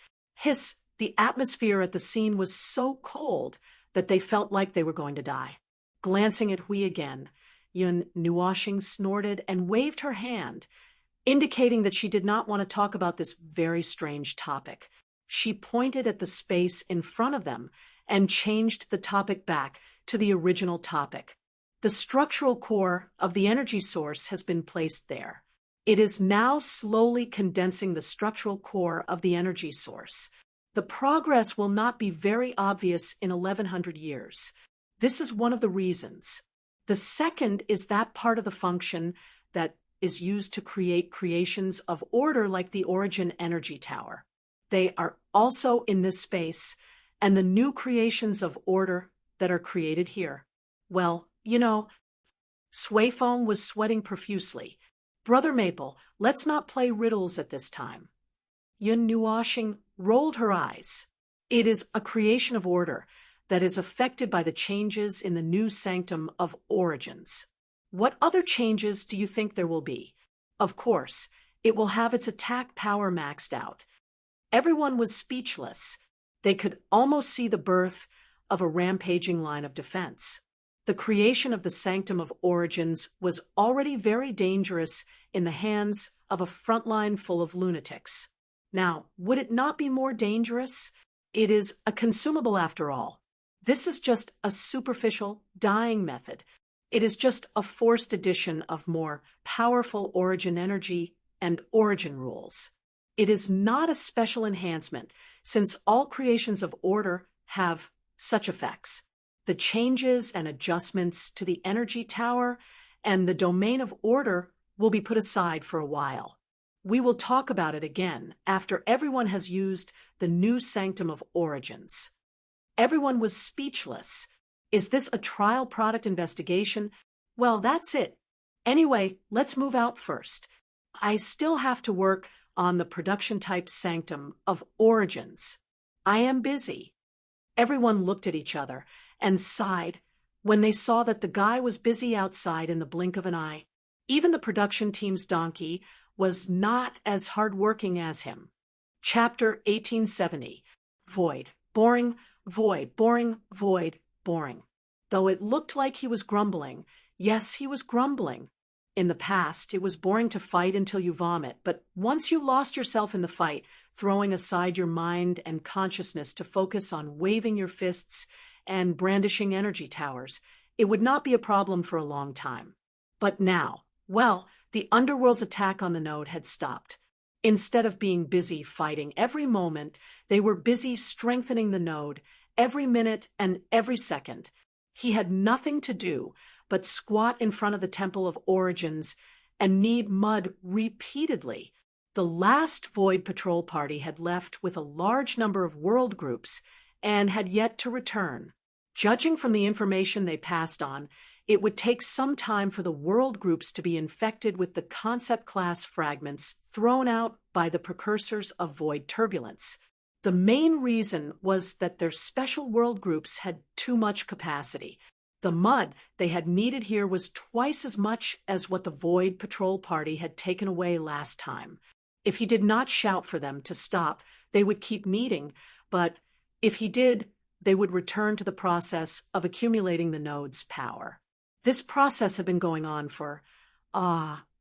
The atmosphere at the scene was so cold that they felt like they were going to die. Glancing at Hui again, Yun Nuoxing snorted and waved her hand, indicating that she did not want to talk about this very strange topic. She pointed at the space in front of them and changed the topic back to the original topic. The structural core of the energy source has been placed there. It is now slowly condensing the structural core of the energy source. The progress will not be very obvious in 1100 years. This is one of the reasons. The second is that part of the function that is used to create creations of order like the Origin Energy Tower. They are also in this space, and the new creations of order that are created here. Well, Suifeng was sweating profusely. Brother Maple, let's not play riddles at this time. Yun Nuoxing rolled her eyes. It is a creation of order that is affected by the changes in the new sanctum of origins. What other changes do you think there will be? Of course, it will have its attack power maxed out. Everyone was speechless. They could almost see the birth of a rampaging line of defense. The creation of the Sanctum of Origins was already very dangerous in the hands of a frontline full of lunatics. Now, would it not be more dangerous? It is a consumable after all. This is just a superficial dying method. It is just a forced addition of more powerful origin energy and origin rules. It is not a special enhancement, since all creations of order have such effects. The changes and adjustments to the energy tower and the domain of order will be put aside for a while. We will talk about it again after everyone has used the new sanctum of origins. Everyone was speechless. Is this a trial product investigation? Well, that's it. Anyway, let's move out first. I still have to work on the production type sanctum of origins. I am busy. Everyone looked at each other and sighed when they saw that the guy was busy outside in the blink of an eye. Even the production team's donkey was not as hard-working as him. Chapter 1870. Void. Boring, void, boring, void, boring. Though it looked like he was grumbling, yes, he was grumbling. In the past, it was boring to fight until you vomit, but once you lost yourself in the fight, throwing aside your mind and consciousness to focus on waving your fists and brandishing energy towers, it would not be a problem for a long time. But now, well, the underworld's attack on the node had stopped. Instead of being busy fighting every moment, they were busy strengthening the node every minute and every second. He had nothing to do but squat in front of the Temple of Origins and knead mud repeatedly. The last Void Patrol party had left with a large number of world groups and had yet to return. Judging from the information they passed on, it would take some time for the world groups to be infected with the concept class fragments thrown out by the precursors of void turbulence. The main reason was that their special world groups had too much capacity. The mud they had needed here was twice as much as what the Void Patrol party had taken away last time. If he did not shout for them to stop, they would keep kneading, but if he did, they would return to the process of accumulating the node's power. This process had been going on for,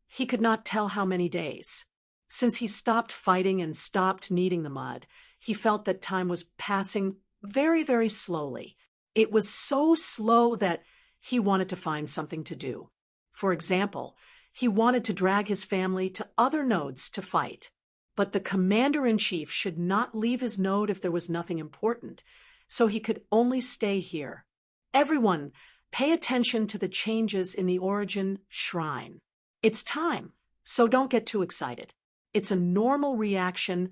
he could not tell how many days. Since he stopped fighting and stopped kneading the mud, he felt that time was passing very, very slowly. It was so slow that he wanted to find something to do. For example, he wanted to drag his family to other nodes to fight. But the commander-in-chief should not leave his node if there was nothing important, so he could only stay here. Everyone, pay attention to the changes in the Origin Shrine. It's time, so don't get too excited. It's a normal reaction.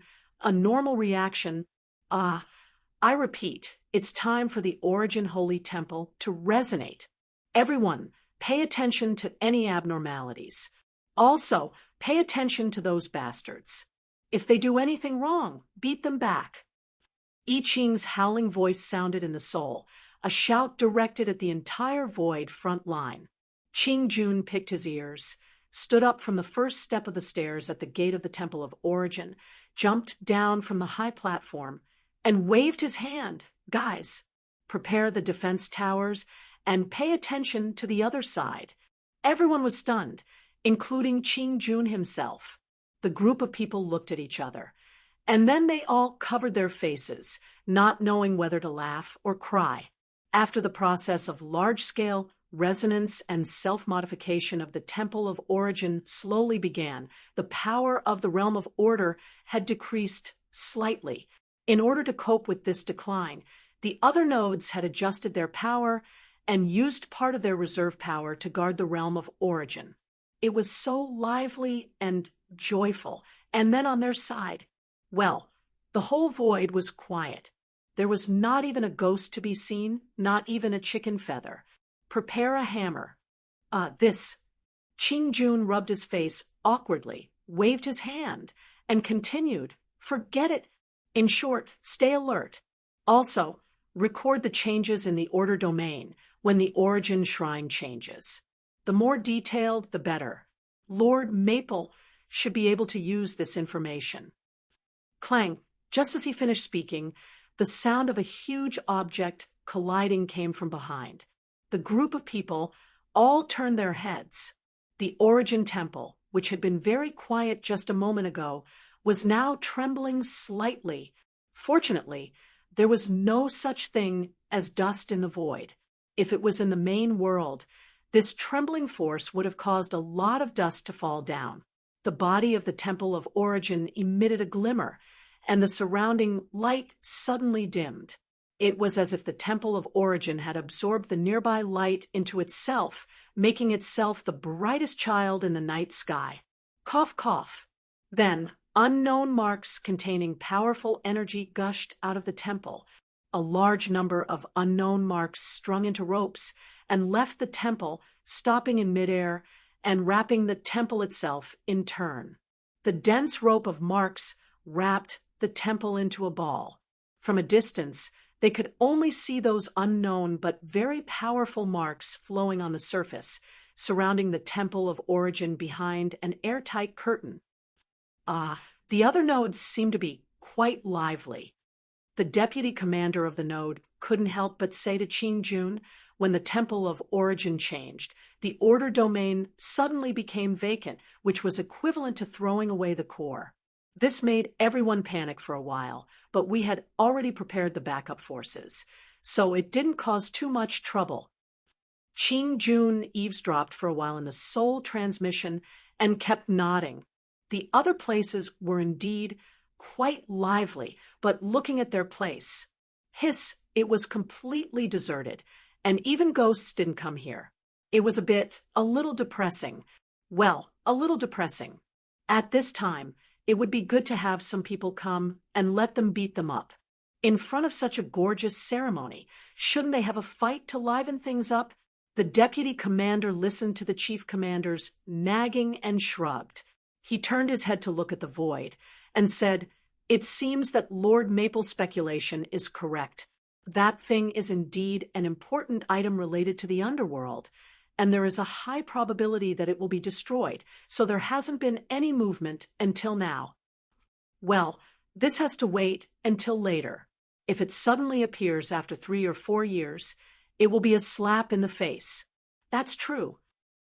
I repeat, it's time for the Origin Holy Temple to resonate. Everyone, pay attention to any abnormalities. Also, pay attention to those bastards. If they do anything wrong, beat them back. I Ching's howling voice sounded in the soul, a shout directed at the entire void front line. Qing Jun picked his ears, stood up from the first step of the stairs at the gate of the Temple of Origin, jumped down from the high platform, and waved his hand. Guys, prepare the defense towers and pay attention to the other side. Everyone was stunned, including Qing Jun himself. The group of people looked at each other, and then they all covered their faces, not knowing whether to laugh or cry. After the process of large-scale resonance and self-modification of the Temple of Origin slowly began, the power of the Realm of Order had decreased slightly. In order to cope with this decline, the other nodes had adjusted their power and used part of their reserve power to guard the Realm of Origin. It was so lively and joyful, and then on their side, well, the whole void was quiet. There was not even a ghost to be seen, not even a chicken feather. Prepare a hammer. Qing Jun rubbed his face awkwardly, waved his hand, and continued, forget it. In short, stay alert. Also, record the changes in the order domain when the Origin Shrine changes. The more detailed, the better. Lord Maple should be able to use this information. Clang, just as he finished speaking, the sound of a huge object colliding came from behind. The group of people all turned their heads. The Origin Temple, which had been very quiet just a moment ago, was now trembling slightly. Fortunately, there was no such thing as dust in the void. If it was in the main world, this trembling force would have caused a lot of dust to fall down. The body of the Temple of Origin emitted a glimmer, and the surrounding light suddenly dimmed. It was as if the Temple of Origin had absorbed the nearby light into itself, making itself the brightest child in the night sky. Cough, cough. Then, unknown marks containing powerful energy gushed out of the temple. A large number of unknown marks strung into ropes and left the temple, stopping in midair and wrapping the temple itself in turn. The dense rope of marks wrapped the temple into a ball. From a distance, they could only see those unknown but very powerful marks flowing on the surface, surrounding the Temple of Origin behind an airtight curtain. The other nodes seemed to be quite lively. The deputy commander of the node couldn't help but say to Qing Jun, when the Temple of Origin changed, the order domain suddenly became vacant, which was equivalent to throwing away the core. This made everyone panic for a while, but we had already prepared the backup forces, so it didn't cause too much trouble. Qing Jun eavesdropped for a while in the Seoul transmission and kept nodding. The other places were indeed quite lively, but looking at their place. It was completely deserted, and even ghosts didn't come here. It was a little depressing. Well, a little depressing. At this time, it would be good to have some people come and let them beat them up. In front of such a gorgeous ceremony, shouldn't they have a fight to liven things up? The deputy commander listened to the chief commander's nagging and shrugged. He turned his head to look at the void and said, "It seems that Lord Maple's speculation is correct. That thing is indeed an important item related to the underworld, and there is a high probability that it will be destroyed, so there hasn't been any movement until now." Well, this has to wait until later. If it suddenly appears after 3 or 4 years, it will be a slap in the face. That's true.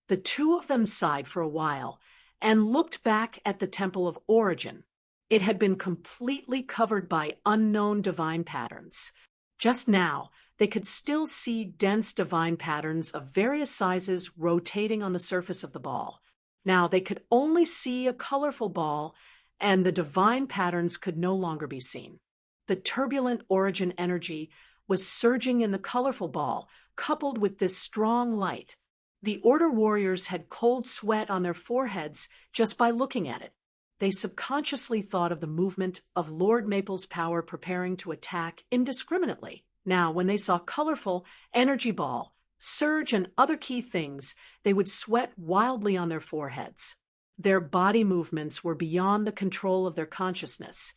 The two of them sighed for a while and looked back at the Temple of Origin. It had been completely covered by unknown divine patterns. Just now, they could still see dense divine patterns of various sizes rotating on the surface of the ball. Now they could only see a colorful ball, and the divine patterns could no longer be seen. The turbulent origin energy was surging in the colorful ball, coupled with this strong light. The Order warriors had cold sweat on their foreheads just by looking at it. They subconsciously thought of the movement of Lord Maple's power preparing to attack indiscriminately. Now, when they saw colorful energy ball, surge, and other key things, they would sweat wildly on their foreheads. Their body movements were beyond the control of their consciousness,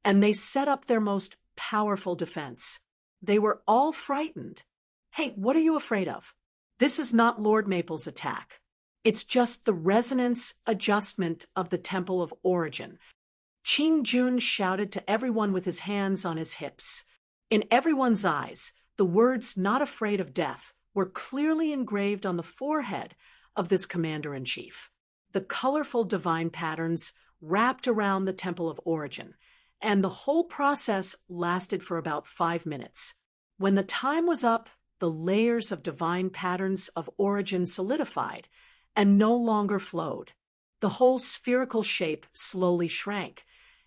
and they set up their most powerful defense. They were all frightened. Hey, what are you afraid of? This is not Lord Maple's attack. It's just the resonance adjustment of the Temple of Origin. Qing Jun shouted to everyone with his hands on his hips. In everyone's eyes, the words "not afraid of death" were clearly engraved on the forehead of this commander-in-chief. The colorful divine patterns wrapped around the Temple of Origin, and the whole process lasted for about 5 minutes. When the time was up, the layers of divine patterns of origin solidified and no longer flowed. The whole spherical shape slowly shrank,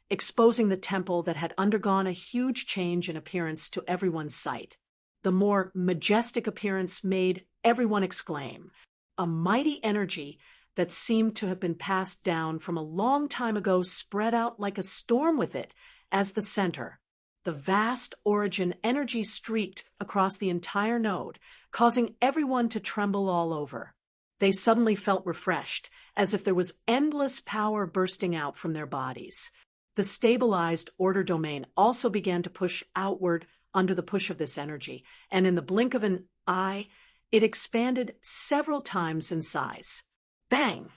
exposing the temple that had undergone a huge change in appearance to everyone's sight. The more majestic appearance made everyone exclaim. A mighty energy that seemed to have been passed down from a long time ago spread out like a storm with it as the center. The vast origin energy streaked across the entire node, causing everyone to tremble all over. They suddenly felt refreshed, as if there was endless power bursting out from their bodies. The stabilized order domain also began to push outward under the push of this energy, and in the blink of an eye, it expanded several times in size. Bang!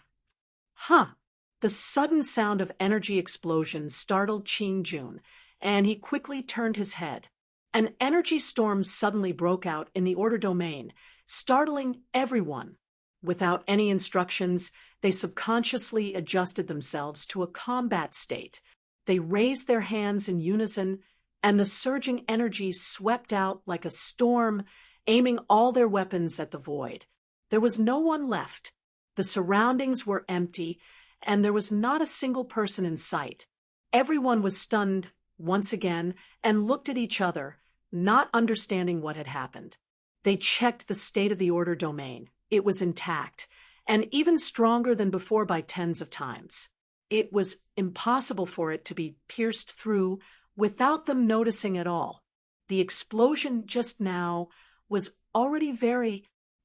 The sudden sound of energy explosion startled Qing Jun, and he quickly turned his head. An energy storm suddenly broke out in the order domain, startling everyone. Without any instructions, they subconsciously adjusted themselves to a combat state. They raised their hands in unison, and the surging energy swept out like a storm, aiming all their weapons at the void. There was no one left. The surroundings were empty, and there was not a single person in sight. Everyone was stunned once again and looked at each other, not understanding what had happened. They checked the state of the order domain. It was intact, and even stronger than before by tens of times. It was impossible for it to be pierced through without them noticing at all. The explosion just now was already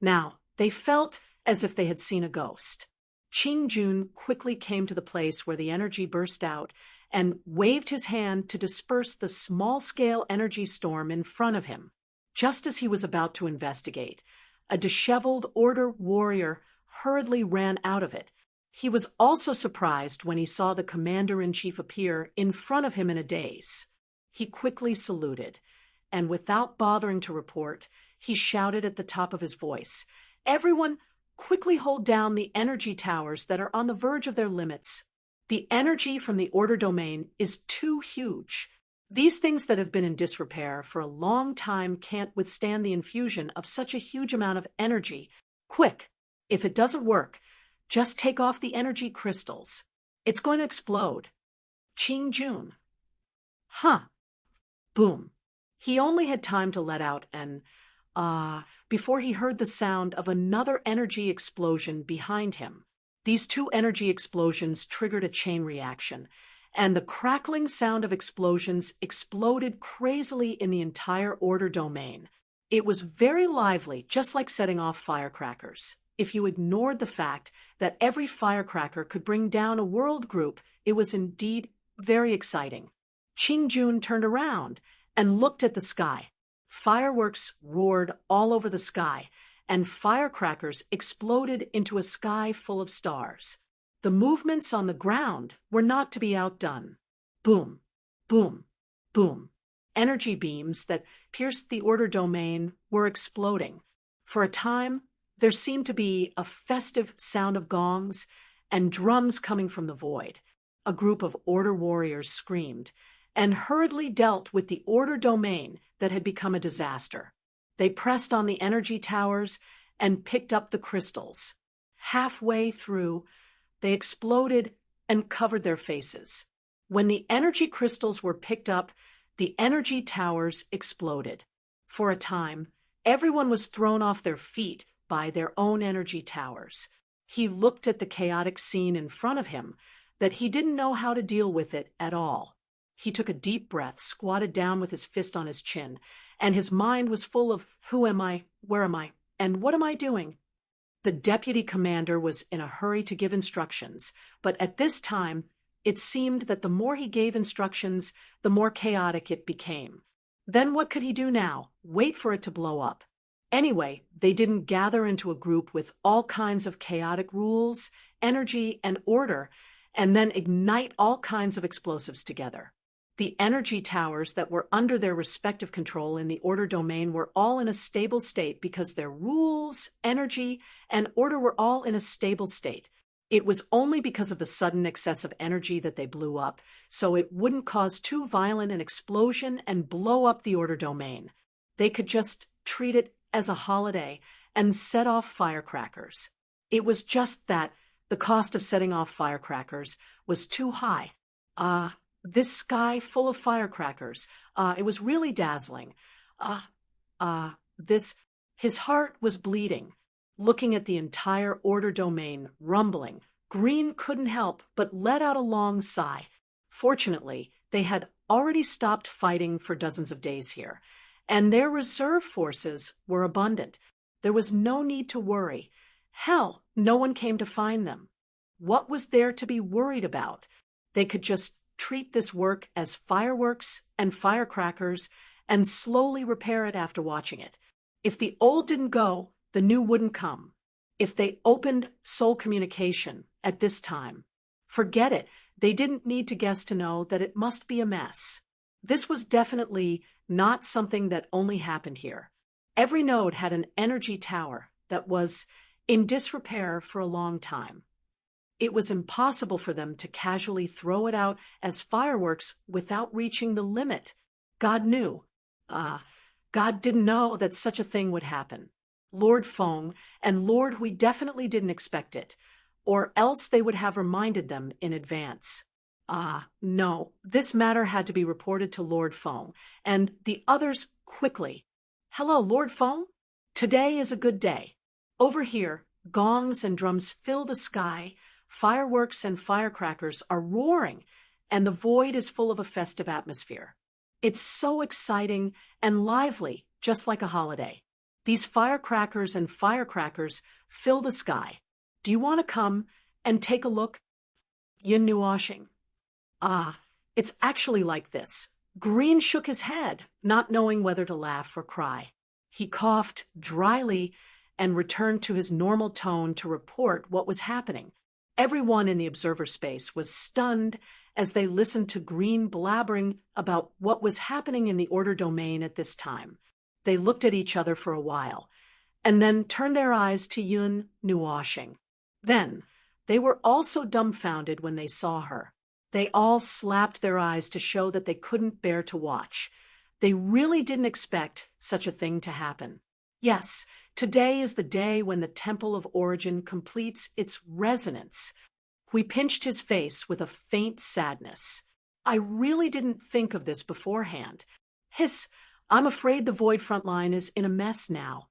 Now, they felt as if they had seen a ghost. Qing-jun quickly came to the place where the energy burst out and waved his hand to disperse the small-scale energy storm in front of him. Just as he was about to investigate, a disheveled order warrior hurriedly ran out of it. He was also surprised when he saw the commander-in-chief appear in front of him in a daze. He quickly saluted, and without bothering to report, he shouted at the top of his voice, "Everyone, quickly hold down the energy towers that are on the verge of their limits. The energy from the order domain is too huge. These things that have been in disrepair for a long time can't withstand the infusion of such a huge amount of energy. Quick! If it doesn't work, just take off the energy crystals. It's going to explode." Qing-jun. Huh. Boom. He only had time to let out an before he heard the sound of another energy explosion behind him. These two energy explosions triggered a chain reaction, and the crackling sound of explosions exploded crazily in the entire order domain. It was very lively, just like setting off firecrackers. If you ignored the fact that every firecracker could bring down a world group, it was indeed very exciting. Qing-jun turned around and looked at the sky. Fireworks roared all over the sky, and firecrackers exploded into a sky full of stars. The movements on the ground were not to be outdone. Boom, boom, boom. Energy beams that pierced the order domain were exploding. For a time, there seemed to be a festive sound of gongs and drums coming from the void. A group of order warriors screamed and hurriedly dealt with the order domain that had become a disaster. They pressed on the energy towers and picked up the crystals. Halfway through, they exploded and covered their faces. When the energy crystals were picked up, the energy towers exploded. For a time, everyone was thrown off their feet by their own energy towers. He looked at the chaotic scene in front of him, that he didn't know how to deal with it at all. He took a deep breath, squatted down with his fist on his chin, and his mind was full of who am I, where am I, and what am I doing? The deputy commander was in a hurry to give instructions, but at this time, it seemed that the more he gave instructions, the more chaotic it became. Then what could he do now? Wait for it to blow up. Anyway, they didn't gather into a group with all kinds of chaotic rules, energy, and order, and then ignite all kinds of explosives together. The energy towers that were under their respective control in the order domain were all in a stable state because their rules, energy, and order were all in a stable state. It was only because of the sudden excess of energy that they blew up, so it wouldn't cause too violent an explosion and blow up the order domain. They could just treat it as a holiday and set off firecrackers. It was just that the cost of setting off firecrackers was too high. This sky full of firecrackers, it was really dazzling. His heart was bleeding. Looking at the entire order domain, rumbling, Green couldn't help but let out a long sigh. Fortunately, they had already stopped fighting for dozens of days here, and their reserve forces were abundant. There was no need to worry. Hell, no one came to find them. What was there to be worried about? They could just treat this work as fireworks and firecrackers and slowly repair it after watching it. If the old didn't go, the new wouldn't come. If they opened soul communication at this time, forget it. They didn't need to guess to know that it must be a mess. This was definitely not something that only happened here. Every node had an energy tower that was in disrepair for a long time. It was impossible for them to casually throw it out as fireworks without reaching the limit. God knew. God didn't know that such a thing would happen. Lord Feng and Lord, we definitely didn't expect it. or else they would have reminded them in advance. No, this matter had to be reported to Lord Fong, and the others quickly. Hello, Lord Fong? Today is a good day. Over here, gongs and drums fill the sky, fireworks and firecrackers are roaring, and the void is full of a festive atmosphere. It's so exciting and lively, just like a holiday. These firecrackers and firecrackers fill the sky. Do you want to come and take a look? Yin knew washing. It's actually like this. Green shook his head, not knowing whether to laugh or cry. He coughed dryly and returned to his normal tone to report what was happening. Everyone in the observer space was stunned as they listened to Green blabbering about what was happening in the order domain at this time. They looked at each other for a while, and then turned their eyes to Yun Nuoshing. Then, they were also dumbfounded when they saw her. They all slapped their eyes to show that they couldn't bear to watch. They really didn't expect such a thing to happen. Yes, today is the day when the Temple of Origin completes its resonance. We pinched his face with a faint sadness. I really didn't think of this beforehand. Hiss, I'm afraid the Void front line is in a mess now.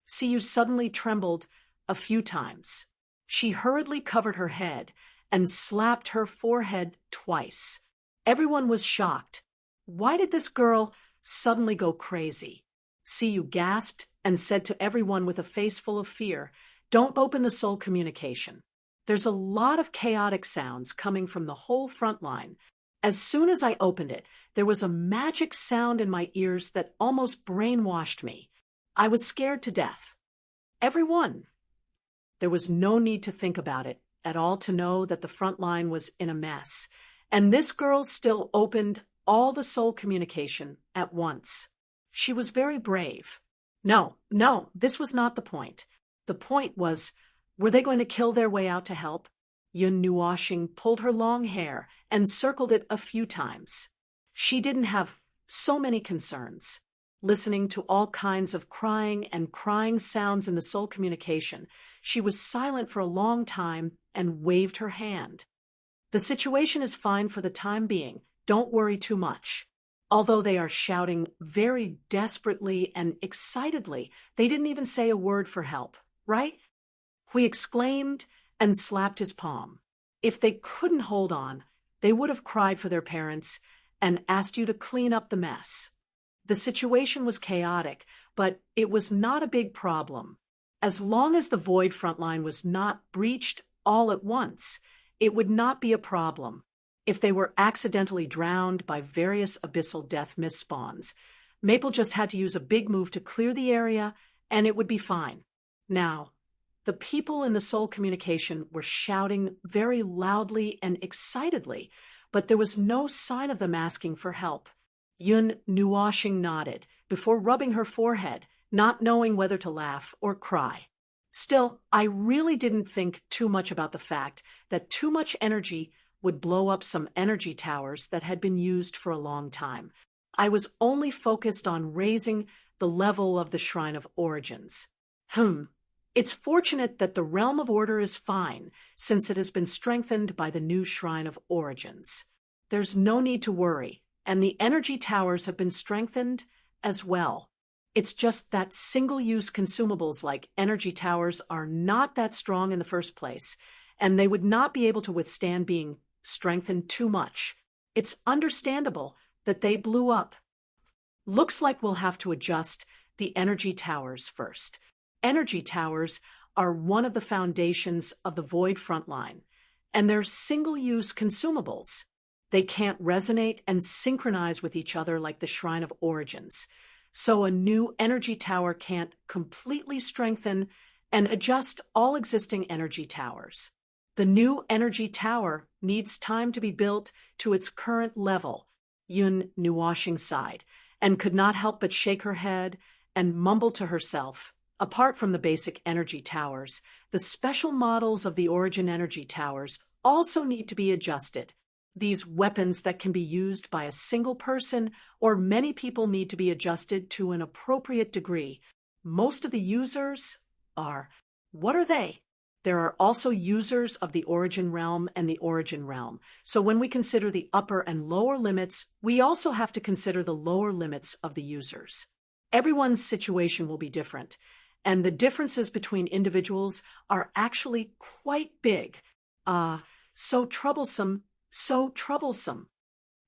Siyu suddenly trembled a few times. She hurriedly covered her head and slapped her forehead twice. Everyone was shocked. Why did this girl suddenly go crazy? Siyu gasped and said to everyone with a face full of fear, "Don't open the soul communication. There's a lot of chaotic sounds coming from the whole front line. As soon as I opened it, there was a magic sound in my ears that almost brainwashed me. I was scared to death." Everyone. There was no need to think about it at all to know that the front line was in a mess, and this girl still opened all the soul communication at once. She was very brave. No, this was not the point. The point was, were they going to kill their way out to help? Yun Nuoshing pulled her long hair and circled it a few times. She didn't have so many concerns. Listening to all kinds of crying and crying sounds in the soul communication, she was silent for a long time and waved her hand. The situation is fine for the time being. Don't worry too much. Although they are shouting very desperately and excitedly, they didn't even say a word for help, right? Hui exclaimed and slapped his palm. If they couldn't hold on, they would have cried for their parents and asked you to clean up the mess. The situation was chaotic, but it was not a big problem. As long as the Void front line was not breached all at once, it would not be a problem. If they were accidentally drowned by various abyssal death mist spawns, Maple just had to use a big move to clear the area, and it would be fine. Now, the people in the soul communication were shouting very loudly and excitedly, but there was no sign of them asking for help. Yun Nuoshing nodded, before rubbing her forehead, not knowing whether to laugh or cry. Still, I really didn't think too much about the fact that too much energy would blow up some energy towers that had been used for a long time. I was only focused on raising the level of the Shrine of Origins. It's fortunate that the Realm of Order is fine, since it has been strengthened by the new Shrine of Origins. There's no need to worry, and the energy towers have been strengthened as well. It's just that single-use consumables like energy towers are not that strong in the first place, and they would not be able to withstand being strengthened too much. It's understandable that they blew up. Looks like we'll have to adjust the energy towers first. Energy towers are one of the foundations of the Void frontline, and they're single-use consumables. They can't resonate and synchronize with each other like the Shrine of Origins, so a new energy tower can't completely strengthen and adjust all existing energy towers. The new energy tower needs time to be built to its current level, Yun Nuoshing sighed, and could not help but shake her head and mumble to herself. Apart from the basic energy towers, the special models of the Origin energy towers also need to be adjusted. These weapons that can be used by a single person or many people need to be adjusted to an appropriate degree. Most of the users are... What are they? there are also users of the origin realm and the origin realm. So when we consider the upper and lower limits, we also have to consider the lower limits of the users. Everyone's situation will be different, and the differences between individuals are actually quite big. So troublesome, so troublesome.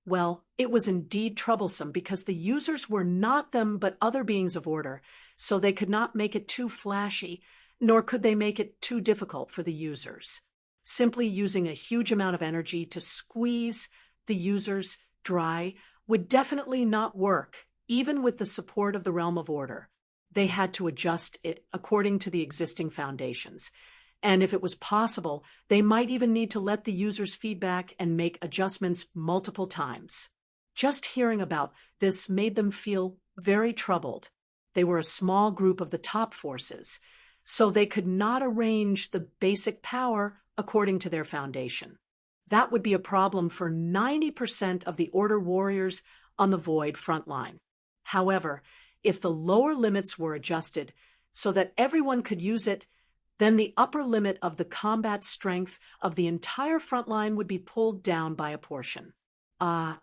Well, it was indeed troublesome because the users were not them but other beings of order, so they could not make it too flashy, nor could they make it too difficult for the users. Simply using a huge amount of energy to squeeze the users dry would definitely not work, even with the support of the realm of order. They had to adjust it according to the existing foundations. And if it was possible, they might even need to let the users feedback and make adjustments multiple times. Just hearing about this made them feel very troubled. They were a small group of the top forces, so they could not arrange the basic power according to their foundation. That would be a problem for 90% of the Order warriors on the Void front line. However, if the lower limits were adjusted so that everyone could use it, then the upper limit of the combat strength of the entire front line would be pulled down by a portion.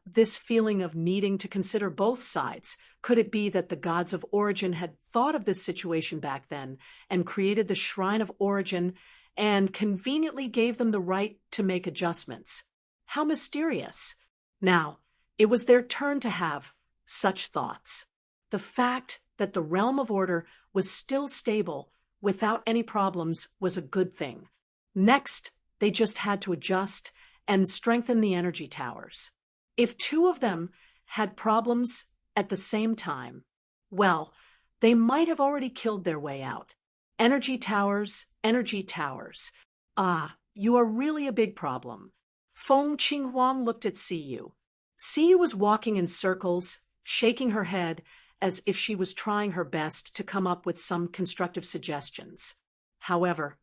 This feeling of needing to consider both sides. Could it be that the gods of origin had thought of this situation back then and created the Shrine of Origin and conveniently gave them the right to make adjustments? How mysterious. Now, it was their turn to have such thoughts. The fact that the realm of order was still stable without any problems was a good thing. Next, they just had to adjust and strengthen the energy towers. If two of them had problems at the same time, well, they might have already killed their way out. Energy towers, energy towers. You are really a big problem. Feng Qinghuang looked at Siyu. Siyu was walking in circles, shaking her head as if she was trying her best to come up with some constructive suggestions. However,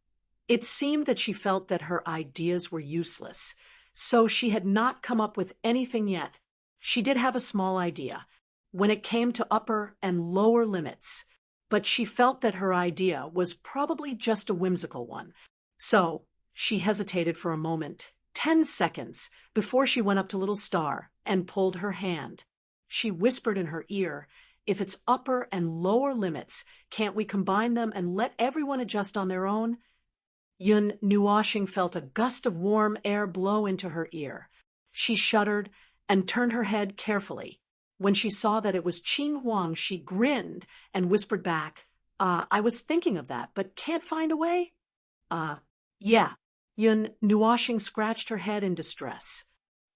it seemed that she felt that her ideas were useless, so she had not come up with anything yet. She did have a small idea when it came to upper and lower limits, but she felt that her idea was probably just a whimsical one. So she hesitated for a moment, 10 seconds, before she went up to Little Star and pulled her hand. She whispered in her ear, "If it's upper and lower limits, can't we combine them and let everyone adjust on their own?" Yun Nuoxing felt a gust of warm air blow into her ear. She shuddered and turned her head carefully. When she saw that it was Qing Huang, she grinned and whispered back, I was thinking of that, but can't find a way?" Yeah. Yun Nuoxing scratched her head in distress.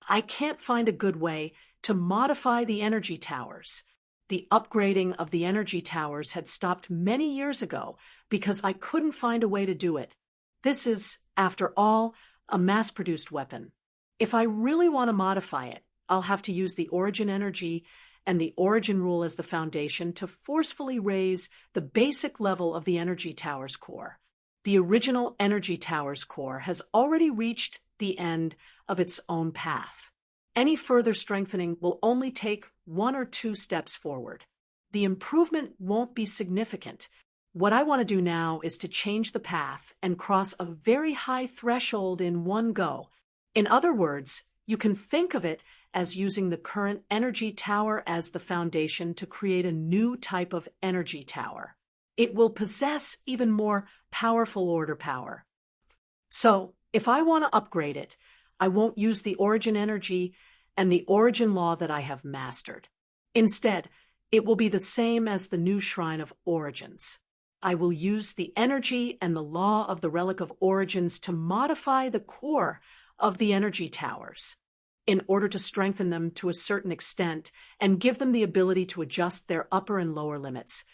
"I can't find a good way to modify the energy towers. The upgrading of the energy towers had stopped many years ago because I couldn't find a way to do it. This is, after all, a mass-produced weapon. If I really want to modify it, I'll have to use the origin energy and the origin rule as the foundation to forcefully raise the basic level of the energy tower's core. The original energy tower's core has already reached the end of its own path. Any further strengthening will only take 1 or 2 steps forward. The improvement won't be significant. What I want to do now is to change the path and cross a very high threshold in one go. In other words, you can think of it as using the current energy tower as the foundation to create a new type of energy tower. It will possess even more powerful order power. So, if I want to upgrade it, I won't use the origin energy and the origin law that I have mastered. Instead, it will be the same as the new Shrine of Origins. I will use the energy and the law of the Relic of Origins to modify the core of the energy towers. In order to strengthen them to a certain extent and give them the ability to adjust their upper and lower limits,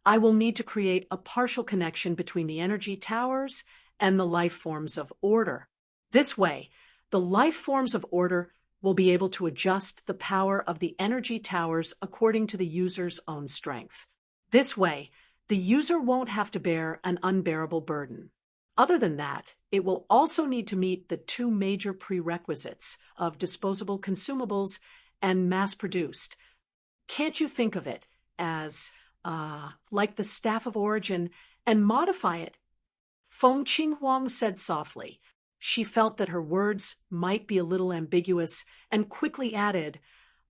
I will need to create a partial connection between the energy towers and the life forms of order. This way, the life forms of order will be able to adjust the power of the energy towers according to the user's own strength. This way, the user won't have to bear an unbearable burden. Other than that, it will also need to meet the 2 major prerequisites of disposable consumables and mass-produced. Can't you think of it as, like the Staff of Origin and modify it? Feng Qinghuang said softly. She felt that her words might be a little ambiguous and quickly added,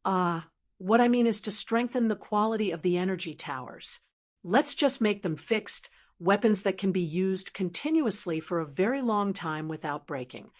what I mean is to strengthen the quality of the energy towers. Let's just make them fixed, weapons that can be used continuously for a very long time without breaking.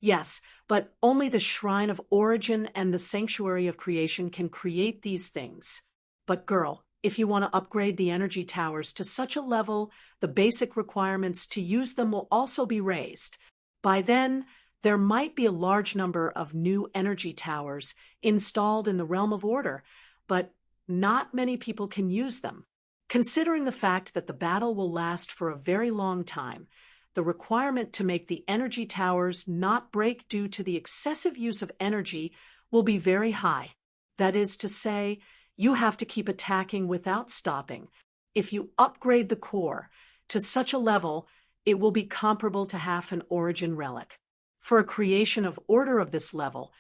Yes, but only the Shrine of Origin and the Sanctuary of Creation can create these things. But girl, if you want to upgrade the energy towers to such a level, the basic requirements to use them will also be raised. By then, there might be a large number of new energy towers installed in the realm of order, but not many people can use them. Considering the fact that the battle will last for a very long time, the requirement to make the energy towers not break due to the excessive use of energy will be very high. That is to say, you have to keep attacking without stopping. If you upgrade the core to such a level, it will be comparable to half an origin relic. For a creation of order of this level,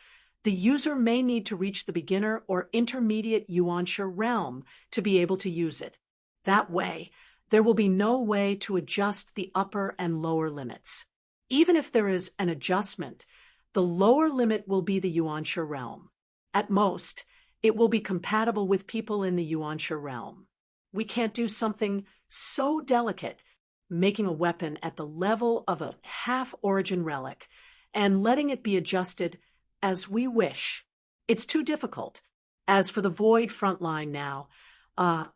the user may need to reach the beginner or intermediate Yuanshi realm to be able to use it. That way, there will be no way to adjust the upper and lower limits. Even if there is an adjustment, the lower limit will be the Yuanshi realm. At most, it will be compatible with people in the Yuanshi realm. We can't do something so delicate, making a weapon at the level of a half-origin relic, and letting it be adjusted as we wish. It's too difficult. As for the Void frontline now,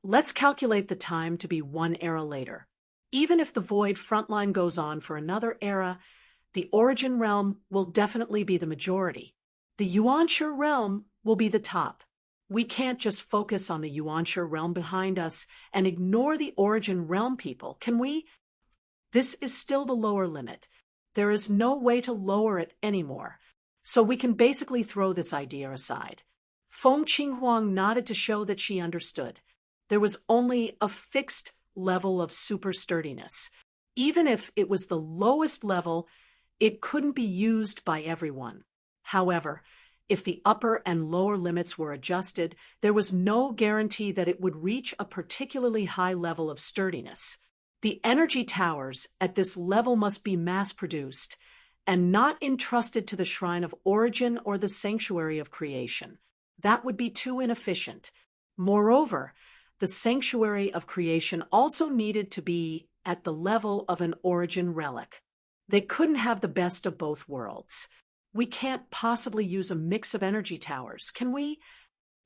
let's calculate the time to be one era later. Even if the Void frontline goes on for another era, the Origin realm will definitely be the majority. The Yuanshi realm will be the top. We can't just focus on the Yuanshi realm behind us and ignore the Origin realm people, can we? This is still the lower limit. There is no way to lower it anymore. So we can basically throw this idea aside. Feng Qinghuang nodded to show that she understood. There was only a fixed level of super sturdiness. Even if it was the lowest level, it couldn't be used by everyone. However, if the upper and lower limits were adjusted, there was no guarantee that it would reach a particularly high level of sturdiness. The energy towers at this level must be mass-produced and not entrusted to the Shrine of Origin or the Sanctuary of Creation. That would be too inefficient. Moreover, the Sanctuary of Creation also needed to be at the level of an Origin relic. They couldn't have the best of both worlds. We can't possibly use a mix of energy towers, can we?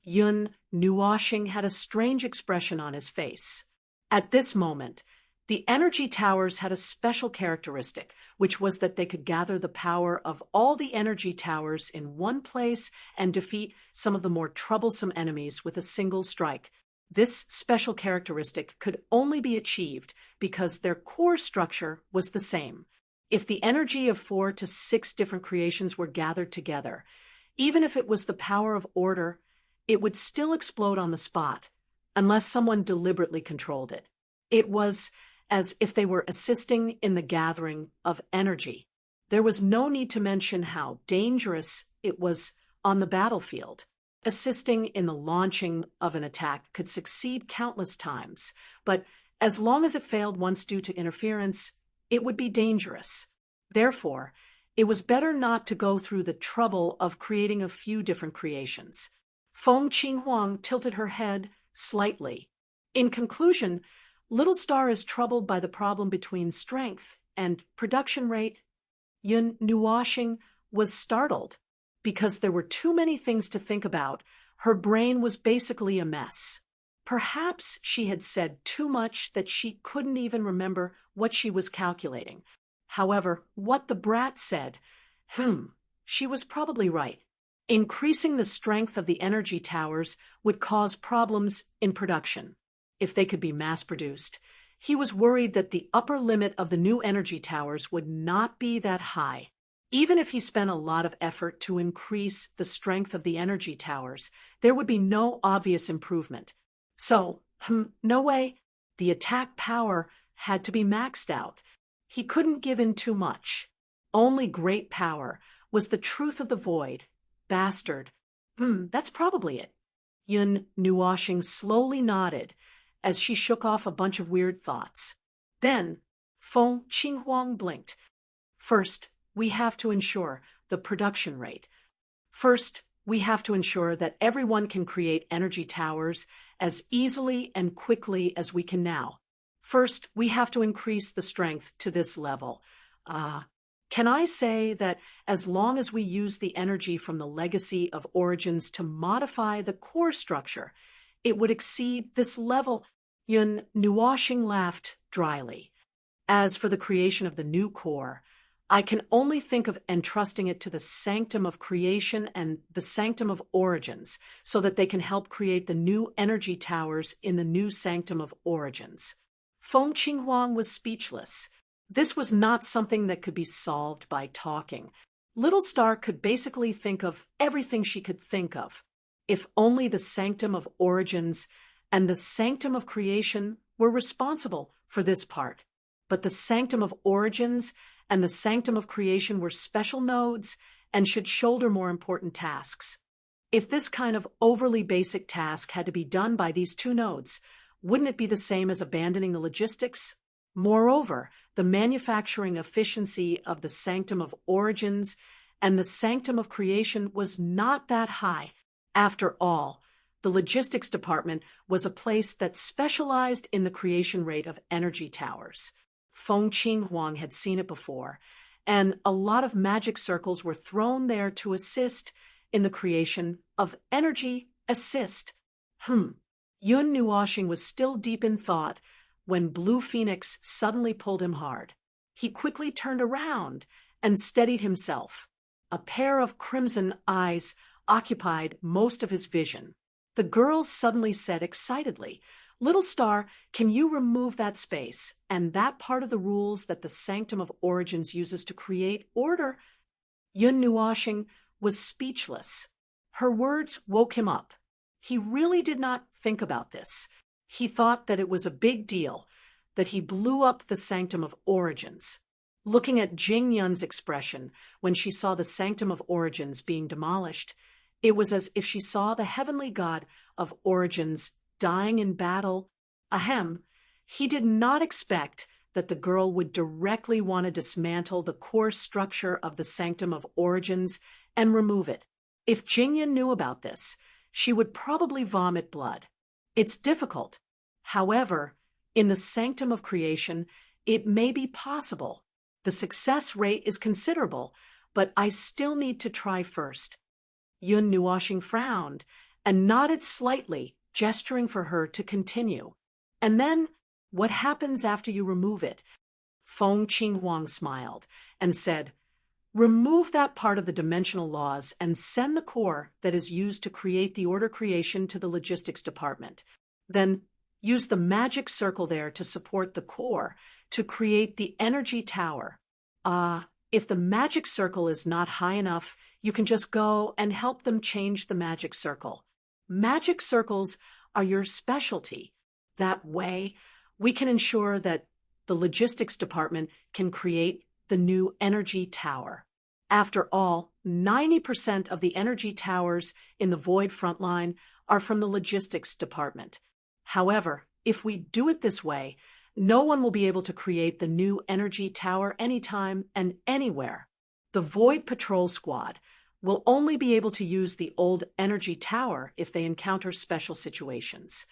Yun Nuoxing had a strange expression on his face. At this moment, the energy towers had a special characteristic, which was that they could gather the power of all the energy towers in one place and defeat some of the more troublesome enemies with a single strike. This special characteristic could only be achieved because their core structure was the same. If the energy of 4 to 6 different creations were gathered together, even if it was the power of order, it would still explode on the spot, unless someone deliberately controlled it. It was as if they were assisting in the gathering of energy. There was no need to mention how dangerous it was on the battlefield. Assisting in the launching of an attack could succeed countless times, but as long as it failed once due to interference, it would be dangerous. Therefore, it was better not to go through the trouble of creating a few different creations. Feng Qinghuang tilted her head slightly. In conclusion, Little Star is troubled by the problem between strength and production rate. Yun Nuoxing was startled. Because there were too many things to think about, her brain was basically a mess. Perhaps she had said too much that she couldn't even remember what she was calculating. However, what the brat said, she was probably right. Increasing the strength of the energy towers would cause problems in production. If they could be mass-produced, he was worried that the upper limit of the new energy towers would not be that high. Even if he spent a lot of effort to increase the strength of the energy towers, there would be no obvious improvement. So, no way. The attack power had to be maxed out. He couldn't give in too much. Only great power was the truth of the void. Bastard. That's probably it. Yun Nuoxing slowly nodded as she shook off a bunch of weird thoughts. Then, Feng Qinghuang blinked. First, we have to ensure the production rate. First, we have to ensure that everyone can create energy towers as easily and quickly as we can now. First, we have to increase the strength to this level. Can I say that as long as we use the energy from the legacy of origins to modify the core structure, it would exceed this level? Yun Nuoxing laughed dryly. As for the creation of the new core, I can only think of entrusting it to the sanctum of creation and the sanctum of origins, so that they can help create the new energy towers in the new sanctum of origins. Feng Qinghuang was speechless. This was not something that could be solved by talking. Little Star could basically think of everything she could think of. If only the sanctum of origins and the sanctum of creation were responsible for this part. But the sanctum of origins and the sanctum of creation were special nodes and should shoulder more important tasks. If this kind of overly basic task had to be done by these two nodes, wouldn't it be the same as abandoning the logistics? Moreover, the manufacturing efficiency of the sanctum of origins and the sanctum of creation was not that high. After all, the logistics department was a place that specialized in the creation rate of energy towers. Feng Qinghuang had seen it before, and a lot of magic circles were thrown there to assist in the creation of energy assist. Yun Nuoxing was still deep in thought when Blue Phoenix suddenly pulled him hard. He quickly turned around and steadied himself. A pair of crimson eyes occupied most of his vision. The girl suddenly said excitedly, "Little Star, can you remove that space and that part of the rules that the Sanctum of Origins uses to create order?" Yun Nuoxing was speechless. Her words woke him up. He really did not think about this. He thought that it was a big deal, that he blew up the Sanctum of Origins. Looking at Jing Yun's expression when she saw the Sanctum of Origins being demolished, it was as if she saw the heavenly god of Origins dying in battle. Ahem, he did not expect that the girl would directly want to dismantle the core structure of the Sanctum of Origins and remove it. If Jingyan knew about this, she would probably vomit blood. It's difficult. However, in the Sanctum of Creation, it may be possible. The success rate is considerable, but I still need to try first. Yun Nuoxing frowned and nodded slightly, gesturing for her to continue. And then, what happens after you remove it? Feng Qinghuang smiled and said, "Remove that part of the dimensional laws and send the core that is used to create the order creation to the logistics department. Then use the magic circle there to support the core to create the energy tower. If the magic circle is not high enough, you can just go and help them change the magic circle. Magic circles are your specialty. That way, we can ensure that the logistics department can create the new energy tower. After all, 90% of the energy towers in the Void Frontline are from the logistics department. However, if we do it this way, no one will be able to create the new energy tower anytime and anywhere. The Void Patrol Squad will only be able to use the old energy tower if they encounter special situations."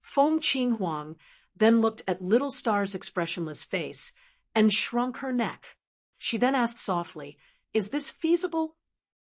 Feng Qinghuang then looked at Little Star's expressionless face and shrunk her neck. She then asked softly, "Is this feasible?"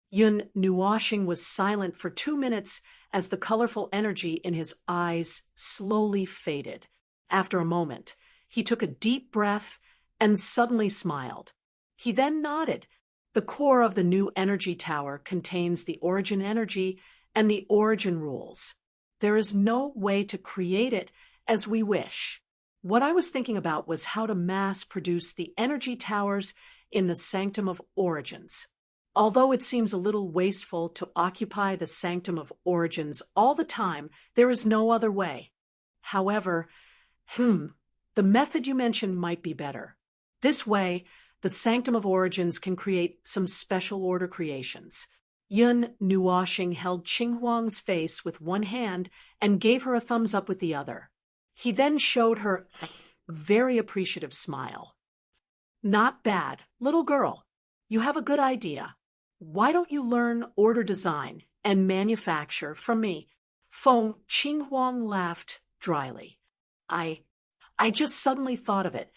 Yun Nuoxing was silent for 2 minutes as the colorful energy in his eyes slowly faded. After a moment, he took a deep breath and suddenly smiled. He then nodded. The core of the new energy tower contains the origin energy and the origin rules. There is no way to create it as we wish. What I was thinking about was how to mass produce the energy towers in the Sanctum of Origins. Although it seems a little wasteful to occupy the Sanctum of Origins all the time, there is no other way. However, the method you mentioned might be better. This way, the Sanctum of Origins can create some special order creations. Yun Nuoxing held Qinghuang's face with one hand and gave her a thumbs up with the other. He then showed her a very appreciative smile. Not bad. Little girl, you have a good idea. Why don't you learn order design and manufacture from me? Feng Qinghuang laughed dryly. I I just suddenly thought of it.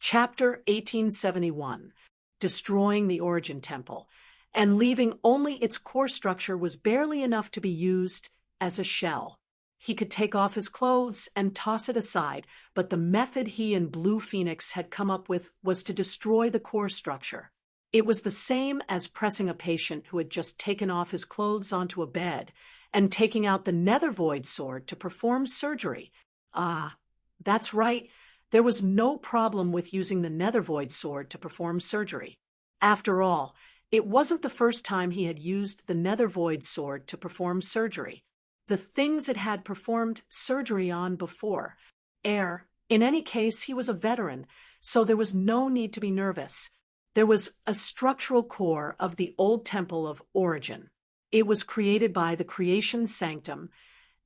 Chapter 1871, Destroying the Origin Temple, and leaving only its core structure was barely enough to be used as a shell. He could take off his clothes and toss it aside, but the method he and Blue Phoenix had come up with was to destroy the core structure. It was the same as pressing a patient who had just taken off his clothes onto a bed and taking out the Nether Void sword to perform surgery. That's right. There was no problem with using the Nether Void sword to perform surgery. After all, it wasn't the first time he had used the Nether Void sword to perform surgery. The things it had performed surgery on before. In any case, he was a veteran, so there was no need to be nervous. There was a structural core of the old temple of origin. It was created by the creation sanctum,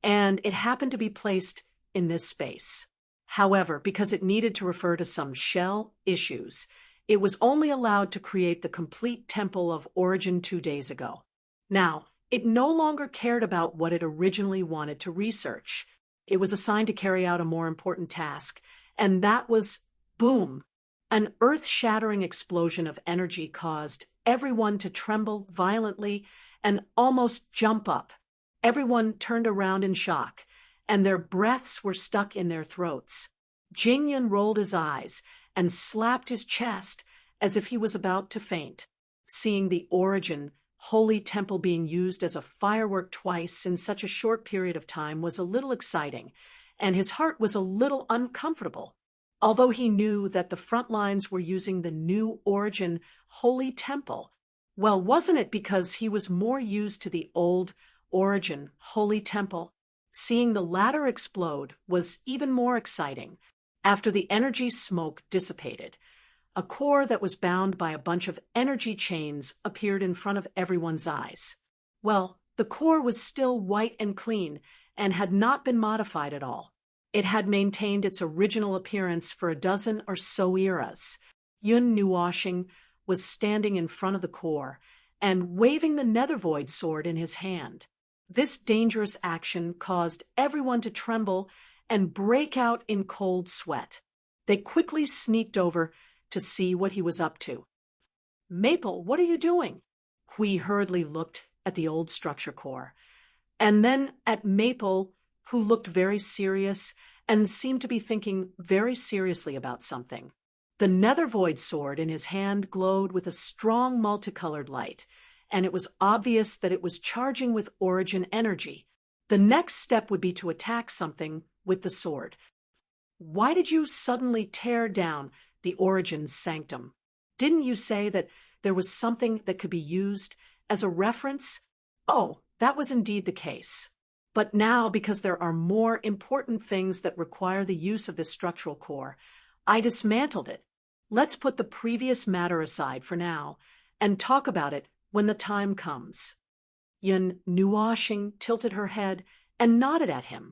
and it happened to be placed in this space. However, because it needed to refer to some shell issues, it was only allowed to create the complete temple of origin 2 days ago. Now, it no longer cared about what it originally wanted to research. It was assigned to carry out a more important task, and that was, boom! An earth-shattering explosion of energy caused everyone to tremble violently and almost jump up. Everyone turned around in shock, and their breaths were stuck in their throats. Jingyun rolled his eyes and slapped his chest as if he was about to faint. Seeing the origin holy temple being used as a firework twice in such a short period of time was a little exciting, and his heart was a little uncomfortable. Although he knew that the front lines were using the new origin holy temple, well, wasn't it because he was more used to the old origin holy temple? Seeing the latter explode was even more exciting. After the energy smoke dissipated, a core that was bound by a bunch of energy chains appeared in front of everyone's eyes. Well, the core was still white and clean and had not been modified at all. It had maintained its original appearance for a dozen or so eras. Yun Nuoshing was standing in front of the core and waving the Nether Void sword in his hand. This dangerous action caused everyone to tremble and break out in cold sweat. They quickly sneaked over to see what he was up to. Maple, what are you doing? Hui hurriedly looked at the old structure core, and then at Maple, who looked very serious and seemed to be thinking very seriously about something. The Nether Void sword in his hand glowed with a strong multicolored light, and it was obvious that it was charging with origin energy. The next step would be to attack something with the sword. Why did you suddenly tear down the origin sanctum? Didn't you say that there was something that could be used as a reference? Oh, that was indeed the case. But now, because there are more important things that require the use of this structural core, I dismantled it. Let's put the previous matter aside for now and talk about it when the time comes. Yun Nuoshing tilted her head and nodded at him.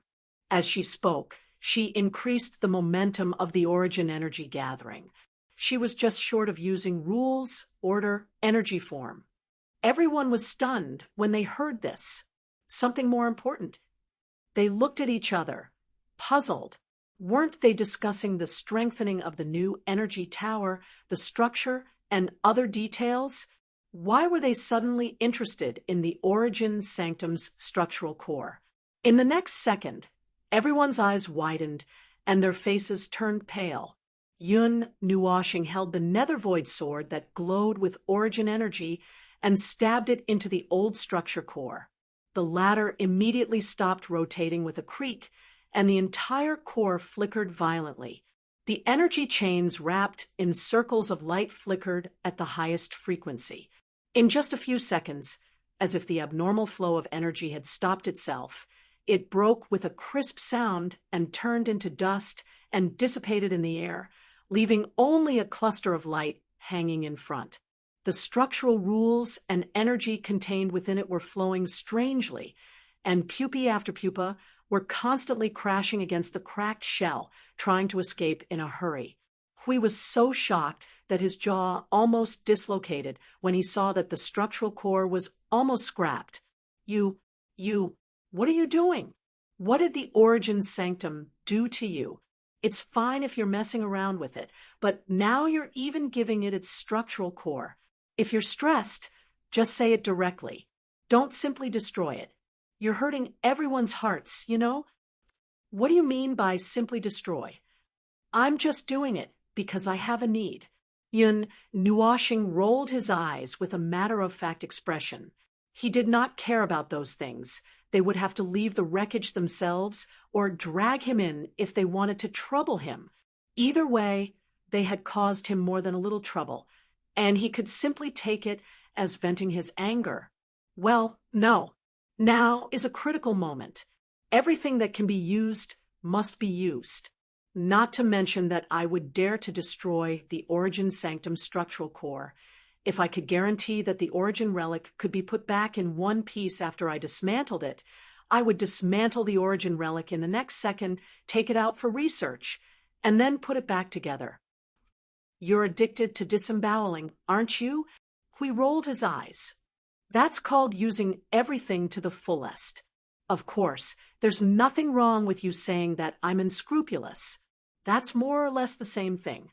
As she spoke, she increased the momentum of the origin energy gathering. She was just short of using rules, order, energy form. Everyone was stunned when they heard this. Something more important. They looked at each other, puzzled. Weren't they discussing the strengthening of the new energy tower, the structure, and other details? Why were they suddenly interested in the origin sanctum's structural core? In the next second, everyone's eyes widened and their faces turned pale. Yun Nuoshing held the Nether Void sword that glowed with origin energy and stabbed it into the old structure core. The latter immediately stopped rotating with a creak, and the entire core flickered violently. The energy chains wrapped in circles of light flickered at the highest frequency. In just a few seconds, as if the abnormal flow of energy had stopped itself, it broke with a crisp sound and turned into dust and dissipated in the air, leaving only a cluster of light hanging in front. The structural rules and energy contained within it were flowing strangely, and pupae after pupa were constantly crashing against the cracked shell, trying to escape in a hurry. Hui was so shocked that his jaw almost dislocated when he saw that the structural core was almost scrapped. You, what are you doing? What did the Origin Sanctum do to you? It's fine if you're messing around with it, but now you're even giving it its structural core. If you're stressed, just say it directly. Don't simply destroy it. You're hurting everyone's hearts, you know? What do you mean by simply destroy? I'm just doing it because I have a need. Yun Nuoxing rolled his eyes with a matter-of-fact expression. He did not care about those things. They would have to leave the wreckage themselves or drag him in if they wanted to trouble him. Either way, they had caused him more than a little trouble, and he could simply take it as venting his anger. Well, no. Now is a critical moment. Everything that can be used must be used. Not to mention that I would dare to destroy the Origin Sanctum structural core. If I could guarantee that the Origin relic could be put back in one piece after I dismantled it, I would dismantle the Origin relic in the next second, take it out for research, and then put it back together. You're addicted to disemboweling, aren't you? Hui rolled his eyes. That's called using everything to the fullest. Of course, there's nothing wrong with you saying that I'm unscrupulous. That's more or less the same thing.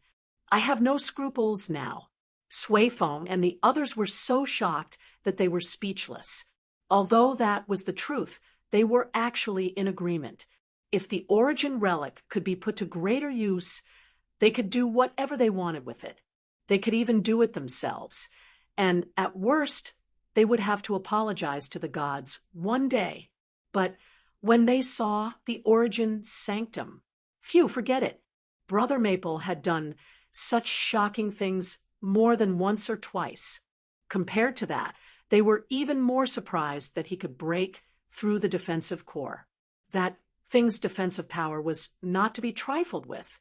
I have no scruples now. Sui Feng and the others were so shocked that they were speechless. Although that was the truth, they were actually in agreement. If the Origin relic could be put to greater use, they could do whatever they wanted with it. They could even do it themselves. And at worst, they would have to apologize to the gods one day. But when they saw the Origin Sanctum, phew, forget it. Brother Maple had done such shocking things more than once or twice. Compared to that, they were even more surprised that he could break through the defensive core. That thing's defensive power was not to be trifled with,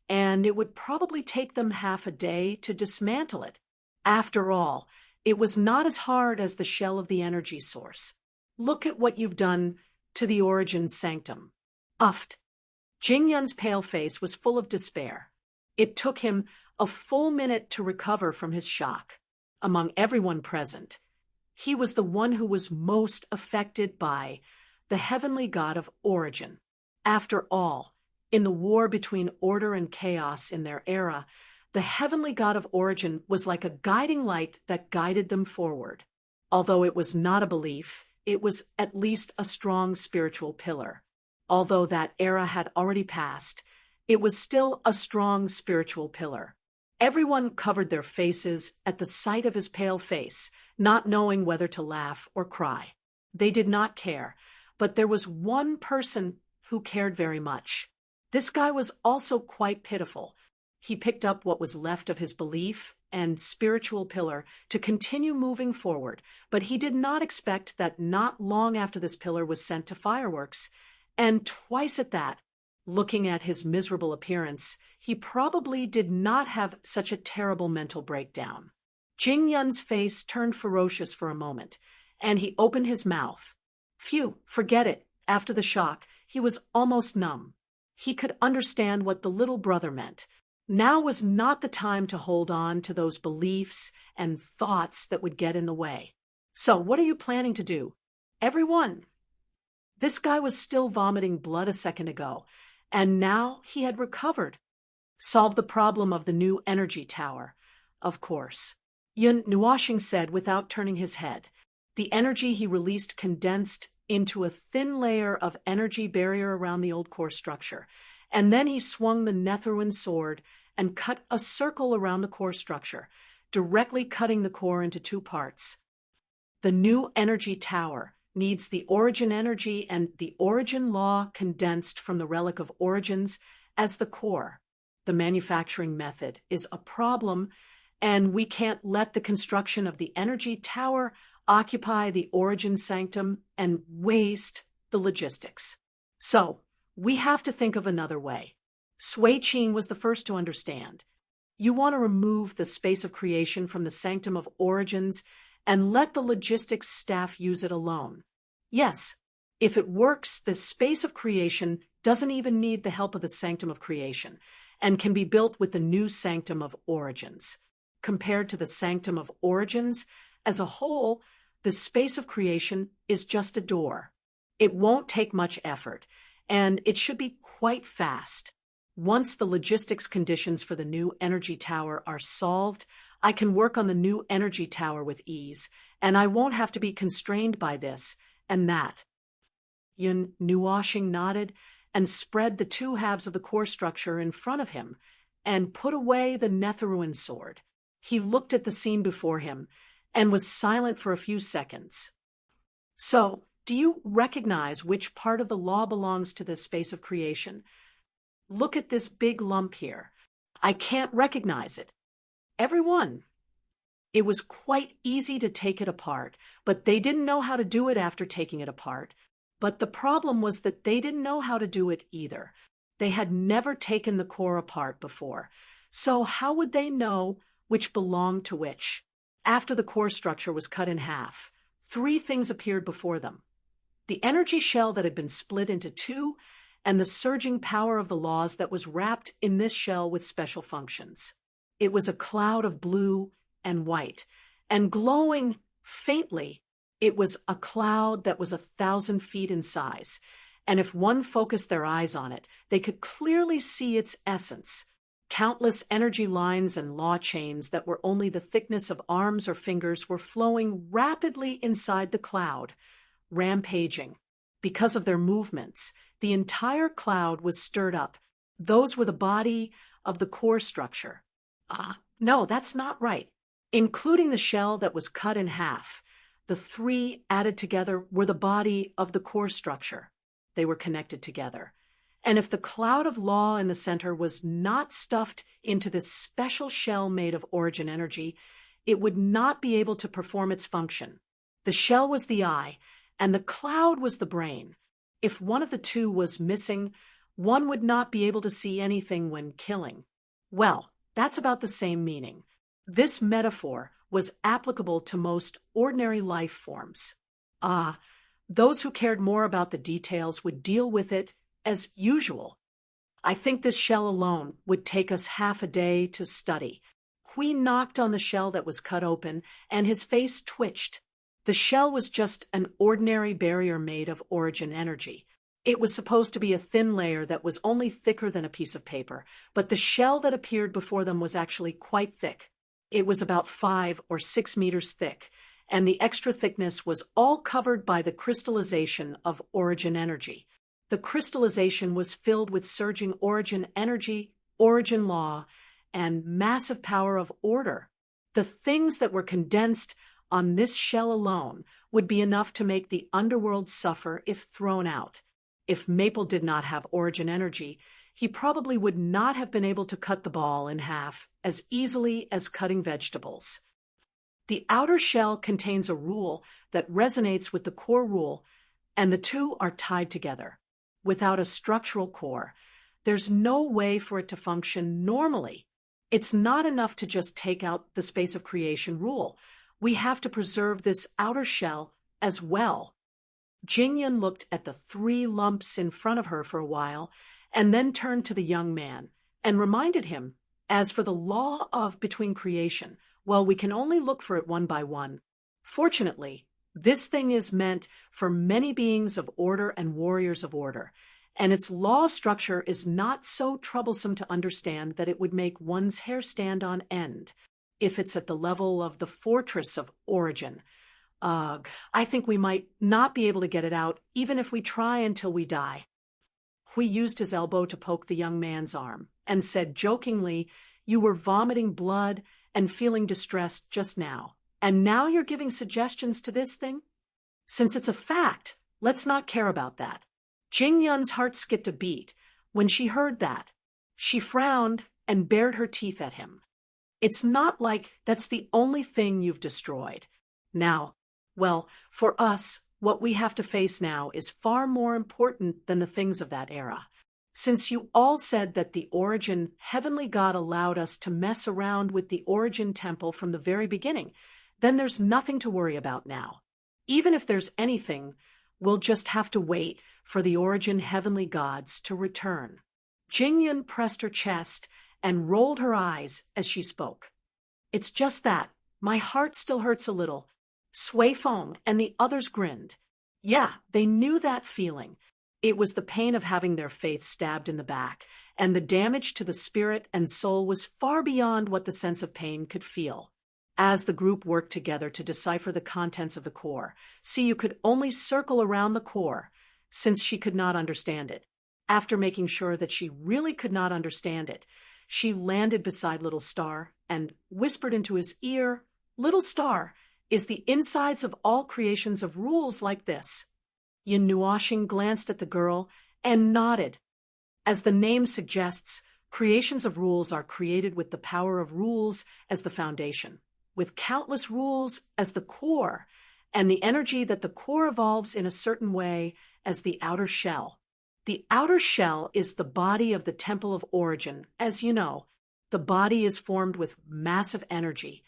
and it would probably take them half a day to dismantle it. After all, it was not as hard as the shell of the energy source. Look at what you've done to the Origin Sanctum. Uffed. Jing Yun's pale face was full of despair. It took him a full minute to recover from his shock. Among everyone present, he was the one who was most affected by the heavenly god of Origin. After all, in the war between order and chaos in their era, the heavenly god of Origin was like a guiding light that guided them forward. Although it was not a belief, it was at least a strong spiritual pillar. Although that era had already passed, it was still a strong spiritual pillar. Everyone covered their faces at the sight of his pale face, not knowing whether to laugh or cry. They did not care, but there was one person who cared very much. This guy was also quite pitiful. He picked up what was left of his belief and spiritual pillar to continue moving forward, but he did not expect that not long after this pillar was sent to fireworks, and twice at that, looking at his miserable appearance, he probably did not have such a terrible mental breakdown. Jing Yun's face turned ferocious for a moment, and he opened his mouth. Phew, forget it. After the shock, he was almost numb. He could understand what the little brother meant. Now was not the time to hold on to those beliefs and thoughts that would get in the way. So what are you planning to do? Everyone. This guy was still vomiting blood a second ago, and now he had recovered. Solve the problem of the new energy tower, of course. Yun Nuoxing said without turning his head. The energy he released condensed into a thin layer of energy barrier around the old core structure, and then he swung the Netherwind sword and cut a circle around the core structure, directly cutting the core into two parts. The new energy tower needs the Origin energy and the Origin law condensed from the relic of Origins as the core. The manufacturing method is a problem, and we can't let the construction of the energy tower occupy the Origin Sanctum and waste the logistics. So, we have to think of another way. Sui Qing was the first to understand. You want to remove the space of creation from the Sanctum of Origins and let the logistics staff use it alone. Yes, if it works, the space of creation doesn't even need the help of the Sanctum of Creation, and can be built with the new Sanctum of Origins. Compared to the Sanctum of Origins, as a whole, the space of creation is just a door. It won't take much effort, and it should be quite fast. Once the logistics conditions for the new energy tower are solved, I can work on the new energy tower with ease, and I won't have to be constrained by this and that. Yun Nuwashing nodded and spread the two halves of the core structure in front of him and put away the Netherruin sword. He looked at the scene before him and was silent for a few seconds. So, do you recognize which part of the law belongs to this space of creation? Look at this big lump here. I can't recognize it. Everyone. It was quite easy to take it apart, but they didn't know how to do it after taking it apart. But the problem was that they didn't know how to do it either. They had never taken the core apart before. So how would they know which belonged to which? After the core structure was cut in half, three things appeared before them: the energy shell that had been split into two, and the surging power of the laws that was wrapped in this shell with special functions. It was a cloud of blue and white, and glowing faintly. It was a cloud that was 1,000 feet in size, and if one focused their eyes on it, they could clearly see its essence. Countless energy lines and law chains that were only the thickness of arms or fingers were flowing rapidly inside the cloud, rampaging. Because of their movements, the entire cloud was stirred up. Those were the body of the core structure. No, that's not right. Including the shell that was cut in half, the three added together were the body of the core structure. They were connected together. And if the cloud of law in the center was not stuffed into this special shell made of origin energy, it would not be able to perform its function. The shell was the eye, and the cloud was the brain. If one of the two was missing, one would not be able to see anything when killing. Well, that's about the same meaning. This metaphor was applicable to most ordinary life forms. Those who cared more about the details would deal with it as usual. I think this shell alone would take us half a day to study. Hui knocked on the shell that was cut open, and his face twitched. The shell was just an ordinary barrier made of origin energy. It was supposed to be a thin layer that was only thicker than a piece of paper, but the shell that appeared before them was actually quite thick. It was about 5 or 6 meters thick, and the extra thickness was all covered by the crystallization of origin energy. The crystallization was filled with surging origin energy, origin law, and massive power of order. The things that were condensed on this shell alone would be enough to make the underworld suffer if thrown out. If Maple did not have origin energy, he probably would not have been able to cut the ball in half as easily as cutting vegetables. The outer shell contains a rule that resonates with the core rule, and the two are tied together. Without a structural core, there's no way for it to function normally. It's not enough to just take out the space of creation rule. We have to preserve this outer shell as well. Jingyun looked at the 3 lumps in front of her for a while, and then turned to the young man and reminded him, as for the law of between creation, well, we can only look for it one by one. Fortunately, this thing is meant for many beings of order and warriors of order, and its law of structure is not so troublesome to understand that it would make one's hair stand on end. If it's at the level of the fortress of origin, I think we might not be able to get it out even if we try until we die. Hui used his elbow to poke the young man's arm and said jokingly, "You were vomiting blood and feeling distressed just now. And now you're giving suggestions to this thing? Since it's a fact, let's not care about that." Jingyun's heart skipped a beat when she heard that. She frowned and bared her teeth at him. It's not like that's the only thing you've destroyed. Now, well, for us, what we have to face now is far more important than the things of that era. Since you all said that the Origin Heavenly God allowed us to mess around with the Origin Temple from the very beginning, then there's nothing to worry about now. Even if there's anything, we'll just have to wait for the Origin Heavenly Gods to return. Jingyun pressed her chest and rolled her eyes as she spoke. It's just that. My heart still hurts a little. Sui Feng and the others grinned. Yeah, they knew that feeling. It was the pain of having their faith stabbed in the back, and the damage to the spirit and soul was far beyond what the sense of pain could feel. As the group worked together to decipher the contents of the core, Siyu could only circle around the core, since she could not understand it. After making sure that she really could not understand it, she landed beside Little Star and whispered into his ear, "Little Star, is the insides of all creations of rules like this?" Yin Nuoxing glanced at the girl and nodded. As the name suggests, creations of rules are created with the power of rules as the foundation, with countless rules as the core, and the energy that the core evolves in a certain way as the outer shell. The outer shell is the body of the Temple of Origin. As you know, the body is formed with massive energy,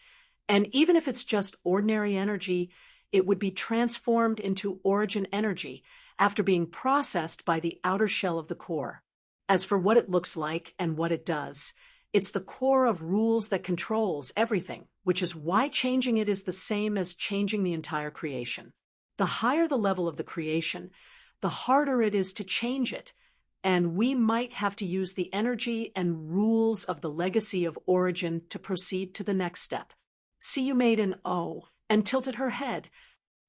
and even if it's just ordinary energy, it would be transformed into origin energy after being processed by the outer shell of the core. As for what it looks like and what it does, it's the core of rules that controls everything, which is why changing it is the same as changing the entire creation. The higher the level of the creation, the harder it is to change it, and we might have to use the energy and rules of the legacy of origin to proceed to the next step. Siyu made an O and tilted her head.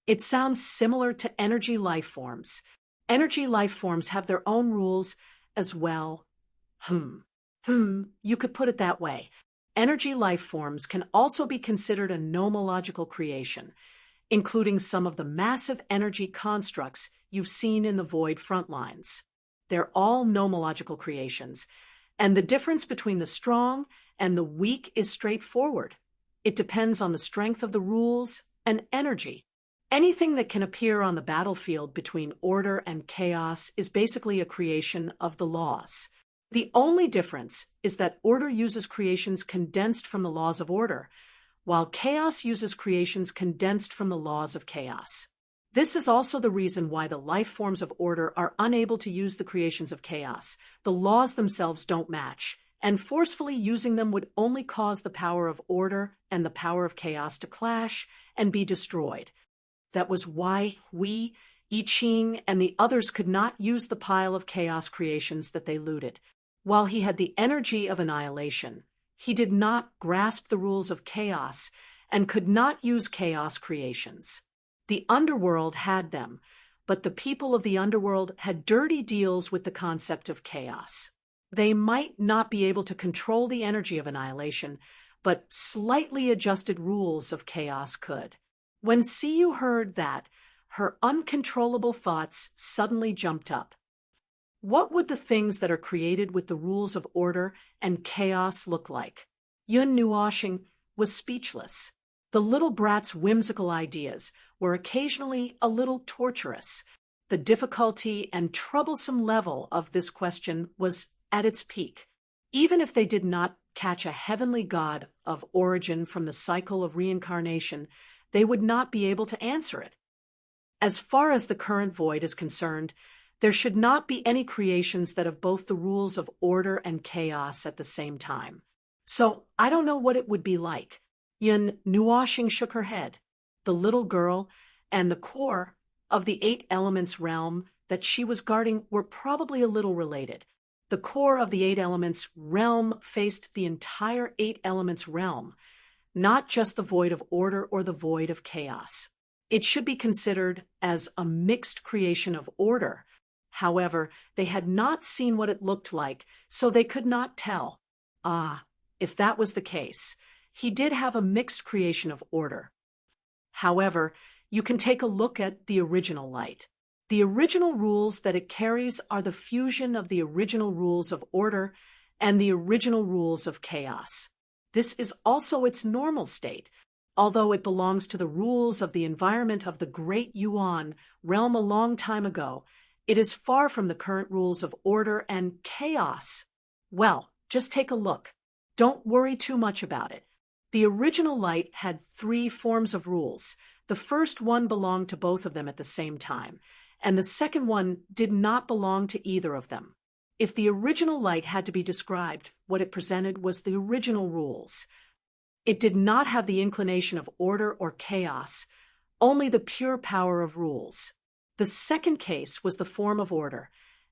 It sounds similar to energy life forms. Energy life forms have their own rules as well. You could put it that way. Energy life forms can also be considered a nomological creation, including some of the massive energy constructs you've seen in the Void frontlines. They're all nomological creations, and the difference between the strong and the weak is straightforward. It depends on the strength of the rules and energy. Anything that can appear on the battlefield between order and chaos is basically a creation of the laws. The only difference is that order uses creations condensed from the laws of order, while chaos uses creations condensed from the laws of chaos. This is also the reason why the life forms of order are unable to use the creations of chaos. The laws themselves don't match, and forcefully using them would only cause the power of order and the power of chaos to clash and be destroyed. That was why we, I Ching, and the others could not use the pile of chaos creations that they looted. While he had the energy of annihilation, he did not grasp the rules of chaos and could not use chaos creations. The underworld had them, but the people of the underworld had dirty deals with the concept of chaos. They might not be able to control the energy of annihilation, but slightly adjusted rules of chaos could. When Siyu heard that, her uncontrollable thoughts suddenly jumped up. What would the things that are created with the rules of order and chaos look like? Yun Nuoxing was speechless. The little brat's whimsical ideas were occasionally a little torturous. The difficulty and troublesome level of this question was at its peak. Even if they did not catch a heavenly god of origin from the cycle of reincarnation, they would not be able to answer it. As far as the current void is concerned, there should not be any creations that have both the rules of order and chaos at the same time. So I don't know what it would be like. Yun Nuoxing shook her head. The little girl and the core of the 8 elements realm that she was guarding were probably a little related. The core of the 8 elements realm faced the entire 8 elements realm, not just the void of order or the void of chaos. It should be considered as a mixed creation of order. However, they had not seen what it looked like, so they could not tell. If that was the case, he did have a mixed creation of order. However, you can take a look at the original light. The original rules that it carries are the fusion of the original rules of order and the original rules of chaos. This is also its normal state, although it belongs to the rules of the environment of the Great Yuan realm a long time ago. It is far from the current rules of order and chaos. Well, just take a look. Don't worry too much about it. The original light had 3 forms of rules. The first one belonged to both of them at the same time, and the second one did not belong to either of them. If the original light had to be described, what it presented was the original rules. It did not have the inclination of order or chaos, only the pure power of rules. The second case was the form of order,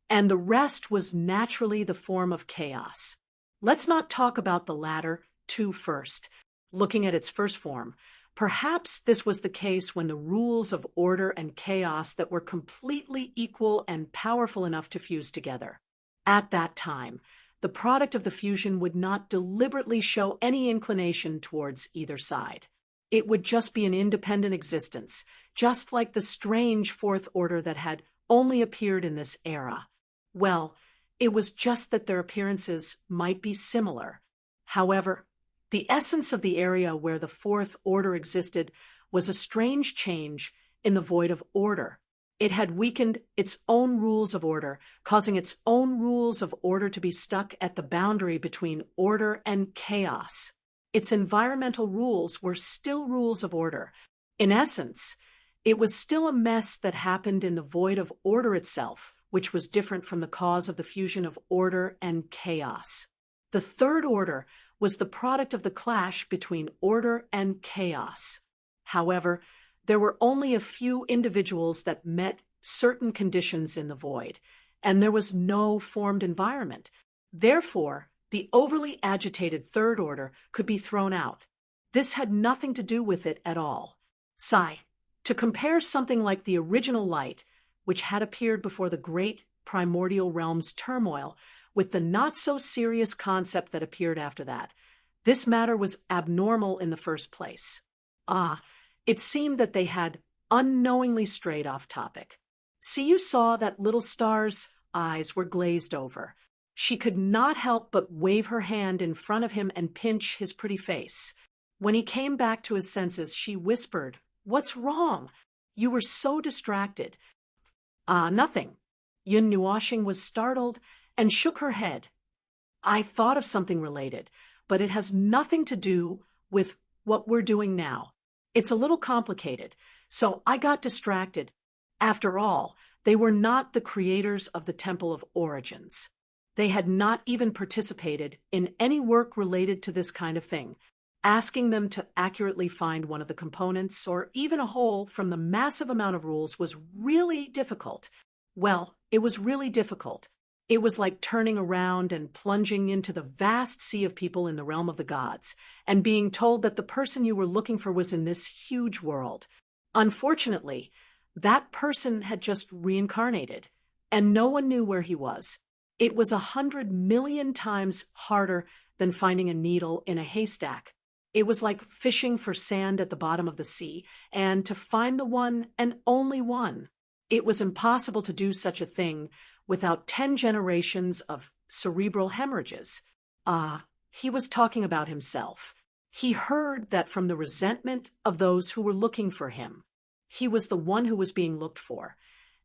and the rest was naturally the form of chaos. Let's not talk about the latter two first. Looking at its first form, perhaps this was the case when the rules of order and chaos that were completely equal and powerful enough to fuse together. At that time, the product of the fusion would not deliberately show any inclination towards either side. It would just be an independent existence, just like the strange fourth order that had only appeared in this era. Well, it was just that their appearances might be similar. However, the essence of the area where the fourth order existed was a strange change in the void of order. It had weakened its own rules of order, causing its own rules of order to be stuck at the boundary between order and chaos. Its environmental rules were still rules of order. In essence, it was still a mess that happened in the void of order itself, which was different from the cause of the fusion of order and chaos. The third order was the product of the clash between order and chaos. However, there were only a few individuals that met certain conditions in the void, and there was no formed environment. Therefore, the overly agitated third order could be thrown out. This had nothing to do with it at all. To compare something like the original light, which had appeared before the great primordial realm's turmoil, with the not-so-serious concept that appeared after that, this matter was abnormal in the first place. It seemed that they had unknowingly strayed off topic. See, you saw that little star's eyes were glazed over. She could not help but wave her hand in front of him and pinch his pretty face. When he came back to his senses, she whispered, "What's wrong? You were so distracted." Nothing." Yun Nuoshing was startled and shook her head. "I thought of something related, but it has nothing to do with what we're doing now. It's a little complicated, so I got distracted. After all, they were not the creators of the Temple of Origins. They had not even participated in any work related to this kind of thing. Asking them to accurately find one of the components or even a whole from the massive amount of rules was really difficult. Well, it was really difficult. It was like turning around and plunging into the vast sea of people in the realm of the gods, and being told that the person you were looking for was in this huge world. Unfortunately, that person had just reincarnated, and no one knew where he was. It was 100 million times harder than finding a needle in a haystack. It was like fishing for sand at the bottom of the sea, and to find the one and only one. It was impossible to do such a thing without 10 generations of cerebral hemorrhages. He was talking about himself. He heard that from the resentment of those who were looking for him. He was the one who was being looked for,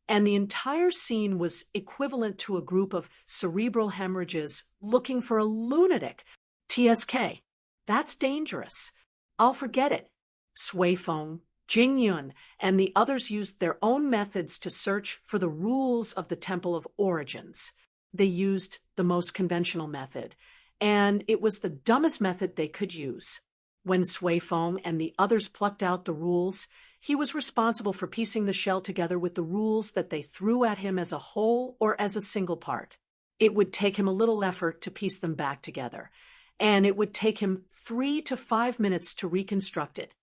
and the entire scene was equivalent to a group of cerebral hemorrhages looking for a lunatic. TSK. That's dangerous. I'll forget it. Sui Feng, Jing Yun, and the others used their own methods to search for the rules of the Temple of Origins. They used the most conventional method, and it was the dumbest method they could use. When Sui Feng and the others plucked out the rules, he was responsible for piecing the shell together with the rules that they threw at him as a whole or as a single part. It would take him a little effort to piece them back together, and it would take him 3 to 5 minutes to reconstruct it.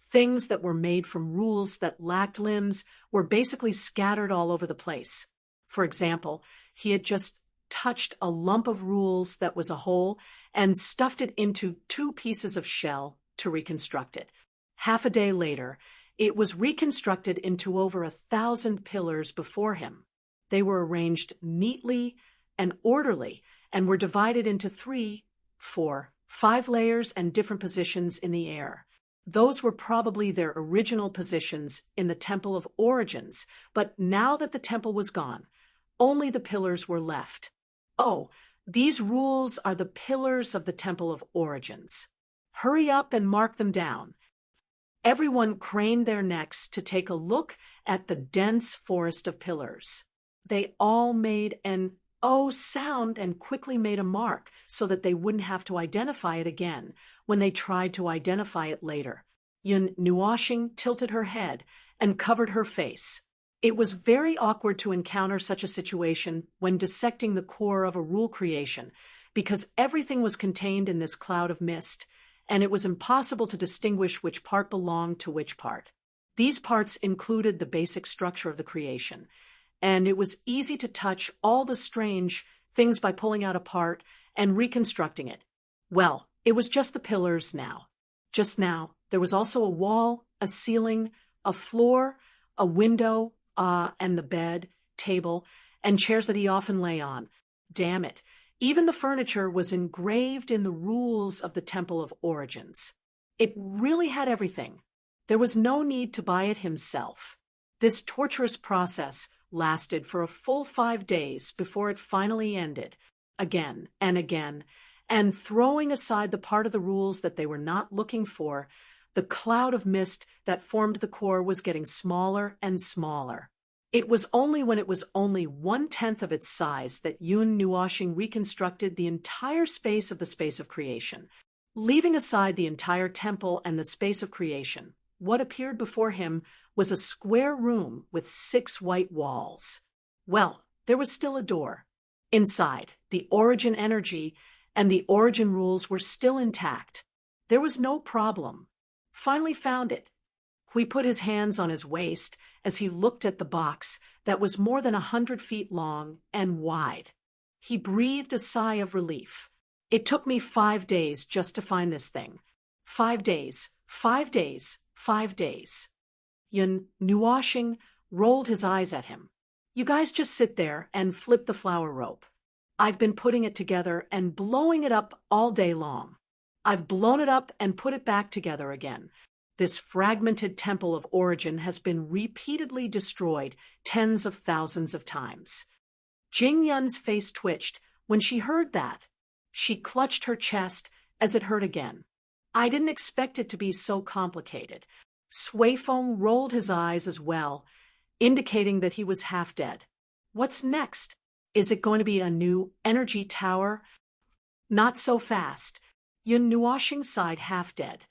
Things that were made from rules that lacked limbs were basically scattered all over the place. For example, he had just touched a lump of rules that was a whole and stuffed it into 2 pieces of shell to reconstruct it. Half a day later, it was reconstructed into over 1,000 pillars before him. They were arranged neatly and orderly and were divided into 3, 4, 5 layers and different positions in the air. Those were probably their original positions in the Temple of Origins, but now that the temple was gone, only the pillars were left. Oh, these rules are the pillars of the Temple of Origins. Hurry up and mark them down. Everyone craned their necks to take a look at the dense forest of pillars. They all made an sound and quickly made a mark so that they wouldn't have to identify it again when they tried to identify it later. Yun Nuoxing tilted her head and covered her face. It was very awkward to encounter such a situation when dissecting the core of a rule creation, because everything was contained in this cloud of mist, and it was impossible to distinguish which part belonged to which part. These parts included the basic structure of the creation, and it was easy to touch all the strange things by pulling out a part and reconstructing it. Well, it was just the pillars now. Just now, there was also a wall, a ceiling, a floor, a window, and the bed, table, and chairs that he often lay on. Damn it. Even the furniture was engraved in the rules of the Temple of Origins. It really had everything. There was no need to buy it himself. This torturous process lasted for a full 5 days before it finally ended, again and again, and throwing aside the part of the rules that they were not looking for, the cloud of mist that formed the core was getting smaller and smaller. It was only when it was only 1/10 of its size that Yun Nuoxing reconstructed the entire space of the space of creation. Leaving aside the entire temple and the space of creation, what appeared before him was a square room with 6 white walls. Well, there was still a door. Inside, the origin energy and the origin rules were still intact. There was no problem. Finally found it. Hui put his hands on his waist as he looked at the box that was more than 100 feet long and wide. He breathed a sigh of relief. It took me 5 days just to find this thing. 5 days, 5 days, 5 days. Yun Nuoxing rolled his eyes at him. You guys just sit there and flip the flower rope. I've been putting it together and blowing it up all day long. I've blown it up and put it back together again. This fragmented temple of origin has been repeatedly destroyed tens of thousands of times. Jing Yun's face twitched when she heard that. She clutched her chest as it hurt again. I didn't expect it to be so complicated. Sui Feng rolled his eyes as well, indicating that he was half dead. What's next? Is it going to be a new energy tower? Not so fast. Yun Nuoxing sighed, half dead.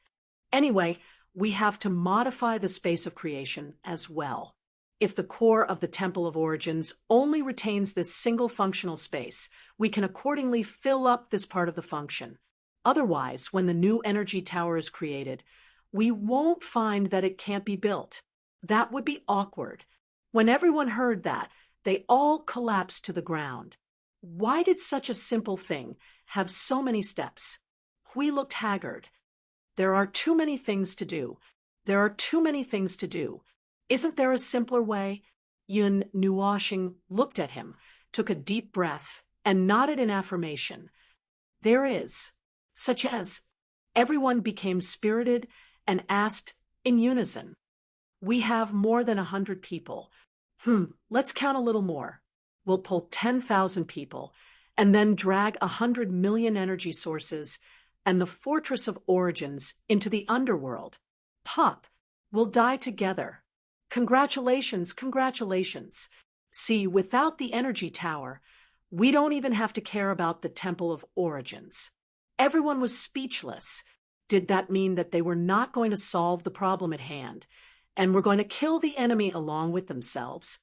Anyway, we have to modify the space of creation as well. If the core of the Temple of Origins only retains this single functional space, we can accordingly fill up this part of the function. Otherwise, when the new energy tower is created, we won't find that it can't be built. That would be awkward. When everyone heard that, they all collapsed to the ground. Why did such a simple thing have so many steps? Hui looked haggard. There are too many things to do. There are too many things to do. Isn't there a simpler way? Yun Nuoxing looked at him, took a deep breath, and nodded in affirmation. There is. Such as, everyone became spirited and asked in unison. We have more than 100 people. Let's count a little more. We'll pull 10,000 people, and then drag 100 million energy sources and the Fortress of Origins into the underworld. Pop, we'll die together. Congratulations, congratulations. See, without the energy tower, we don't even have to care about the Temple of Origins. Everyone was speechless. Did that mean that they were not going to solve the problem at hand, and were going to kill the enemy along with themselves?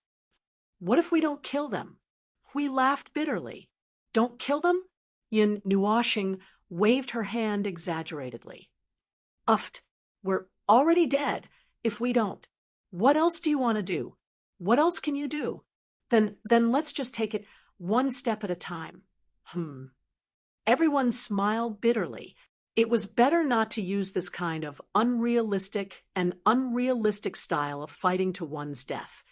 What if we don't kill them? Hui laughed bitterly. Don't kill them? Yun Nuoxing waved her hand exaggeratedly. Uft, we're already dead if we don't. What else do you want to do? What else can you do? Then let's just take it one step at a time. Everyone smiled bitterly. It was better not to use this kind of unrealistic style of fighting to one's death.